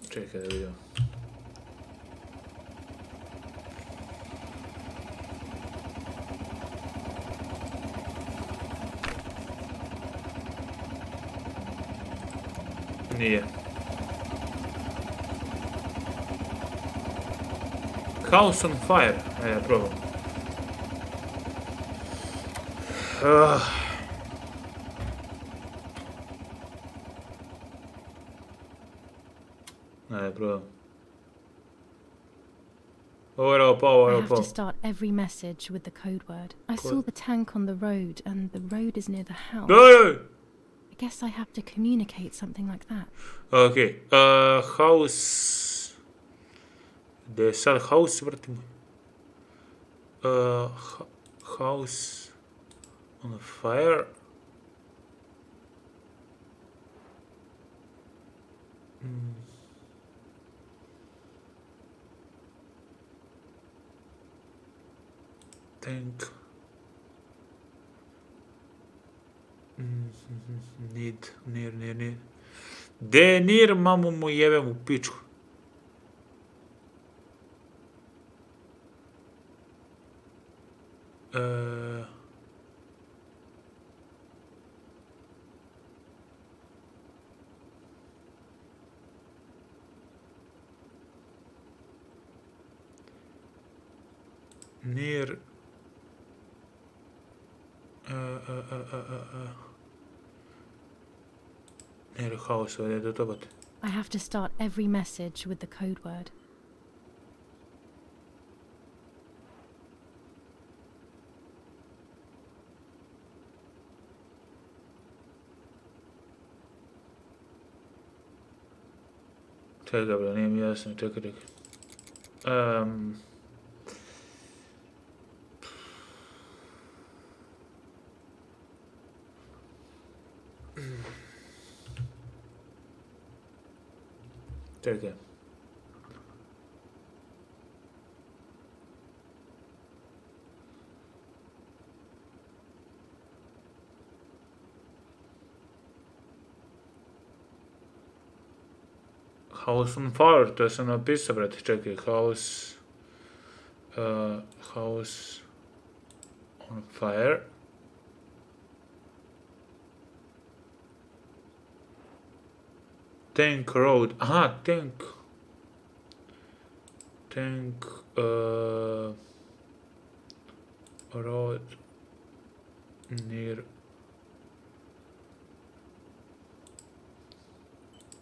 Čekaj da vidimo. Nije. House on fire. Ja probam. Probam.
I have to start every message with the code word. I saw the tank on the road, and the road is near the house. I guess I have to communicate something like that.
Okay. House... Gdje je sad house, vrtimo? House on fire. Tank. Near. De near, mamu mu jebem u pičku. Near. Near house, ovdje do tobote.
I have to start every message with the code word.
Čekaj, bro, nije mi jasno, čekaj. Čekaj. House on fire, to sam napisao, brate, čekaj, house on fire. Tank road, aha, tank road near.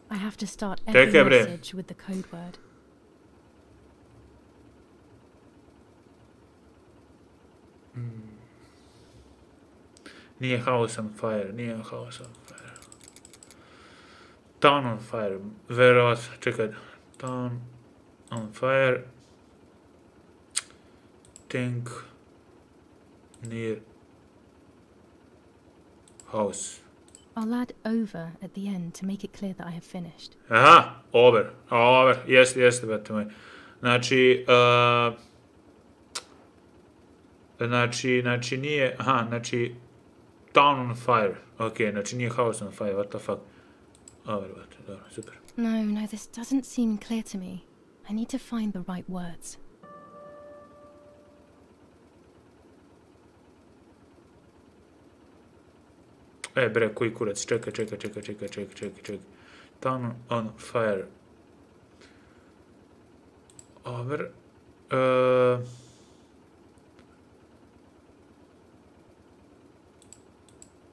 I have to start every message with the code word.
Nije house on fire. Town on fire. Verovatno, čekaj. Town on fire. Tank near house.
I'll add over at the end to make it clear that I have finished.
Aha, over. Jeste, brate moj. Znači nije, znači town on fire. Ok, znači nije house on fire, what the fuck. Over, brate, dobro, super.
No, this doesn't seem clear to me. I need to find the right words.
Bre, koji kurac, čekaj. Town on fire. Over.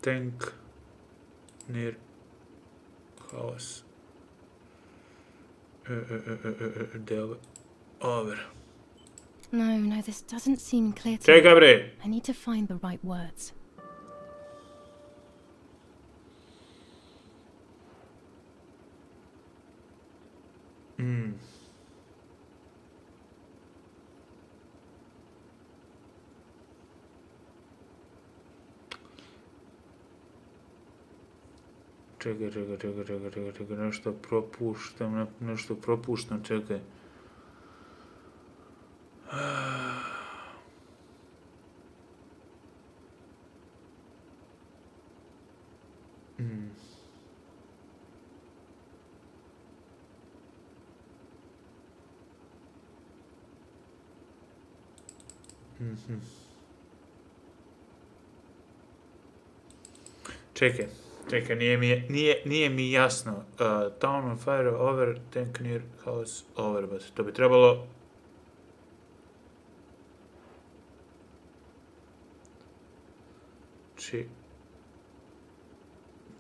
Tank near house. Over.
No, this doesn't seem clear to
Čekaj, bre.
I need to find the right words.
Čekaj, nešto propuštam, čekaj. Čekaj, nije mi jasno. Town on fire, over, tank near house, over, but to bi trebalo...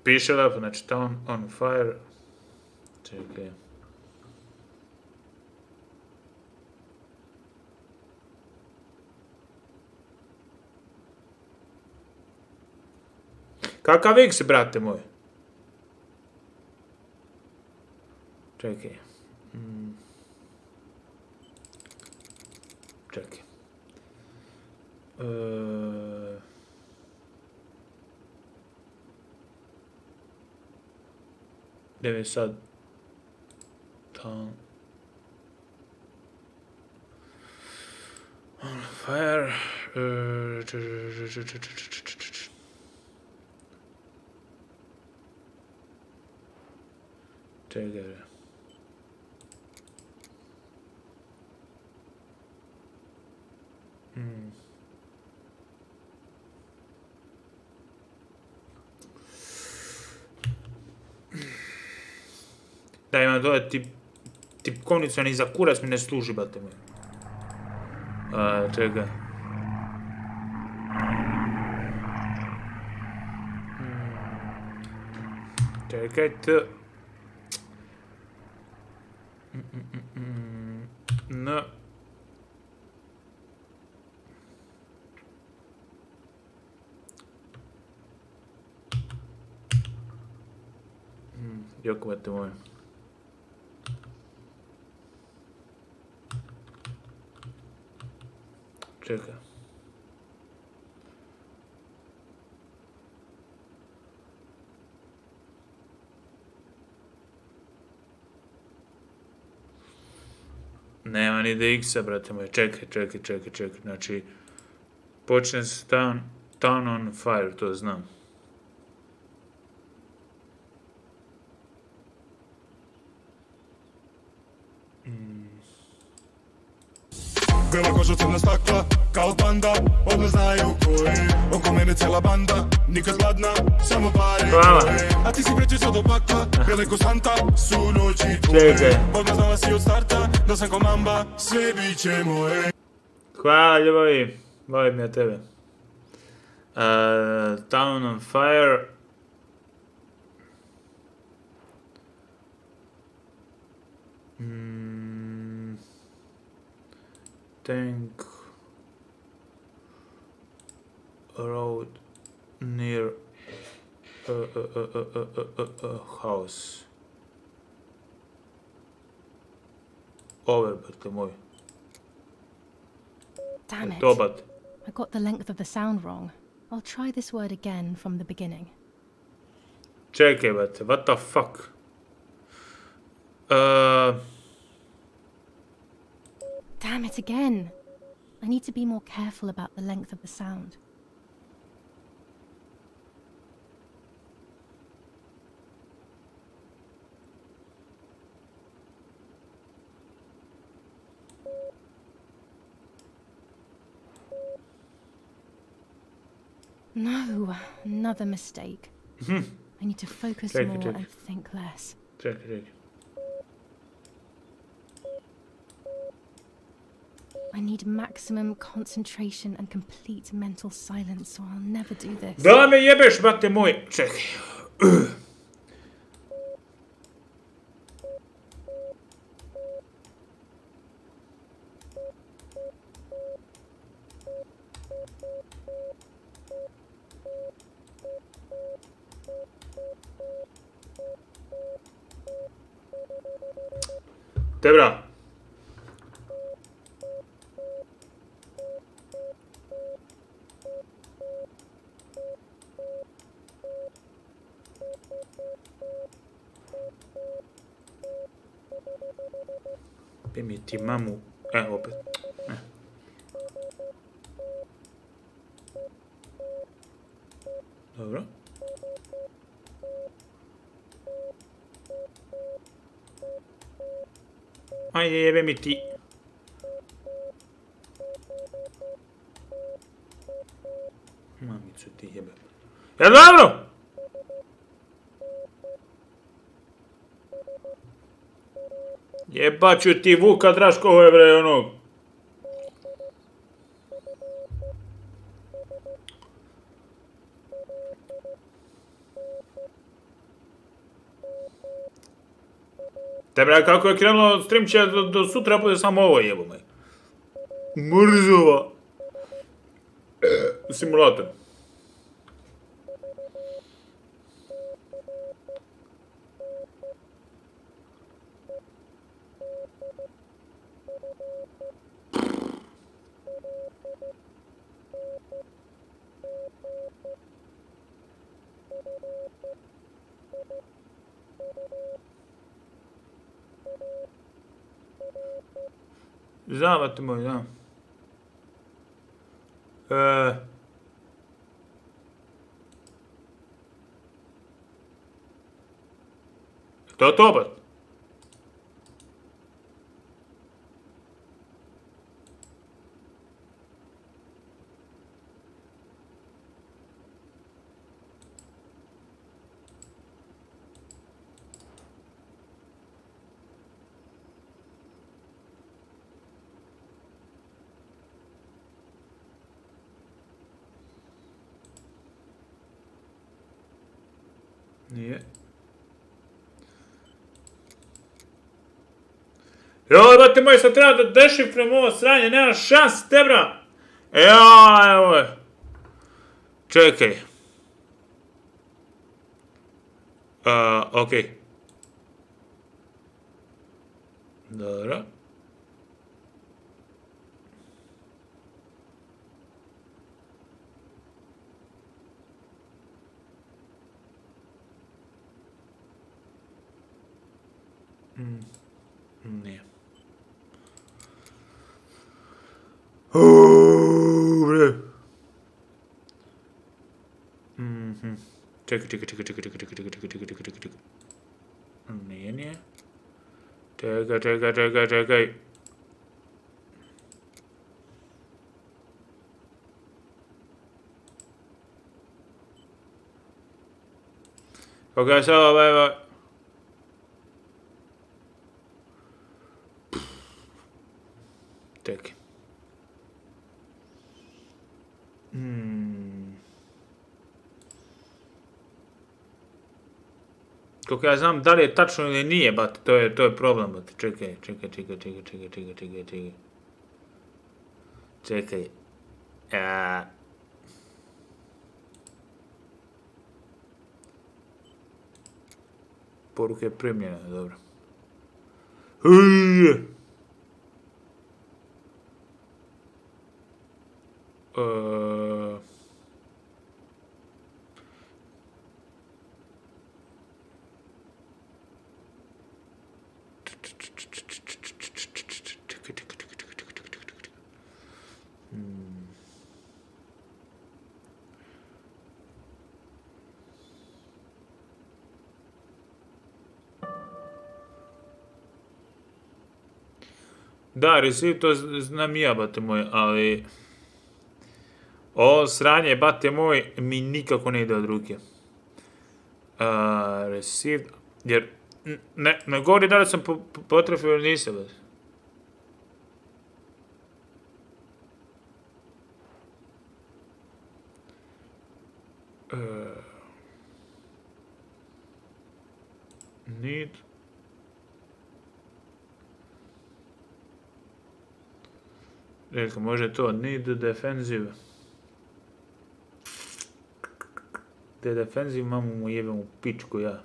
Piše lepo, znači town on fire. Čekaj. Kakav X, brate moj? Čekaj. Gdje je sad? Tam. On fire. Čekaj. Da, imam dole tipkovnicu, ni za kurac mi ne služi, bate moj. Čekaj. Čekajte. No. Jako, bate moj. Čekaj. Nema ni DX-a, brate moje. Čekaj. Znači, počne se Town on Fire, to znam.
Bela koža, crna stakla, kao panda, odmah znaju ko je. Oko mene cijela banda, nikad gladna, samo pare koje. A ti si prečiš od opaka, bele ko Santa, su noći tvoje. Odmah znala si od starta, da sam ko mamba, sve bit će moje.
Hvala, ljubavi, volim ja tebe. Town on Fire. Tank road near house. Over, brate moj.
Damn it.
Dobat.
I got the length of the sound wrong. I'll try this word again from the beginning.
Čekaj, brate, what the fuck?
Damn it again. I need to be more careful about the length of the sound. No, another mistake. I need to focus more and think less.
Čekaj.
I need maximum concentration and complete mental silence, or I'll never do this.
Da me jebeš, brate moj. Čekaj. Dobra. Mi ti mamu, opet. Dobro. Ajde, jebe mi ti. Mamicu ti jebe. Ja, dobro! Jebaću ti Vuka Draškove, bre, onog. Te, bre, kako je krenulo stream će do sutra, bude samo ovo jebo, me. Mrzova. Simulator. Znam, bate moj, znam. To, bat. Nije. Joj, bate moj, sad treba da dešifrujem ovo sranje, nema šans, tebra! Evo je. Čekaj. Okej. Dobro. Nije. Bre. Čekaj. Nije. Čekaj. Ok, sada, evo. Čekaj. Koliko ja znam, da li je tačno ili nije, bat, to je problem, bat. Čekaj. Poruka je primljena, dobro. Da, receive to znam ja, bate moj, ali ovo sranje, bate moj, mi nikako ne ide od ruke. Receive, jer ne govori da li sam potrefio ili nisam, bate. Need. Rekao, može to, need defensive. Te defensive mamu mu jebem u pičku, ja.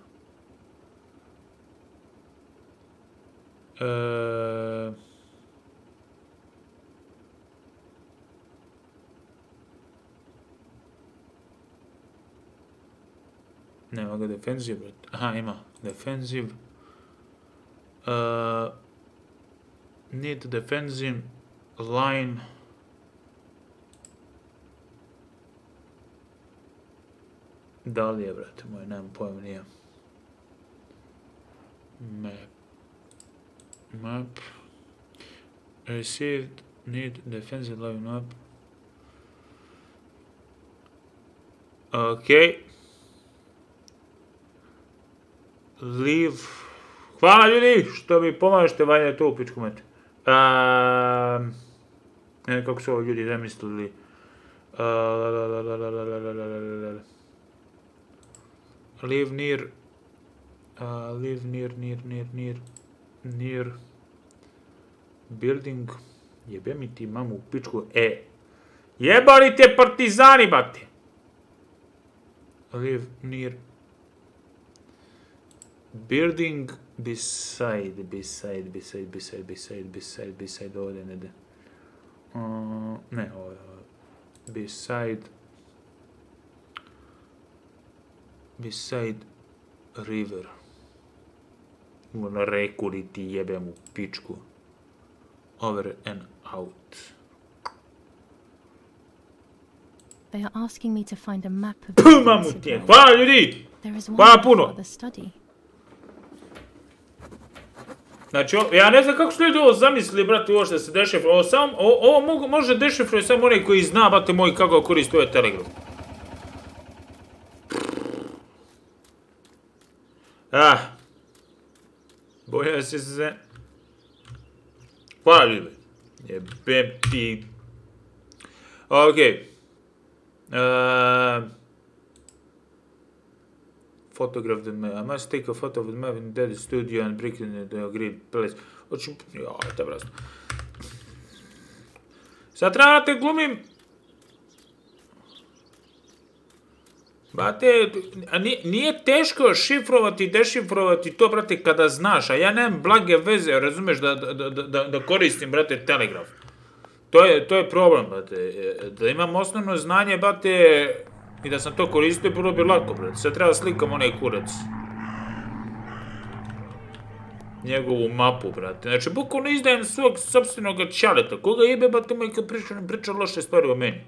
Nema ga defensive, bret. Aha, ima. Defensive. Need defensive. Line. Da li je, brate moj, nemam pojma, nije. Map. Received. Need defensive line map. Ok. Leave. Hvala ljudi što mi pomažete, valja to u pičku metu. Ne, kako su ovo ljudi zamislili. Live near. Near. Building. Jebe mi ti mamu u pičku. Jebali te partizani, bate. Live near. Building beside ovdje ne ide. Ne, ovo beside river. Na reku li ti jebem u pičku. over and out.
They are asking me to find a map of
Mamutije, hvala ljudi! Hvala puno! Znači, ja ne znam kako su ljudi ovo zamislili, brate, ovo što se dešifruje. Ovo može dešifruje samo onaj koji zna, brate moj, kako koristi ovaj telegram. Boja se. Hvala ljudi. Jebem ti. Okej. Photograph the map. I must take a photo of the map in the studio and bring it in the agreed place. Joj, te brazno. Sad treba da te glumim. Brate, nije teško šifrovati i dešifrovati to, brate, kada znaš, a ja nemam blage veze, razumeš, da koristim, brate, telegraf. To je problem, brate. Da imam osnovno znanje, brate, i da sam to koristio, bilo bi lako, brate. Sad treba slikam onaj kurac. Njegovu mapu, brate. Znači, bukvalno izdajem svog sopstvenog čaleta. Koga jebe, brate, moj kad priča loše stvari o meni.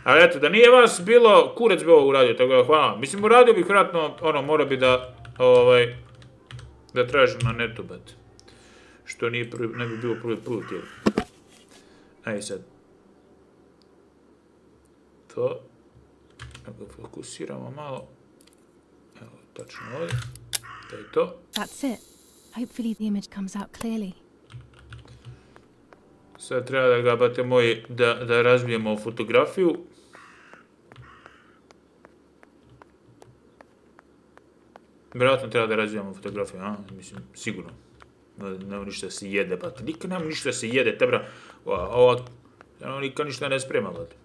Ali eto, da nije vas bilo, kurac bi ovo uradio, tako da hvala. Mislim, uradio bih vjerojatno, mora bi da tražim na netu, brate. Što ne bi bilo prvi put, jel. Ajde sad. To. Da ga fokusiramo malo. Evo, tačno ovdje. To je to.
That's it. Hopefully the image comes out clearly.
Sad treba da ga, brate moji, da razvijemo fotografiju. Vjerojatno treba da razvijamo fotografiju, mislim, sigurno. Nema ništa da se jede, brate. Nikad nema ništa da se jede, te bra. Nikad ništa ne sprema, brate.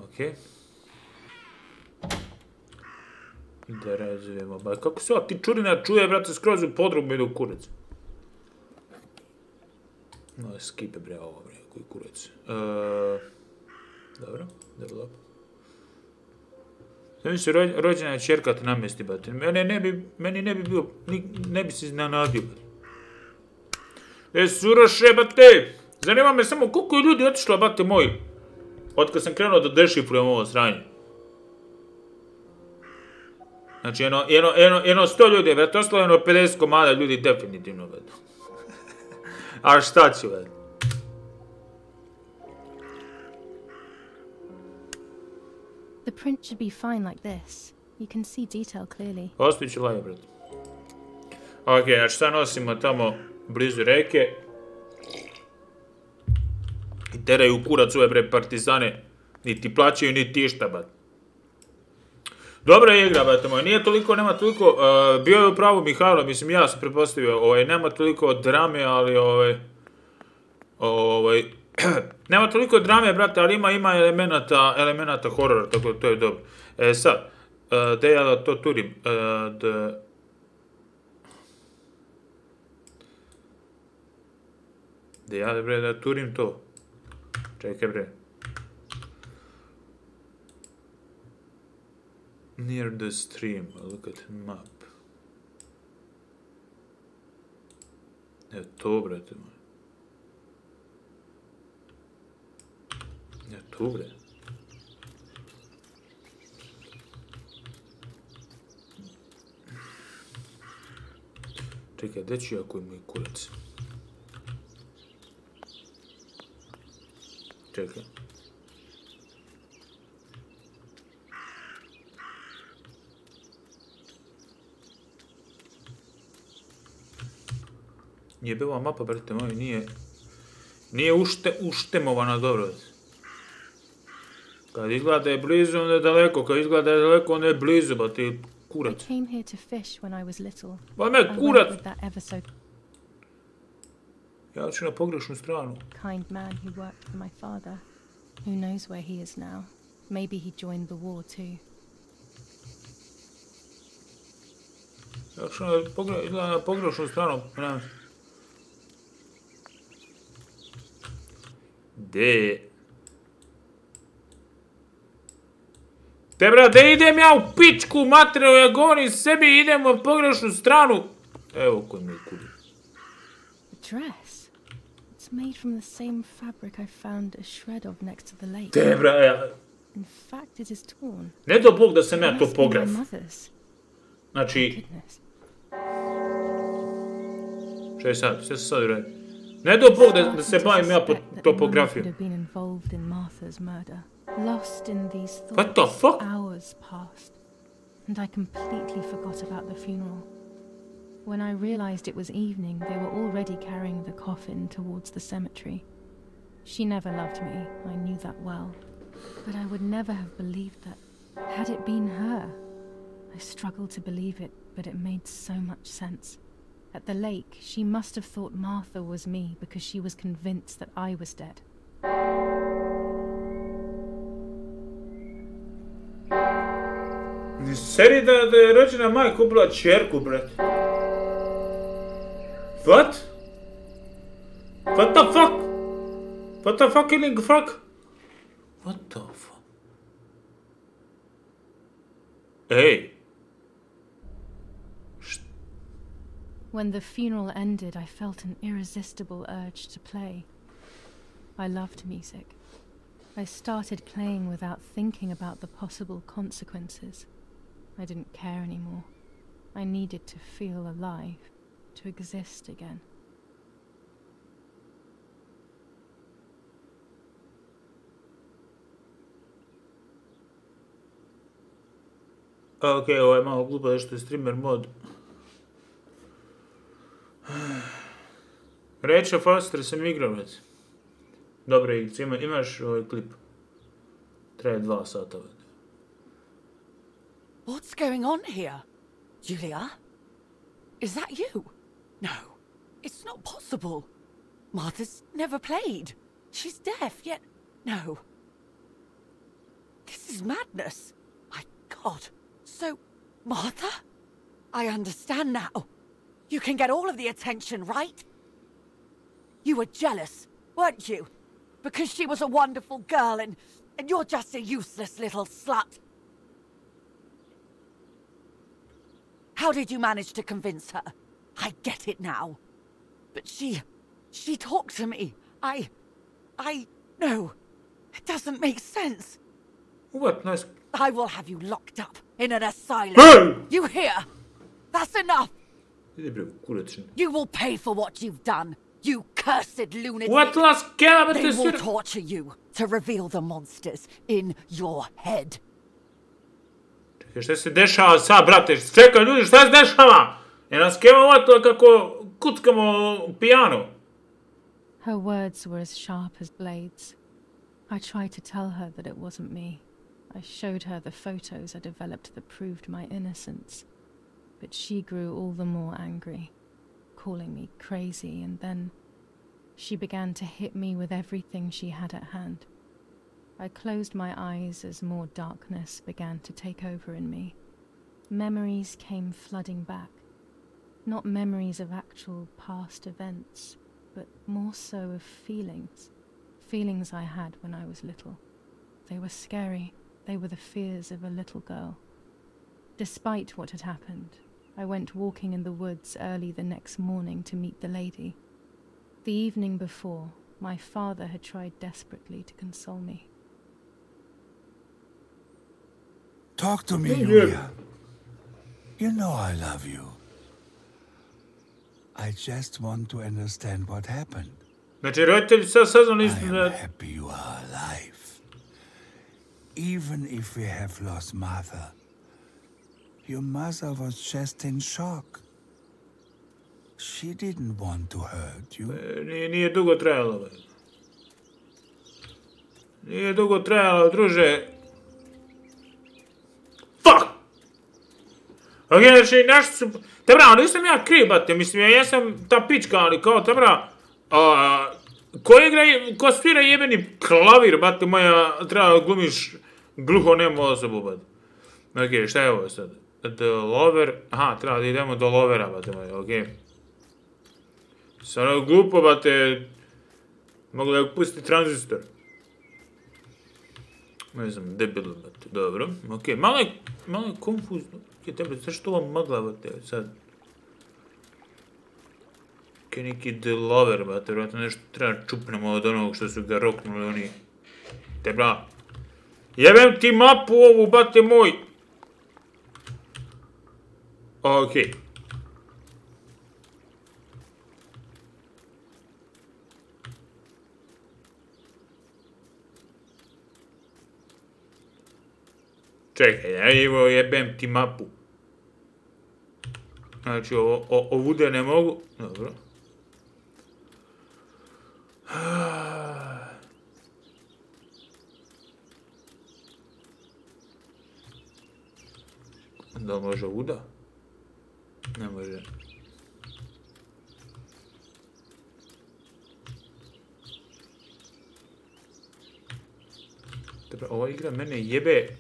Okej. Da razvijemo, brate. Kako se ova ti čurina čuje, brate, skroz u podrumu idu kurac. No, skipe, bre, ovo, bre, koji kurac. Dobro, develop. Sve mi se rođena čerka te namesti, brate. Meni ne bi bio, ne bi se iznenadio, brate. Suroše, brate! Zanima me samo koliko je ljudi otišlo, brate moji. Od kad sam krenuo da dešifrujem ovo sranje. Znači, jedno 100 ljudi, brate, ostalo jedno 50 komada ljudi definitivno, brate. A šta ću, brate?
The print should be fine like this. You can see detail clearly.
Ostavit ću Lajv, brate. Okej, znači sad nosimo tamo blizu reke. I teraju kurac ove, bre, partizane. Niti plaćaju, niti išta, brate. Dobra je igra, brate moj, nije toliko, nema toliko, bio je u pravu Mihajlo, mislim, ja sam pretpostavio, nema toliko drame, ali, nema toliko drame, brate, ali ima elemenata horora, tako da to je dobro. Sad, da ja da to turim, da ja, bre, da turim to. Čekaj, bre. Near the stream, look at map. Evo to, brate moj. Evo tu, bre. Čekaj, gdje ću ja koji moj kurac? Čekaj. Jebeva mapa, brate moji, nije uštemovana dobro. Kad izgleda da je blizu, onda je daleko. Kad izgleda da je daleko, onda je blizu, ba ti kurac. Ba me kurac! Ja ću na pogrešnu stranu.
Kind man who worked for my father. Who knows where he is now? Maybe he joined the war too.
Ja ću na pogrešnu stranu. De. Te brate, idem ja u pičku materiju, ja govorim sebi, idem u pogrešnu stranu. Evo koji mi je kudi.
dress. It's made from the same fabric I found a shred of next to the lake.
Te, bra,
In fact, it is torn.
ne do Bog da sam ja
It must be my
topograf.
mother's.
Znači,
Goodness.
što je sad? Što se sad radi? Ne do Bog da se bavim ja po topografiju.
Could have been involved in Martha's murder. Lost in these thoughts.
What the fuck?
Hours passed, and I completely forgot about the funeral. When I realized it was evening, they were already carrying the coffin towards the cemetery. She never loved me, I knew that well. But I would never have believed that, had it been her. I struggled to believe it, but it made so much sense. At the lake, she must have thought Martha was me because she was convinced that I was dead.
Seri da je rođena majka ubila čerku, brat. What? What the fuck? What the fucking fuck? What the fuck? Hey.
When the funeral ended, I felt an irresistible urge to play. I loved music. I started playing without thinking about the possible consequences. I didn't care anymore. I needed to feel alive, to exist again.
Ok, ovo je malo glupo da što je streamer mod. Reća Foster sam igrao, već. Dobre igrice, imaš ovaj klip. Traje 2 sata.
What's going on here? Julia? Is that you? No, it's not possible. Martha's never played. She's deaf, yet... No. This is madness. My God. So, Martha? I understand now. You can get all of the attention, right? You were jealous, weren't you? Because she was a wonderful girl and you're just a useless little slut. How did you manage to convince her? I get it now. But she talked to me. No. It doesn't make sense.
What? Nice.
I will have you locked up in an asylum.
Hey!
You hear? That's enough. You will pay for what you've done. You cursed lunatic.
What last game?
They will torture you to reveal the monsters in your head.
Čekaj, šta se dešava sad, brate? Čekaj, ljudi, šta se dešava? Je nas keva ovatila kako kuckamo pijano.
Her words were as sharp as blades. I tried to tell her that it wasn't me. I showed her the photos I developed that proved my innocence. But she grew all the more angry, calling me crazy, and then she began to hit me with everything she had at hand. I closed my eyes as more darkness began to take over in me. Memories came flooding back. Not memories of actual past events, but more so of feelings. Feelings I had when I was little. They were scary. They were the fears of a little girl. Despite what had happened, I went walking in the woods early the next morning to meet the lady. The evening before, my father had tried desperately to console me.
Talk to me, Julia. You know I love you. I just want to understand what happened.
Znači, roditelji sad saznali
I
isto
am
da...
happy you are alive. Even if we have lost Martha, your mother was just in shock. She didn't want to hurt you.
Nije dugo trajalo. Nije dugo trajalo, druže. Fuck! Ok, znači, našto su... Dobra, nisam ja kriv, bate, mislim, ja sam ta pička, ali kao, dobra... Ko svira jebeni klavir, bate moja, treba glumiš gluho nemo osobu, bate. Ok, šta je ovo sad? The lover... Aha, treba da idemo do lovera, bate moja, ok. Samo glupo, bate... Mogu da pusti tranzistor. Ne znam, debil, bate, dobro. Ok, malo je konfuzno. Ok, tebe, sve što ovo magla, bate, sad. Ok, Kaj neki delover, bate, vjerojatno nešto treba čupnemo od onog što su ga roknuli oni. Te bra. Jebem ti mapu ovu, bate moj. Okej. Čekaj, evo jebem ti mapu. Znači, ovude ne mogu. Dobro. Da može ovuda? Ne može. Ova igra mene jebe.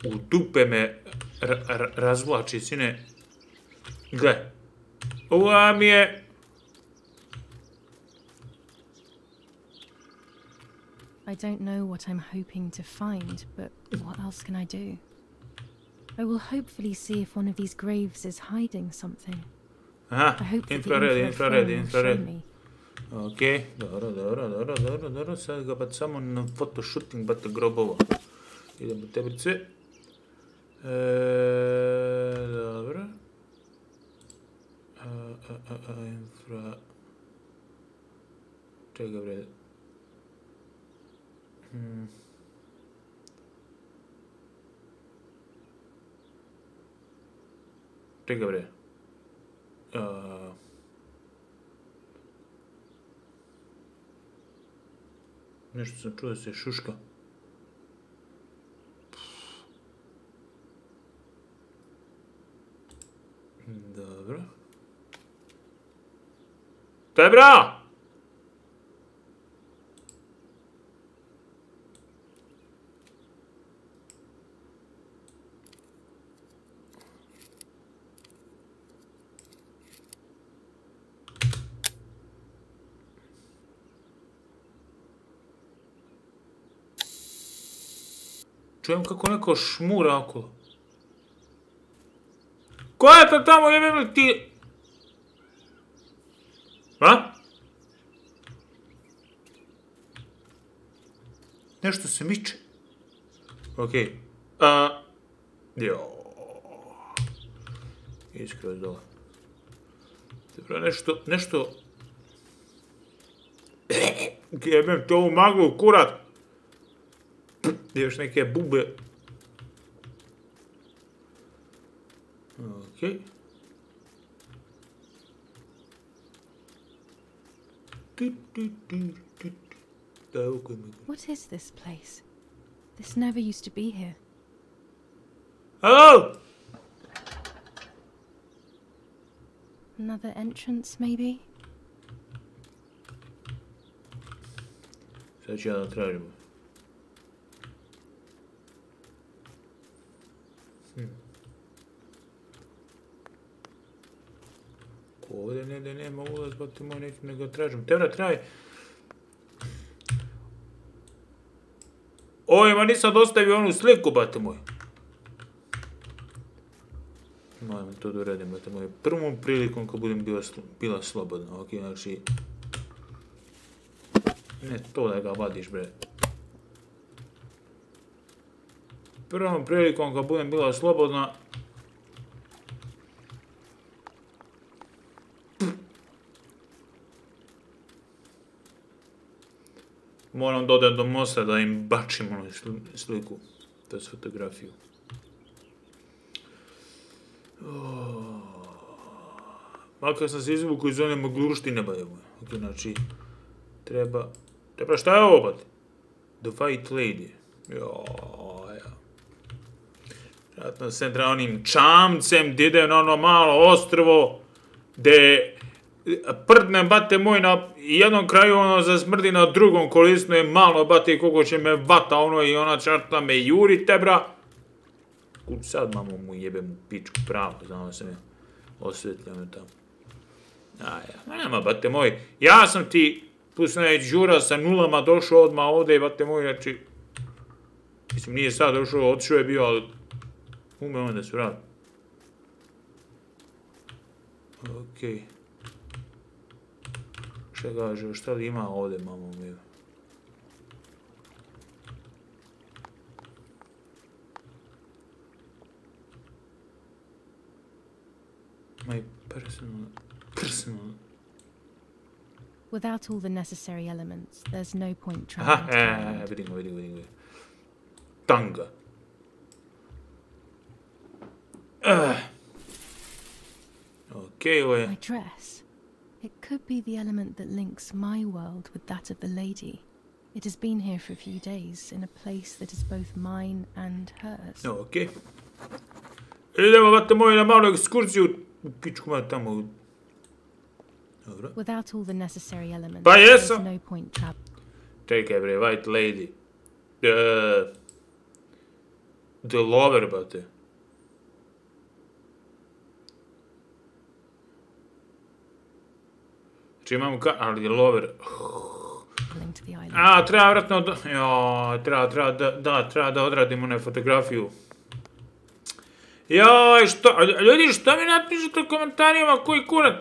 U dupe me razvlači, sine. Gle. Ova mi je...
I don't know what I'm hoping to find, but what else can I do? I will hopefully see if one of these graves is hiding something.
Aha, infrared. Okej, dobro. Sad ga bat samo na photoshooting bata grobova. Idemo tebrice. Dobro. Infra... Čega bre? Čega bre? Nešto sam čuo da se šuška. Dobro. Tebra! Čujem kako neko šmura okolo. Ko je to tamo jebem li ti? A? Nešto se miče. Okej. Iskroz dole. Dobro, nešto... Jebem to ovu maglu, kurat. Još neke bube. Okej.
What is this place? This never used to be here.
Hello!
Another entrance, maybe?
Sad ću ja da tražimo. Ovdje nema ulaz, bate moj, neću nego tražim. Tebra, traj. Ovima nisam dostavio onu sliku, bate moj. Moram to da uradim, bate moj. Prvom prilikom kad budem bila slobodna. Ok, znači... Ne to da ga vadiš, bre. Prvom prilikom kad budem bila slobodna... Moram dodati do mosta da im bačim onu sliku, to je fotografiju. Makar sam se izvuku iz one mogluštine, bajevo. Ok, znači, treba, šta je ovo, bate? The White Lady. Joja. Vratno sam treba onim čamcem, gdje ide na ono malo ostrvo, gdje prdnem, bate moj, na jednom kraju ono zasmrdi, na drugom kolisnu je malo, bate, koliko će me vata ono i ona čarta me juri, tebra. Kud sad mamo mu jebem u pičku pravo, znamo se me osvetljamo tamo. Nema, bate moj, ja sam ti, plus đura sa nulama došao odmah ovdje, bate moj, znači, mislim, nije sad došao, otišao je bio, ali ume onda se vrati. Okej. Šta kaže, šta li ima ovdje, mamo mi? My personal...
Without all the necessary elements, there's no point traveling to Ireland.
Vidim. Tanga. Okay, ovo je...
My dress. It could be the element that links my world with that of the lady. It has been here for a few days, in a place that is both mine and hers.
Okay. Idemo, vate moji, na malu ekskurziju. Pičku ma tamo. Dobro.
Without all the necessary elements,
Pa
there's
jesam.
no point traveling.
Čekaj bre, white lady. The lover, bate. Znači imamo ali lover. A, treba vratno... Joj, treba da odradimo na fotografiju. Joj, što... Ljudi, što mi napišete u komentarima, koji kurac?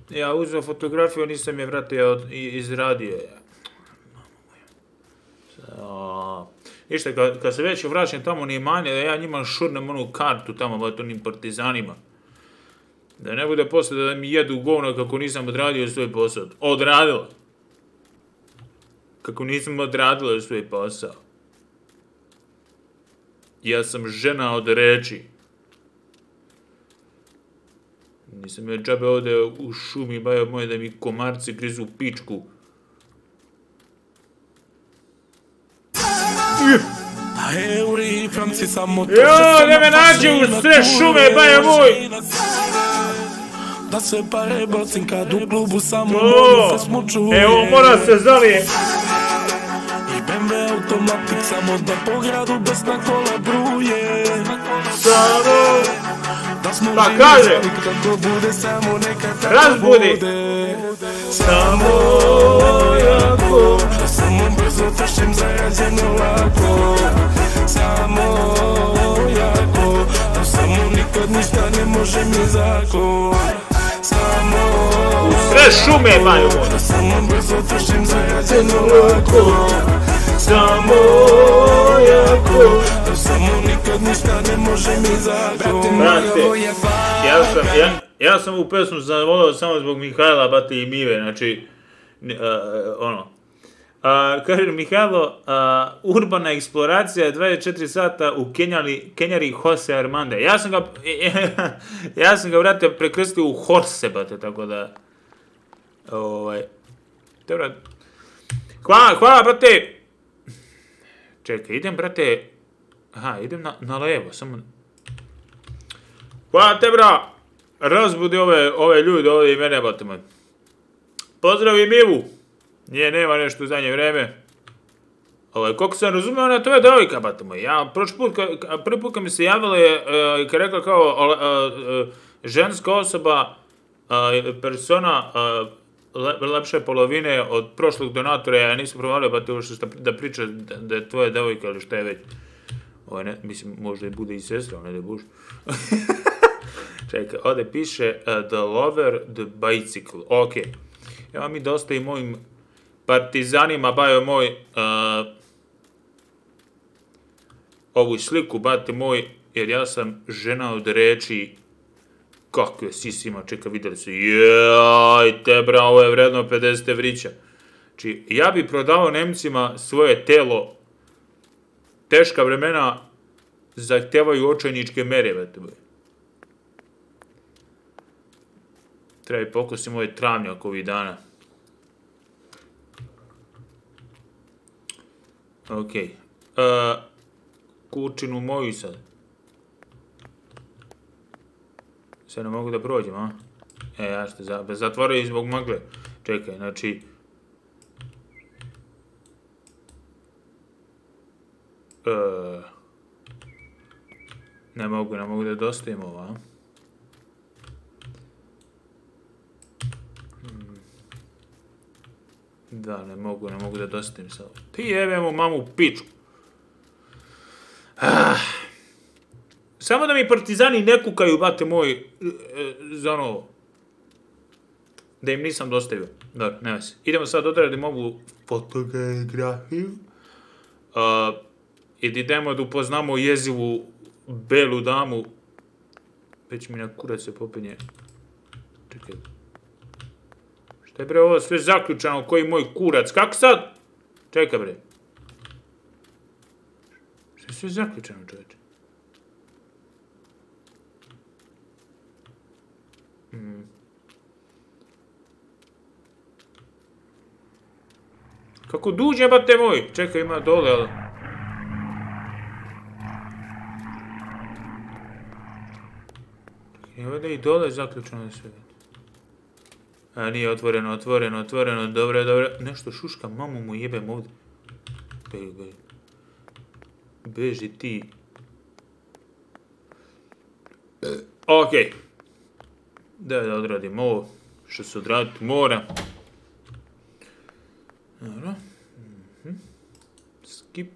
Ja uzeo fotografiju, nisam je vratio izradio. Ništa, kad se već vraćam tamo u imanje, da ja njima šurnem onu kartu tamo, bat onim partizanima. Da ne bude posle da mi jedu govno kako nisam odradio svoj posao. Odradila. Kako nisam odradila svoj posao. Ja sam žena od reči. Nisam ja džabe ovdje u šumi, bajo moje da mi komarci grizu pičku. Jo, da me nađe u sve šume, bajo moj!
Da se pare bacim kad u klubu samo mogu se smučuje.
Evo, mora se zalije.
I BMW automatik samo da po gradu desna kola bruje.
Samo...
Da smo
pa kaže!
Kako bude samo neka tako
razbudi!
Samo jako. Da samo brzo tršim zarađeno lako. Samo jako. Da samo nikad ništa ne može mi zakon.
U sve šume, bajo moj!
Da samo brzo tršim zarađeno lako. Samo jako. Da samo nikad ništa ne može mi zakon.
Brate, ja sam ovu pesmu zavolao samo zbog Mihajla, bate i Mive, znači, ono. Kaže Mihajlo, urbana eksploracija 24 sata u Kenjari Jose Armanda. Ja sam ga, brate, prekrstio u Horse, bate, tako da, te, brate, hvala, brate, čekaj, idem, brate, idem na levo, samo, hvala te, bra, razbudi ove ljude, ovdje i mene, bate, moj. Pozdravi Mivu. Nije, nema nešto u zadnje vreme. Koliko sam razumio, ona to je devojka, bate moj. Ja, prvi put kad mi se javila i kad rekla kao ženska osoba, persona lepše polovine od prošlog donatora, ja nisam provalio, bate, ovo što da priča da je tvoja devojka ili šta je već. Mislim, možda i bude i sestra, ne da buš. Čekaj, ovdje piše The Lover, The Bicycle. Okej. Evo mi dosta i mojim partizanima, bajo moj, ovu sliku, bate moj, jer ja sam žena od reči. Kakve sisima, čekaj, vidjeli su, jaj, te bra, ovo je vredno 50 evrića. Znači, ja bi prodao Nemcima svoje telo, teška vremena zahtevaju očajničke mere, bate moj. Treba i pokosim ovaj travnjak ovih dana. Okej. Kučinu moju sad. Sad ne mogu da prođem, a? Ja ste zatvorio zbog magle. Čekaj, znači... Ne mogu da dostavim ovo, a? Da, ne mogu da dostavim sad. Ti jebemo mamu pičku. Samo da mi partizani ne kukaju, bate moj, za ono... da im nisam dostavio. Dobro, nema se. Idemo sad odraditi ovu fotografiju. I idemo da upoznamo jezivu belu damu. Već mi na kurac se popinje. Čekaj. Šta je bre ovo sve zaključano koji moj kurac? Kako sad? Čekaj bre. Šta je sve zaključano, čovječe? Kako duže, bate moj? Čekaj, ima dole, ali... Evo da i dole zaključeno sve. A nije otvoreno, dobro. Nešto šuška, mamu mu jebem ovdje. Beži ti. Okej. Da odradim ovo što se odraditi mora. Dobro. Skip.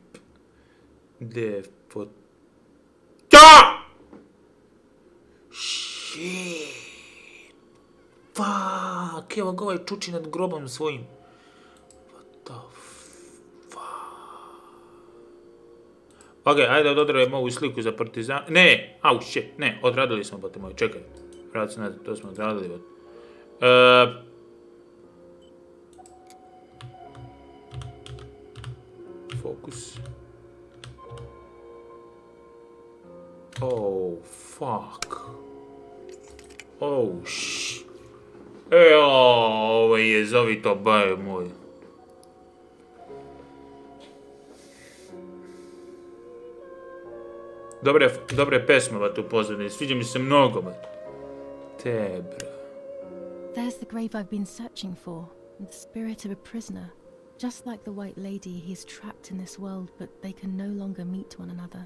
Defot. Da! Shit. Fuck. Evo ga ovaj čuči nad grobom svojim. What the fuck. Ok, ajde da odradimo ovu sliku za partizan. Ne, au shit, ne, odradili smo, bate moji, čekaj. Vrati se nazad, to smo odradili, bate. Fokus. Oh, fuck. Oh, shit. Ovo je zavito, baje moj. Dobre pesme, bate, u pozadini. Sviđa mi se mnogo, bate. Te, bra.
There's the grave I've been searching for. The spirit of a prisoner. Just like the White Lady, he's trapped in this world, but they can no longer meet one another.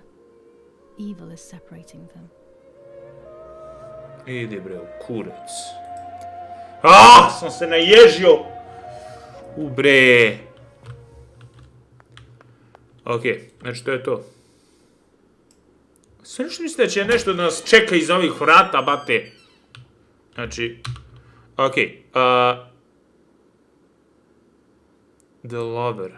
Evil is separating them.
Idi bre, u kurac. Sam se naježio! Bre. Okej, znači to je to. Sve nešto mislite da će nešto da nas čeka iza ovih vrata, bate? Znači, okej. The Lover.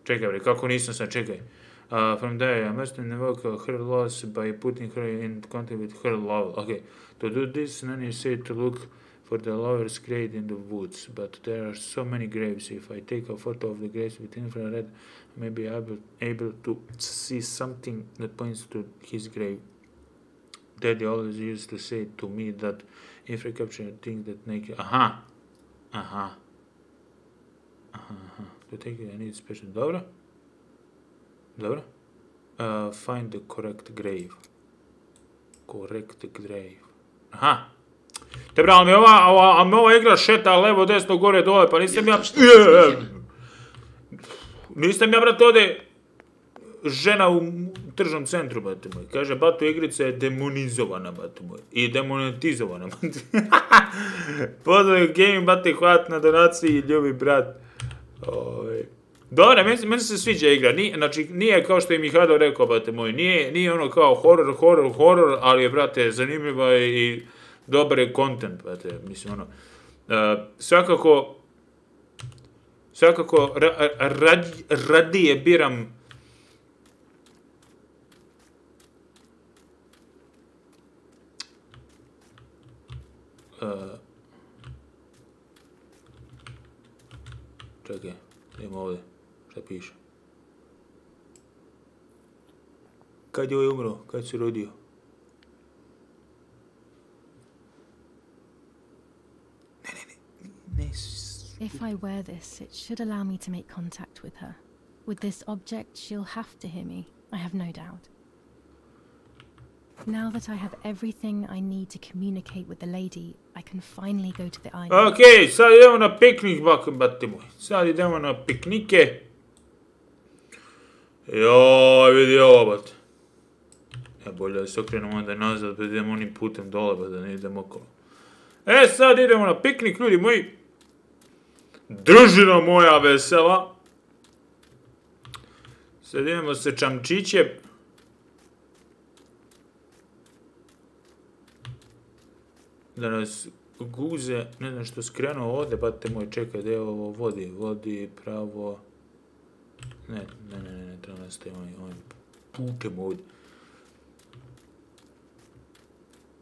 Čekaj bre, kako nisam sad, čekaj. From there, I must invoke her loss by putting her in contact with her lover. Okay, to do this, Nani said to look for the lover's grave in the woods, but there are so many graves. If I take a photo of the graves with infrared, I may be able to see something that points to his grave. Daddy always used to say to me that if I capture things that make you... Aha! To take it, I need special... Dobro? Find the correct grave. Aha! Te bra, ali mi ova igra šeta levo, desno, gore, dole, pa nisam ja... Nisam ja, brate, ovdje žena u tržnom centru, bate moj. Kaže, batu igrica je demonizovana, bate moj. I demonetizovana, bate. Pozdrav gaming, bate, hvat na donaciji, ljubi brat. Dobre, meni se sviđa igra. Znači, nije kao što je Mihajlo rekao, bate moj. Nije ono kao horor, ali je, brate, zanimljiva i dobar je content, brate. Mislim, ono... Svakako, radije biram čekaj, idemo ovdje, šta piše? Kad je ovaj umro? Kad se rodio? Ne.
If I wear this, it should allow me to make contact with her. With this object, she'll have to hear me, I have no doubt. Now that I have everything I need to communicate with the lady, I can finally go to the island.
Okej, sad idemo na piknik, bate moj. Sad idemo na piknike. Joj, vidi ovo, bate. Bolje da se okrenemo onda nazad, da idemo onim putem dole, da ne idemo okolo. Sad idemo na piknik, ljudi moji. Družina moja vesela. Sad idemo sa čamčićem. Da nas guze, ne znam što skrenuo ovdje, bate moj, čekaj, gdje je ovo vodi? Vodi pravo... Ne, treba nastaviti ovim putem ovdje.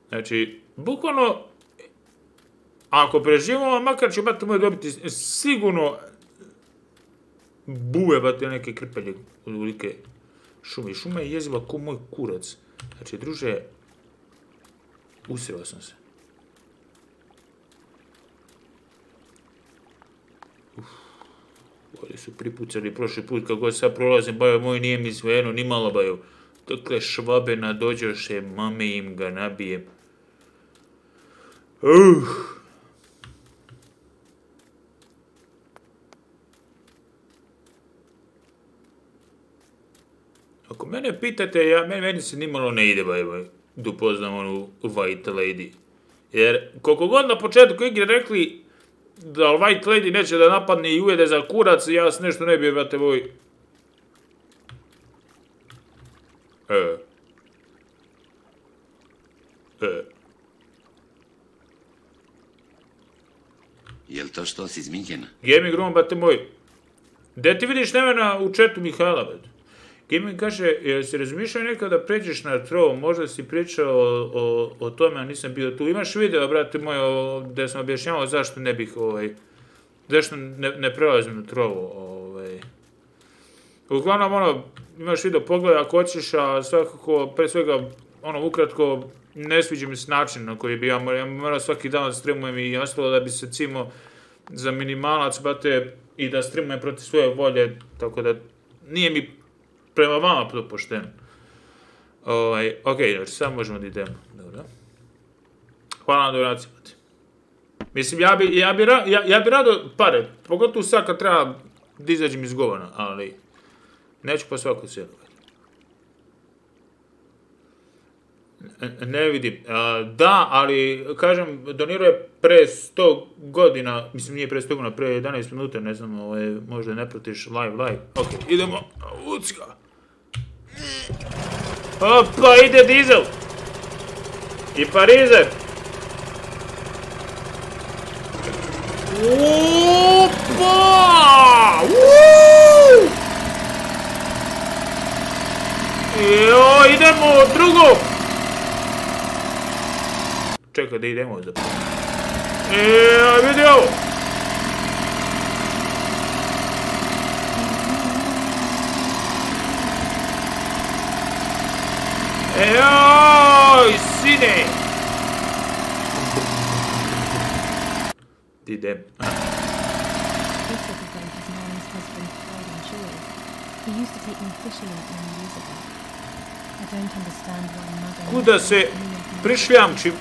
Znači, bukvalno, ako preživimo, makar ću, bate moj, dobiti sigurno bube, bate, neke krpelje od ulike šume. Šuma je jeziva ko moj kurac. Znači, druže, usreo sam se. Ovdje su pripucali prošli put, kako sad prolazim, bajo moj nije mi svejedno, ni malo bajo. Dokle švabe nadođoše, mame im ga nabijem. Ako mene pitate, meni se nimalo ne ide, bajo, da upoznam onu White Lady. Jer, koliko god na početku igre rekli da White Lady neće da napadne i ujede za kurac, ja se nešto ne bi, brate moj.
Jel to što si izmijenjena?
Gaming Room, brate moj. Gde ti vidiš nemena u četu Mihajla, brate? Gaming kaže, jel si razmišljao nekada da pređeš na trovo, možda si pričao o tome, a nisam bio tu. Imaš video, brate moj, gde sam objašnjavao zašto ne bih, zašto ne prelazim na trovo, Uglavnom, imaš video, pogledaj ako hoćeš, a svakako, pre svega, ukratko, ne sviđa mi se način na koji bi ja morao svaki dan da streamujem i ostalo da bi se cimo za minimalac, brate, i da streamujem protiv svoje volje, tako da nije mi prema vama to pošteno. Okej, znači sad možemo da idemo. Dobro. Hvala na donaciju, brate. Mislim, ja bi rado pare, pogotovo sad kad treba da izađem iz govana, ali neću po svaku cijelu. Ne vidim. Da, ali, kažem, donirao je pre 100 godina, mislim nije pre 100 godina, pre 11 minuta, ne znam, možda ne pratiš live. Ok, idemo, ucka. Opa, ide dizel. I parizer. Opa! Jo, idemo drugo. Čekaj da idemo da... vidi ovo! Joj, sine! Idem. Kuda se prišljamčim?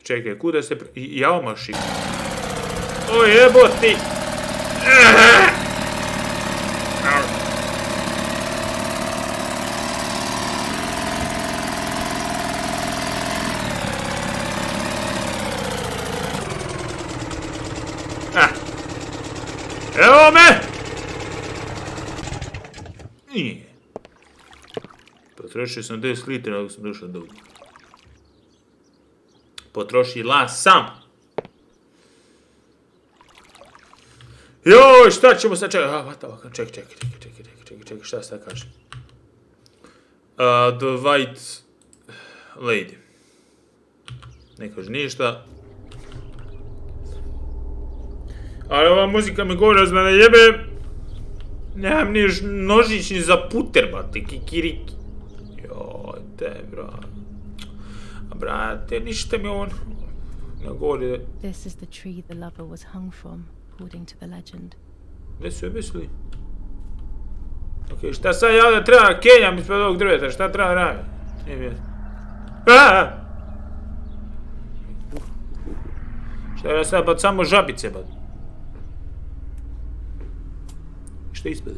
Čekaj, kuda se... Jaumaši. O jeboti! Evo me! Nije. Potrošio sam 10 litara dok sam došao do ovdje. Potrošila sam. Joj, šta ćemo sad čekaj. Čekaj, šta sad kažem? The White Lady. Ne kaže ništa. Ali ova muzika mi govori da me jebe. Nemam ni nožić ni za puter, bate, kikiriki. Joj, te, brate. Brate, ništa mi on ne govori.
This is the tree the lover was hung from, according to the legend.
Gdje su je mislili? Ok, šta sad ja da treba kenjam ispred ovog drveta, šta treba raditi? Nije mi jasno. Šta je sad, bat samo žabice, bat? Šta je ispred?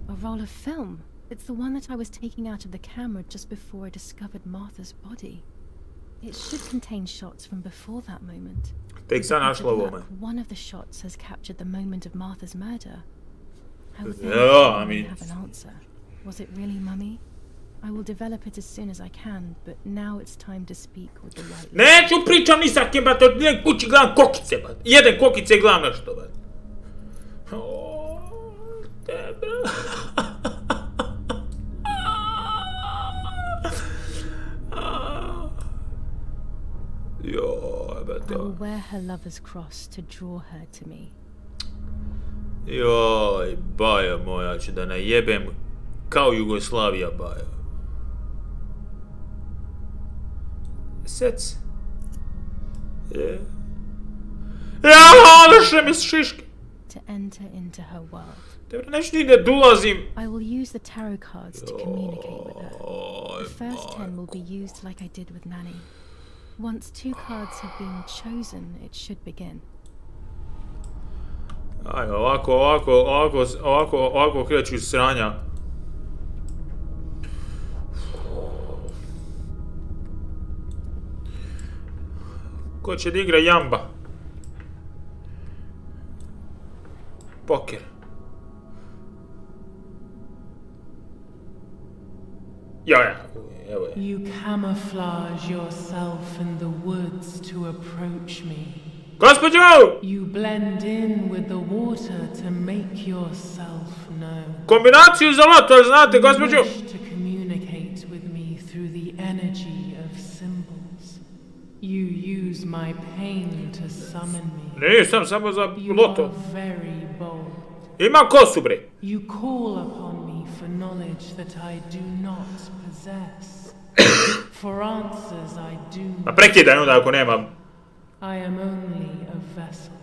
A roll of film. It's the one that I was taking out of the camera just before I discovered Martha's body. It should contain shots from before that moment.
One
of the shots has captured the moment of Martha's murder. I would have an answer. Was it really Mummy? I will develop it as soon as I can, but now it's time to speak with the right.
Neću pričam ni sa kim, brate, idem kući, gledam kokice, brate. Jedem kokice i gledam nešto, brate.
I will wear her lover's cross to draw her to me.
Joj, bajo moja, ću da najebem kao Jugoslavija, bajo. Sec. Ja, odliše mi šiške.
To enter into her world.
Dobro, nešto ide da ulazim.
I will use the tarot cards to communicate with her. The first 10 will be used like I did with Nanny. Once 2 cards have been chosen, it should begin.
Aj, ovako kreću sranja. Ko će da igra jamba? Poker. Ja, evo je.
You camouflage yourself in the woods to approach me.
Gospođo!
You blend in with the water to make yourself known.
Kombinaciju za loto, znate, gospođo?
You wish to communicate with me through the energy of symbols. You use my pain to summon me.
Nisam samo za loto.
You are very bold.
Imam kosu, bre.
You call upon me for knowledge that I do not possess. For answers I do not.
A prekidaj onda ako nemam.
I am only a vessel.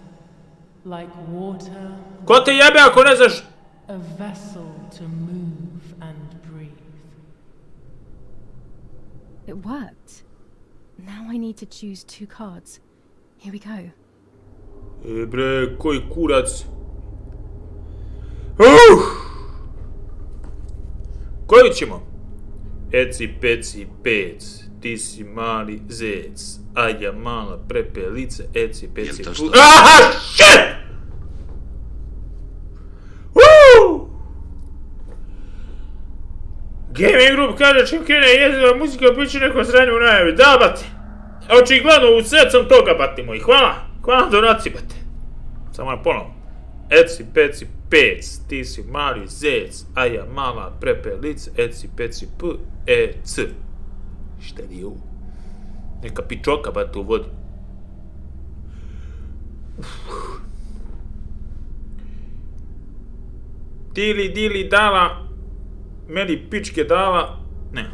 Like water.
Ko te jebe ako ne znaš?
A vessel to move and breathe.
It worked. Now I need to choose 2 cards. Here we go.
Bre, koji kurac. Koji ćemo? Eci, peci, pec, ti si mali zec, a ja mala prepelica, eci, peci, pu... Aha, shit! Woo! Gaming Group kaže čim krene jeziva muzika piće neko sranje u najavi. Da, bate. Očigledno u sred sam toga, bate moji. Hvala. Hvala donaciji, bate. Samo na ponovno. Eci, peci, pec, ti si mali zec, a ja mala prepelica, eci, peci, p, e, c. Šta li je ovo? Neka pičoka, bate, u vodu. Dili, dala, meni pičke dala, ne,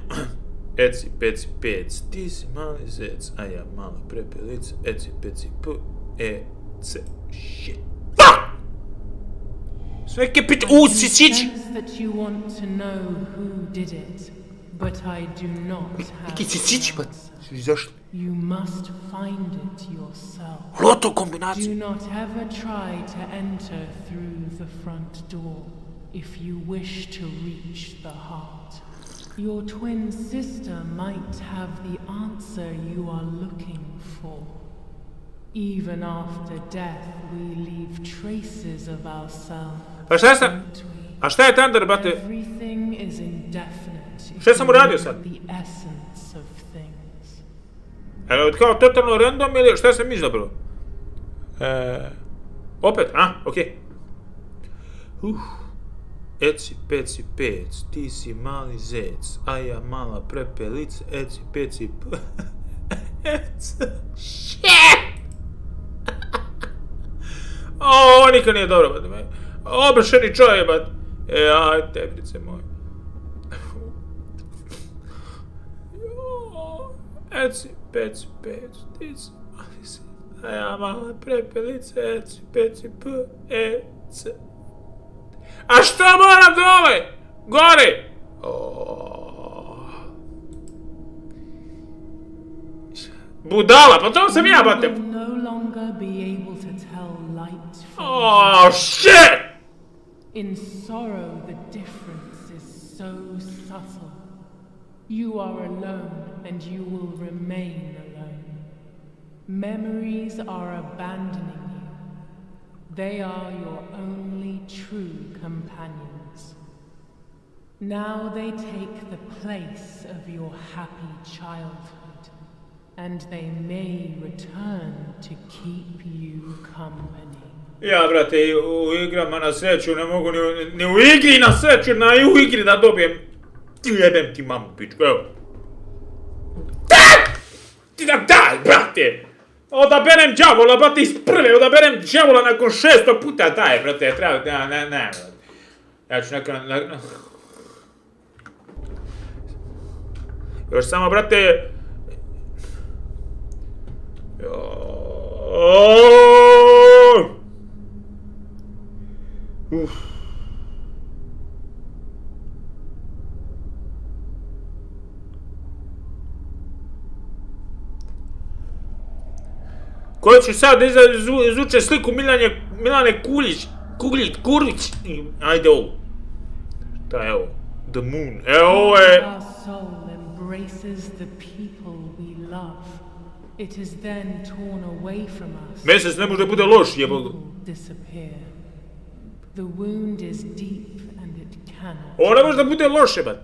eci, peci, pec, ti si mali zec, a ja mala prepelica, eci, peci, p, e, c. Shit. Fuck! Sveke pič... sići! Neki sići, pa... Zašto? Loto kombinaciju!
Do not ever try to enter through the front door if you wish to reach the heart. Your twin sister might have the answer you are looking for. Even after death, we leave traces of ourselves.
A šta je Thunder, brate?
Everything is indefinite.
Šta sam uradio sad?
The essence of things.
Evo, kao totalno random ili šta sam izabrao? Opet, okej. Eci, peci, pec, ti si mali zec, a ja mala prepelica, eci, peci, shit! Ovo nikad nije dobro, bate. Obršeni čovjek, bate. Aj, tebrice moje. Eci, peci, peci, ti si mali zec, a ja mala prepelica, eci, peci, p, e, c. A što moram dole? Gore! Budala, pa to sam ja, bate. Oh, shit!
In sorrow, the difference is so subtle. You are alone, and you will remain alone. Memories are abandoning you. They are your only true companions. Now they take the place of your happy childhood, and they may return to keep you company.
Ja, brate, u igrama na sreću ne mogu ni u igri na sreću, u igri da dobijem. Ti jebem ti mamu, pičku, evo. Ti da daj, brate! Odaberem džavola, brate, iz prve, odaberem džavola nakon 600 puta, daj, brate, treba, ne, brate. Ja ću još samo, brate... Ko će sad izvuče sliku Milane Kurić? Ajde ovo. Šta je ovo? The moon. Evo ovo je... Mesec ne može da bude loš, jebogo. Ovo ne može da bude loš, jebad.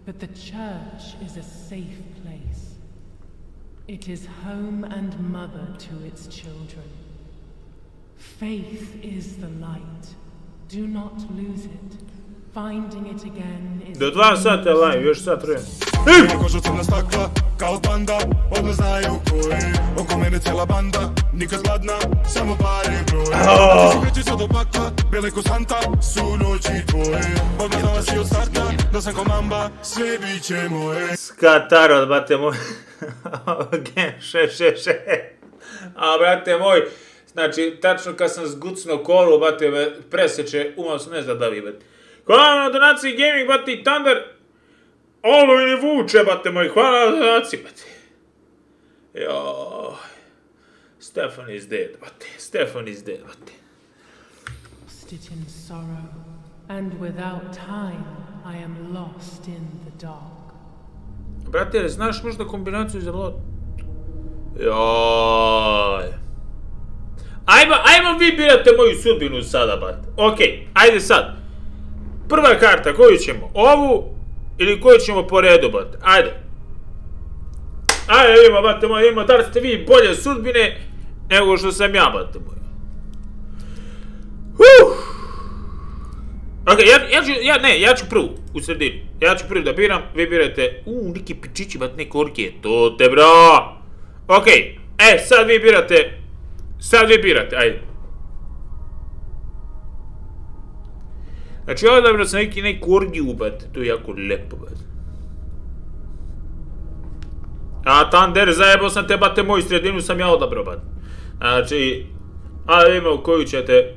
But the church is a safe place. It is home and mother to its children. Faith is the light. Do not lose it. Finding it again is...
Do 2 sata live, još sat vremena.
Koža crna stakla, kao panda, odmah znaju ko je. Oko mene cijela banda, nikad gladna, samo pare broje. Ti si kreći se do pakla, bele ko Santa, su noći tvoje. Odmah znala si od starta, da sam ko mamba, sve bit će moje.
Skatarot, brate moj. A, brate moj, znači, tačno kad sam zgucno kolu, brate, preseče, umao sam ne zadavi, brate. Hvala na donaciji Gaming, brate, i Thunder. Ovo mi ne vuče, brate moj, hvala na donaciji, brate. Joj. Stefan is dead, brate. Stefan is dead, brate.
Lost it in sorrow, and without time, I am lost in the dark.
Brate, znaš možda kombinaciju za lot? Joj. Ajmo vi birate moju sudbinu sada, brate. Okej, ajde sad. Prva karta, koju ćemo? Ovu ili koju ćemo po redu, brate? Ajde. Ajde, vidimo, brate moj, vidimo da li ste vi bolje sudbine nego što sam ja, brate moj. Ok, ja ću prvu, u sredini. Ja ću prvi da biram, vi birate, neki pičići, brate, neke orke, to te, bro. Ok, sad vi birate, ajde. Znači, odabrao sam neku orgiju, brate, to je jako lepo, brate. A, Thunder, zajebao sam te, brate, moju sredinu sam ja odabrao, brate. Znači, ajde vidimo koju ćete...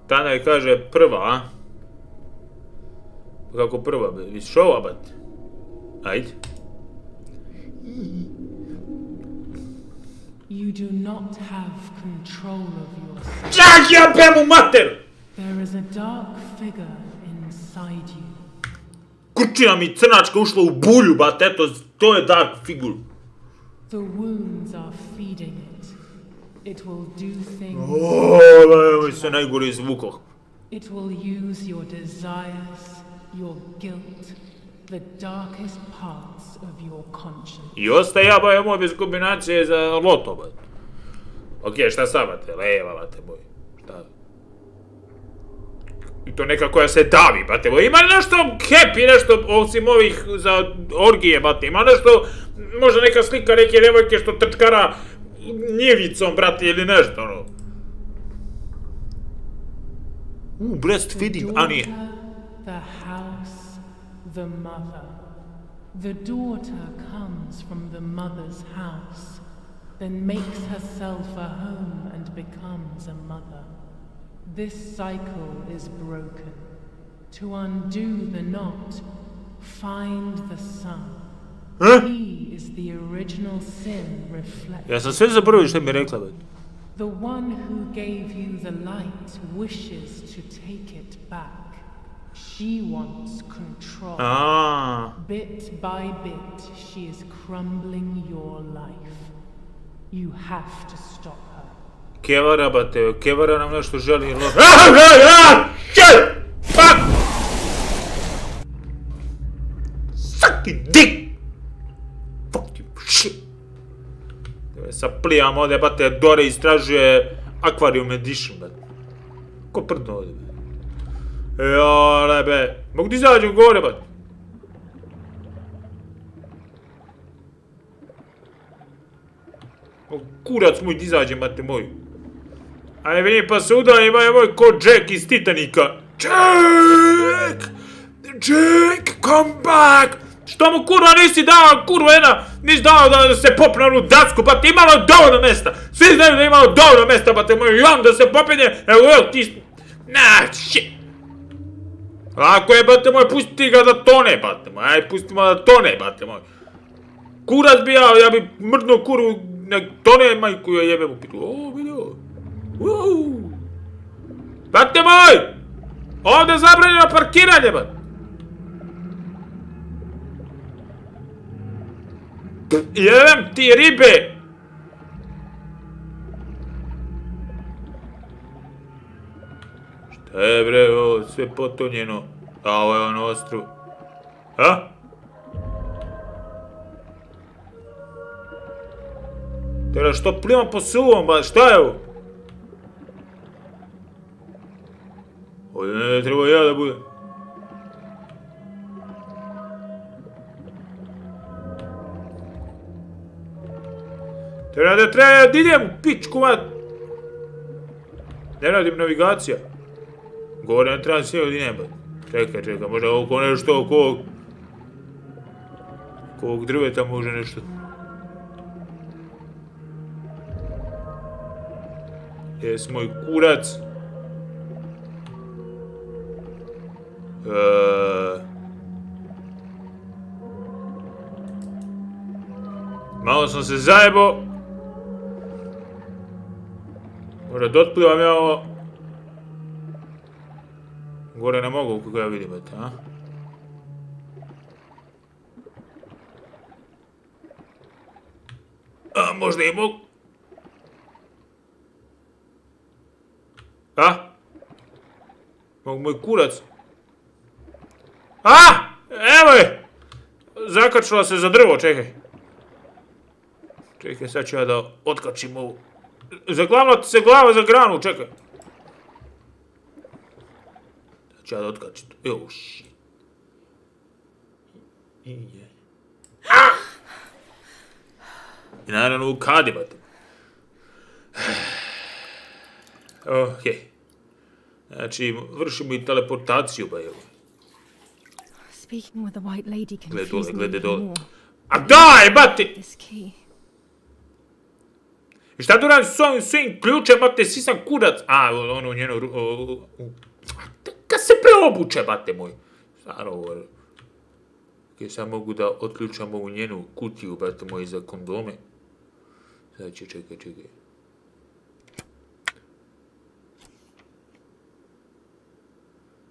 Tana kaže prva, a? Kako prva, vidiš ova, bat? Ajde.
You do not have control of yourself.
Čak ja pemu mater!
There is a dark figure inside you.
Kurčina mi crnačka ušla u bulju, bat, eto, to je dark figure.
The wounds are feeding it. It will do things.
Ovo se najgore izvukao.
It will use your desires, your guilt, the darkest parts of your conscience.
I ostaje ja, boje moj, bez kombinacije za loto, bat. Ok, šta sad, bate? Leva, bate, boj. Šta? I to neka koja se davi, bate, boj. Ima nešto happy, nešto osim ovih za orgije, bate. Ima nešto, možda neka slika neke devojke što trčkara njevicom, brate, ili nešto, ono. Breastfeeding, a nije.
The house, the mother. The daughter comes from the mother's house, then makes herself a home and becomes a mother. This cycle is broken. To undo the knot, find the sun. He is the original sin reflected.
Ja sam sve zaboravio što mi je rekla.
The one who gave you the light wishes to take it back. She wants control. Bit by bit, she is crumbling your life. You have to stop her.
Kevara, bate, Kevara nam nešto želi. Shit! Fuck! Suck it, dick! Fuck you, shit! Sad plijam ovdje, bate, Dore istražuje Aquarium Edition, bate. Ko prdno ovdje, bate? Jole, be. Mogu ti izađem gore, bate? Kurac moj ti izađem, bate moj. Ajde, vidim pa se udajem, aj moj, ko Jack iz Titanika. Jack! Jack, come back! Što mu kurva nisi dao, kurva jedna, nisi dao da se popne onu dasku, ba ti imalo dovoljno mesta. Svi znaju da je imalo dovoljno mesta, ba te moj, i on da se popenje, evo ti... Na, shit! Ako je, ba te moj, pusti ga da tone, ba te moj, aj pustimo da tone, ba te moj. Kurac bi ja bi mrdnuo kurvu, nek tone, majku, ja jebem u pitu. O, vidio. Ba te moj! Ovdje je zabranjeno parkiranje, ba. Jebem ti ribe! Šta je bre, ovo sve potonjeno? A ovo je ono ostrvo. A? Teda što plivam po suvom, ba šta je ovo? Ovdje ne treba ja da budem. Treba da idem u pičku, mat. Ne radim navigacija. Gore ne trebam sve od neba. Čekaj, možda oko nešto, oko ovog drveta može nešto. Jes moj kurac. Malo sam se zajebao. Možda da otplivam ja ovo. Gore ne mogu kako ja vidim, eto, a? A, možda i mogu. A? Mogu moj kurac. A! Evo je! Zakačila se za drvo, čekaj. Čekaj, sad ću ja da otkačim ovu. Zaglavila ti se glava za granu, čekaj. Sad ću ja da otkačim to. Oh, shit. I naravno u kadi, bate. Okej. Znači, vršimo i teleportaciju, ba evo.
Speaking with the white lady
confused me even more. A daj, bate! I šta tu radim s ovim svim ključem, bate, si sam kurac. A, ono njeno... Kad se preobuče, bate moj. Stvarno ovo... Kaj sad mogu da otključam ovu njenu kutiju, bate moj, za kondome. Sad će, čekaj.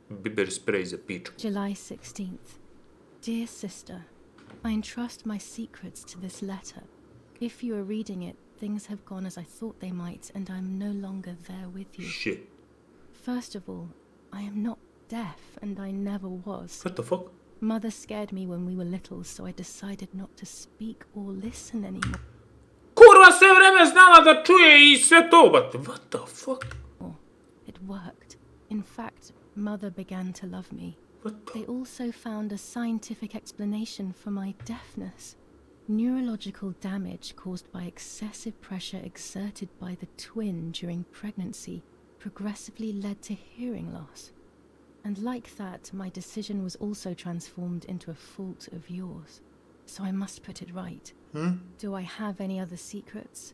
Biber spray za pičku.
July 16th. Dear sister, I entrust my secrets to this letter. If you are reading it, things have gone as I thought they might, and I'm no longer there with you.
Shit.
First of all, I am not deaf, and I never was.
What the fuck?
Mother scared me when we were little, so I decided not to speak or listen anymore.
Kurva sve vreme znala da čuje I sve to, but what the fuck?
It worked. In fact, Mother began to love me. They also found a scientific explanation for my deafness. Neurological damage caused by excessive pressure exerted by the twin during pregnancy progressively led to hearing loss. And like that, my decision was also transformed into a fault of yours. So I must put it right. Do I have any other secrets?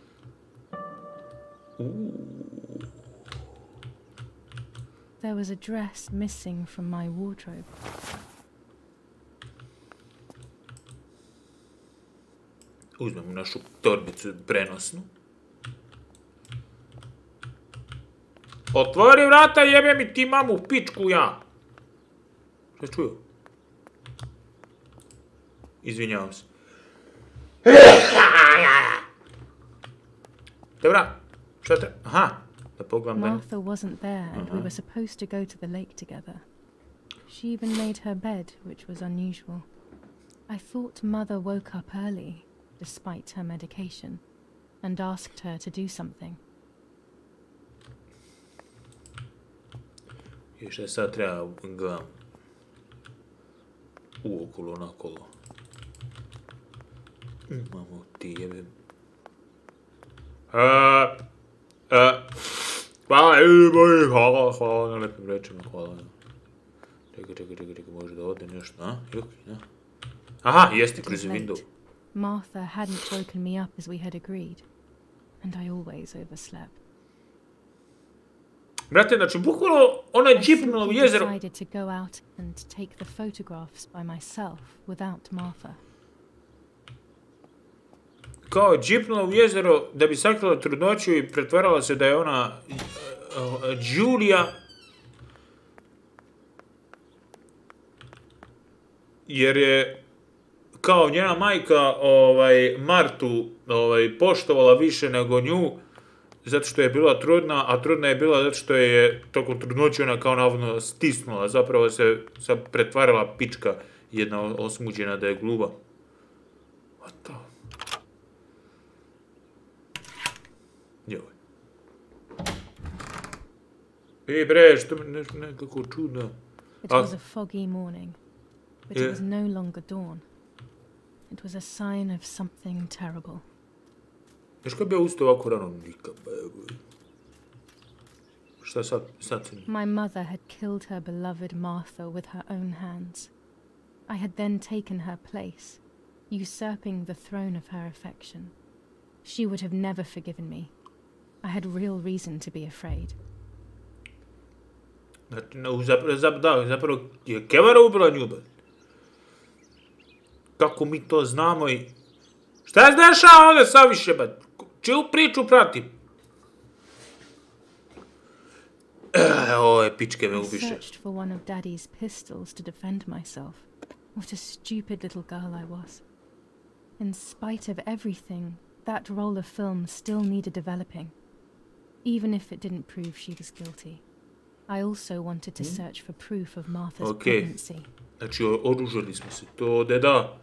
There was a dress missing from my wardrobe.
Uzmemo našu torbicu prenosnu. Otvori vrata, jebe mi ti mamu u pičku ja. Šta čuju? Izvinjavam se. Dobra, Šta treba? Aha, da pogledam da...
Martha wasn't there and we were supposed to go to the lake together. She even made her bed, which was unusual. I thought Mother woke up early, despite her medication, and asked her to do something.
I šta sad treba gledam? Uokolo, nakolo. Imamo ti jebem. Hvala na lepim rečima, hvala. Čekaj, može da ode nešto, a? Aha, jeste, kroz window.
Martha hadn't woken me up as we had agreed, and I always overslept.
Brate, znači, bukvalno, ona je džipnula u jezero.
I decided to go out and take the photographs by myself without Martha.
Kao džipnula u jezero da bi sakrila trudnoću i pretvarala se da je ona Julia. Jer je kao njena majka Martu poštovala više nego nju zato što je bila trudna, a trudna je bila zato što je tokom trudnoće ona kao navodno stisnula, zapravo se pretvarala pička jedna osmuđena da je gluba. What the... Joj. Bre, što mi nekako čudno.
It was a foggy morning, but it was no longer dawn. It was a sign of something terrible.
Još kad bi ja ustao ovako rano, nikad. Šta sad?
My mother had killed her beloved Martha with her own hands. I had then taken her place, usurping the throne of her affection. She would have never forgiven me. I had real reason to be afraid.
Zapravo je Kevara ubila nju. Kako mi to znamo i... Šta je dešava ovdje sad više, ba? Čiju priču pratim? Ove pičke me ubiše.
I searched for one of Daddy's pistols to defend myself. What a stupid little girl I was. In spite of everything, that roll of film still needed developing. Even if it didn't prove she was guilty. I also wanted to search for proof of Martha's pregnancy.
Znači, oružali smo se. To, deda.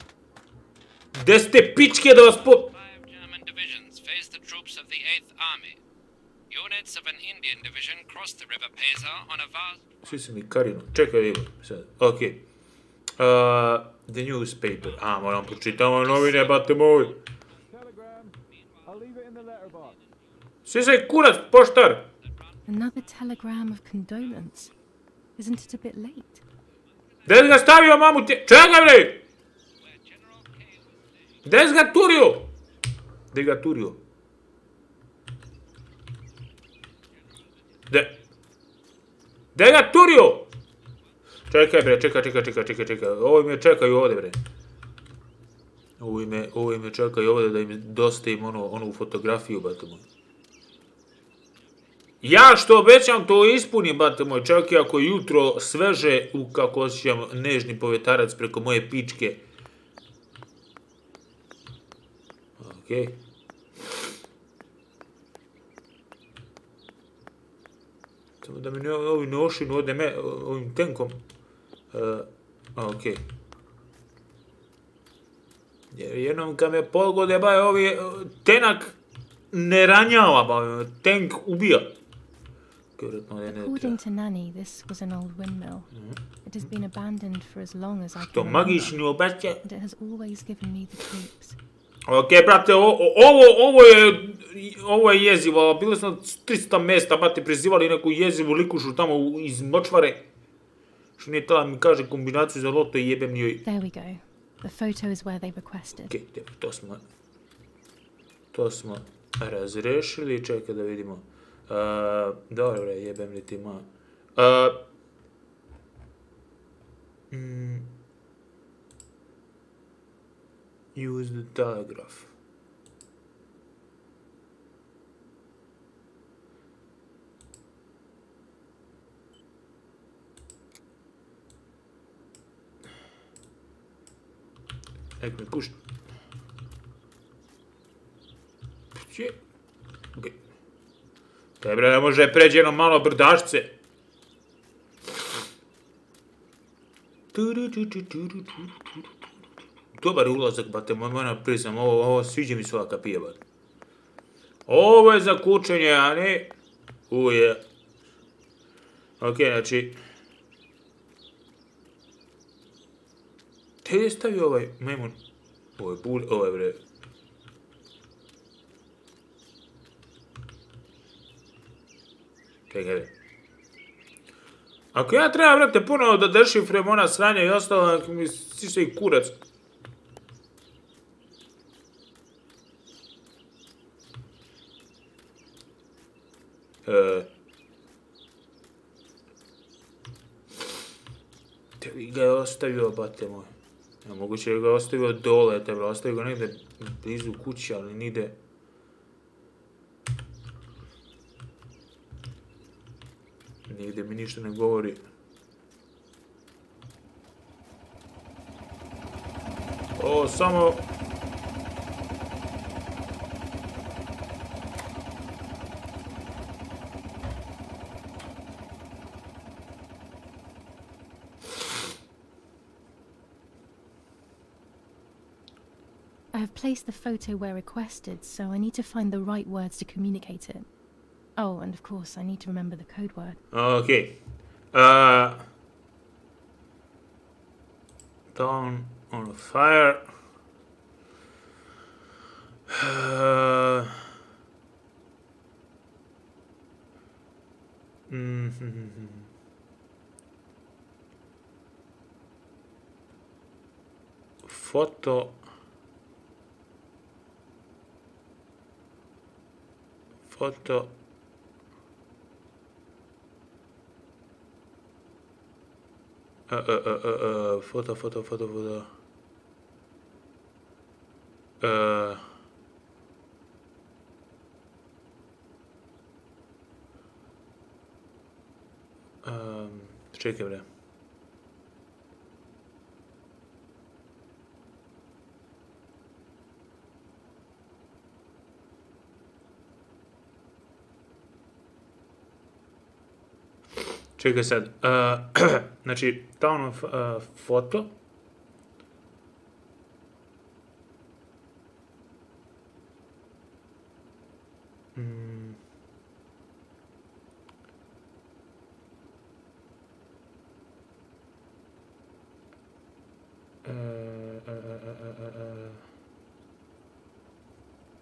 Gde ste pičke da vas po...
5 German divisions faced the troops of the 8th Army. Units of an Indian division crossed the river Pesa on a vast...
Svi se mi karino. Čekaj, evo. Sad. Ok. The newspaper. Moram pročitamo novine, bate moj. Svi se kurac, poštar.
Another telegram of condolence. Isn't it a bit late?
Gde si ga stavio, mamu te... Čekaj, bre! Gde si ga turio? Gde ga turio? Gde ga turio? Čekaj, bre, čekaj. Ovo me čekaju ovdje, bre. Ovo me čekaju ovdje da im dostavim onu fotografiju, bate moj. Ja što obećam, to ispunim, bate moj, čak i ako jutro sveže, kako osjećam nežni povetarac preko moje pičke. Okej. Samo da mi ne ovi nošinu ode ovim tenkom. Okej. Jer jednom kad me pogode, ba, ovi tenak ne ranjava, ba, tank ubija.
According to Nanny, this was an old windmill. It has been abandoned for as long as I
Što
can
magični obeće?
and it has always given me the creeps.
Okej, brate, ovo je jezivo. Bilo sam 300 mesta, brate, prizivali neku jezivu likušu tamo iz močvare. Što nije tela mi kaže kombinaciju za loto i jebem njoj.
There we go. The photo is where they requested.
Okej, to smo razrešili. Čekaj da vidimo. Dobro, jebem li ti ma. Use the telegraph. Nek me pušta. Okej. Kaj bre, ne može pređe jedno malo brdašce. Dobar ulazak, bate, moram priznam, ovo sviđa mi se ova kapija, bate. Ovo je za kučenje, a ne... Uje. Ok, znači... Te je stavio ovaj memun? Ovo je bulj, ovo je bre... Čekaj. Ako ja treba, brate, ponovo da dešifrujem ona sranja i ostalo, mi siše i kurac. Te li ga je ostavio, bate moj? Moguće je ga ostavio dole, te bro, ostavio ga negde blizu kuće, ali nide... Nigde mi ništa ne govori. O, samo...
I have placed the photo where requested, so I need to find the right words to communicate it. Oh, and of course, I need to remember the code word.
Okay. Down on fire. Foto. Foto. Foto. Čekaj bre. Čekaj sad, znači, town of foto.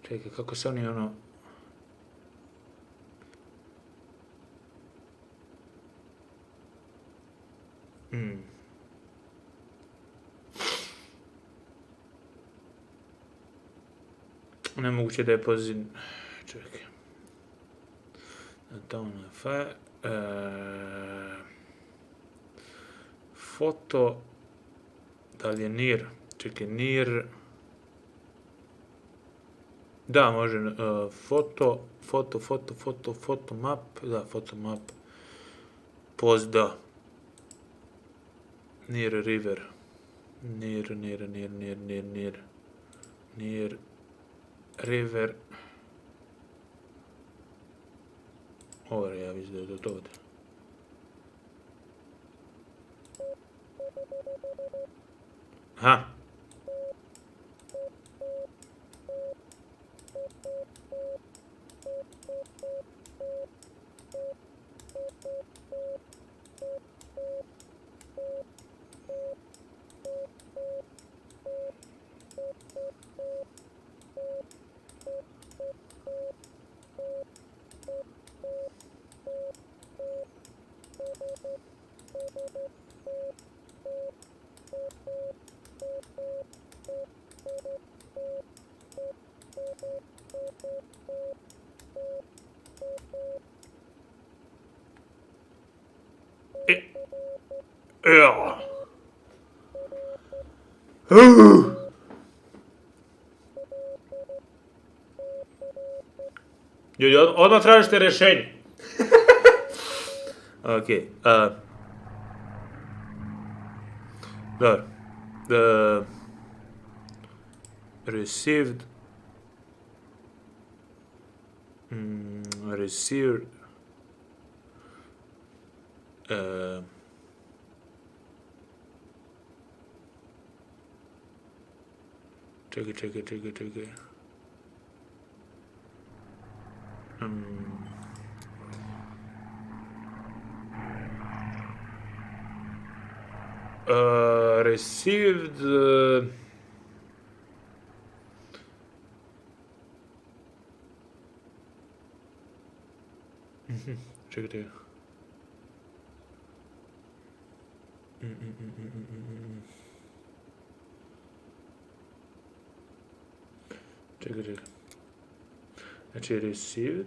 Čekaj, kako se oni ono... Nemoguće da je poziv... Čekaj. Down fire. Foto... Da li je near? Čekaj, near... Da, može... Foto map. Da, foto map. Post, da. Near river. Near river. Ovo je, ja mislim da je do toga. Aha. Ljudi, odmah tražite rješenje. Ok. Dobro. Received. Received. Čekaj. Received. Čekaj. Čekaj. Znači, received.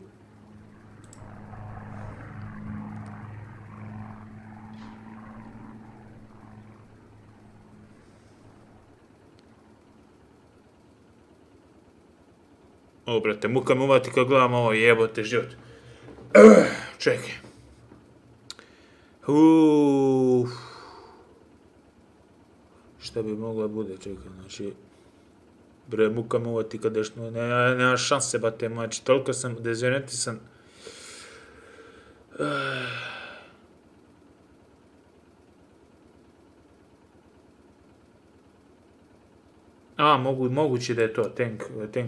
O, brate, muka me uvati kad gledam ovo, jebote život. Čekaj. Šta bi mogla bude, čekaj, znači... Bre, muka me uvati kad dešno, nema šanse, bate, znači, toliko sam dezorientisan. Moguće da je to, tank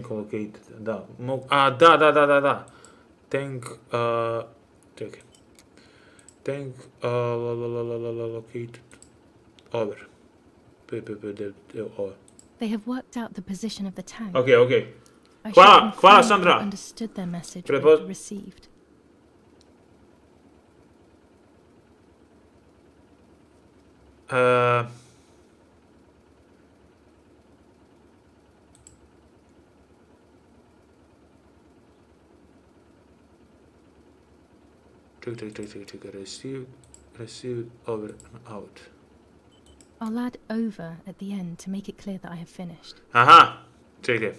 located, da. Da. Tank, čekaj. Tank, located, over. Over.
They have worked out the position of the tank.
Okay. Hvala, Sandra.
Understood their message but received.
Check. Received, over, out.
I'll add over at the end to make it clear that I have finished.
Aha, čekaj.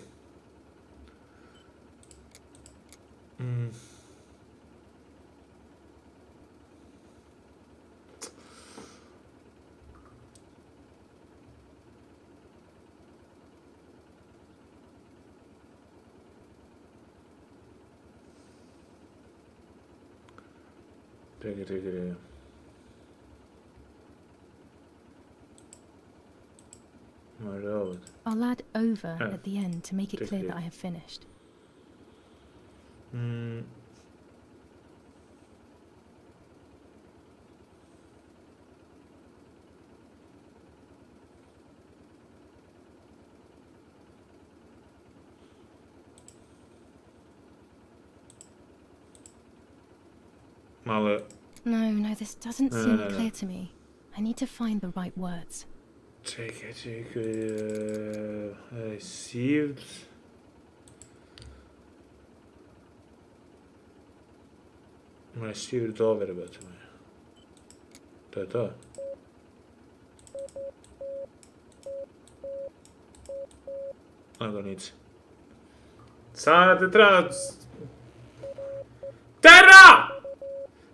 Čekaj.
I'll add over at the end to make it clear that I have finished. No, this doesn't seem clear to me. I need to find the right words.
Čekaj, received. Received over, brate moje. To je to. Agonice. Sada te treba... Terra!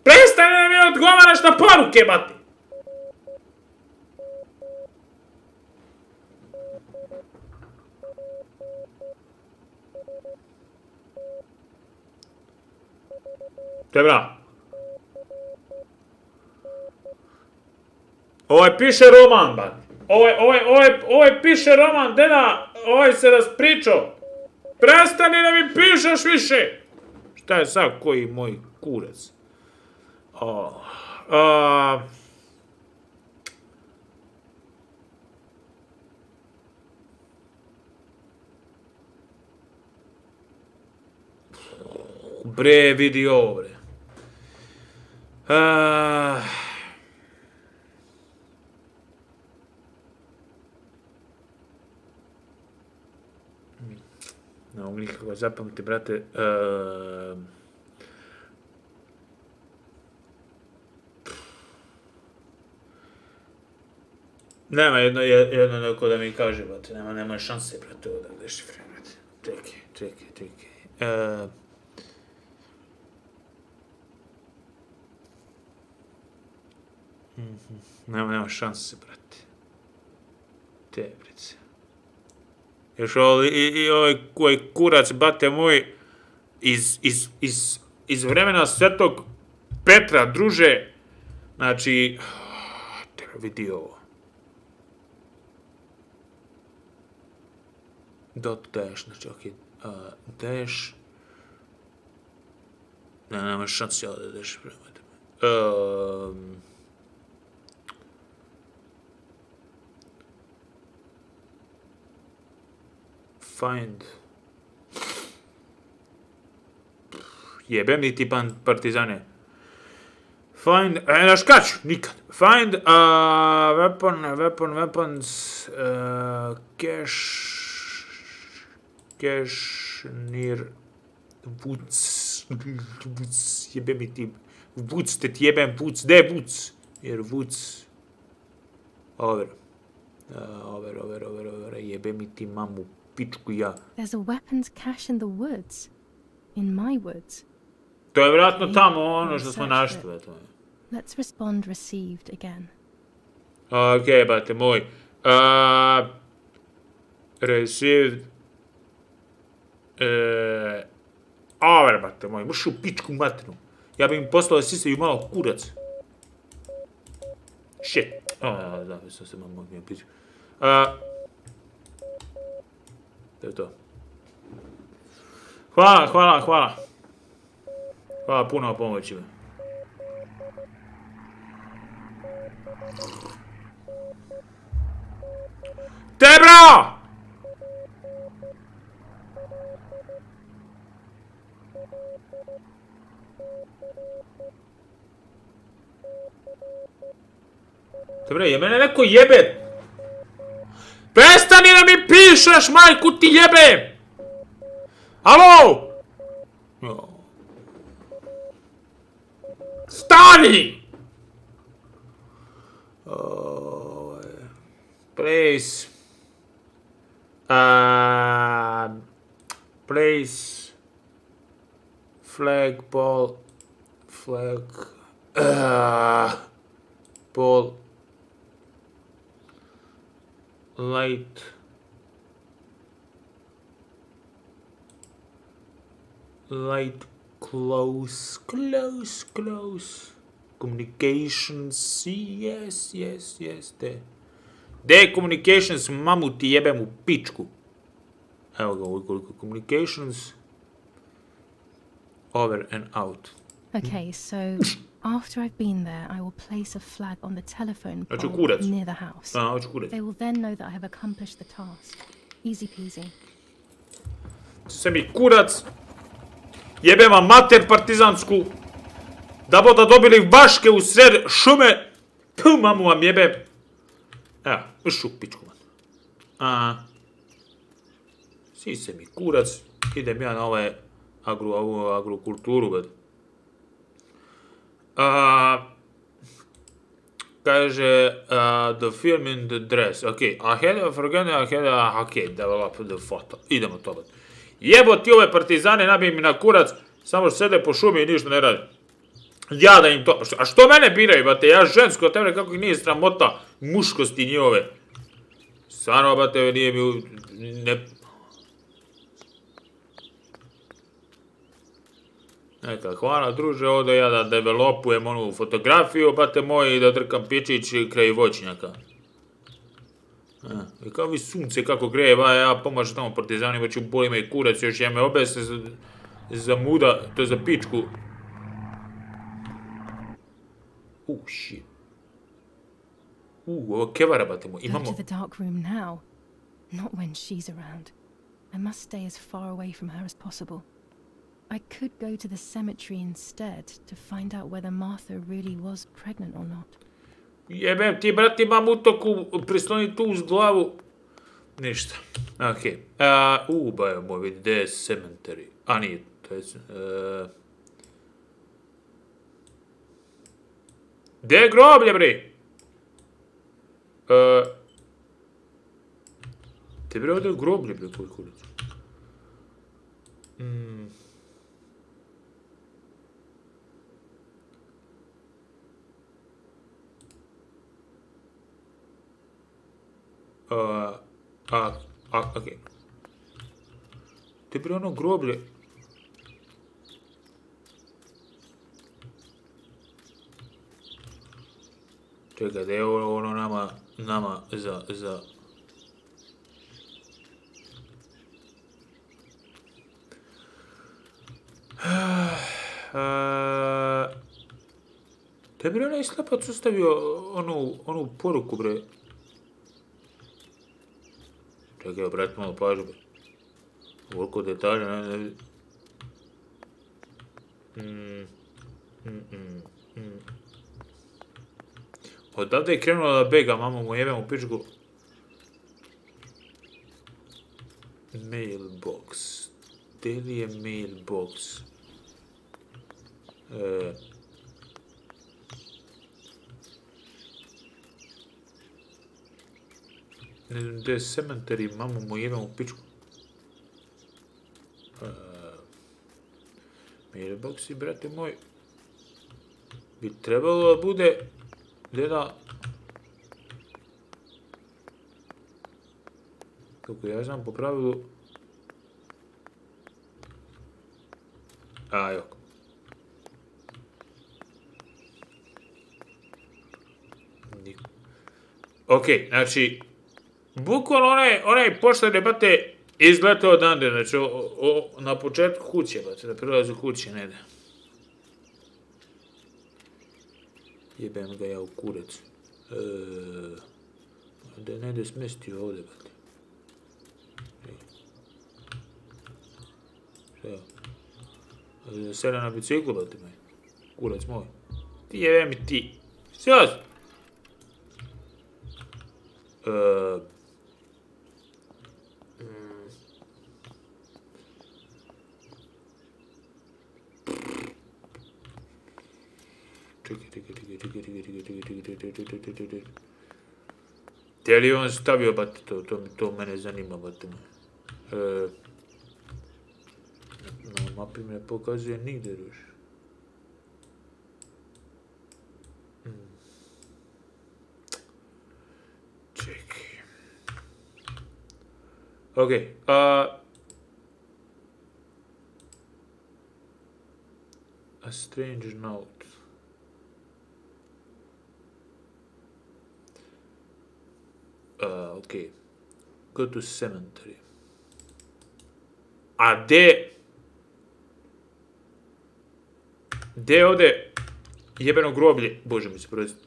Prestani da mi odgovaraš na poruke, bati! Dobra. Ovaj piše roman, bati. Ovaj piše roman, deda, ovaj se raspričao. Prestani da mi pišeš više! Šta je sad koji moj kurac? Bre, vidi ovo, bre. Ne mogu nikako zapamtiti, brate. Nema jedno neko da mi kaže, brate. Nema šanse, brate, ovo da dešifriram, brate. Čekaj. Nema šanse, brate. Tebrice. Još ovaj kurac, bate moj, iz vremena Svetog Petra, druže. Znači, treba vidi ovo. Dot dash, znači, ok, dash. Nema šanse ja da dash prema tebe. Find. Jebem li ti partizane. Find, znaš kad ću? Nikad. Find weapons, cache near woods, jebem mi ti, woods, te ti jebem woods, gdje je woods? Jer woods, over, jebem mi ti mamu, pičku ja.
There's a weapons cache in the woods, in my woods.
To je vjerojatno tamo ono što smo našli.
Let's respond received again.
Ok, bate moj. Received. Over, bate moj. Možeš u pičku materinu. Ja bi im poslao da sisaju malo kurac. Shit. Da, sam se malo mogli piću. To je to. Hvala. Hvala puno na pomoći. Tebra! Tebra, je mene neko jebe! Prestani da mi pišeš, majku ti jebe! Alo! Stani! Place. Place. Flag, ball. Flag. Ball. Light. Light. Close. Communications. Yes. There communications, mamu ti jebem u pičku. Evo ga, ukoliko communications. Over and out.
Okay, so after I've been there, I will place a flag on the telephone pole near the house. They will then know that I have accomplished the task. Easy peasy.
Se mi kurac. Jebem vam mater partizansku. Da bodo dobili vaške u sred šume. Tu mamu vam jebem. Evo, još u pičku. Si se mi kurac. Idem ja na ovaj agrokulturu. Kaže, the film in the dress. Ok, develop the photo. Idemo to. Jebo ti ove partizane, nabij mi na kurac, samo sede po šumi i ništa ne radi. Ja da im to... A što mene biraju, bate? Ja žensko od tebe, kako ih nije sramota muškosti njihove. Stvarno, bate, nije mi... Neka, hvala druže, ovdje ja da developujem onu fotografiju, bate moji, i da drkam pičić kraj voćnjaka. I kao vi sunce kako greje, ja pomažem tamo partizanima, ću boli me i kurac, još ja me obese za muda, to je za pičku. Shit. Ovo kevara, bate moj, imamo...
Go to the dark room now, not when she's around. I must stay as far away from her as possible. I could go to the cemetery instead to find out whether Martha really was pregnant or not.
Jebem ti, brati, imam utoku, prisloni tu uz glavu. Ništa. Okej. Bajo moj, vidi, gdje je cemetery? A nije, to je... Gdje je groblje, bre? Te bre, ovdje je groblje, bre, koji kurac. Okej. Te bre, ono groblje. Čekaj, da je ono nama za... Tebi je onaj slepac ustavio onu poruku, bre. Čekaj, obrati malo pažu, bre. Ovoliko detalja, ne vidim. Odavde je krenula da bega, mamo mu jebem u pičku. Mailbox. Gdje li je mailbox? Ne znam gdje je cemetery, mamo mu jebem u pičku. Mailboxi, brate moj. Bi trebalo da bude... Gdje da... Kako ja znam po pravilu... Jok. Ok, znači... Bukvalno onaj poštene bate izgledao odande, znači na početku kuće, bate, na prilazu kuće, ne da. Jebem ga ja u kurec. Da ne da smestio ovdje, bate. Šta? Sada na biciklu, bate, moj. Kurac moj. Ti jebem mi ti. Sjaz! Gdje li on stavio, bate, to mene zanima, bate. Na mapi me pokazuje nigdje još. Čekaj. Ok, a strange note. Ok. Go to cemetery. A gdje je ovdje jebeno groblje? Bože mi se prosti.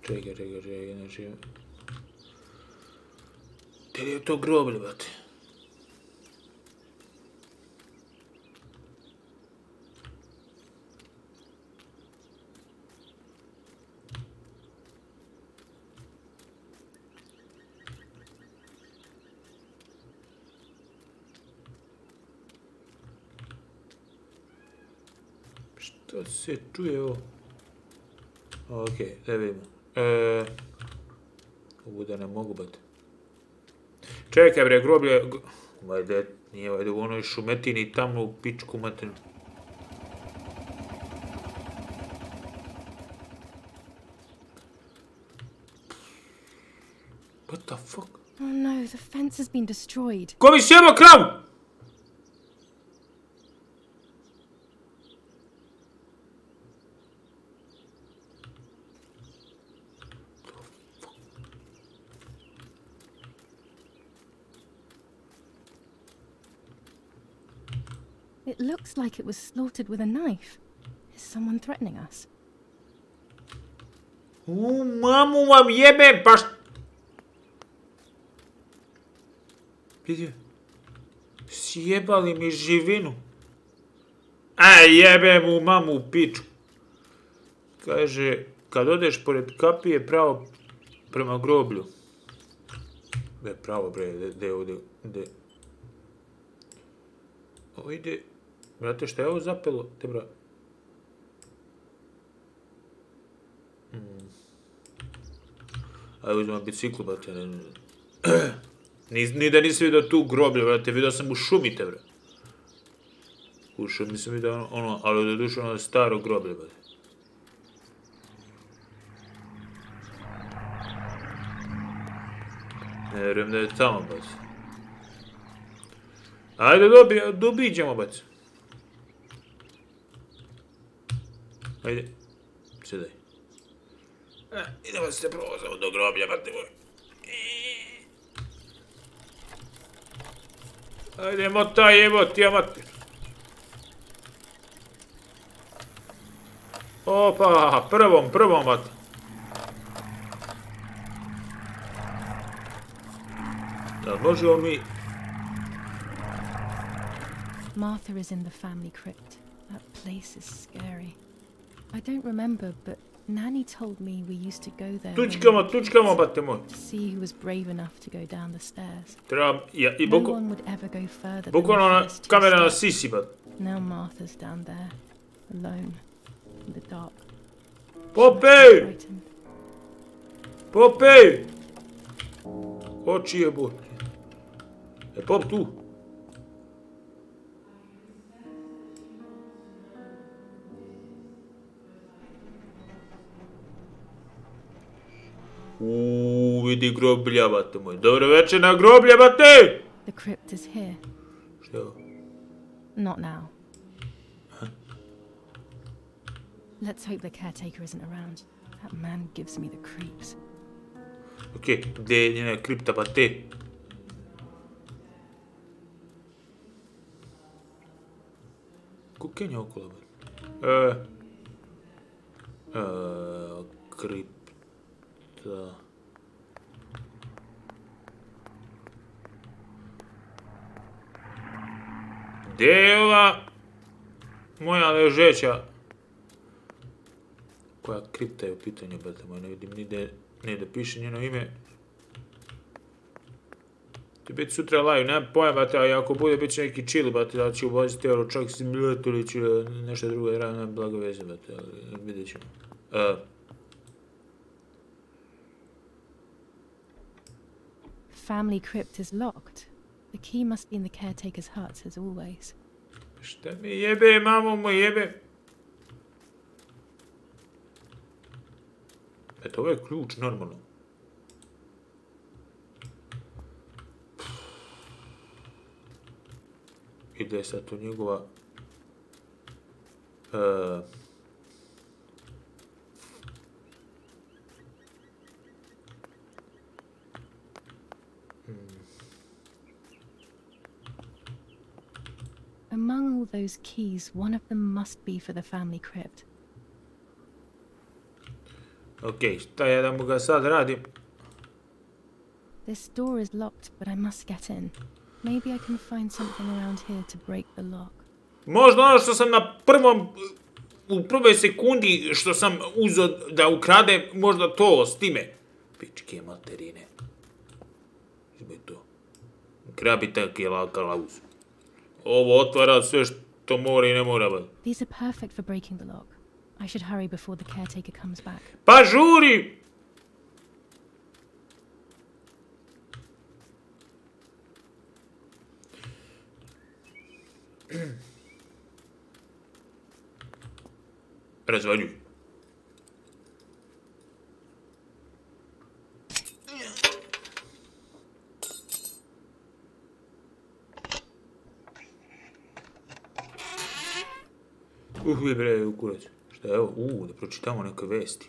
Čekaj, znači... Gdje je to groblje, bate? Što se čuje ovo? Ok, da vidimo. Ovo da ne mogu bati. Čekaj bre, groblje... Vajde, nije vajde u onoj šumetini tamo u pičku matinu. What the fuck?
Oh no, the fence has been destroyed.
Ko mi sjeba kravu?
It looks like it was slaughtered with a knife. Is someone threatening us?
Mamu vam jebem, pa vidi, sjebali mi živinu. Jebem u mamu u piču. Kaže, kad odeš pored kapije, pravo prema groblju. Pravo bre, gdje ovdje, gdje? Ovo ide, brate, šta je ovo zapelo, te bra? Ajde, uzmem biciklu, brate. Ni da nisi vidio tu groblje, brate, vidio sam u šumi, te bra. U šumi sam vidio ono, ali da duše ono staro groblje, brate. Ne vjerujem da je tamo, brate. Ajde, dobiđemo, bac. Ajde. Sedaj. Idemo se prolazamo do groblja, bate moj. Ajde, motaj, jebot, ja mater. Opa, prvom, bate. Da, možemo mi...
Martha is in the family crypt. That place is scary. I don't remember, but Nanny told me we used to go there
tučkamo, bate moj.
to see who was brave enough to go down the stairs. No one would ever go further than
bukvalno
the first two
kamera na
steps.
sisi, bat.
Now Martha's down there, alone, in the dark.
Popej! Popej! Oči jebot. Pop tu. Vidi groblja, bate moj. Dobro večer na groblje, bate!
The crypt is here.
Šta je ovo?
Not now. Let's hope the caretaker isn't around. That man gives me the creeps.
Okej, gdje je njena kripta, bate? Kukenja okolo, bate. Kripta... Gdje je ova moja ležeća? Koja kripta je u pitanju, brate moj, ne vidim ni da piše njeno ime. Će biti sutra live, nemam pojma, brate, a ako bude bit će neki chill, brate, da ću ubaziti Euročak Simulator ili ću nešto drugo da radim, nemam blago veze, brate, ali vidjet ćemo.
Family crypt is locked. The key must be in the caretaker's hut, as always.
Šta mi jebe, mamo moj jebe? Eto, ovo je ključ, normalno. I da je sad to njegova...
Among all those keys, one of them must be for the family crypt.
Okej, šta ja da mu ga sad radim?
This door is locked, but I must get in. Maybe I can find something around here to break the lock.
Možda ono što sam u prvoj sekundi što sam uzeo da ukradem, možda to s time. Pičke materine. Izboj to. Krabi take lakala uz. Ovo otvara sve što mora i ne mora.
These are perfect for breaking the lock. I should hurry before the caretaker comes back.
Pa žuri! Razvaljuj. Bre, ukurac. Šta je ovo? Da pročitamo neke vesti.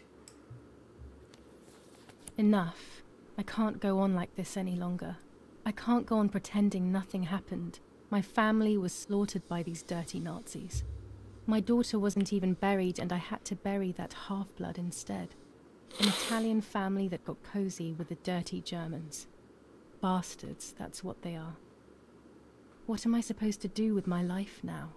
Enough. I can't go on like this any longer. I can't go on pretending nothing happened. My family was slaughtered by these dirty Nazis. My daughter wasn't even buried, and I had to bury that half-blood instead. An Italian family that got cozy with the dirty Germans. Bastards, that's what they are. What am I supposed to do with my life now?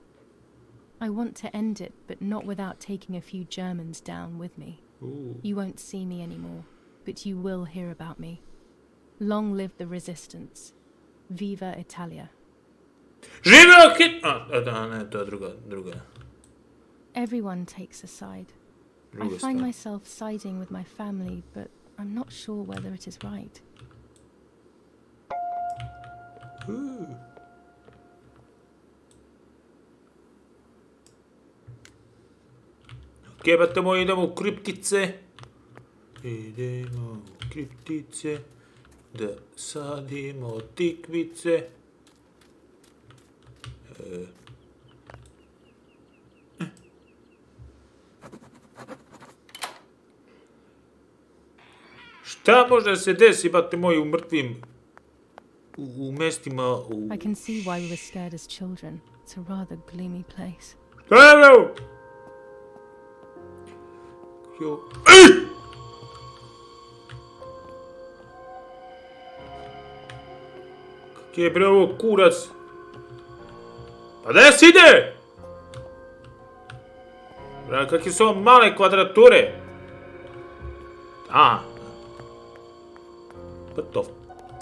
I want to end it, but not without taking a few Germans down with me.
Ooh.
You won't see me anymore, but you will hear about me. Long live the resistance. Viva Italia.
Živeo hit... ne, to je druga.
Everyone takes a side. I find myself siding with my family, but I'm not sure whether it is right.
Ok, bate moji, idemo u kriptice. Idemo u kriptice. Da sadimo tikvice. Šta može se desi, bate moji, u mrtvim... u mestima, u...
I can see why we were scared as children. It's a rather gloomy place.
Hello! Jo... Kak je bre ovo kurac? Pa gdje si ide? Kakve su ovo male kvadrature? A. What the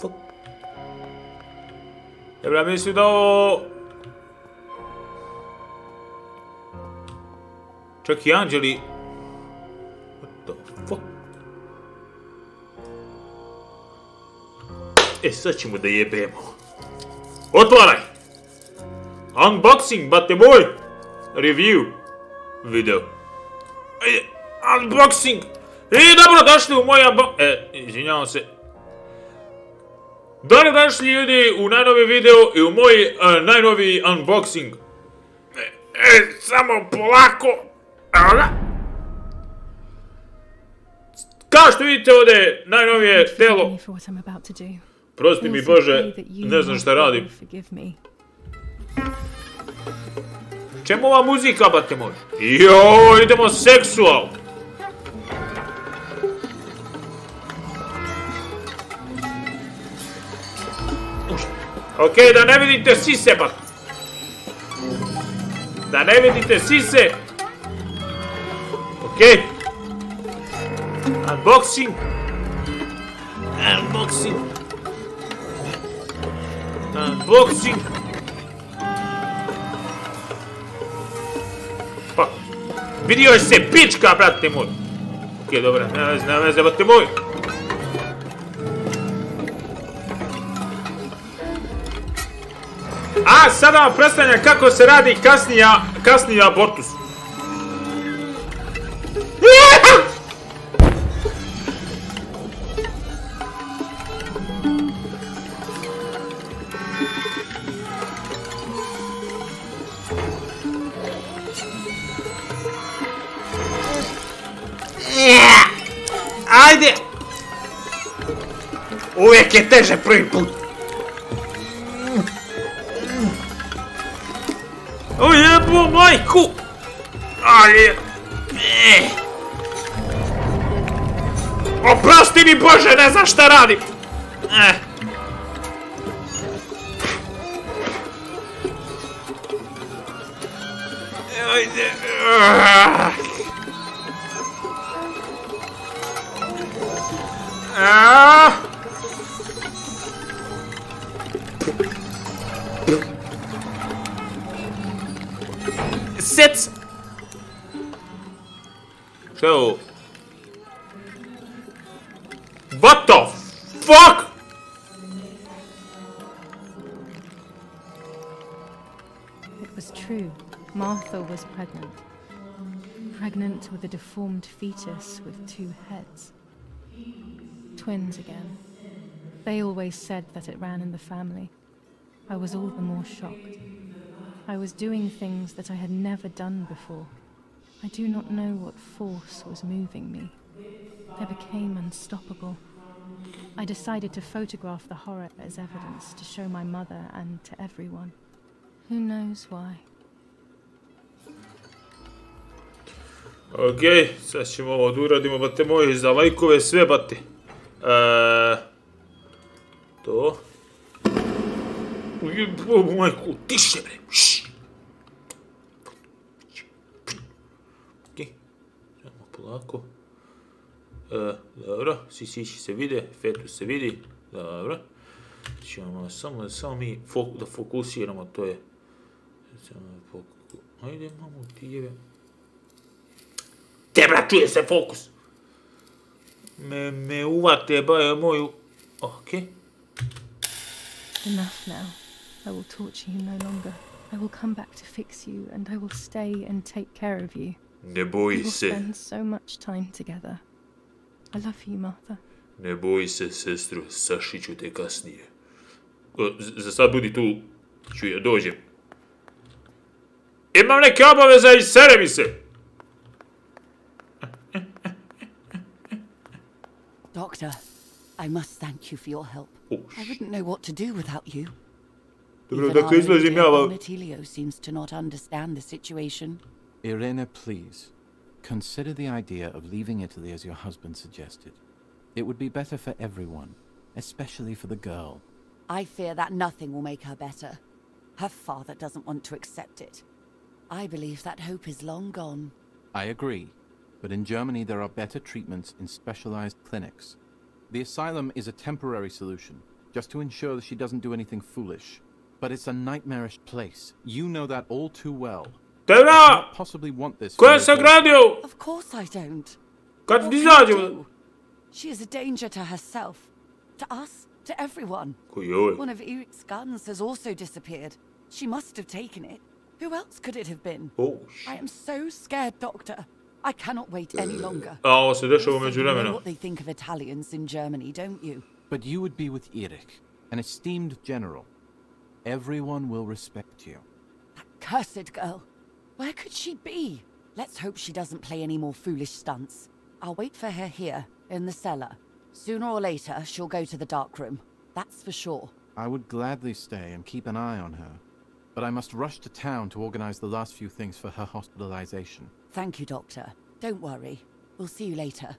fuck? Ja mislim da ovo... Čak i anđeli... What the fuck? Sad ćemo da jebemo. Otvaraj! Unboxing, bate moj! Review video. Ajde, unboxing! Dobro došli u moj izvinjavam se. Dobro došli ljudi u najnovi video i u moj najnoviji unboxing. Samo polako. Evo ga. Kao što vidite ovdje najnovije telo. Prosti mi Bože, ne znam šta radim. Čemu ova muzika, bate moj? Joj, idemo seksual. Okej, da ne vidite sise, bat. Da ne vidite sise. Okej. Unboxing. Unboxing. Unboxing. Pa. Vidio je se pička, brate moj. Okej, dobra, nema veze, brate moj. A, sada vam predstavljam kako se radi kasniji abortus. Ajde! Uvijek je teže prvi put. O jebo majku! Ali... Oprosti mi Bože, ne znam šta radim! Ajde... Sec! Šta je ovo? What the fuck?
It was true. Martha was pregnant. Pregnant with a deformed fetus with 2 heads. Twins again. They always said that it ran in the family. I was all the more shocked. I was doing things that I had never done before. I do not know what force was moving me. I became unstoppable. I decided to photograph the horror as evidence to show my mother and to everyone. Who knows why?
Okej, sad ćemo ovo da uradimo, bate moji, za lajkove sve, bate. To. Ujebo majku, tiše bre, Okej, samo polako. Dobro, sisići se vide, fetus se vidi, dobro. Ćemo samo mi da fokusiramo, to je. Ajde, mamu, ti jebe. Tebra, čuje se fokus. Me uvate, baje moju. Okej.
Enough now. I will torture you no longer. I will come back to fix you, and I will stay and take care of you.
Ne boji se.
We will spend so much time together. I love you, Martha.
Ne boji se, sestro, sašiću te kasnije. Za sad budi tu, ću ja dođem. Imam neke obaveze i sere mi se.
Doctor, I must thank you for your help. I wouldn't know what to do without you. Even our own Natilio seems to not understand the situation.
Irene, please. Consider the idea of leaving Italy as your husband suggested. It would be better for everyone, especially for the girl.
I fear that nothing will make her better. Her father doesn't want to accept it. I believe that hope is long gone.
I agree, but in Germany there are better treatments in specialized clinics. The asylum is a temporary solution, just to ensure that she doesn't do anything foolish. But it's a nightmarish place. You know that all too well. You can't possibly want this.
Of course I don't. What can I do? She is a danger to herself, to us, to everyone. One of Eric's guns has also disappeared. She must have taken it. Who else could it have been? I am so scared, Doctor. I cannot wait any longer. You know what they think of Italians in Germany, don't you?
But you would be with Eric, an esteemed general. Everyone will respect you.
That cursed girl. Where could she be? Let's hope she doesn't play any more foolish stunts. I'll wait for her here, in the cellar. Sooner or later, she'll go to the dark room. That's for sure.
I would gladly stay and keep an eye on her. But I must rush to town to organize the last few things for her hospitalization.
Thank you, Doctor. Don't worry. We'll see you later.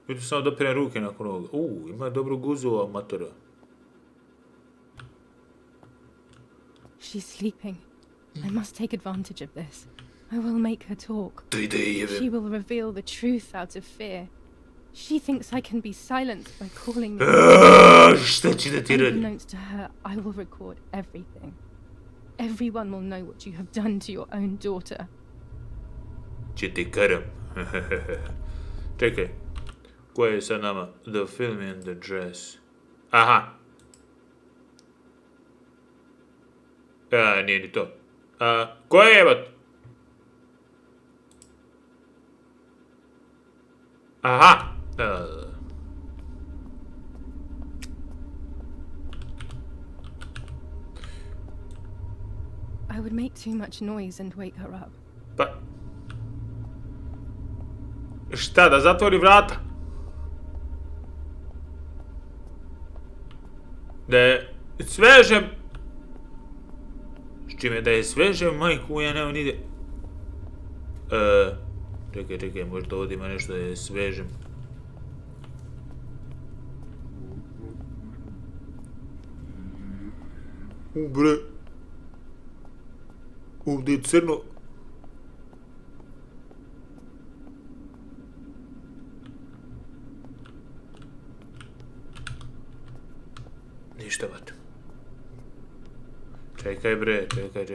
Vidim samo da prem ruke nakon ovoga. Ima dobru guzu amatora.
She's sleeping. I must take advantage of this. I will make her talk. She will reveal the truth out of fear. She thinks I can be silenced by calling me. Unbeknownst to her, I will record everything. Everyone will know what you have done to your own daughter.
Čekaj. Ko je sa nama? The film and the dress. Aha. Nije ni to. Ko je jebat? Aha.
I would make too much noise and wake her up.
Pa... Šta, da zatvori vrata? Da je svežem... S čime da je svežem, majku, ja nemam nide... Čekaj, možda ovdje ima nešto da je svežem. Bre... Ovdje je crno. Ništa, vat. Čekaj, bre, čekaj.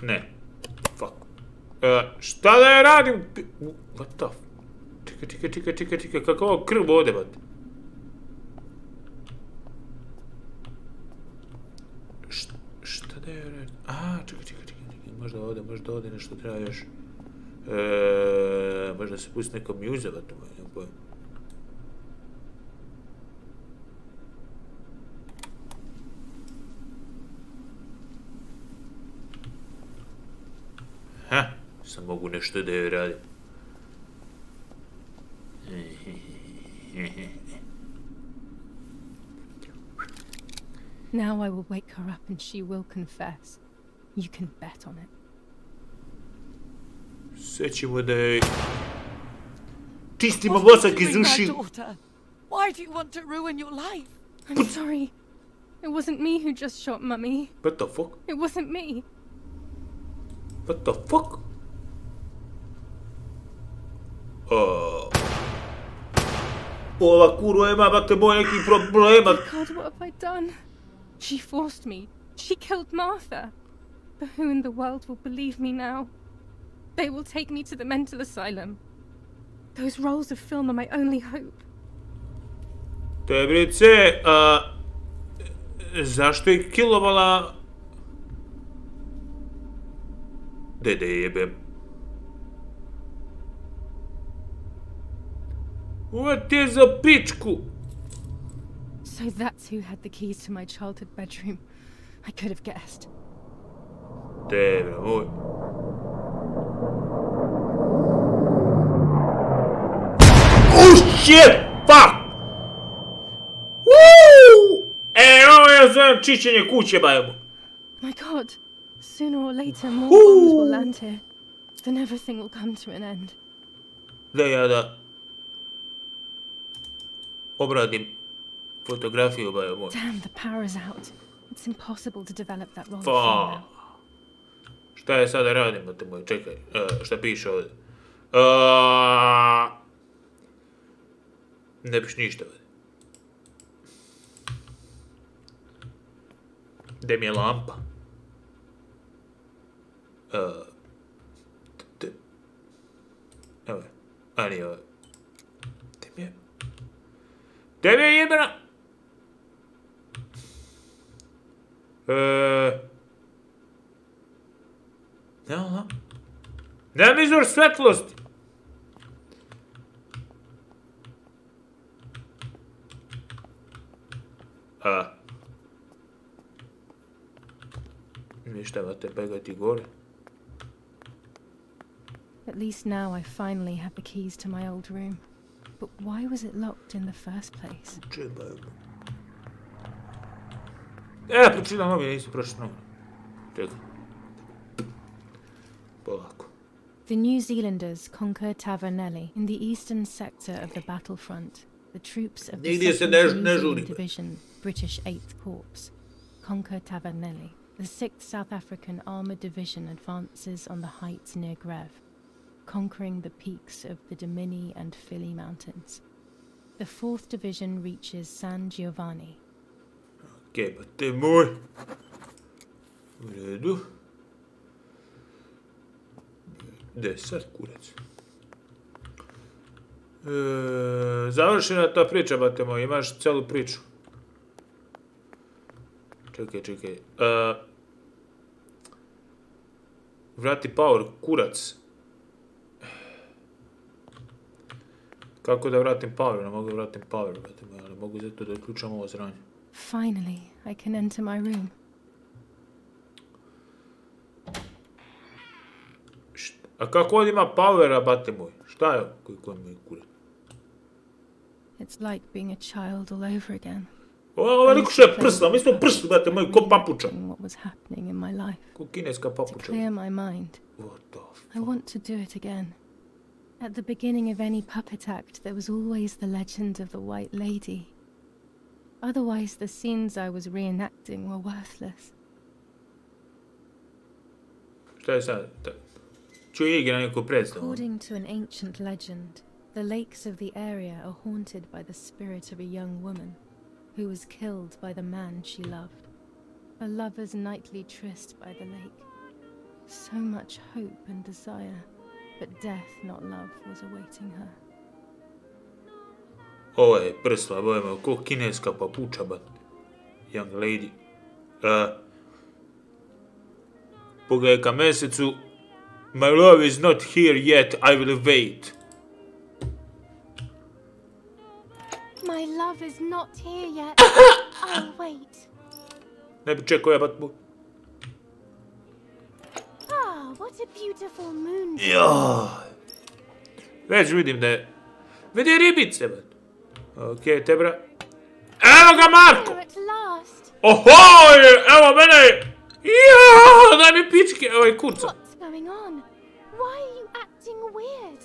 Ne. Fuck. Šta da je radim? What the f... Čekaj, kako ovo krv ovdje, bat? Šta da je radim? Čekaj. Možda ovdje nešto treba još... Možda se pusti neka mjuza, bat, nemam pojma. Sam mogu nešto da joj radim.
Now I will wake her up and she will confess. You can bet on it.
Sve ćemo da joj... Čistimo vosak iz uši.
Why do you want to ruin your life?
I'm sorry. It wasn't me who just shot Mummy.
What the fuck?
It wasn't me.
What the fuck? Ova kurva ima, bate, moj neki problema.
God, what have I done? She forced me. She killed Martha. But who in the world will believe me now? They will take me to the mental asylum. Those rolls of film are my only hope.
Tebrice, zašto je kilovala... Dede jebem. What is a pičku?
So that's who had the keys to my childhood bedroom. I could have guessed.
Tebe moj. Oh shit! Fuck! Woo! Ovo je zovem čišćenje kuće, bajemo.
My God. Sooner or later, more bombs will land here. Then everything will come to an end.
Da ja da obradim fotografiju, bajemo.
Damn, the power is out. It's impossible to develop that role now.
Šta je sada radim, te moj, čekaj, šta piše ovdje? Ne piš ništa ovdje. Gdje mi je lampa? Evo je, a nije ovo. Gdje mi je jebena? Nemam izvor svetlosti. Ništa, vate begati gore.
At least now I finally have the keys to my old room. But why was it locked in the first place?
Pročitam novine, nisam pročitao novine. Čekaj. Polako.
The New Zealanders conquered Tavernelli in the eastern sector of the battlefront. The troops of the 2nd New Zealand Division, British 8th Corps, conquer Tavernelli. The 6th South African Armoured Division advances on the heights near Greve, conquering the peaks of the Domini and Fili Mountains. The 4th Division reaches San Giovanni.
Okay, pa te moj. U redu. Gdje je sad kurac? Završena ta priča, bate moj, imaš celu priču. Čekaj. Vrati power, kurac. Kako da vratim power? Ne mogu vratim power, bate moj, ali mogu zato da uključam ovo zranje.
Finally, I can enter my room.
A kako on ima powera, bate moj? Šta je koji mi kurac?
It's like being a child all over again.
Ovo niko što je prsla, mi smo prsli, brate moj, ko papuča. Ko kineska papuča.
To clear my mind. I want to do it again. At the beginning of any puppet act, there was always the legend of the White Lady. Otherwise, the scenes I was reenacting were worthless.
Šta je sad? Čuj igra neku predstavu.
According to an ancient legend, the lakes of the area are haunted by the spirit of a young woman who was killed by the man she loved. A lover's nightly tryst by the lake. So much hope and desire, but death, not love, was awaiting her.
Ovo je prsla, bojemo, ko kineska papuča, bat. Young lady. Pogledaj ka mesecu. My love is not here yet, I will wait.
My love is not here yet. I'll wait.
Ne bi čekao ja, bat mu.
Ah, what a beautiful moon.
Već vidim da je... Vidi ribice, bat. Okej, te bra... Evo ga, Marko! Ohoj! Evo mene! Jaa, daj mi pičke, ovaj kurca.
What's going on? Why are you acting weird?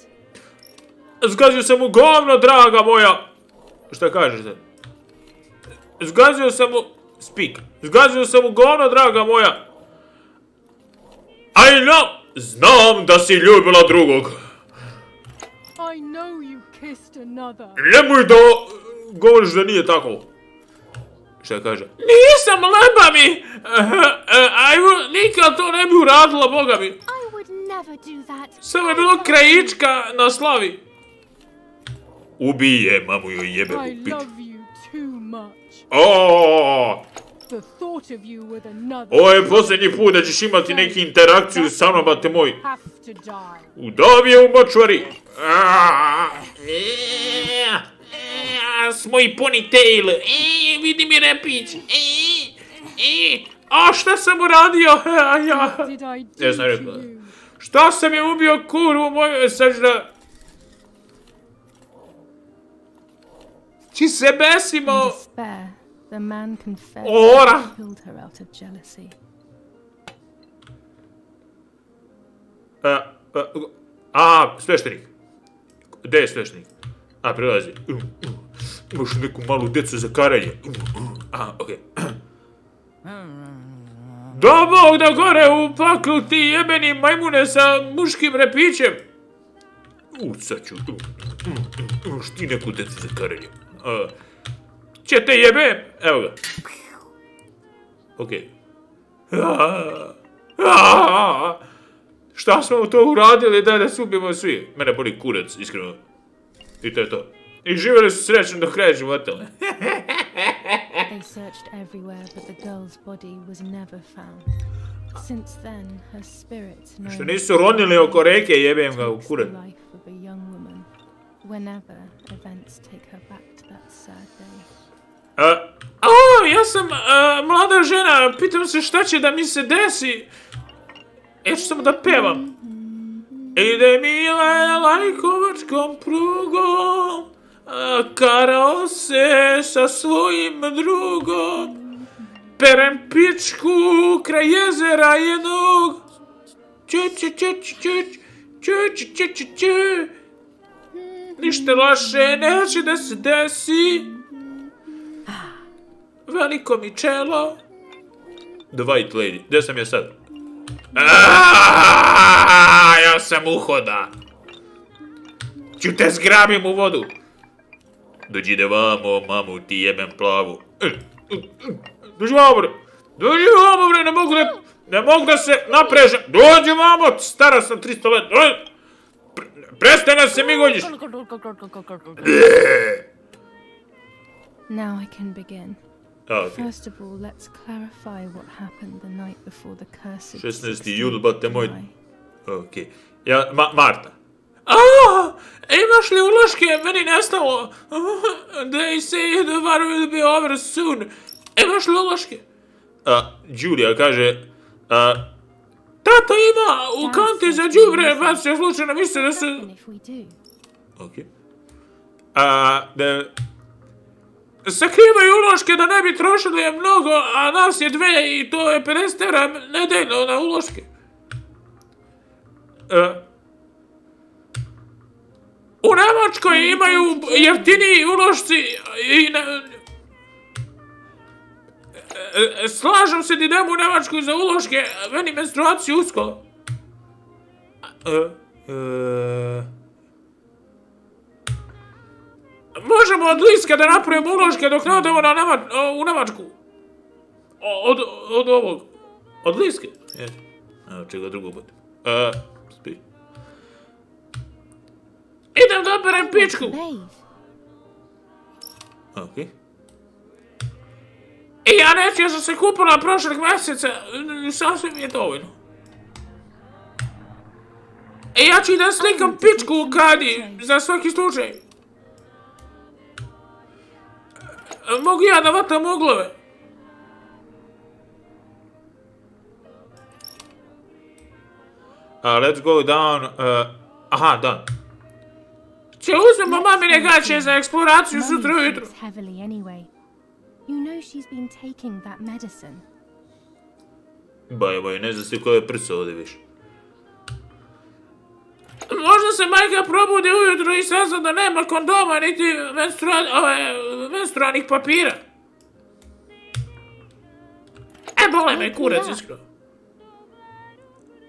Zgazio sam mu govno, draga moja. Šta kažeš sad? Zgazio sam mu... Speak. Zgazio sam mu govno, draga moja. I know! Znam da si ljubila drugog.
I know you kissed another.
Nemoj da govoriš da nije tako. Šta kaže? Nisam, leba mi! Nikad to ne bi uradila, boga mi.
I would never do that.
Samo je bilo krajička na slavi. Ubije, mamu joj jebe u piču.
I love you too much.
Ovo je posljednji put da ćeš imati neki interakciju sa mnom, bate moj. Udav je u močvari. S moj ponytail. Vidi mi repić. A šta sam uradio? Ja sam rekao. Šta sam je ubio kurvu moju sažda? Ti se besimo. Ora. Sveštenik. Gde je sveštenik? Prilazi. Imaš neku malu decu za karanje. Okej. Da Bog da gore u paklu ti jebeni majmune sa muškim repićem. Sad ću. Imaš ti neku decu za karanje. Če te jebem? Evo ga. Okej. Šta smo to uradili da se ubijemo svi? Mene boli kurac, iskreno. I to je to. I živjeli su srećno do kraja života.
They searched everywhere, but the girl's body was never found. Since then, her spirit
što nisu ronili oko reke, jebem ga u kurac.
Whenever events take her back to that sad day.
Ja sam mlada žena, pitam se šta će da mi se desi. Ja ću samo da pevam. Ide mile lajkovačkom prugom, karao se sa svojim drugom, perem pičku kraj jezera jednog. Ništa loše neće da se desi. Veliko mi čelo. The White Lady. Gdje sam ja sad? Ja sam uhoda. Ću te zgrabim u vodu. Dođi da vamo, mamu, ti jebem plavu. Dođi vamo, bre. Dođi vamo, bre, ne mogu da se naprežem. Dođi vamo, stara sam 300 let. Prestań da se mi gođiš.
Now I can begin. First of all, let's clarify what happened the night before the cursed
16. jul, bate moj. Okej. Marta. Imaš li uloške? Meni nestalo. They say the war will be over soon. Imaš li uloške? Julia kaže, tata ima u kanti za đubre, vas se slučajno misle da se... Okej. Sakrivaju uloške da ne bi trošili mnogo, a nas je 2 i to je 50 evra nedeljno na uloške. U Nemačkoj imaju jeftiniji ulošci i... Slažem se da idem u Nemačku za uloške, meni menstruaciju uskoro. Možemo od liska da napravimo uloške dok ne odemo u Nemačku. Od ovog. Od liske. Evo čega drugo bude. Spi. Idem da operem pičku. Okej. I ja neću, ja sam se kupila prošlog mjeseca, sasvim je dovoljno. I ja ću da slikam pičku u kadi, za svaki slučaj. Mogu ja da vatam uglove? Let's go down, aha, down. Če uzmemo mamine gaće za eksploraciju sutra ujutru.
You know she's been taking that medicine.
Baj, ne znam si koje prso ovdje više. Možda se majka probudi ujutru i sazna da nema kondoma niti menstrualnih papira. Bole me kurac, iskreno.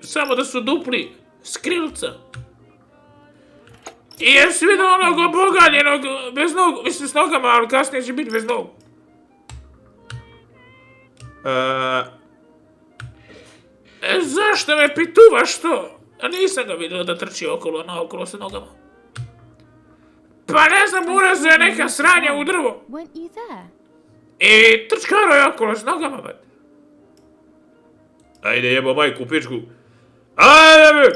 Samo da su dupli, skrilca. I jesi vidio onog obogaljenog bez nogu, mislim s nogama, ali kasnije će biti bez nogu. Zašto me pituvaš to? Nisam ga vidio da trči naokolo sa nogama. Pa ne znam, urazo je neka sranja u drvo. I trčkaro je okolo s nogama, brat. Ajde, jebo majku u pičku. Ajde, bre!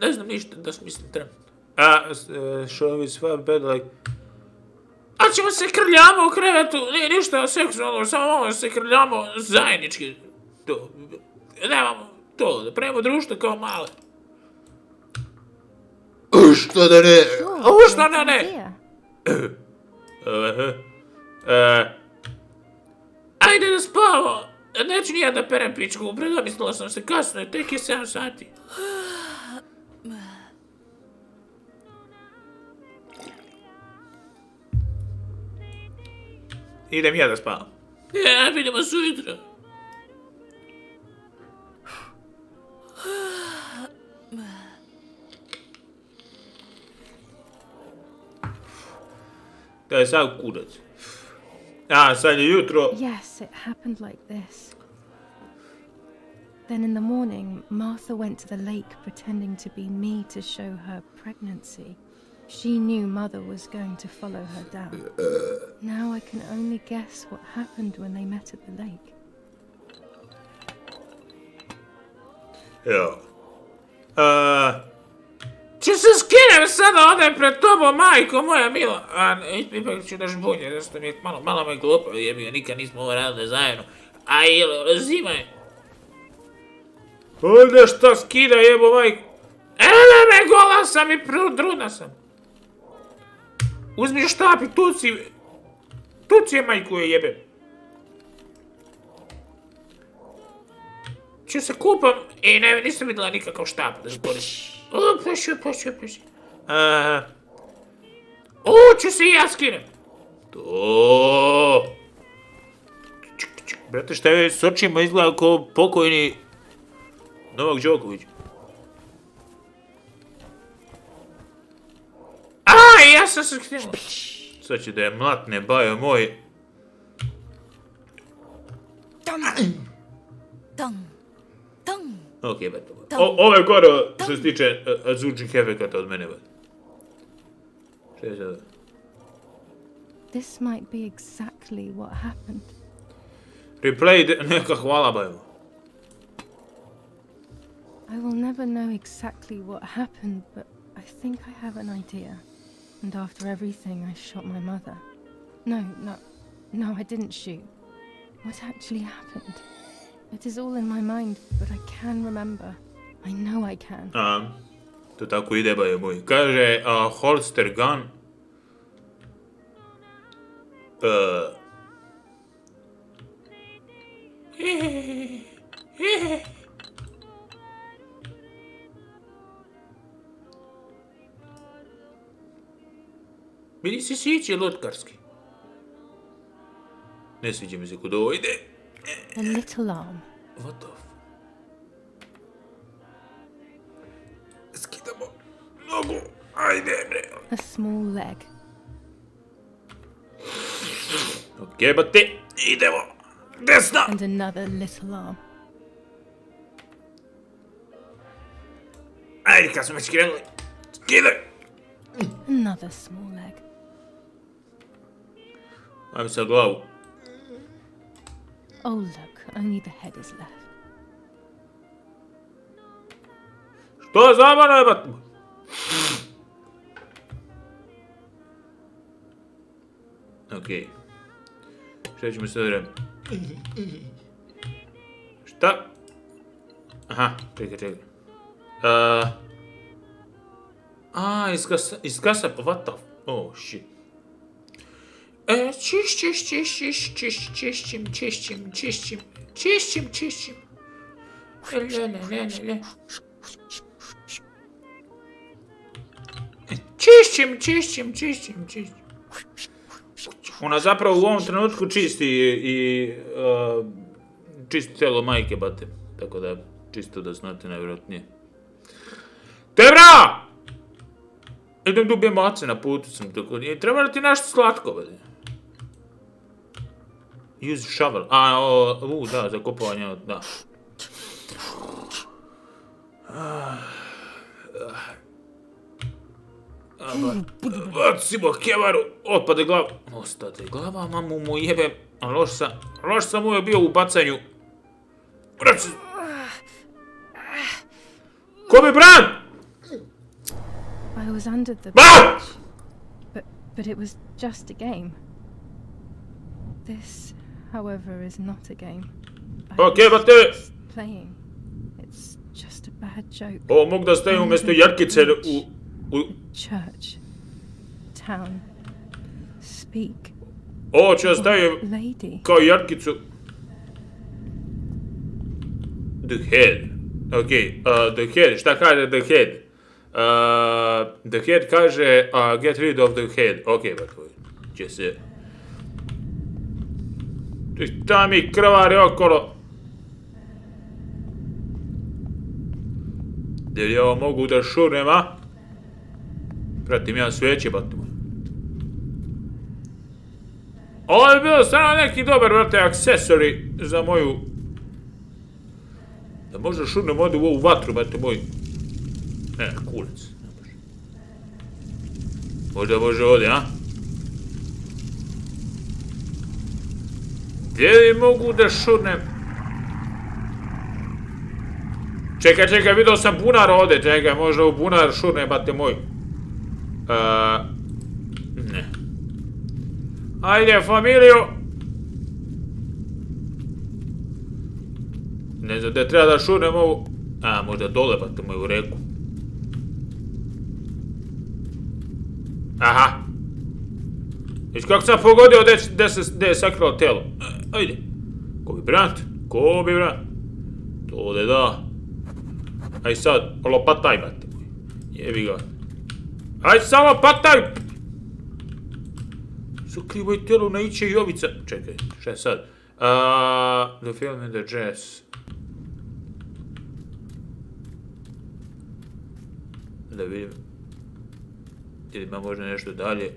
Ne znam ništa da smislim trenutno. Show is far better, like... A ćemo se krljamo u krevetu, nije ništa seksualno, samo malo se krljamo zajednički. To, nemamo to, da pravimo društvo kao male. Što da ne? Što da ne? Ajde da spavamo. Neću nijed da perem pičku, predomislila sam se kasno, tek je 7 sati. Idem ja da spavam. Vidimo sutra. Da je sad kurac. Sad je jutro.
Yes, it happened like this. Then in the morning, Martha went to the lake pretending to be me to show her pregnancy. She knew Mother was going to follow her down. Now I can only guess what happened when they met at the lake.
Ja. Če se skinem sada odem pred tobom, majko moja mila. Ipak ću da žbunje, zašto mi je malo me glupo, jebi ga, nikad nismo ovo radili zajedno. A zima je. Ovdje što skida jebo majko. Ele me, gola sam i druna sam. Uzmi štap i tuci je majku je jebem. Ću se kupam i nisam vidjela nikakav štap da zboriš. Paši. Ću se i ja skinem. To. Brate, šta je s očima izgleda kao pokojni Novak Đoković. Ja sam se skrenula. Sad će da je mlatne, bajo moj. Ok, beto. Ovo je goro što se tiče zvučnih efekata od mene. Šta je sada?
This might be exactly what happened.
Replay, neka hvala bajo.
I will never know exactly what happened, but I think I have an idea. And after everything, I shot my mother. No, I didn't shoot. What actually happened? It is all in my mind, but I can remember. I know I can.
To tako ide, baje moj. Kaže, holster gun. Meni se sviđa lotkarski. Ne sviđa mi se kod ovo ide.
A little arm.
What the skidamo nogu. Ajde, bre.
A small leg.
Ok, bate. Idemo. Desna.
And another little arm.
Ajde, kad smo već krenuli. Skidaj.
Another small leg.
Ajme sa glavu.
Oh look, only the head is left.
Što zabano je, bat? Okej. Šta ćemo sad raditi? Šta? Aha, čekaj. Iskasa, what the... Oh, shit. Čišćim. Le. Čišćim. Ona zapravo u ovom trenutku čisti i čisti telo majke, bate. Tako da, čisto da znate najvjerojatnije. Tebra! Idem da ubijem mace, na putu sam, tako nije. Treba da ti nešto slatko, bade. Use shovel. Da, za kopovanje, da. Bacimo kevaru, otpade glava. Ostade glava, mamu mu jebem. Loš sam uvijek bio u bacanju. Braca. Coby, bran!
I was under the bridge, but it was just a game. This, however, is not a game.
Okay, but
playing. It's just a bad joke.
Ovo mogu da stavim umjesto jarkice u...
Church. Town. Speak.
Ovo ću da stavim kao jarkicu. The head. Okay, the head. Šta kaže the head? The head kaže get rid of the head. Okay, but će se... Šta mi krvari okolo? Gdje li ovo mogu da šurnem, a? Pratim ja sveće, batimo. Ovo je bilo stvarno neki dobar, vrate, aksesori za moju... Da možda šurnem ovdje u ovu vatru, brate moj. Ne, kurac. Možda može ovdje, a? Gdje li mogu da šurnem? Čekaj, vidio sam bunar ovdje, čekaj, možda u bunar šurnem, brate moj. Ne. Ajde, familiju! Ne znam da treba da šurnem ovu... možda dole, brate moj, u reku. Aha! Viš kako sam pogodio gdje je sakrilo telo. Ajde. Coby, brat. To ovdje da. Aj sad, lopataj, brate moj. Jebi ga. Aj sad, lopataj! Sakrivo je telo na iće jovica. Čekaj, šta je sad? The film and the jazz. Da vidim. Ili ima možda nešto dalje.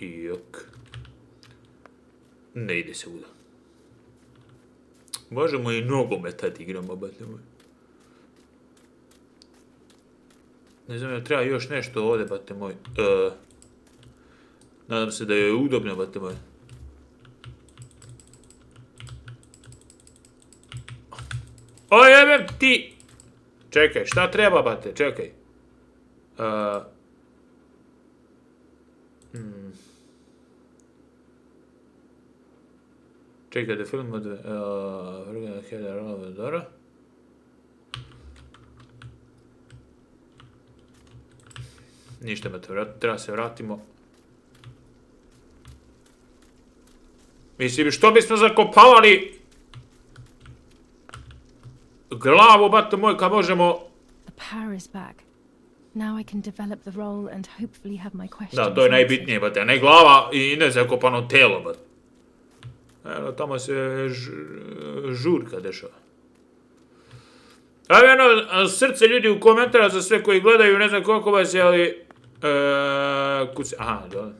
Jok. Ne ide se uda. Možemo i nogometat igramo, bate moj. Ne znam, treba još nešto ovdje, bate moj. Nadam se da je udobno, bate moj. O jebem ti! Čekaj, šta treba, bate, čekaj. Čekaj, da film od... Ništa me to, treba se vratimo. Mislim, što bismo zakopavali glavu, bate moj, kad možemo... Da, to je najbitnije, bate, ne glava i ne zakopano telo, bate. Evo, tamo se žurka dešava. Evo jedno srce ljudi u komentara za sve koji gledaju, ne znam koliko vas je, ali... Kuce, aha, dole.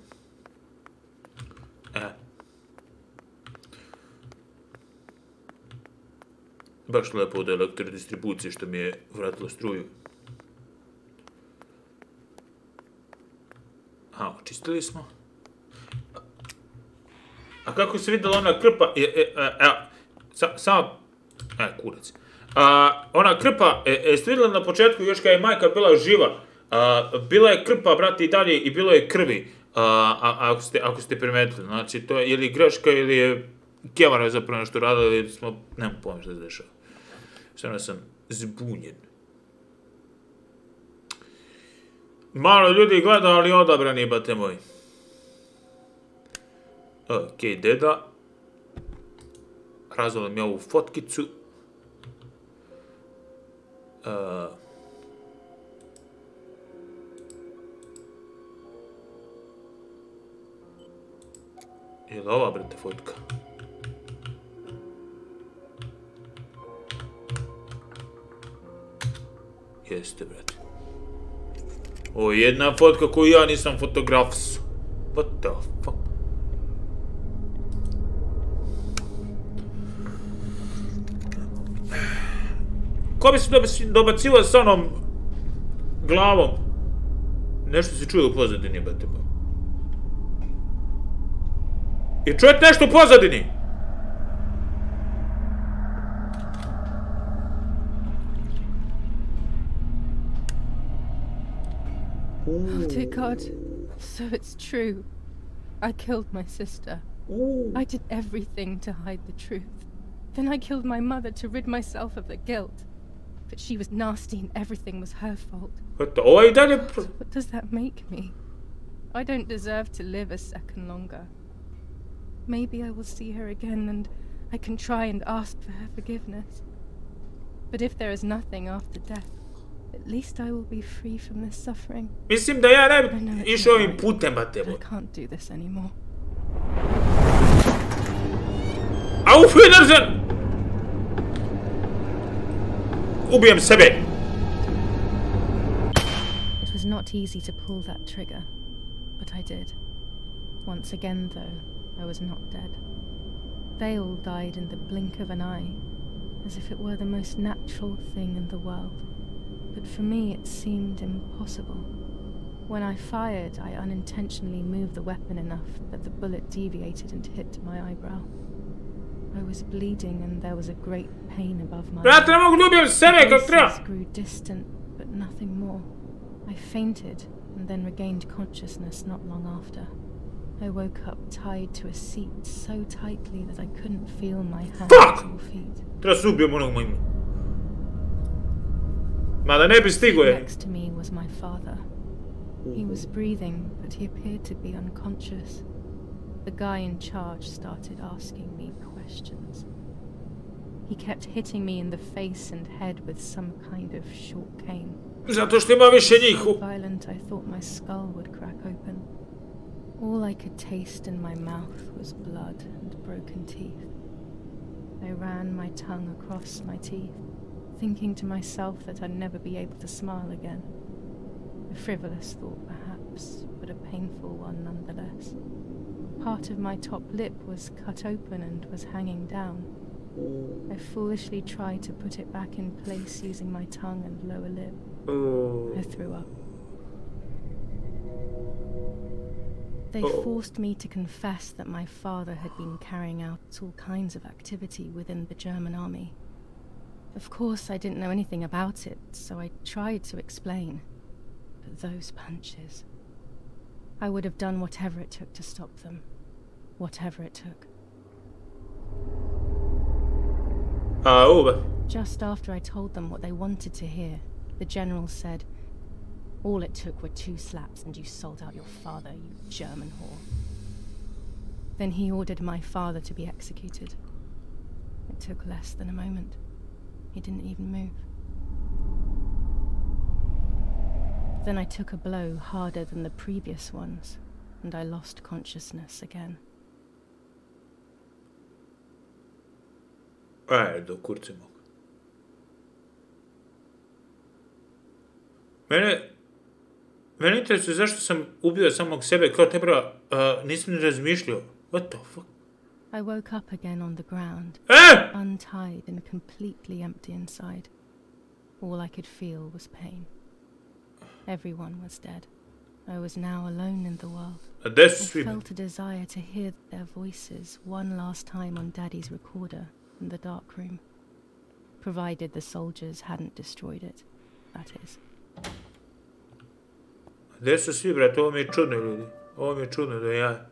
Baš lepo od elektrodistribucije što mi je vratilo struju. Očistili smo. A kako se vidjela ona krpa, samo, kurac. Ona krpa, jeste vidjeli na početku, još kad je majka bila živa, bila je krpa, brate, i dalje, i bilo je krvi, ako ste primetili. Znači, to je ili greška, ili je kevara zapravo nešto radila, ili smo, nemam pojma što se dešava. Stvarno sam zbunjen. Malo ljudi gleda, ali odabrani, bate moji. Ok, deda. Razvolim ja ovu fotkicu. Je li ova, brate, fotka? Jeste, brate. Ovo je jedna fotka koju ja nisam fotografisao. What the fuck? Coby se dobaciva sa onom glavom. Nešto se čuje u pozadini, bate. I čujete nešto u pozadini?
Oh dear God, so it's true. I killed my sister. I did everything to hide the truth. Then I killed my mother to rid myself of the guilt. But she was nasty and everything was her fault. What does that make me? I don't deserve to live a second longer. Maybe I will see her again and I can try and ask for her forgiveness. But if there is nothing after death, at least I will be free from this suffering.
Mislim da ja ne bi išao ovim putem, bate.
I can't do this anymore.
Auf Wiedersehen! Ubijem sebe!
It was not easy to pull that trigger, but I did. Once again, though, I was not dead. They all died in the blink of an eye, as if it were the most natural thing in the world. But for me, it seemed impossible. When I fired, I unintentionally moved the weapon enough that the bullet deviated and hit my eyebrow. I was bleeding and there was a great pain above my eyes. The voices grew distant, but nothing more. I fainted and then regained consciousness not long after. I woke up tied to a seat so tightly that I couldn't feel my hands or feet. Next to me was my father. He was breathing, but he appeared to be unconscious. The guy in charge started asking me questions. He kept hitting me in the face and head with some kind of short cane. So violent, I thought my skull would crack open. All I could taste in my mouth was blood and broken teeth. I ran my tongue across my teeth, thinking to myself that I'd never be able to smile again. A frivolous thought, perhaps, but a painful one nonetheless. Part of my top lip was cut open and was hanging down. I foolishly tried to put it back in place using my tongue and lower lip. I threw up. They forced me to confess that my father had been carrying out all kinds of activity within the German army. Of course, I didn't know anything about it, so I tried to explain. But those punches... I would have done whatever it took to stop them. Whatever it took. Just after I told them what they wanted to hear, the general said, "All it took were 2 slaps and you sold out your father, you German whore." Then he ordered my father to be executed. It took less than a moment. He didn't even move. Then I took a blow harder than the previous ones, and I lost consciousness again.
Do kurce mog. Mene interesuje zašto sam ubio samog sebe kao tebra, nisam ni razmišljao. What the fuck?
I woke up again on the ground, untied and completely empty inside. All I could feel was pain. Everyone was dead. I was now alone in the world. I felt a desire to hear their voices one last time on Daddy's recorder in the dark room. Provided the soldiers hadn't destroyed it, that is.
Gdje su svi, brate? Ovo mi je čudno, ljudi. Ovo mi je čudno da ja...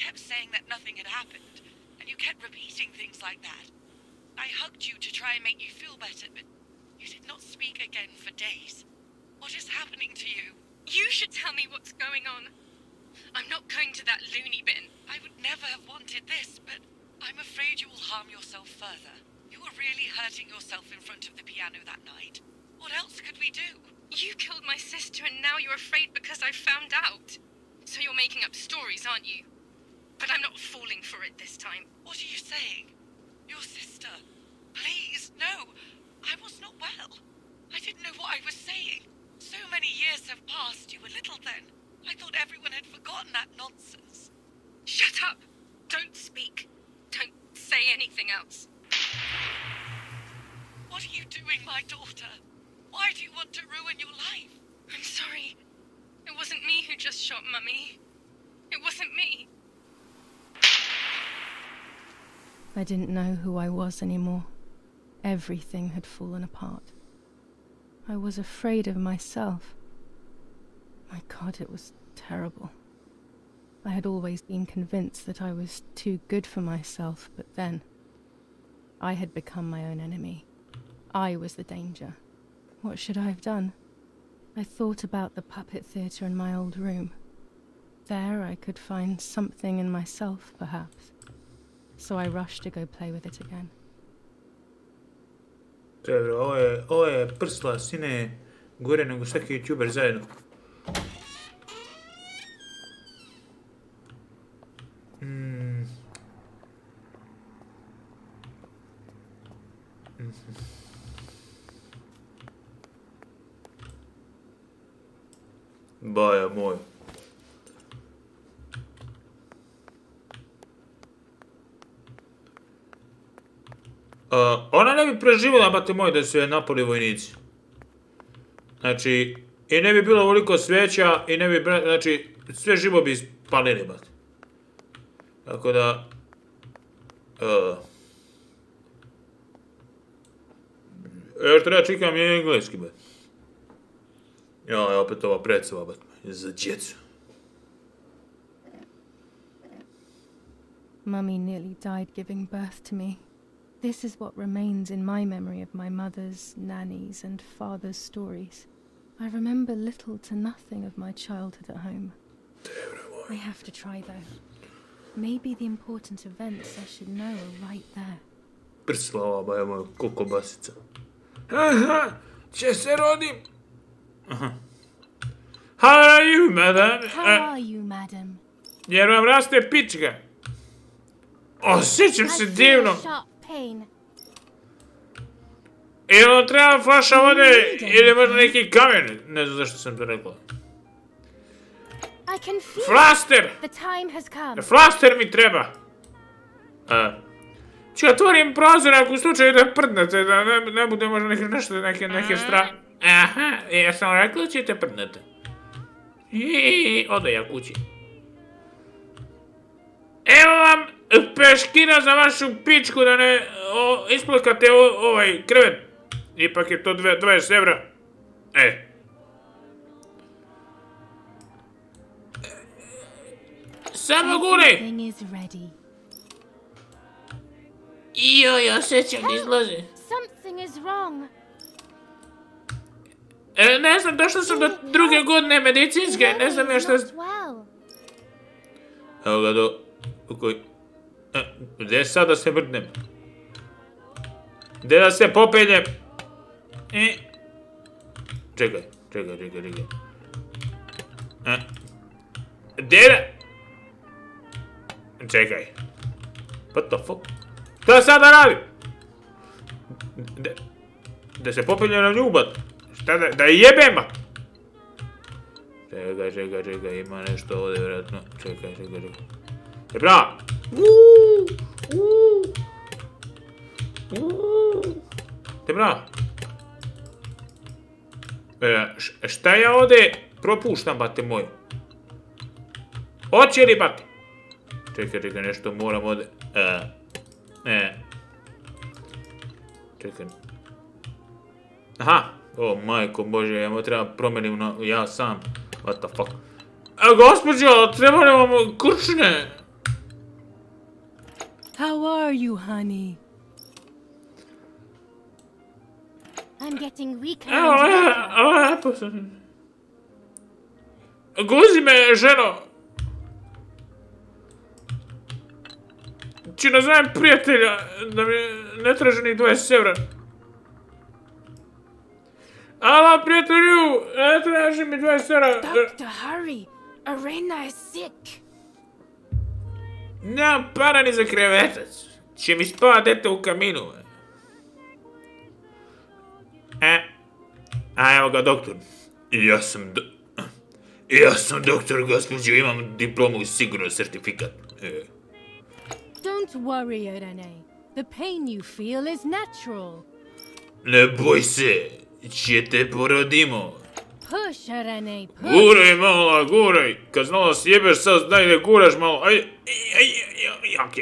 kept saying that nothing had happened, and you kept repeating things like that. I hugged you to try and make you feel better, but you did not speak again for days. What is happening to you?
You should tell me what's going on. I'm not going to that loony bin.
I would never have wanted this, but I'm afraid you will harm yourself further. You were really hurting yourself in front of the piano that night. What else could we do?
You killed my sister and now you're afraid because I found out. So you're making up stories, aren't you? But I'm not falling for it this time.
What are you saying? Your sister? Please, no. I was not well. I didn't know what I was saying. So many years have passed. You were little then. I thought everyone had forgotten that nonsense.
Shut up! Don't speak. Don't say anything else.
What are you doing, my daughter? Why do you want to ruin your life?
I'm sorry. It wasn't me who just shot Mummy. It wasn't me.
I didn't know who I was anymore. Everything had fallen apart. I was afraid of myself. My God, it was terrible. I had always been convinced that I was too good for myself, but then I had become my own enemy. I was the danger. What should I have done? I thought about the puppet theatre in my old room. There I could find something in myself, perhaps. So I rushed to go play with it again.
Dobro, ovo je prsla sine gore nego svaki youtuber zajedno. Baja moj. Ona ne bi preživjela, bate moj, da su je napali vojnici. Znači, i ne bi bilo ovoliko sveća, i ne bi, znači, sve živo bi spalili, bate. Tako da... Još treba čekam je engleski, bate. Ja, opet ova predstava, bate, za djecu.
Mummy nearly died giving birth to me. This is what remains in my memory of my mother's, nanny's, and father's stories. I remember little to nothing of my childhood at home. I have to try, though. Maybe the important events I should know are right there.
Prslava, baja moja kokobasica. Aha, će se rodim. Aha. How are you, madam?
How are you, madam?
Jer vam raste pička. Osjećam se divno. Ili treba flaša vode ili možda neki kamen. Ne znam zašto sam to rekla. Flaster! Flaster mi treba. Ću otvorim prozor ako u slučaju da prdnete, da ne bude možda neke Aha, ja sam rekla ćete prdnete. I odo ja kući. Evo vam peškina za vašu pičku da ne isplakate ovaj krevet. Ipak je to 20 evra. Samo guraj! Joj, osjećam da izlaze. Ne znam, došla sam do druge godine medicinske, ne znam još šta... Evo ga do... Gdje sad da se vrtnem? Gdje da se popeljem? Čekaj. Gdje da... Čekaj. What the fuck? Šta sad da radim? Da se popeljem na nju, bat? Šta da jebem, bat? Čekaj, ima nešto ovdje, vjerojatno. Čekaj. Bravo! Te bravo! Šta ja ovdje propuštam, bate moj? Hoće li, bate? Čekaj, nešto moram ovdje... Čekaj... Aha! O, majko bože, ja treba promenim ja sam. What the fuck? Gospođo, treba li vam kurčne?
How are you, honey?
I'm getting weaker.
Lepo sam. Guzi me, ženo. Či nazovem prijatelja da mi ne traži ni 20 evra. Alo, prijatelju, ne traži mi 20 evra.
Doctor, hurry. Arena is sick.
Nemam para ni za krevetac. Će mi spava dete u kaminu. A evo ga doktor. Ja sam doktor, gospođo, imam diplomu i sigurno sertifikat.
Don't worry, Irene. The pain you feel is natural.
Ne boj se, će te porodimo.
Push, Irene, push.
Guraj malo, guraj. Kad znala sjebeš, sad daj da guraš malo. Ajde. Jak.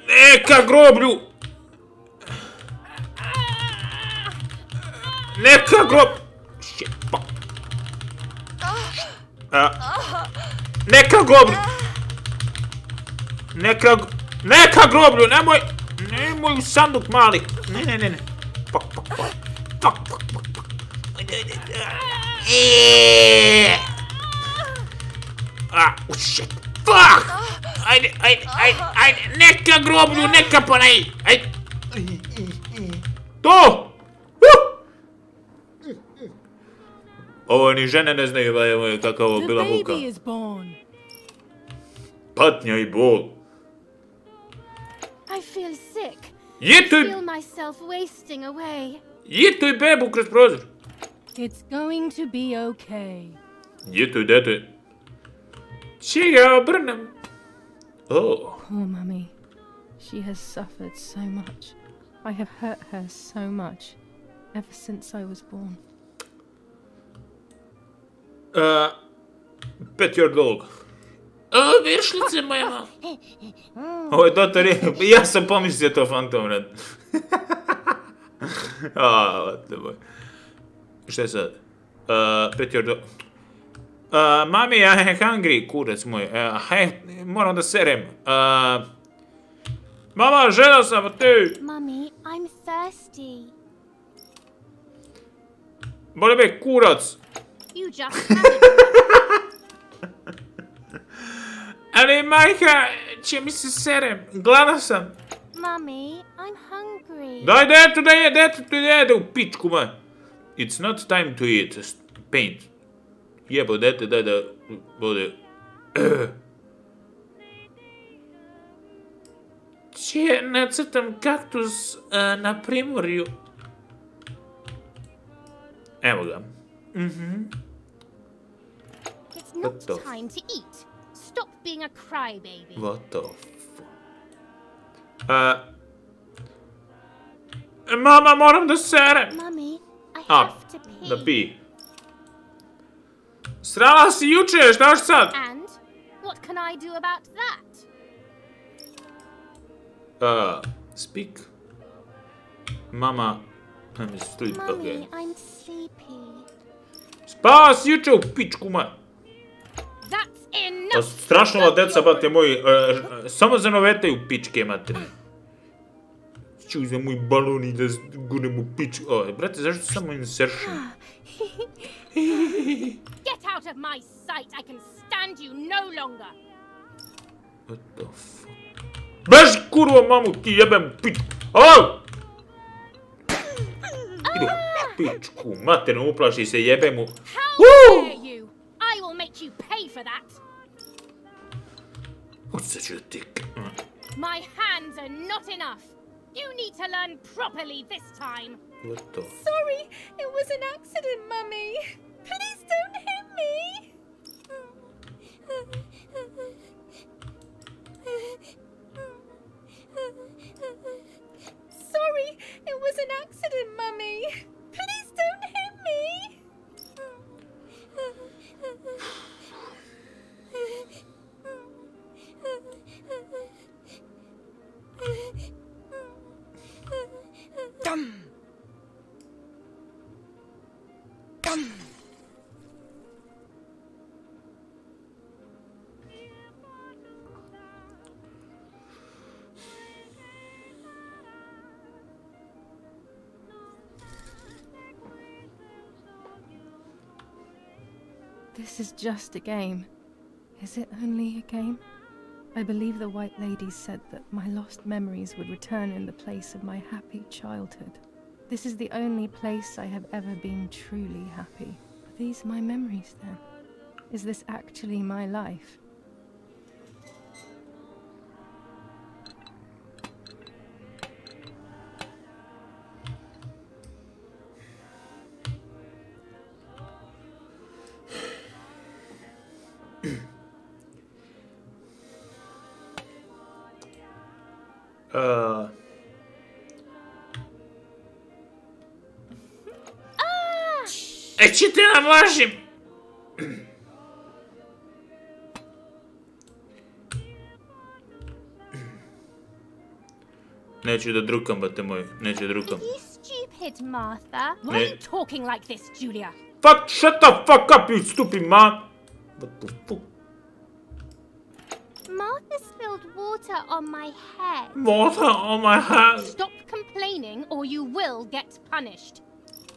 Neka groblju. Neka grob... Neka groblju. Neka groblju, nemoj u sanduk mali. Ne. Pak. Shit. Fuck! Ajde. Neka groblju, neka ponaj. Ajde. To! Ovo ni žene ne znaju kakva ovo bila muka. Patnja i bol.
I feel sick.
I
feel myself wasting away.
Jetuj bebu kroz prozor.
It's going to be okay.
Jetuj dete. Či ga obrnem.
Poor mummy. She has suffered so much. I have hurt her so much. Ever since I was born.
Pet your dog. Vješlice moja mama. Ovo je doktor, ja sam pomislio to Fantom Red. Šta je sad? Pet your dog. Mami, I am hungry, kurac moj. Moram da serem. Mama, žela sam, ti.
Mommy, I'm thirsty.
Boli me kurac.
You just
Ali majka, će mi se serem. Gladan sam.
Mommy, I'm hungry.
Daj detu da je, detu jede u pičku, ma. It's not time to eat. Paint. Jebo dete, daj da bude. Će nacrtam kaktus na primorju. Evo ga.
It's not time to eat. Stop being a crybaby.
What the Mama, moram da serem.
Mommy, I have to pee.
Da pi. Srala si juče, štaš sad?
And what can I do about that?
Speak. Mama, I'm sleep,
Mommy, I'm sleepy.
Spava si juče u pičku, ma.
That's enough.
Strašno ova deca, bate moji, samo zanovetaju pičke, materne. Čuj za moj balon i da gunem u pičku. Brate, zašto samo insertion?
Get out of my sight. I can stand you no longer.
What the fuck? Beži, kurvo, mamu, ti jebem pičku. Idu, pičku, maternu, uplaši se, jebem mu.
How dare you? I will make you pay for that.
Such a dick.
My hands are not enough. You need to learn properly this time.
What the?
Sorry, it was an accident, Mummy. Please don't hit me. Sorry, it was an accident, Mummy. Please don't hit me.
This is just a game. Is it only a game? I believe the White Lady said that my lost memories would return in the place of my happy childhood. This is the only place I have ever been truly happy. Are these my memories then? Is this actually my life?
Će te namažim! Neću da drukam, bate moj, neću da drukam.
Are you stupid, Martha? Why are you talking like this, Julia?
Fuck, shut the fuck up, you stupid ma! What the fuck?
Martha spilled water on my head.
Water on my head?
Stop complaining or you will get punished.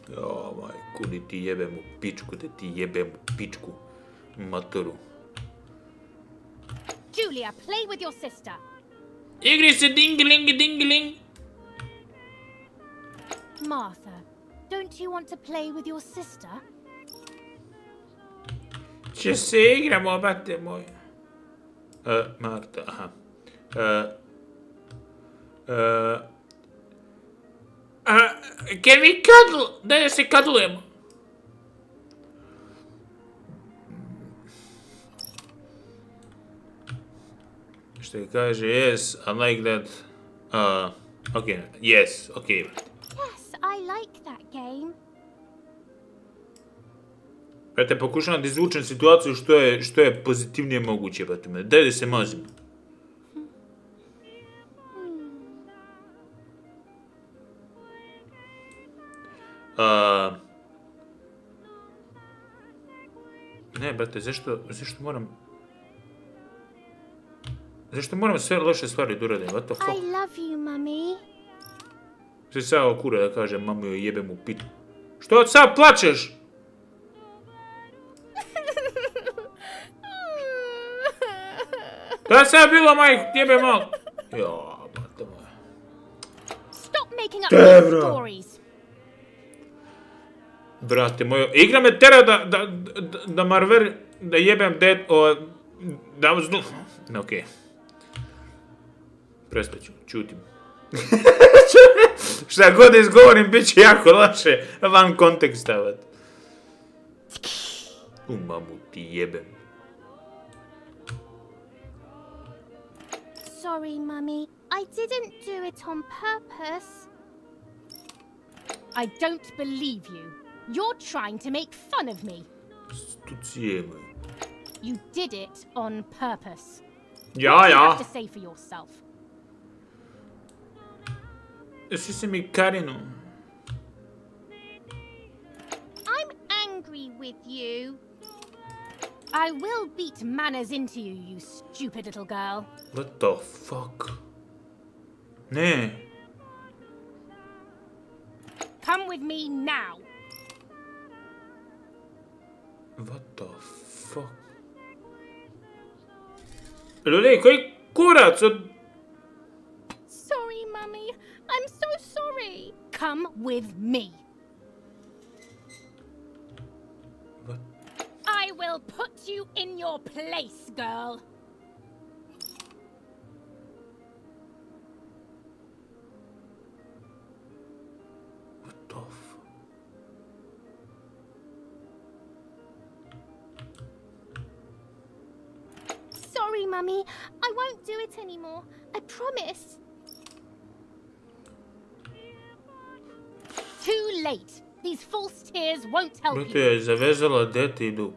Jo, majku, da ti jebem u pičku, da ti jebem u pičku. Matoru.
Julia, play with your sister.
Igri se dingiling.
Martha, don't you want to play with your sister?
Će se igramo, bate moj. Marta, aha. Can we cuddle? Da se cuddlujemo. Što je kaže, yes, I like that. Okay, yes, okay.
Yes, I like that game.
Brate, pokušavam da izvučem situaciju što je pozitivnije moguće, brate me. Daj da se mazim. Ne, brate, zašto moram... Zašto moram sve loše stvari da uradim? What the fuck?
I love you, mommy.
Sve sad kura da kažem, mamu joj jebem u pitu. Što sad plačeš? Da sad bilo, majk, jebe malo. Jo, brate moja.
Stop making up stories.
Brate mojo, igra me tera da marver, da jebem da uznu... Okej. Prestaću, čutim. Šta god izgovorim, bit će jako loše van konteksta. U mamu ti jebem.
Sorry, Mummy. I didn't do it on purpose. I don't believe you. You're trying to make fun of me.
Stucijemo.
You did it on purpose.
Ja.
What do you have to say for yourself?
Svi se mi Karinu.
I'm angry with you. I will beat manners into you, you stupid little girl.
What the fuck? Ne.
Come with me now.
What the fuck? Ljudi, koji kurac od...
Sorry, Mummy. I'm so sorry. Come with me.
What?
I will put you in your place, girl.
What the fuck?
Sorry, Mummy. I won't do it anymore. I promise. Too late. These false tears won't help you.
Brate, zavezala dete idu.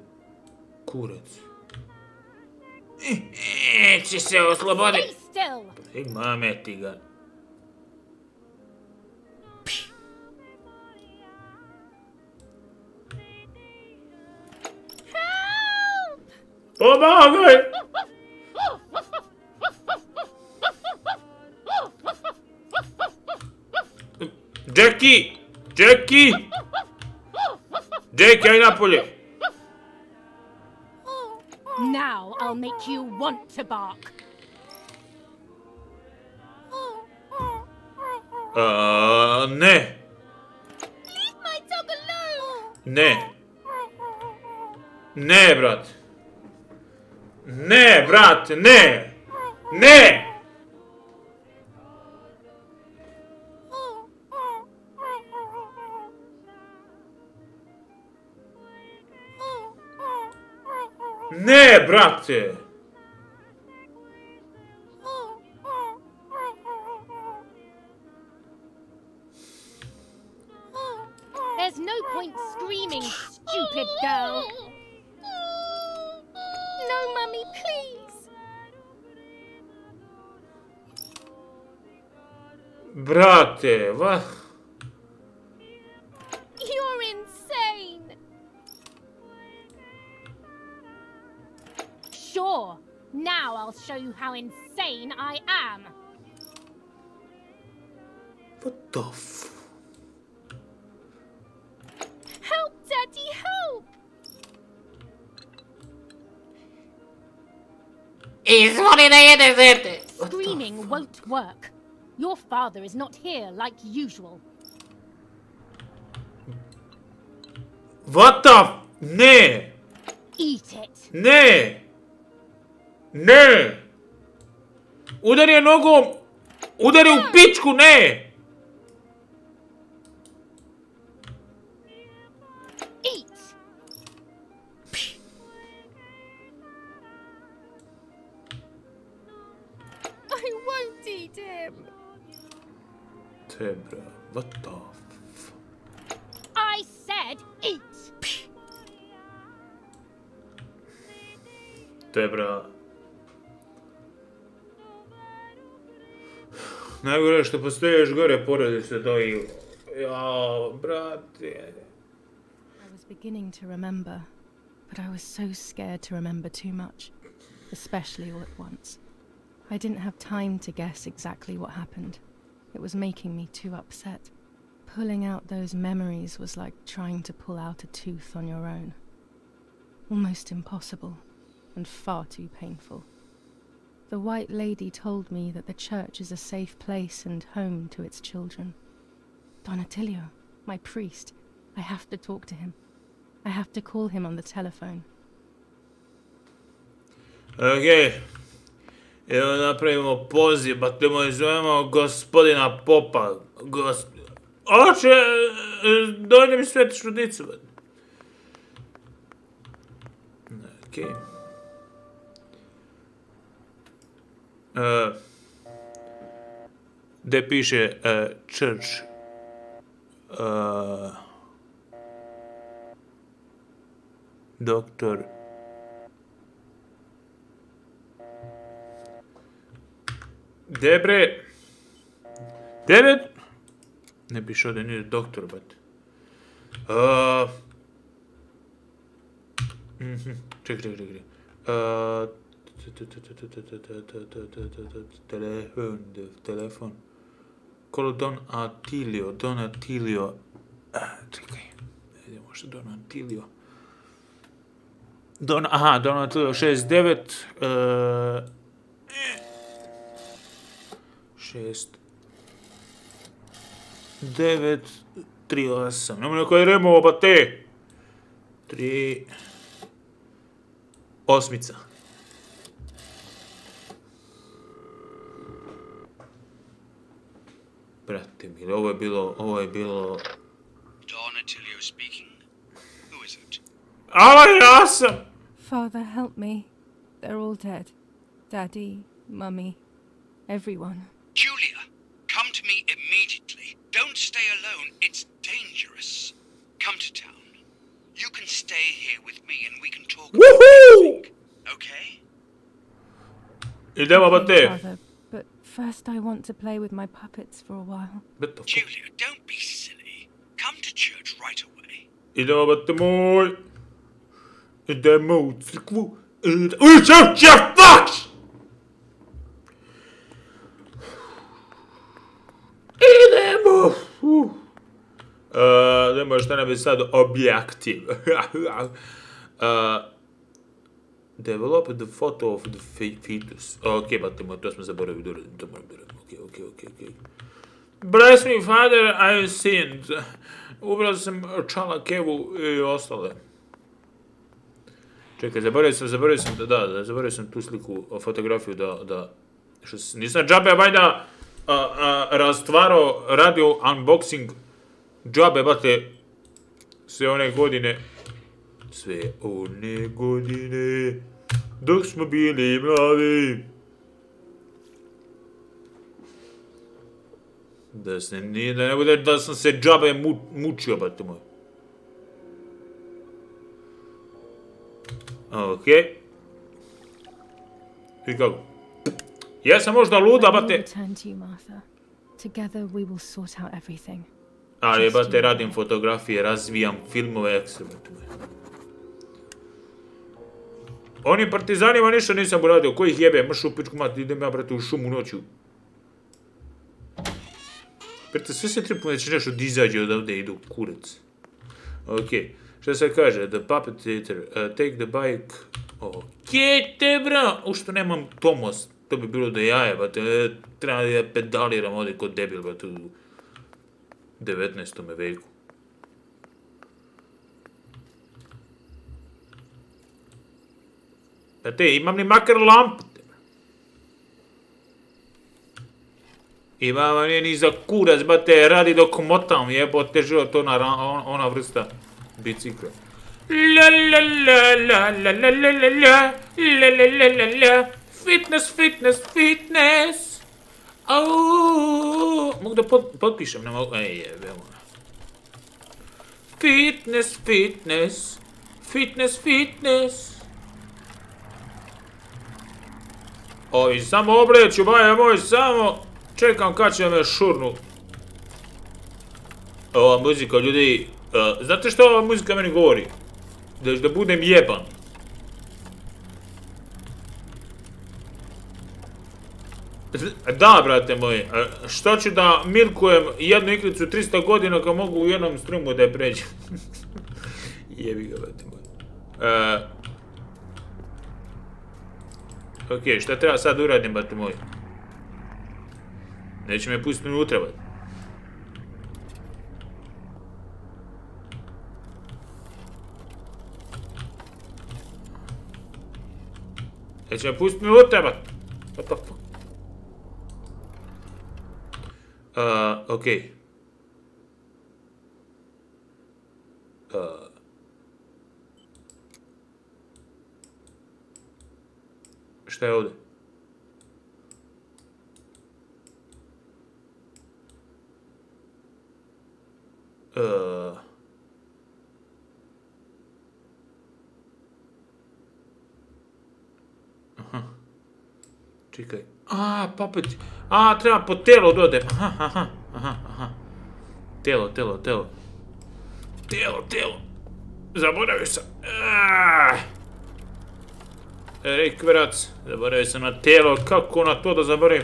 Kurac. Će se osloboditi.
Stay still.
Ej, mame ti ga.
Help!
Pomagaj! Jackie, aj napolje!
Now I'll make you want to bark.
Ne.
Leave my dog alone.
Ne. Ne, brat. Ne, brat, ne. Ne. Ne, brate.
There's no point screaming, stupid girl. No, Mummy, please.
Brate, what?
You're insane. Sure. Now I'll show you how insane I am.
What the f...
Help, Daddy, help! Screaming won't work. Your father is not here like usual.
What the f... Ne!
Eat it.
Ne! Ne! Udari je nogom! Udari u pičku, ne!
Eat! I won't eat him.
Tebra, what the f...
I said eat!
Tebra... Najgore što postoji još gore porodice do Igra. Jao, brate.
I was beginning to remember, but I was so scared to remember too much, especially all at once. I didn't have time to guess exactly what happened. It was making me too upset. Pulling out those memories was like trying to pull out a tooth on your own. Almost impossible, and far too painful. The White Lady told me that the church is a safe place and home to its children. Donatilio, my priest, I have to talk to him. I have to call him on the telephone.
Okej. Evo napravimo poziv, pa te moj zovemo gospodina Popa. Oče, dojde mi sveti šudicu. Okej. Gdje piše church. Doktor. Debre. Debre. Ne piše ovdje nije doktor, bat. Čekaj. Telefon. Kolo Donatilio. Čekaj. Idemo što Donatilio. Donatilio 69. 9 3 8. Nemo neko je removo, ba te. 3 osmica. Brate mili, ovo je bilo...
Donatilio speaking. Who is it?
Ja sam!
Father, help me. They're all dead. Daddy, Mummy, everyone.
Julia, come to me immediately. Don't stay alone. It's dangerous. Come to town. You can stay here with me and we can talk about everything. Okay?
Idemo ba te.
Father, but first I want to play with my puppets for a while.
Julia, don't be silly. Come to church right away.
Idemo ba te moj. Idemo u crkvu. Fuck! Idemo. Idemo šta nam je sad objektiv. Develop the photo of the fetus. Ok, bate moj, to smo zaboravili. Ok. Bless me, Father, I have sinned. Ubrao sam Čala, Kevu i ostale. Čekaj, zaboravio sam tu sliku, fotografiju da... Nisam džabe, vajda, rastvarao, radio unboxing, džabe, bate, sve one godine, dok smo bili mladi. Da ne bude da sam se džabe mučio, bate moj. Ok. I kako? Ja sam možda luda, bate. Ali, bate, radim fotografije, razvijam filmove, ekstremno. Onim partizanima ništa nisam uradio, ko ih jebe, mršu pičku mati, idem ja, brate, u šumu noću. Brate, sve se tripu da će nešto da izađe odavde, idu kurac. Ok, šta se kaže, the puppet theater, take the bike, ok, te bra, ušto nemam pomost, to bi bilo da jaje, brate, treba da ja pedaliram ovdje kod debil, brate, u 19. veku. Brate, imam li makar lampu? Imam nije ni za kurac, brate, radi dok motam, jebote život, ona vrsta bicikla. La la la la la la la la la la la la la la fitness, fitness, fitness. Mogu da potpišem, ne mogu, jebemo. Fitness, fitness, fitness, fitness. Ovi, samo obleću, baje moj, samo čekam kad će me šurnu. Ova muzika, ljudi, znate što ova muzika meni govori? Da budem jeban. Da, brate moji, što ću da milkujem jednu igricu 300 godina kad mogu u jednom streamu da je pređem? Jebi ga, brate moji. Ok, šta treba sad uradim, brate moji? Neće me pustiti unutra, brate. Neće me pustiti unutra, brate. What the fuck? Ok. Šta je ovdje? Aha. Čekaj. Papet. Treba po telo dodem. Aha. Telo. Zaboravio sam. Rekverac. Zaboravio sam na telo. Kako na to da zaboravim?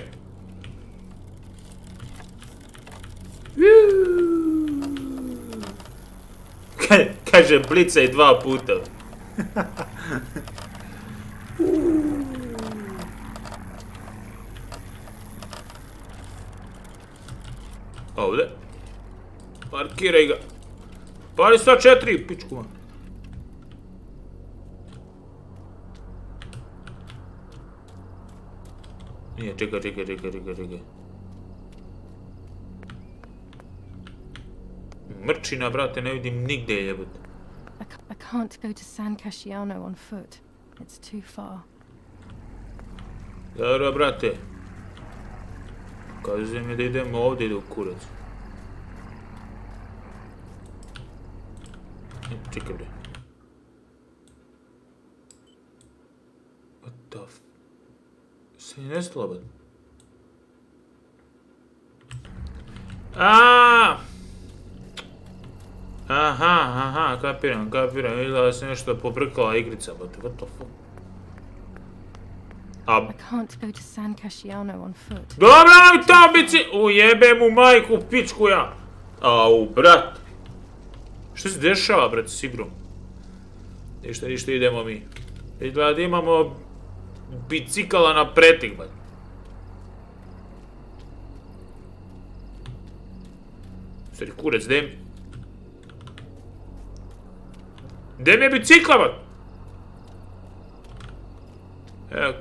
Kaže blica i 2 puta. Ovdje. Parkiraj ga. Pali 104, pičku vam. Nije, čekaj. Mrčina, brate, ne vidim nigde jebote.
I can't go to San Casciano on foot. It's too far.
Dobro, brate. Kazujem mi da idemo ovdje do kurac. Čekaj bre. What the f... Se je nestalo, bad. Aha, kapiram. Vidjela da se nešto pobrkala igrica, bad. What the fuck?
I can't go to San Casciano on foot.
Dobra, tabici! Ujebe mu majku, pičku ja! Brat! Što se dešava, brat, s igrom? Ništa, idemo mi. Izgleda da imamo bicikala na pretik, bać. Stvari, kurec, gdje mi? Gdje mi je bicikla, bać? Evo,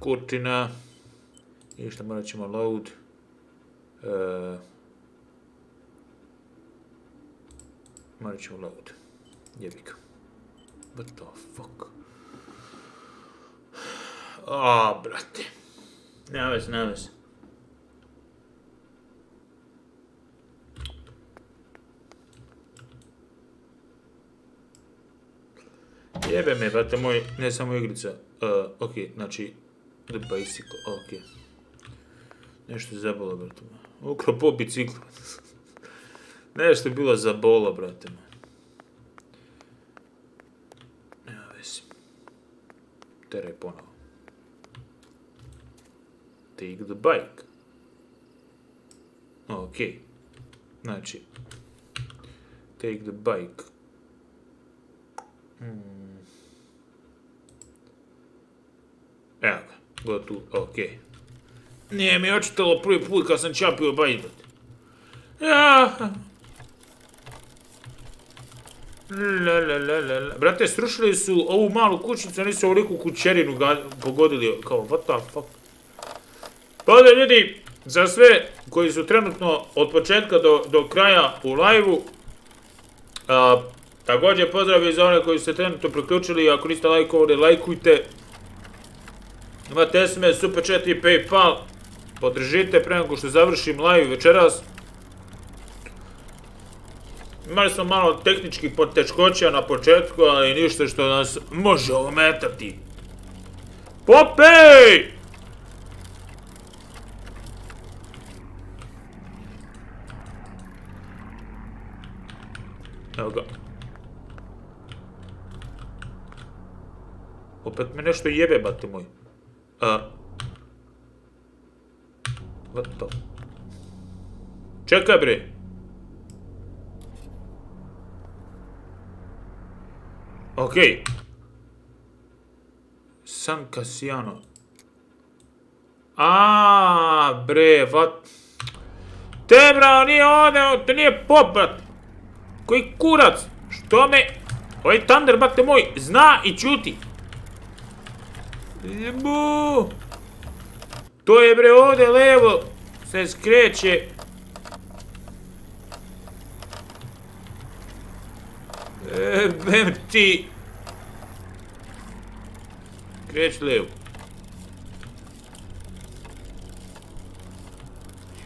kurčina. I što morat ćemo load. Morat ćemo load. Jebika. What the fuck? Brate. Nema veze. Jebe me, brate moj, ne samo igrica. Ok, znači, the basic, ok. Nešto je zabolo, brate moj. Ukro po biciklu. Nešto je bilo zabolo, brate moj. Nema vezi. Teraj ponovo. Take the bike. Ok. Znači, take the bike. Evo ga, gotovo, ok. Nije mi očitalo prvi put kad sam čapio bajt. Brate, srušili su ovu malu kućnicu, oni su ovoliku kućerinu pogodili, kao, what the fuck. Pozdrav ljudi, za sve koji su trenutno od početka do kraja u live-u. Također pozdrav i za one koji su se trenutno priključili, ako niste lajkovali, lajkujte. Imate SMS, Super Chat i Paypal. Podržite pre nego što završim live večeras. Imali smo malo tehničkih poteškoća na početku, ali ništa što nas može ometati. Popej! Evo ga. Opet me nešto jebe, bate moj. What the? Čekaj, bre. Okej. San Casciano. Bre, what? Te, bra, nije ovdje, to nije pop, brat. Koji kurac? Što me? Ovaj Thunder, bate moj, zna i čuti. Jebu. To je, bre, ovdje levo se skreće. Bem ti. Kreć levo.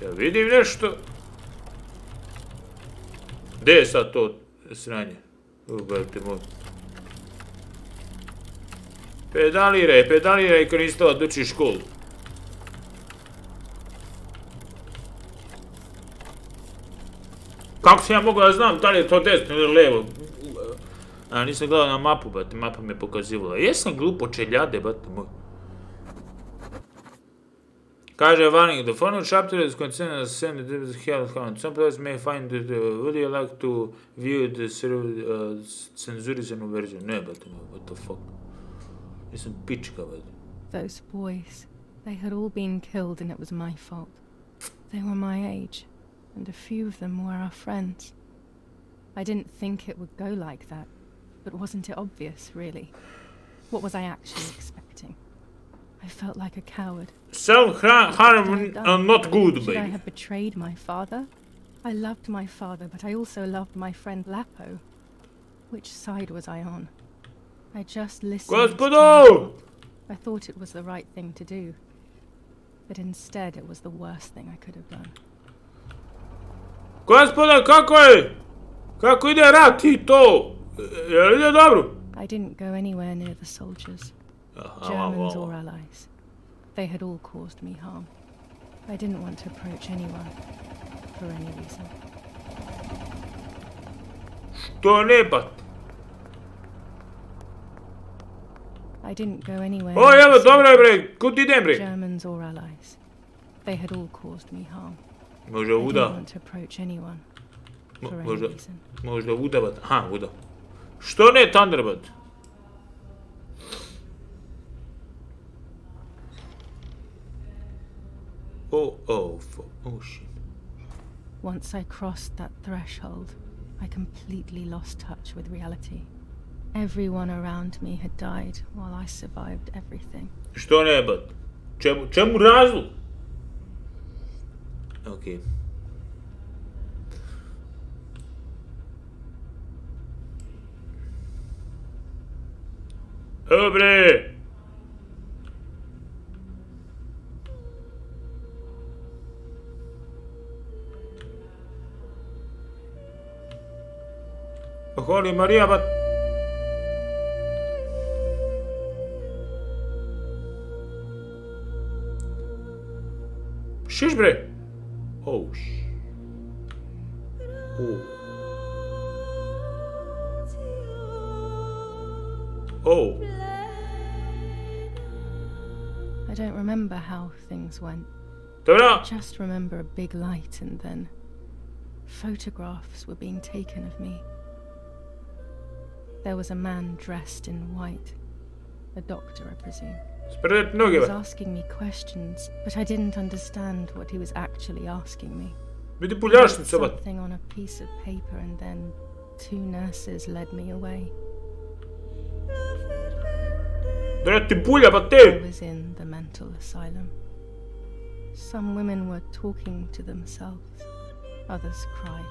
Ja vidim nešto. Gdje je sad to sranje? Ubavite moj. Pedaliraj kad nisi htjela doći u školu. Kako sam ja mogu da znam da li je to desno ili levo? Nisam gledao na mapu, bate, mapa me pokazivala. Jesam glupo čeljade, bate moj. Kaže warning, the following chapter is concerned as send the hell count. Some players may find it, would you like to view the censorized version? Ne, bate moj, what the fuck. Nisam pička, bate.
Those boys, they had all been killed and it was my fault. They were my age, and a few of them were our friends. I didn't think it would go like that, but wasn't it obvious, really? What was I actually expecting? I felt like a coward.
Self-harm not good, baby.
Should I have betrayed my father? I loved my father, but I also loved my friend Lapo. Which side was I on? I just listened.
Gospodo!
I thought it was the right thing to do, but instead it was the worst thing I could have done.
Gospodo, kako je? Kako ide rat i to? Jel ide dobro?
I didn't go anywhere near the soldiers, Germans or allies. They had all caused me harm. I didn't want to approach anyone for any reason.
Što ne, bat?
I didn't go anywhere.
O, evo, dobro je, bre. Kud idem, bre?
Germans or allies. They had all caused me harm.
Možda Uda.
I didn't want to approach anyone for any reason.
Možda Uda, bat. Aha, Uda. Što ne, Thunderbird? Oh shit.
Once I crossed that threshold, I completely lost touch with reality. Everyone around me had died while I survived everything.
Što ne, but? Čemu razlog? Okay. Dobre! Holy Maria, but... Šiš bre! Oh, Oh.
I don't remember how things went.
Dobra.
I just remember a big light and then photographs were being taken of me. There was a man dressed in white. A doctor, I presume. He was asking me questions, but I didn't understand what he was actually asking me. He wrote something on a piece of paper and then 2 nurses led me away. I was in the mental asylum. Some women were talking to themselves. Others cried.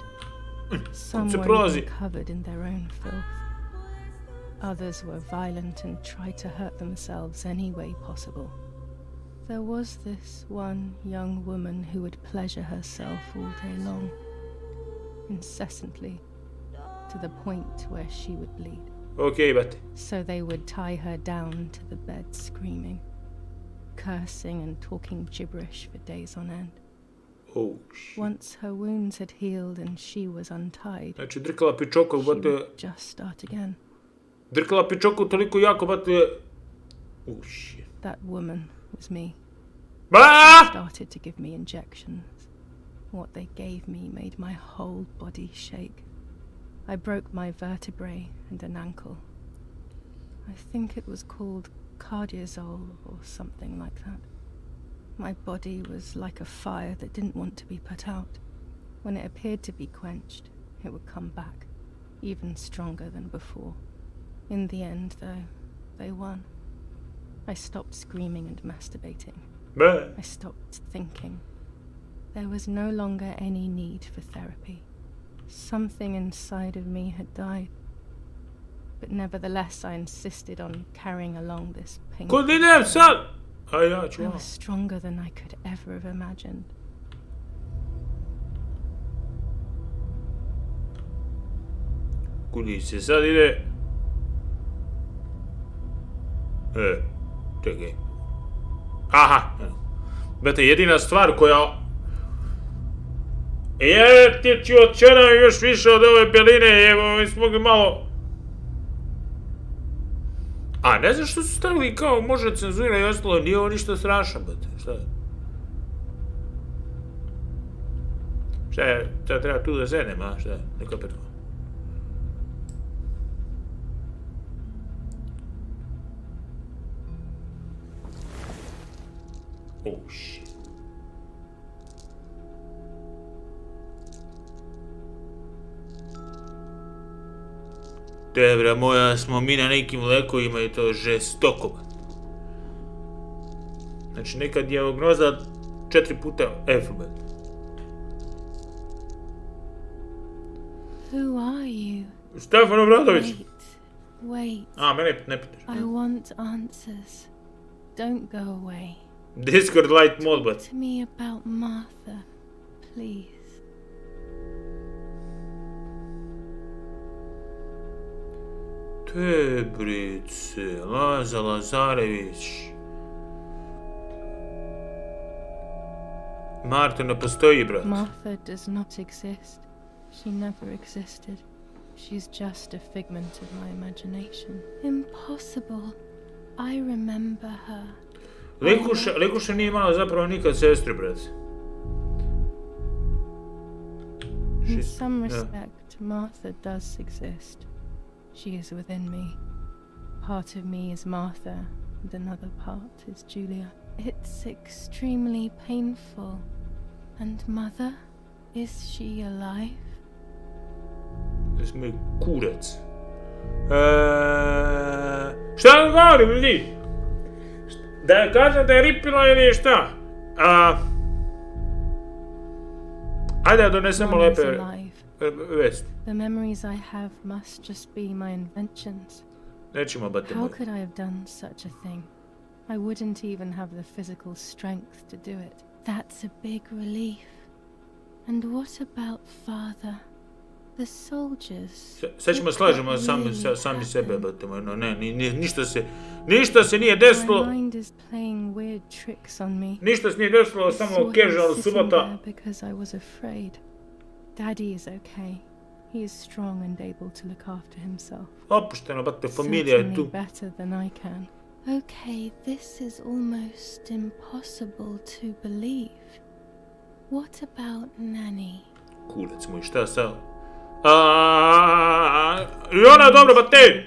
Some were even covered in their own filth. Others were violent and tried to hurt themselves any way possible. There was this one young woman who would pleasure herself all day long, incessantly, to the point where she would bleed.
Okay, but...
So they would tie her down to the bed screaming, cursing and talking gibberish for days on end.
Oh, shit.
Once her wounds had healed and she was untied,
she would
just start again.
Oh, shit.
That woman was me.
They
started to give me injections. What they gave me made my whole body shake. I broke my vertebrae and an ankle. I think it was called cardiazole or something like that. My body was like a fire that didn't want to be put out. When it appeared to be quenched, it would come back, even stronger than before. In the end, though, they won. I stopped screaming and masturbating. I stopped thinking. There was no longer any need for therapy. Something inside of me had died. But nevertheless, I insisted on carrying along this pain. I was stronger than I could ever have imagined.
Kudi se sad ide... čekaj. Aha! Brate, jedina stvar koja... ti ću odčeram još više od ove beline, evo, mi smo mogli malo... A, ne znam što su stavili kao može cenzura i ostalo, nije ovo ništa strašno, brate, šta je? Šta je, treba tu da sednem, a, šta je, neka prvo. Oh, shit. Dobra moja, smo mi na nekim lekovima i to žestoko. Znači neka dijagnoza 4 puta F.
Who are you?
Stefan Obradović.
Wait.
A, mene ne pitaš.
I want answers. Don't go away.
Discord light mode, but...
Talk to me about Martha, please.
Tebrice, Laza Lazarević. Marta ne postoji, brat.
Martha does not exist. She never existed. She's just a figment of my imagination. Impossible. I remember her.
Lekuša nije imala zapravo nikad sestri, brat.
In some respect, Martha does exist. She is within me. Part of me is Martha, and another part is Julia. It's extremely painful. And Mother, is she alive?
Jes moj kurac. Šta da govorim, ljudi? Da je kažem da je ripila ili šta? Ajde da donesemo lepe vesti.
The memories I have must just be my inventions.
Nećemo bati moj.
How could I have done such a thing? I wouldn't even have the physical strength to do it. That's a big relief. And what about Father? The soldiers.
Sad ćemo slažemo sami sebe, bati moj. No, ne, ništa se nije desilo.
My mind is playing weird tricks on me.
Ništa se nije desilo, samo casual subota.
Because I was afraid. Daddy is okay. He is strong and able to look after himself.
Opušteno, bate, familija je tu.
Better than I can. Okay, this is almost impossible to believe. What about Nanny?
Kurac moj, šta sad? I ona je dobra, bate!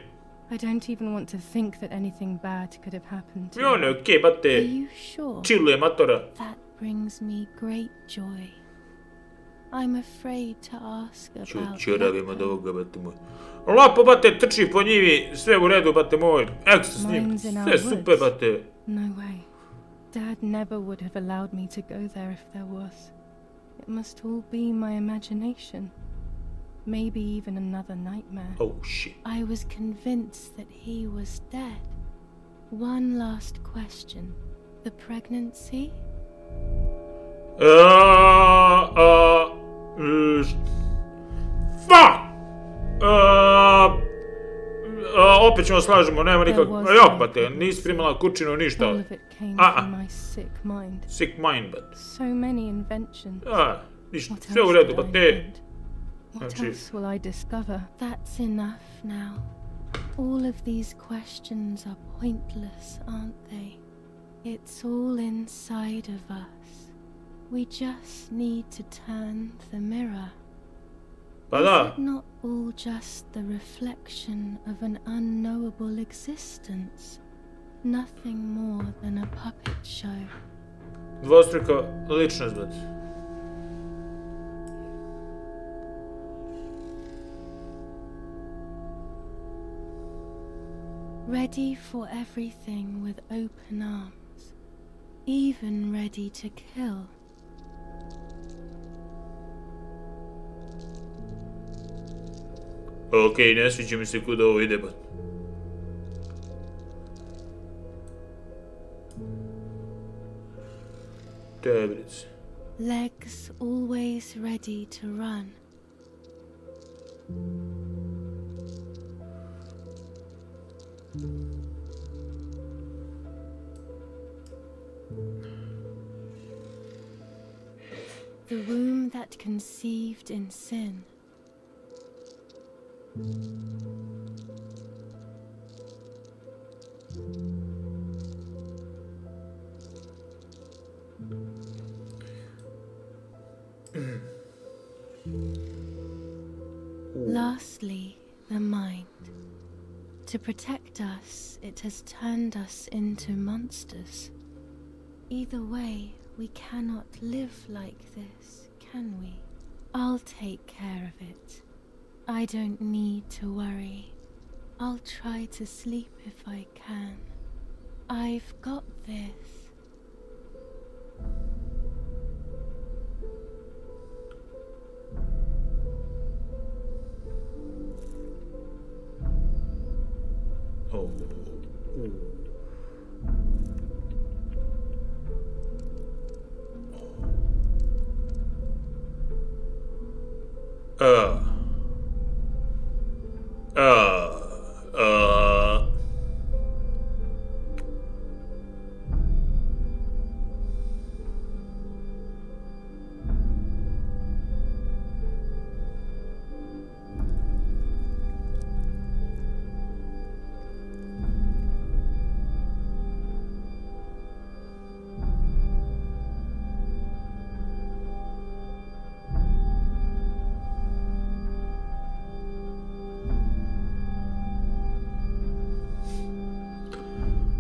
I don't even want to think that anything bad could have happened to
her. I ona je okej, bate.
Are you sure?
Chilluje, matora.
That brings me great joy. I'm afraid to ask about
Čuravim od ovoga, bate moj. Lapo, bate, trči po njivi, sve u redu, bate moj. Ekstra s njim, sve super, bate.
No way. Dad never would have allowed me to go there if there was. It must all be my imagination. Maybe even another nightmare.
Oh, shit.
I was convinced that he was dead. One last question. The pregnancy?
Fuck! Opet ćemo slažemo, nema nikak... Jok, bate, nisi primala kućinu, ništa.
All of it came from my sick mind.
Sick mind, bate.
So many inventions.
Ništa, sve u redu, bate.
What else will I discover? That's enough now. All of these questions are pointless, aren't they? It's all inside of us. We just need to turn the mirror. Is it not all just the reflection of an unknowable existence? Nothing more than a puppet show.
Dvostruka ličnost, bate.
Ready for everything with open arms, even ready to kill.
Okej, ne sviđa mi se kuda ovo ide, ba. Tablice.
Legs always ready to run. The womb that conceived in sin. Lastly, the mind. To protect us, it has turned us into monsters. Either way, we cannot live like this, can we? I'll take care of it. I don't need to worry. I'll try to sleep if I can. I've got this.
Oh.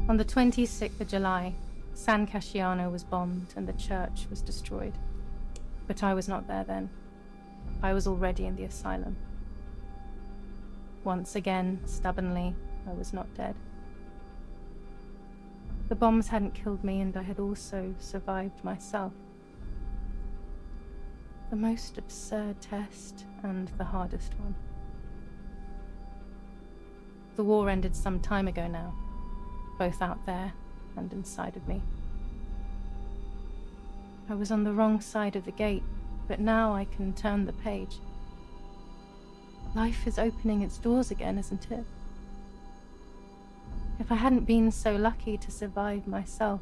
On the 26th of July, San Casciano was bombed and the church was destroyed. But I was not there then. I was already in the asylum. Once again, stubbornly, I was not dead. The bombs hadn't killed me, and I had also survived myself. The most absurd test, and the hardest one. The war ended some time ago now, both out there and inside of me. I was on the wrong side of the gate, but now I can turn the page. Life is opening its doors again, isn't it? If I hadn't been so lucky to survive myself,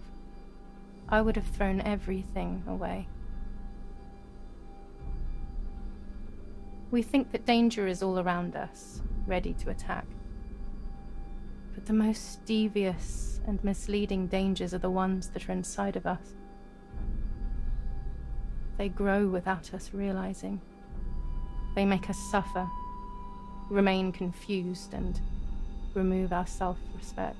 I would have thrown everything away. We think that danger is all around us, ready to attack. But the most devious and misleading dangers are the ones that are inside of us. They grow without us realizing. They make us suffer, remain confused, and remove our self-respect.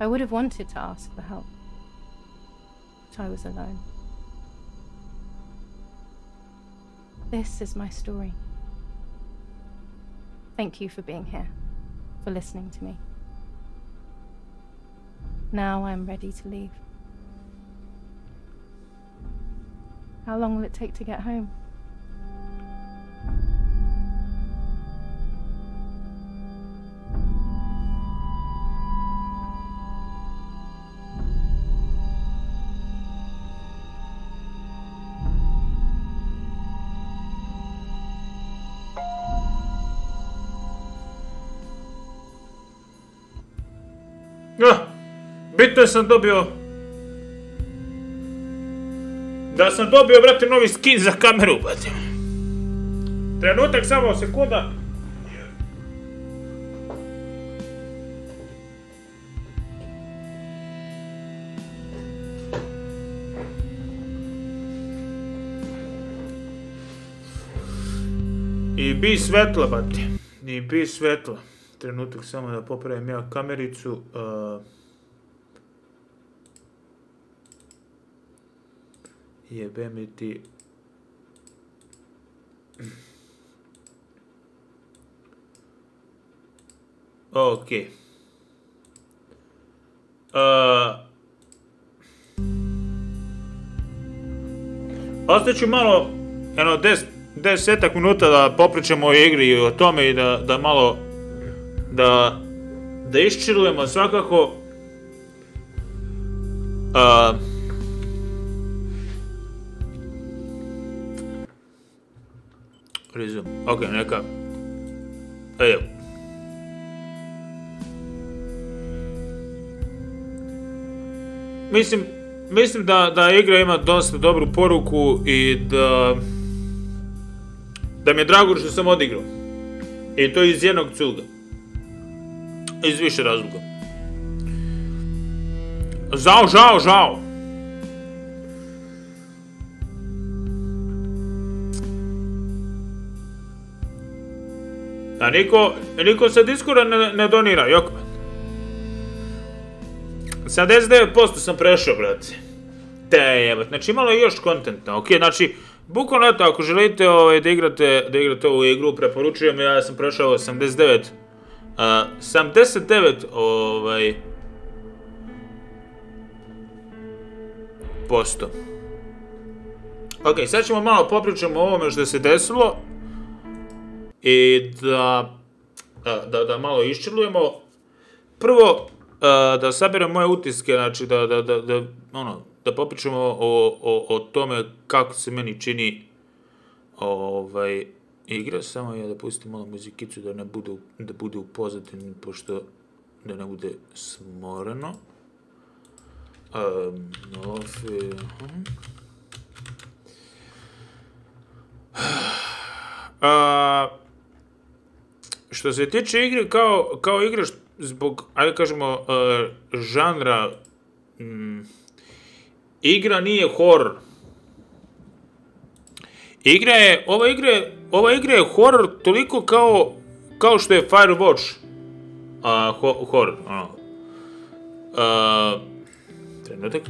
I would have wanted to ask for help, but I was alone. This is my story. Thank you for being here, for listening to me. Now I'm ready to leave. How long will it take to get home?
Bitno sam dobio... Da sam dobio, brate, novi skin za kameru, brate. Trenutak, samo sekunda. I bi svetla, brate. I bi svetla. Trenutak, samo da popravim ja kamericu. Jebe mi ti. Okej. Ostaću malo, jedno 10 minuta da popričamo o igri i o tome i da malo da iščilujemo svakako. Resume. Ok, neka. Evo. Mislim da igra ima dosta dobru poruku i da mi je drago što sam odigrao. I to iz jednog cuga. Iz više razloga. Žao. A niko sa Discorda ne donira, jok. 79% sam prešao, brate. Te jebat, znači imalo je još kontenta, ok, znači, bukvalno eto, ako želite da igrate ovu igru, preporučujem, ja sam prešao 79%. Ok, sad ćemo malo popričamo o ovome što se desilo. I da malo iščilujemo. Prvo, da saberem moje utiske, znači da popričamo o tome kako se meni čini igra. Samo ja da pustim malo muzikicu da bude u pozadini, pošto da ne bude smoreno. Što se tiče igre, kao igra zbog, ajde kažemo, žanra, igra nije horor. Ova igra je horor toliko kao što je Firewatch horor. Trenutak.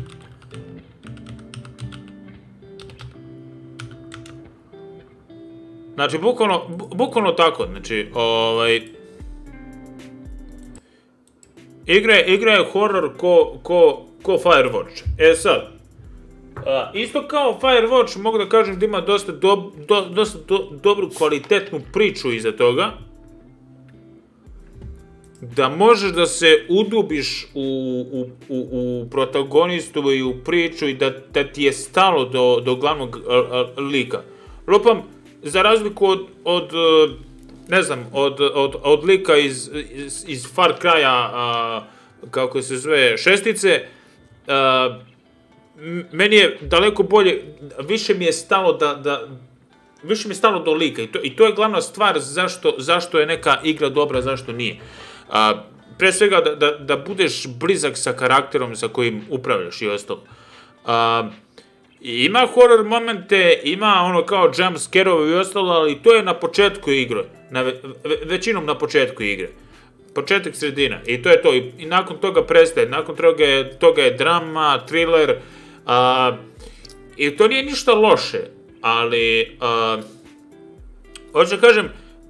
Znači, bukvalno tako, znači, igra je horor ko Firewatch. E sad, isto kao Firewatch, mogu da kažem da ima dosta dobru kvalitetnu priču iza toga, da možeš da se udubiš u protagonistu i u priču i da ti je stalo do glavnog lika. Lupam, za razliku ne znam, od lika iz Far Cry'a, kako se zove, šestice, meni je daleko bolje, više mi je stalo do lika i to je glavna stvar zašto je neka igra dobra, zašto nije. Pre svega da budeš blizak sa karakterom sa kojim upravljaš i ostalo. Ima horror momente, ima ono kao jump scare-ove i ostalo, ali to je na početku igre. Većinom na početku igre. Početak, sredina. I to je to. I nakon toga prestaje. Nakon toga je drama, thriller. I to nije ništa loše. Ali, hoću da kažem,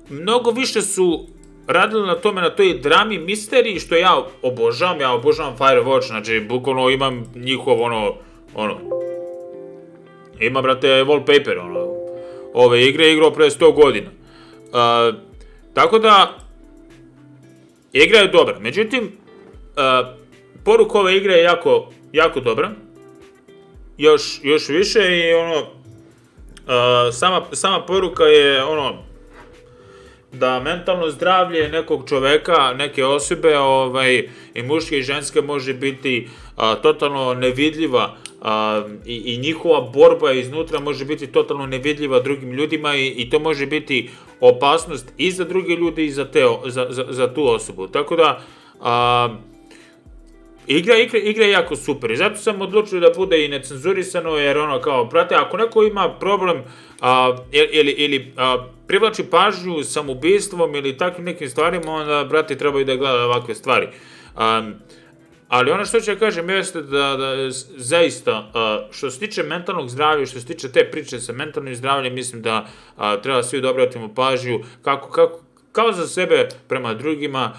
mnogo više su radili na tome, na toj drami, misteriji, što ja obožavam. Ja obožavam Firewatch, znači, bukvalno imam njihov ima, brate, wallpaper, ove igre igrao pre 100 godina. Tako da, igra je dobra. Međutim, poruka ove igre je jako dobra. Još više i sama poruka je da mentalno zdravlje nekog čoveka, neke osobe, i muške i ženske, može biti totalno nevidljiva i njihova borba iznutra može biti totalno nevidljiva drugim ljudima i to može biti opasnost i za druge ljude i za tu osobu. Tako da, igra je jako super i zato sam odlučio da bude i necenzurisano, jer kao, brate, ako neko ima problem ili privlači pažnju samoubistvom ili takvim nekim stvarima, onda, brate, trebaju da gleda ovakve stvari. Ali ono što ću da kažem jeste da zaista, što se tiče mentalnog zdravlja, što se tiče te priče sa mentalnim zdravljem, mislim da treba svi da obratimo pažnju kao za sebe prema drugima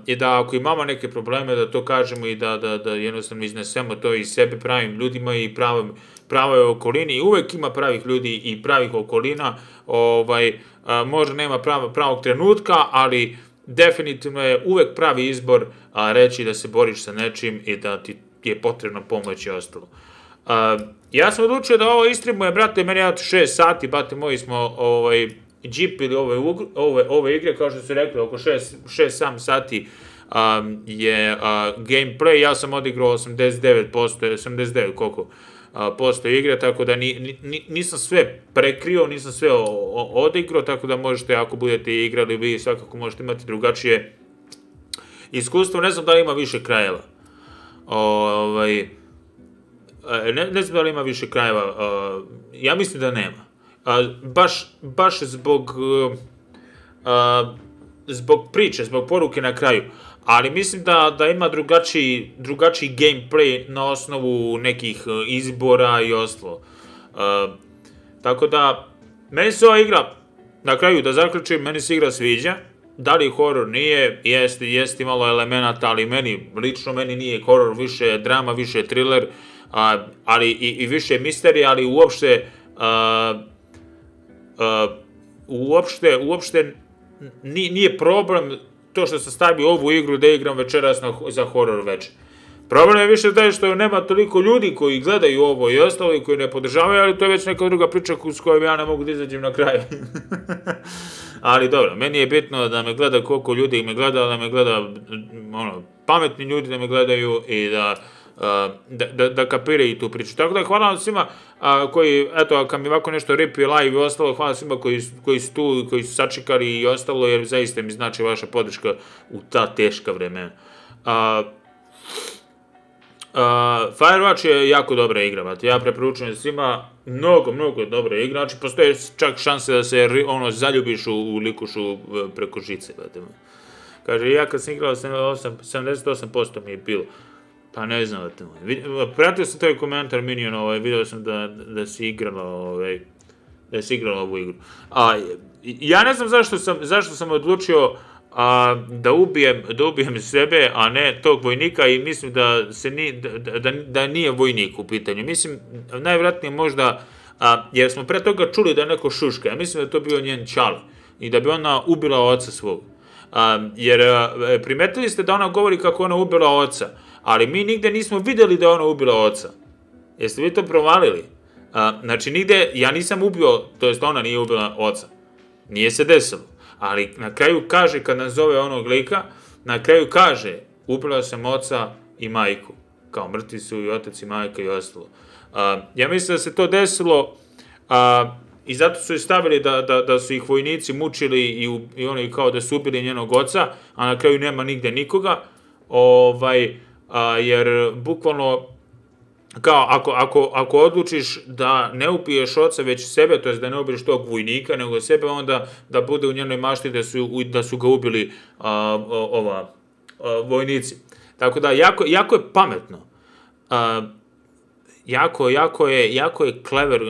i da ako imamo neke probleme da to kažemo i da jednostavno iznesemo to i sebe pravim ljudima i pravoj okolini. I uvek ima pravih ljudi i pravih okolina, možda nema pravog trenutka, ali definitivno je uvek pravi izbor reći da se boriš sa nečim i da ti je potrebna pomoć i ostalo. Ja sam odlučio da ovo istreamujem, brate, meni je 6 sati, brate moji smo džipili ove igre, kao što su rekli, oko 6-7 sati je gameplay, ja sam odigrao 89% koliko posto igre, tako da nisam sve prekrio, nisam sve odigrao, tako da možete, ako budete igrali, vi svakako možete imati drugačije iskustvo. Ne znam da li ima više krajeva. Ne znam da li ima više krajeva. Ja mislim da nema. Baš zbog priče, zbog poruke na kraju. Ali mislim da ima drugačiji gameplay na osnovu nekih izbora i ostalo. Tako da, meni se ova igra, na kraju da zaključim, meni se igra sviđa. Da li horor nije, jeste imalo elemenata, ali lično meni nije horor, više je drama, više je thriller, ali i više je misterija, ali uopšte nije problem to što sam stavio ovu igru da igram večeras za horor večer. Problem je više taj što nema toliko ljudi koji gledaju ovo i ostalo i koji ne podržavaju, ali to je već neka druga priča s kojom ja ne mogu da izađem na kraju. Ali dobro, meni je bitno da me gleda koliko ljudi me gleda, da me gleda pametni ljudi da me gledaju i da kapiraju tu priču. Tako da hvala vam svima koji, eto, kad mi ovako nešto ripi live i ostalo, hvala svima koji su tu, koji su sačekali i ostalo, jer zaista mi znači vaša podrška u ta teška vremena. Firewatch je jako dobra igra, ja preporučujem svima, mnogo dobra igra, znači postoje čak šanse da se zaljubiš u likušu preko žice. Kaže, ja kad sam igrao 78% mi je bilo. Pa ne znam, pratio sam taj komentar Minion, vidio sam da si igrala ovu igru. Ja ne znam zašto sam odlučio da ubijem sebe, a ne tog vojnika, i mislim da nije vojnik u pitanju. Mislim, najvjerojatnije možda, jer smo pre toga čuli da je neko šuška, ja mislim da je to bio njen čale i da bi ona ubila oca svog. Jer primetili ste da ona govori kako ona ubila oca, ali mi nigde nismo videli da je ona ubila oca. Jeste vi to provalili? Znači, nigde, ja nisam ubio, to jest ona nije ubila oca. Nije se desilo. Ali na kraju kaže, kad nas zove onog lika, na kraju kaže, ubila sam oca i majku. Kao mrtvi su i otac i majka i ostalo. Ja mislim da se to desilo i zato su i stavili da su ih vojnici mučili i oni kao da su ubili njenog oca, a na kraju nema nigde nikoga. Jer bukvalno, kao ako odlučiš da ne upiješ oca već sebe, to je da ne ubiješ tog vojnika nego sebe, onda da bude u njenoj mašti da su ga ubili vojnici. Tako da jako je pametno. Jako je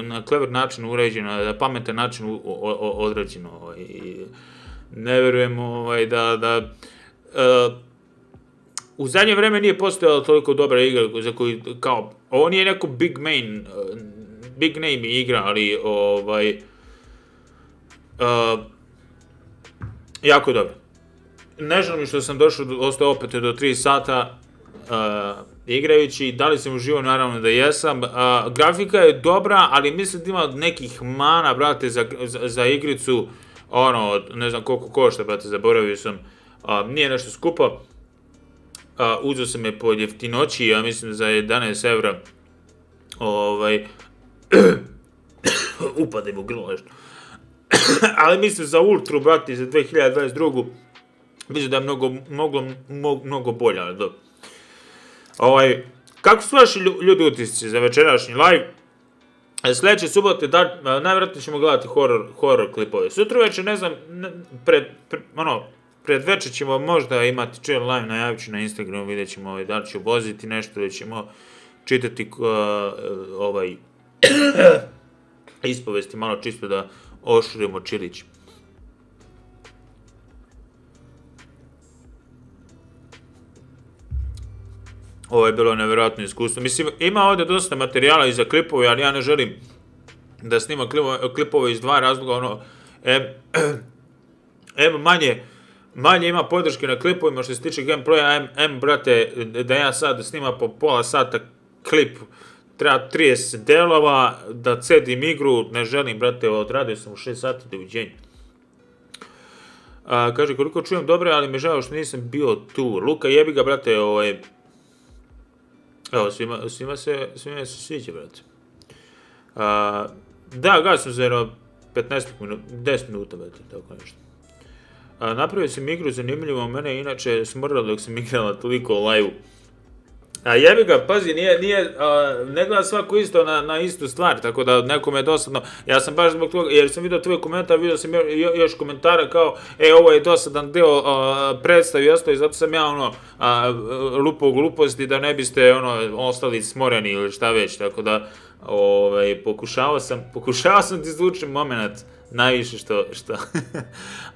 na clever način uređeno, na pametan način određeno. Ne verujem da u zadnje vreme nije postojala toliko dobra igra za koju, kao, ovo nije neko big name igra, ali jako dobro. Ne želim što sam ostao opet do 3 sata igrajući, da li sam uživao, naravno da jesam. Grafika je dobra, ali mislim da ima nekih mana, brate, za igricu, ne znam koliko košta, brate, zaboravio sam, nije nešto skupo. Uzeo sam je po jeftinoći, ja mislim za 11 evra. Upadem u grlo nešto. Ali mislim za Ultru, brati, za 2022. Mislim da je mnogo bolja, ali dobro. Kako su vaši ljudi utisci za večerašnji live? Sljedeće subote, najvjerojatnije ćemo gledati horror klipove. Sutra večer, ne znam, pred večer ćemo možda imati chill live, najavit ću na Instagramu, vidjet ćemo da li ću voziti nešto, da ćemo čitati ispovesti, malo čisto da ošurimo čilić. Ovo je bilo nevjerojatno iskustvo. Mislim, ima ovdje dosta materijala i za klipove, ali ja ne želim da snimam klipove iz 2 razloga, manje ima podrške na klipovima što se tiče gameplaya, brate, da ja sad snimam po pola sata klip, treba 30 delova, da cedim igru, ne želim, brate, odradio sam u 6 sati, doviđenja. Kaže, koliko čujem dobre, ali me žao što nisam bio tu. Luka, jebi ga, brate, evo, svima se sviđa, brate. Da, gasim za 15 minuta, 10 minuta, brate, tako nešto. Napravio sam igru zanimljivo, mene je inače smrlo dok sam igrala toliko u live-u. Jebi ga, pazi, ne gleda svako isto na istu stvar, tako da nekome je dosadno. Ja sam baš zbog toga, jer sam vidio tvoj komentar, vidio sam još komentara kao, ovo je dosadan deo predstavi i ostalo, i zato sam ja lupao gluposti da ne biste ostali smoreni ili šta već, tako da pokušavao sam ti izvučem moment najviše što.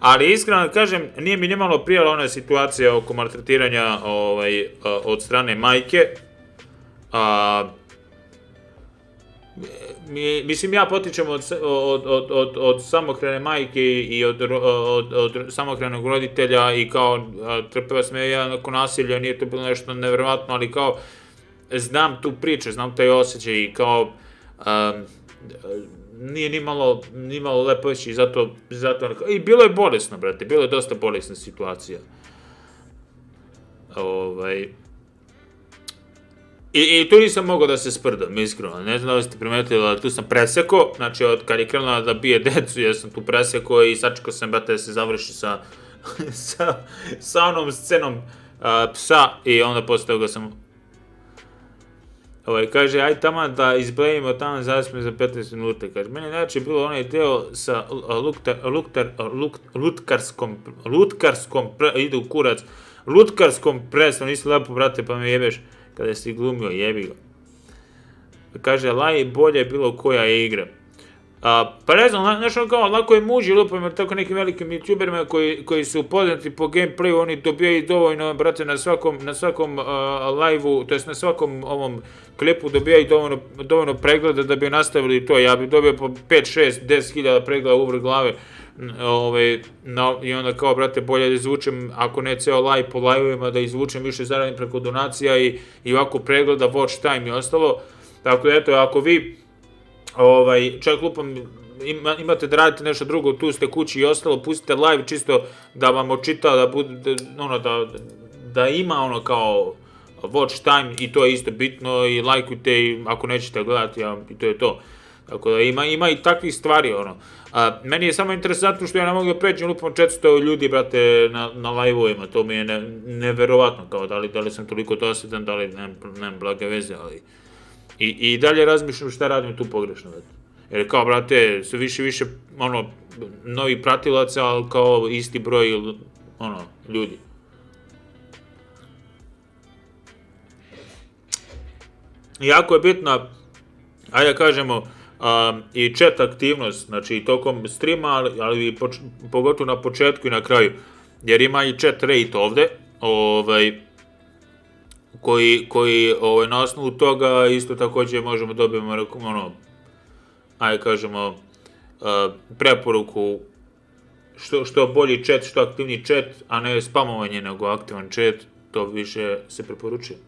Ali iskreno kažem, nije mi nimalo prijala ona situacija oko maltretiranja od strane majke. Mislim, ja potičem od samohrane majke i od samohranog roditelja i kao trpeo sam ja neko nasilje, nije to bilo nešto nevjerovatno, ali kao znam tu priču, znam taj osjećaj i kao nije nimalo lepo ići i zato i bilo je bolesno, brate, bilo je dosta bolesna situacija. I tu nisam mogao da se sprdam, iskreno, ne znam da li ste primetili, ali tu sam presekao, znači od kad je krenula da bije decu, ja sam tu presekao i sačekao sam, brate, da se završi sa onom scenom psa i onda posle toga sam kaže, aj tamo da izblejimo tamo zaspme za 15 minuta. Kaže, meni znači bilo onaj deo sa lutkarskom, idu kurac, lutkarskom predstavom, nisi lepo, brate, pa me jebeš. kada si glumio, jebi ga. Kaže, Lajv bolje bilo koja igra. Pa ne znam, znaš ono kao, lako je muži lupom, jer tako nekim velikim youtuberima koji su poznati po gameplayu, oni dobijaju dovoljno, brate, na svakom live-u, to jest na svakom ovom klipu dobijaju dovoljno pregleda da bi nastavili to. Ja bi dobio po 5, 6, 10 hiljada pregleda uvrh glave i onda kao, brate, bolje da izvučem, ako ne ceo live po live-ovima, da izvučem više zaradim preko donacija i ovako pregleda, watch time i ostalo. Tako da, eto, ako vi čak lupom imate da radite nešto drugo, tu ste kući i ostalo, pustite live čisto da vam očita, da ima ono kao watch time i to je isto bitno i lajkujte i ako nećete gledati i to je to. Tako da ima i takvih stvari ono. Meni je samo interesantno što ja ne mogu da pređem lupom 400 ljudi, brate, na live-ovima, to mi je neverovatno, kao da li sam toliko dosadan, da li nemam blage veze, ali i dalje razmišljam šta radim tu pogrešno, jer kao, brate, su više, ono, novi pratilaca, ali kao isti broj, ono, ljudi. Jako je bitna, ajde kažemo, i chat aktivnost, znači i tokom streama, ali pogotovo na početku i na kraju, jer ima i chat rate ovde, koji na osnovu toga isto također možemo dobijemo, ono, ajde kažemo, preporuku što bolji chat, što aktivni chat, a ne spamovanje, nego aktivan chat, to više se preporučuje.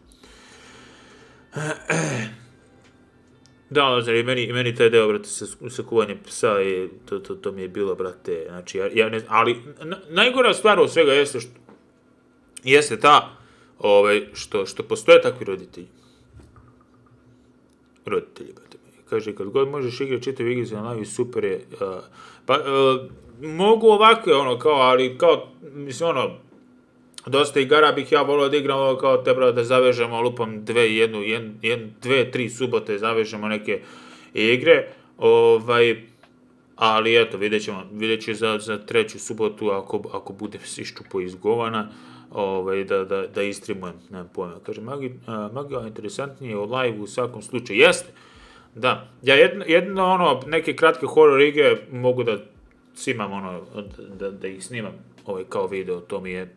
Da, Lazar, i meni taj deo, brate, sa kuvanjem psa, to mi je bilo, brate, znači, ja ne znam, ali najgora stvar od svega jeste ta, što postoje takvi roditelji. Roditelji, brate. Kaže, kad god možeš igrati čitav igrice na live, super je. Pa, mogu ovakve, ono, kao, ali kao, mislim, ono, dosta igara bih ja volio da igramo kao te, da zavežemo, lupam 2, 3 subote, zavežemo neke igre, ali eto, vidjet će za treću subotu, ako bude iščupo izgovana, da istreamujem, nemam pojma. Kaže, Magija interesantnije o live u svakom slučaju. Jeste, da. Ja jedno, ono, neke kratke horror igre mogu da snimam, ono, da ih snimam, kao video, to mi je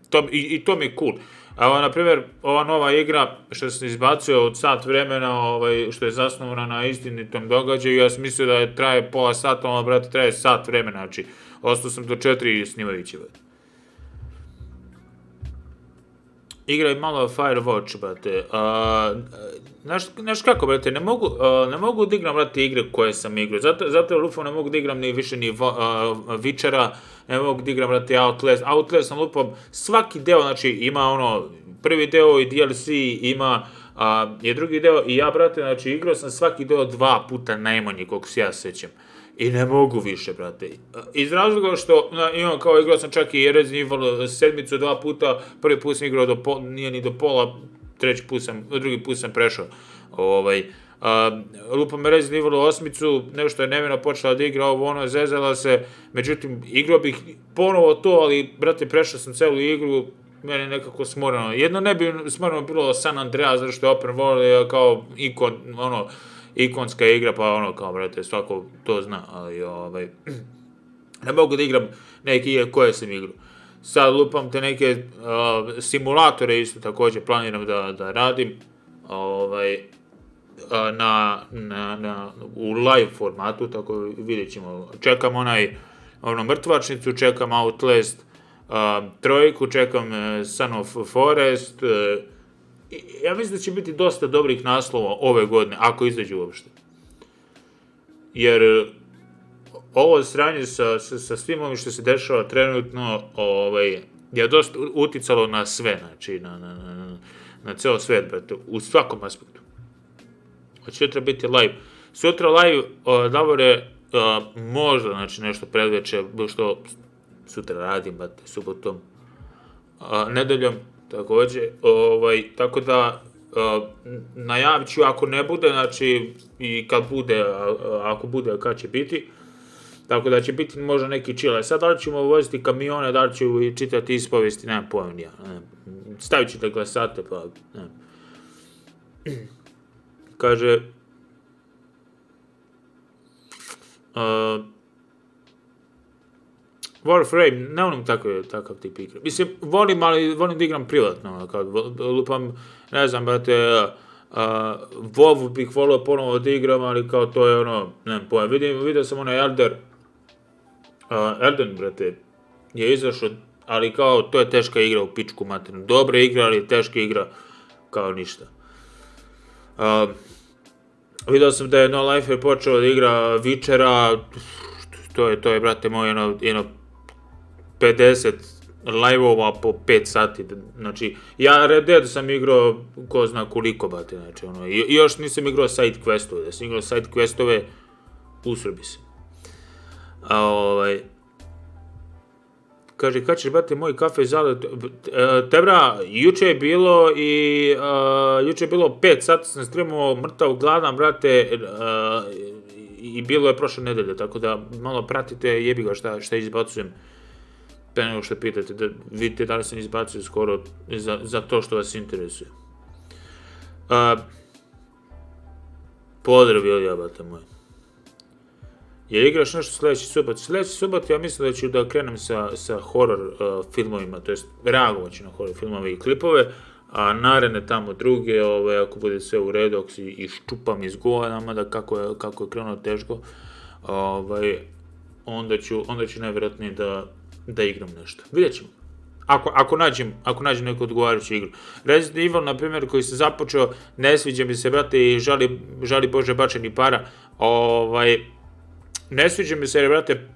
cool. Evo, na primjer, ova nova igra što sam izbacio od sat vremena, što je zasnovana na istinitom događaju, ja sam mislio da traje pola sata, ono, brate, traje sat vremena, znači, ostao sam do 4 snimajući, brate. Igraj malo Firewatch, brate. Znaš kako, brate, ne mogu da igram, brate, igre koje sam igrao. Zato lupom ne mogu da igram ni više ni Witchera, ne mogu da igram, brate, Outlast. Outlast sam lupom svaki deo, znači ima ono, prvi deo i DLC, ima je drugi deo i ja, brate, znači igrao sam svaki deo 2 puta najmanje, koliko se ja sećam. I ne mogu više, brate. Iz razloga što, imam kao igrao sam čak i Resident Evil 7 2 puta, prvi put sam igrao nije ni do pola, drugi put sam prešao. Lupam Resident Evil 8, nešto je Nevina počela da igra, ono, zezala se, međutim, igrao bih ponovo to, ali, brate, prešao sam celu igru, meni nekako smorano. Jedno ne bi smorano bilo San Andreas, zato što je open world, kao ikonska igra, pa ono, kao, brate, svako to zna, ali, ne mogu da igram neke igre koje sam igrao. Sad lupam te neke simulatore, isto također planiram da radim, u live formatu, tako vidjet ćemo. Čekam ono mrtvačnicu, čekam Outlast 3, čekam Son of Forest. Ja mislim da će biti dosta dobrih naslova ove godine, ako izađu uopšte. Jer ovo sranje sa svim ovim što se dešava trenutno je dosta uticalo na sve, znači na ceo svet, brate, u svakom aspektu. Od sutra biti live. Sutra live, Davore, možda, znači, nešto predveče, što sutra radim, brate, subotom, nedeljom, također, tako da najavit ću ako ne bude, znači, i kad bude, ako bude, kad će biti, tako da će biti možda neki chill. Sad, da li ćemo voziti kamione, da li ću čitati ispovesti, nemam pojma, stavit ću da glasate, pa, kaže, Warframe, ne volim takav tip igre. Mislim, volim, ali volim da igram privatno, kad lupam, ne znam, brate, WoW bih volio ponovo da igram, ali kao to je ono, nemam pojma, vidio sam onaj Elden, brate, je izašao, ali kao, to je teška igra u pičku materinu. Dobra igra, ali teška igra, kao ništa. Vidio sam da je No Life počeo da igra Witchera, to je, brate moj, jedno 50 live-ova po 5 sati, znači, ja Red Dead sam igrao ko zna koliko, brate, znači, ono, i još nisam igrao side questove, da sam igrao side questove, usrobi se. Kaže, kad ćeš, brate, moj kafe zale, tebra, juče je bilo 5 sati sam streamovao, mrtav, gladan, brate, i bilo je prošle nedelje, tako da malo pratite, jebi ga šta izbacujem, pre nego što pitate, da vidite da li sam izbacio skoro za to što vas interesuje. Pozdrav, Ilija, brate moj. Je igraš nešto sljedeći subot? Sljedeći subot ja mislim da ću da krenem sa horror filmovima, to jest reagovat ću na horror filmove i klipove, a naredne tamo druge, ako bude sve u redu, ako si iščupam iz godama, da kako je krenuo teško, onda ću najvjerojatnije da igram nešto. Vidjet ćemo. Ako nađem neku odgovarajuću igru. Resident Evil, na primjer, koji se započeo, ne sviđa mi se, brate, i žali Bože bačeni para, ne sviđa mi se, jer, brate,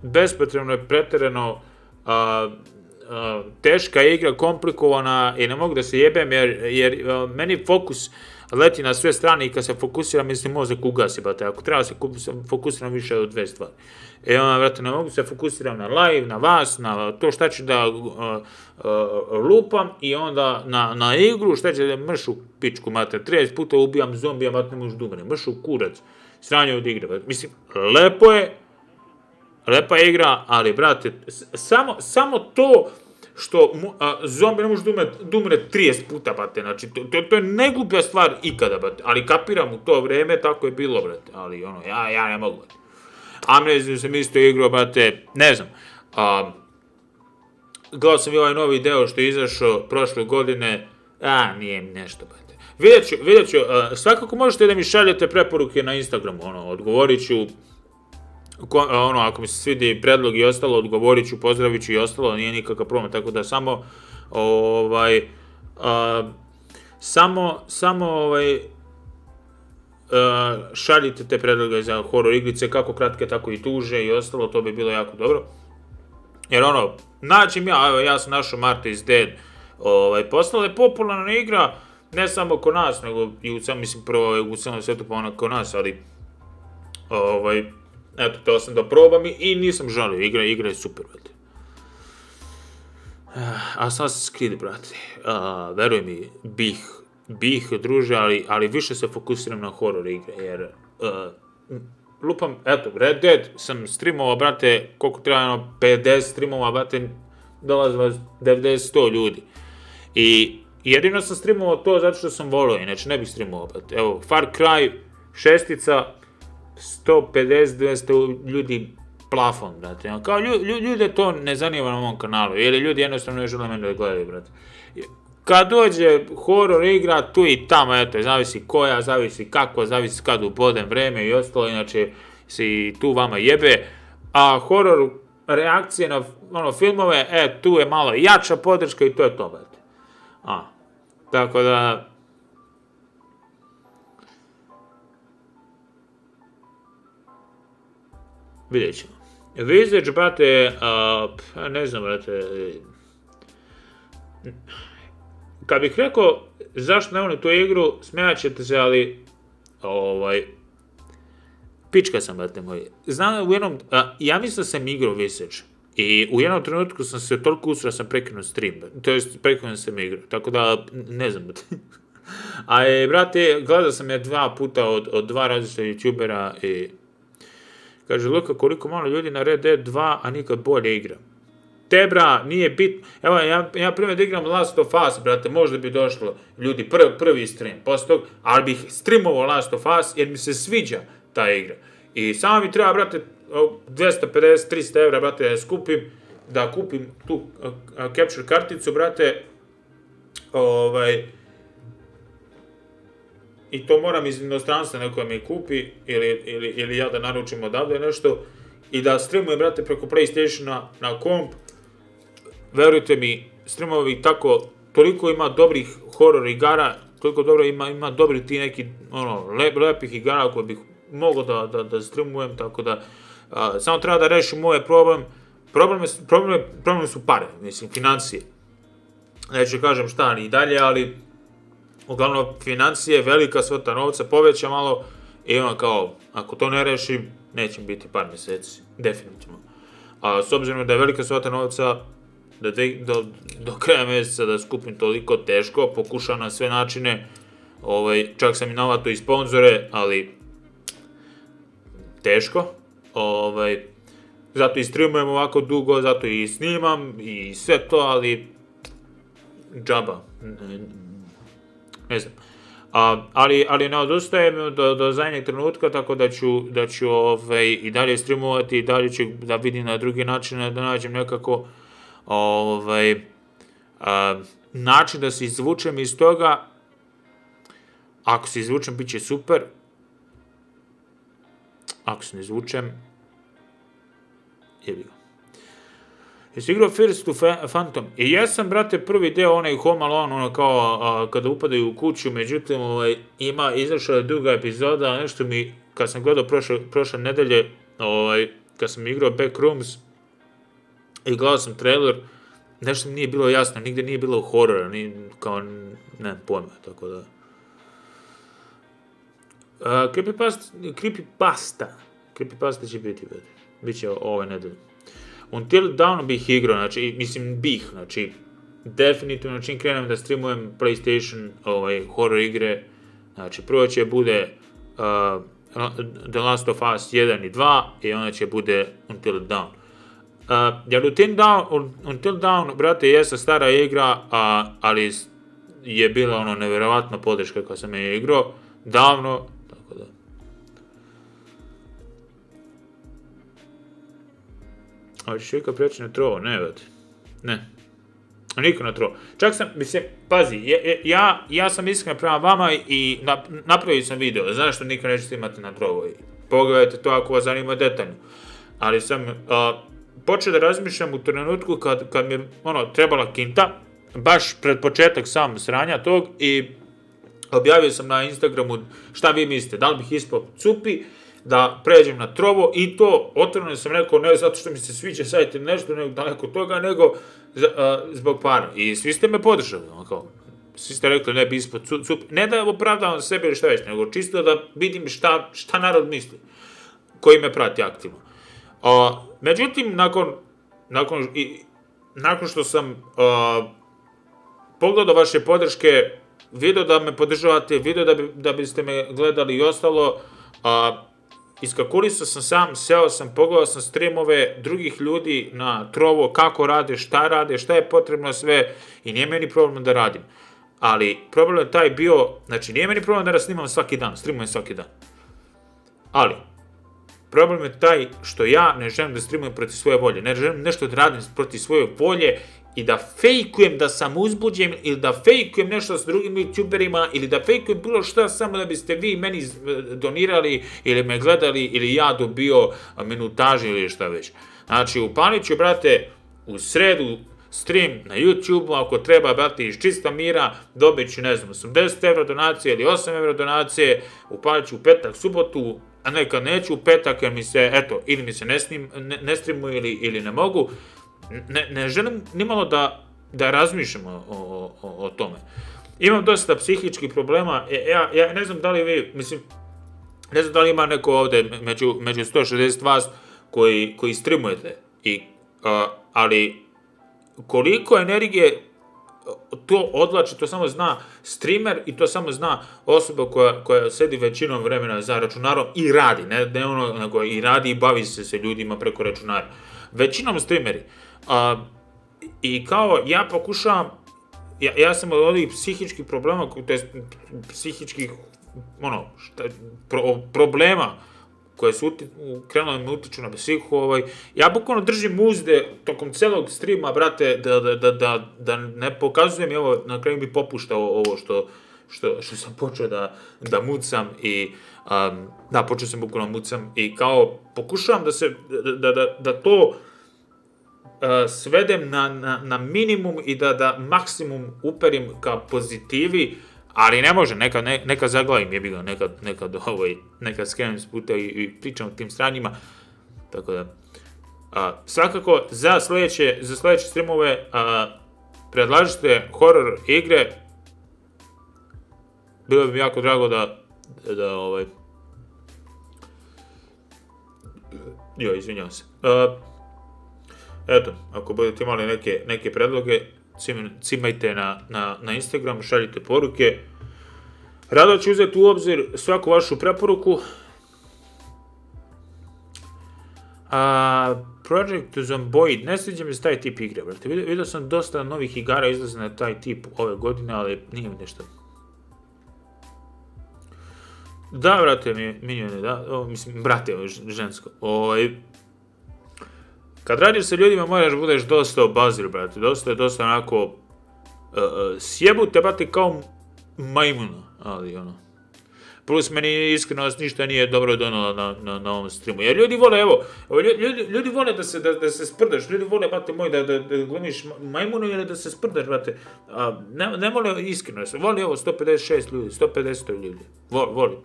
bespotrebno je pretjerano teška igra, komplikovana i ne mogu da se jebem, jer meni fokus leti na sve strane i kad se fokusiram, mislim, mozak ugasi, brate, ako treba se fokusiram više od dve stvari. Onda, brate, ne mogu se fokusiram na live, na vas, na to šta ću da lupam i onda na igru, šta ću da mršu pičku, mater, 30 puta ubijam zombija, mater, ne možeš da umre, mršu kurac, sranje od igre, mislim, lepa igra, ali, brate, samo to što zombi ne može da umre 30 puta, brate, znači, to je najgluplja stvar ikada, brate, ali kapiram u to vreme, tako je bilo, brate, ali, ono, ja ne mogu, brate. Amneziju sam isto igrao, brate, ne znam, gledao sam i ovaj novi deo što je izašao prošle godine, nije nešto, brate. Vidjet ću, svakako možete da mi šaljete preporuke na Instagramu, odgovorit ću, ako mi se svidi predlog i ostalo, odgovorit ću, pozdravit ću i ostalo, nije nikakav problem, tako da samo šaljite te predloge za horor igrice, kako kratke, tako i tuže i ostalo, to bi bilo jako dobro. Jer nađem ja sam našao Marta is Dead, postala je popularna igra, ne samo kod nas, nego i u celom svetu pa ona kod nas, ali eto, teo sam da probam i nisam žalio, igra je super, brate. Assassin's Creed, brate, veruj mi, bih, druže, ali više se fokusiram na horror igre, jer lupam, eto, Red Dead sam streamovao, brate, koliko treba, 50 streamova, brate, dolazi vas 90-100 ljudi. I jedino sam streamovao to zato što sam volio, inače ne bih streamovao, brate. Evo, Far Cry 6, 150-200 ljudi plafon, brate. Kao ljude to ne zanima na mom kanalu, jer ljudi jednostavno ne žele mene da gledaju, brate. Kad dođe horor igra, tu i tamo, eto, zavisi koja, zavisi kako, zavisi kad ubodem vreme i ostalo, inače si tu vama jebe. A horor reakcije na filmove, tu je malo jača podrška i to je to, brate. Tako da... Vidjet ćemo. Visage, brate, ne znam, brate... Kad bih rekao zašto ne volim tu igru, smijat ćete se, ali... Pička sam, brate moj. Znam, ja mislim da sam igrao Visage. I u jednom trenutku sam se toliko usrao, sam prekinuo stream, to jest prekinuo sam igru, tako da, ne znam, ali, brate, gledao sam je 2 puta od 2 različita youtubera i kaže, Luka, koliko malo ljudi na Red Dead 2, a nikad bolje igra. Tebra, nije bitno. Evo, ja primjer da igram Last of Us, brate, možda bi došlo ljudi prvi stream, posle tog, ali bih streamovao Last of Us jer mi se sviđa ta igra. I samo mi treba, brate, 250-300 evra, brate, da kupim tu capture karticu, brate, i to moram iz inostranstva neko mi kupi, ili ja da naručim odavde nešto, i da streamujem, brate, preko PlayStationa na komp. Verujte mi, streamovi tako, toliko ima dobrih horror igara, toliko dobro ima dobri ti neki, lepih igara koje bih mogao da streamujem, tako da, samo treba da rešim moj problem. Problem su pare, mislim, financije. Neću kažem šta ni dalje, ali uglavnom financije, velika svota novca, poveća malo i ono kao, ako to ne rešim, neće biti par mjeseci, definitivno. A s obzirom da je velika svota novca, do kraja mjeseca da skupim toliko teško, pokušam na sve načine, čak sam i navato i sponzore, ali teško, zato i streamujem ovako dugo, zato i snimam i sve to, ali džaba, ne znam. Ali ne odustajem do zadnjeg trenutka, tako da ću i dalje streamovati, i dalje ću da vidim na drugi način, da nađem nekako način da se izvučem iz toga. Ako se izvučem, bit će super. Ako se ne izvučem, jebi ga. Jesi igrao First to Phantom? I jesam, brate, prvi deo, onaj Home Alone, ono kao kada upadaju u kuću, međutim, izašla je duga epizoda, nešto mi, kad sam gledao prošle nedelje, kad sam igrao Backrooms i gledao sam trailer, nešto mi nije bilo jasno, nigde nije bilo horora, kao, ne pojma, tako da. Creepypasta će biti, bit će ove nedelje. Until Dawn bih igrao, znači, mislim, znači, definitivno, čim krenem da streamujem PlayStation, horror igre, znači, prvo će bude The Last of Us 1 i 2, i onda će bude Until Dawn. Jer Until Dawn, brate, jeste stara igra, ali je bila ono nevjerovatna podrška kad sam je igrao, davno, tako da. Ali ćeš ikad preći na trovo? Ne, brate. Ne. Niko na trovo. Čak sam, mislim, pazi, ja sam iskren prema vama i napravio sam video, znaš što nikad nećete imati na trovo. Pogledajte to ako vas zanima detaljno. Ali sam počeo da razmišljam u trenutku kad mi je trebala kinta, baš pred početak sam sranja tog, i objavio sam na Instagramu šta vi mislite, da li bih ispao cupi, da pređem na trovo, i to otvoreno sam rekao, ne zato što mi se sviđa sajt ili nešto, daleko toga, nego zbog para. I svi ste me podržali, svi ste rekli ne bi ispao cupi, ne da opravdavam sebe ili šta već, nego čisto da vidim šta narod misli, koji me prati aktivno. Međutim, nakon što sam pogledao vaše podrške, video da me podržavate, video da biste me gledali i ostalo, iskakulisao sam seo sam, pogledao sam streamove drugih ljudi na trovo, kako rade, šta je potrebno sve, i nije meni problem da radim. Ali problem je taj bio, znači nije meni problem da snimam svaki dan, streamujem svaki dan. Ali, problem je taj što ja ne želim da streamujem protiv svoje volje, ne želim nešto da radim protiv svoje volje i da fejkujem da sam uzbuđen, ili da fejkujem nešto s drugim youtuberima, ili da fejkujem bilo šta samo da biste vi meni donirali ili me gledali, ili ja dobio minutaži ili šta već. Znači, upalit ću, brate, u sredu stream na YouTube, ako treba, brate, iz čista mira, dobit ću, ne znam, 80 € donacije ili 8 € donacije, upalit ću u petak, subotu, a nekad neću u petak, jer mi se, eto, ili mi se ne streamuju ili ne mogu. Ne želim nimalo da razmišljam o tome. Imam dosta psihičkih problema, ja ne znam da li vi, mislim, ne znam da li ima neko ovde među 160 vas koji streamujete, ali koliko energije to odlači, to samo zna streamer i to samo zna osoba koja sedi većinom vremena za računarom i radi, nego i radi i bavi se ljudima preko računara. Većinom streameri. I kao, ja pokušavam, ja sam od ovih psihičkih problema, to je psihičkih, ono, problema koje su krenule mi utiču na psihu, ja bukvalno držim uzde tokom celog streama, brate, da ne pokazujem, i ovo, na kraju mi popušta ovo što sam počeo da mucam i, da, počeo sam bukvalno mucam i kao, pokušavam da to svedem na minimum i da maksimum uperim ka pozitivi, ali ne može, neka zaglavim, jebi ga, neka skrenem s puta i pričam o tim stranjima, tako da, svakako, za sledeće streamove, predlažite horor igre, bilo bi mi jako drago izvinjavam se, eto, ako budete imali neke predloge, cimajte na Instagram, šaljite poruke. Rado ću uzeti u obzir svaku vašu preporuku. Project Zomboid, ne sviđa mi se taj tip igre, brate. Vidio sam dosta novih igara izlaze na taj tip ove godine, ali nije mi nešto. Da, brate, minjone, da, mislim, brate, žensko. Kad radiš sa ljudima, moraš budeš dosta obazir, brate, dosta onako, sjebu te, brate, kao majmuna, ali ono. Plus, meni iskreno ništa nije dobro donalo na ovom streamu. Jer ljudi vole, evo, ljudi vole da se sprdaš, ljudi vole, brate moj, da glemiš majmunu ili da se sprdaš, brate. Ne vole iskreno, voli ovo 156 ljudi, 150 ljudi. Voli,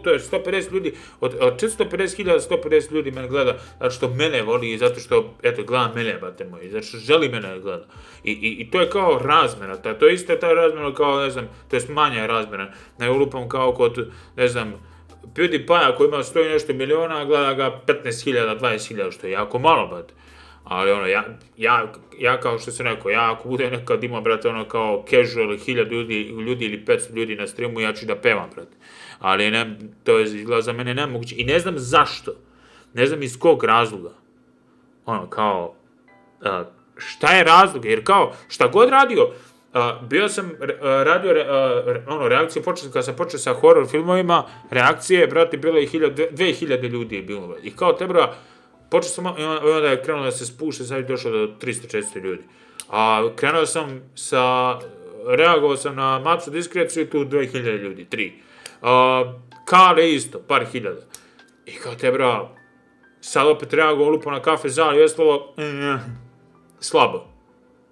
to je 150 ljudi, od 450.000 150 ljudi mene gleda, zato što mene voli i zato što, eto, gleda mene, brate moj, zato što želi mene gleda. I to je kao razmjena, to je isto ta razmjena kao, ne znam, to je manja razmjena, ne ulupam kao kod, ne znam, PewDiePie-a koji ima 100 i nešto miliona, a gleda ga 15.000, 20.000, što je jako malo, brate. Ali ono, ja kao što sam rekao, ja ako bude nekad ima, brate, ono kao casual 1000 ljudi ili 500 ljudi na streamu, ja ću da pevam, brate. Ali to je izgleda za mene nemoguće. I ne znam zašto, ne znam iz kog razloga. Ono, kao, šta je razlog? Jer kao, šta god radio, bio sam radio, ono, reakcije, kada sam počeo sa horror filmovima, reakcije, brate, bilo je 2000 ljudi je bilo. I kao te, bro, počeo sam, i onda je krenuo da se spušta, sad je došlo do 300-400 ljudi. A krenuo sam reagovao sam na Macu diskreciju, tu 2000 ljudi, 3. Kale isto, par hiljada. I kao te, bro, sad opet reagovao, lupo na kafe zal i ostalo, slabo.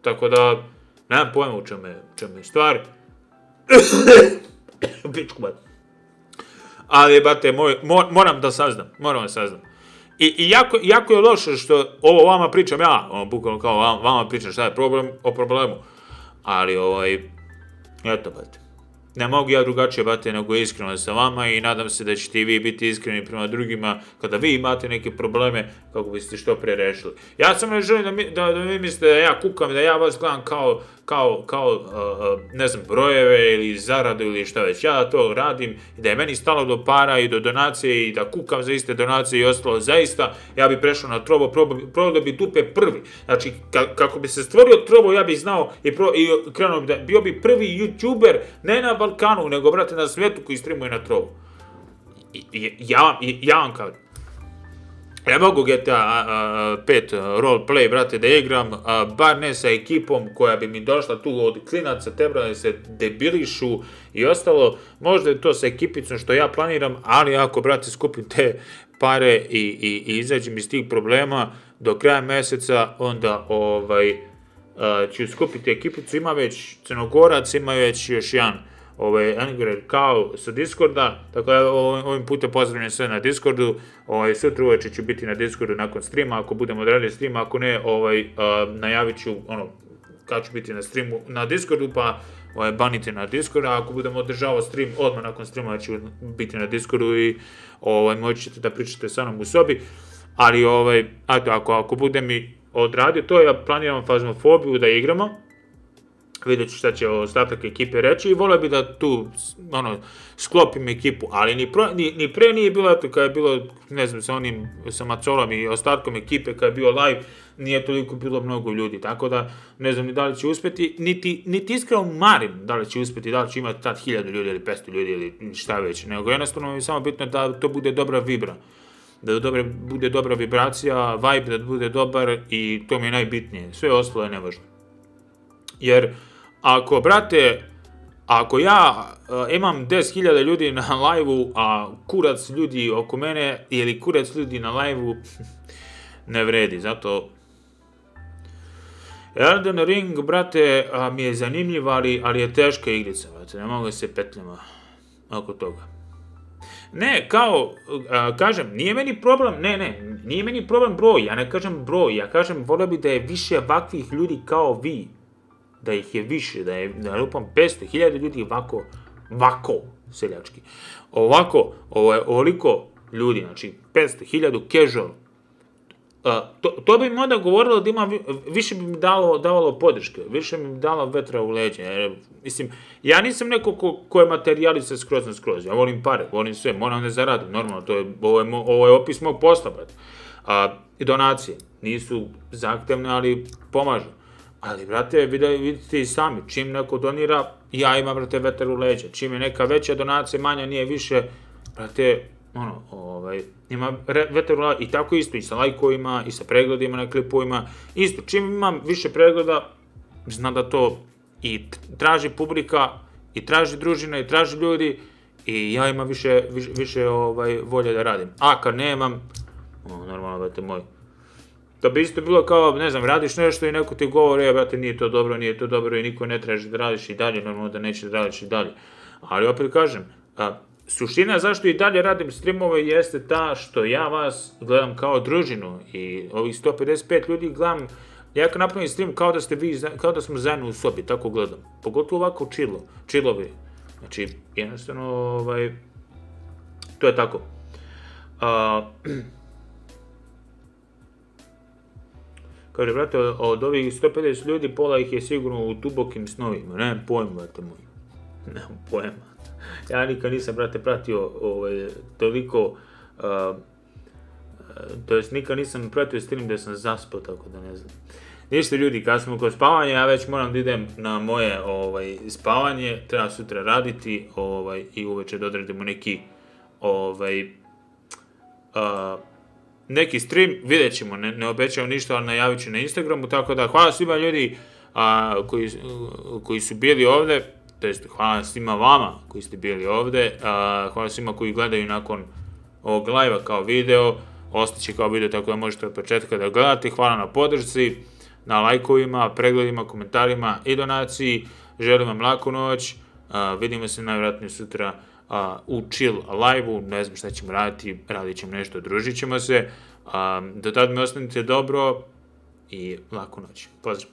Tako da, nemam pojma u čemu je stvar. Pičku, bate. Ali, bate, moram da saznam. I jako je loše što ovo vama pričam ja, bukvalno kao vama pričam šta je problem o problemu. Ali, eto, bate. Ne mogu ja drugačije, bate, nego iskreno sa vama i nadam se da ćete i vi biti iskreni prema drugima kada vi imate neke probleme kako biste što pre rešili. Ja samo ne želim da vi mislite da ja kukam, da ja vas gledam kao, ne znam, brojeve ili zaradu ili šta već. Ja to radim i da je meni stalo do para i do donacije i da kukam za iste donacije i ostalo zaista, ja bi prešao na trovo, probao da bi dupe prvi. Znači, kako bi se stvorio trovo, ja bih znao i krenuo bi bio bi prvi YouTuber, ne na Balkanu, nego, brate, na svijetu koji streamuje na trovu. Ja vam kažem. Ja mogu GTA 5 roleplay, brate, da igram, bar ne sa ekipom koja bi mi došla tu od klinaca, te, brate, se debilišu i ostalo. Možda je to sa ekipicom što ja planiram, ali ako, brate, skupim te pare i izađem iz tih problema do kraja meseca, onda ću skupiti ekipicu. Ima već Crnogorac, ima već još jedan Igra kao sa Discorda, tako da ovim putem pozdravljam sve na Discordu, sutra uveče ću biti na Discordu nakon streama, ako budem odradio stream, ako ne, najavit ću, kad ću biti na streamu na Discordu, pa banite na Discordu, a ako budem održavao stream, odmah nakon streama ću biti na Discordu i moći ćete da pričate sa mnom u sobi, ali ako budem i odradio to, ja planiram Fazmofobiju da igramo, vidjet ću šta će ostatak ekipe reći i volio bi da tu, sklopim ekipu, ali ni pre nije bilo, eto, kada je bilo, ne znam, sa Macolom i ostatkom ekipe, kada je bio Lajv, nije toliko bilo mnogo ljudi, tako da ne znam ni da li će uspjeti, niti iskreno marim da li će uspjeti, da li će imati tad 1000 ljudi ili 500 ljudi ili šta već, nego jednostavno je samo bitno da to bude dobra vibra, da bude dobra vibracija, vibe da bude dobar i to mi je najbitnije, sve ostalo je nevažno. Jer ako ja imam 10.000 ljudi na live-u, a kurac ljudi oko mene ili kurac ljudi na live-u, ne vredi, zato Elden Ring, brate, mi je zanimljiv, ali je teška igrica, brate, ne mogu se petljama oko toga. Ne, kao, kažem, nije meni problem, nije meni problem broj, ja ne kažem broj, ja kažem, volio bi da je više ovakvih ljudi kao vi, da ih je više, da je, lupam, 500.000 ljudi ovako, seljački, ovoliko ljudi, znači, 500.000 casual, to bi mi onda govorilo da ima, više bi mi davalo podrške, više bi mi dalo vetra u leđe, jer, mislim, ja nisam neko ko je materijalista skroz na skroz, ja volim pare, volim sve, moram da zaradim, normalno, ovo je opis mog posla, brate. Donacije nisu zahtevne, ali pomažu. Ali, brate, vidite i sami, čim neko donira, ja imam, brate, vetar u leđe, čim je neka veća donacija, manja nije više, brate, ima vetar u leđe, i tako isto, i sa lajkovima, i sa pregledima na klipovima, isto, čim imam više pregleda, znam da to i traži publika, i traži družina, i traži ljudi, i ja imam više volje da radim. A kad nemam, normalno, brate moj, to bi isto bilo kao, ne znam, radiš nešto i neko ti govori, brate, nije to dobro i niko ne traži da radiš i dalje, normalno da neće da radiš i dalje. Ali opet kažem, suština zašto i dalje radim streamove jeste ta što ja vas gledam kao družinu i ovih 155 ljudi gledam, ja kad napravim stream kao da smo zajedno u sobi, tako gledam. Pogotovo ovako chillovi. Znači, jednostavno, to je tako. Kaže, brate, od ovih 150 ljudi, pola ih je sigurno u dubokim snovima. Nemam pojma, brate moj. Nemam pojma. Ja nikad nisam, brate, pratio toliko, to jest nikad nisam pratio stream da sam zaspao, tako da ne znam. Ništa ljudi, kad smo kod spavanja, ja već moram da idem na moje spavanje, treba sutra raditi i uveče da odredimo neki stream, vidjet ćemo, ne obećavam ništa, ali najavit ću na Instagramu, tako da hvala svima ljudi koji su bili ovde, to jest hvala svima vama koji ste bili ovde, hvala svima koji gledaju nakon ovog live-a kao video, ostaće kao video tako da možete od početka da gledate, hvala na podršci, na lajkovima, pregledima, komentarima i donaciji, želim vam laku noć, vidimo se najvjerojatnije sutra u chill live-u, ne znam šta ćemo raditi, radit ćemo nešto, družit ćemo se, do tad mi ostanite dobro i laku noć. Pozdrav!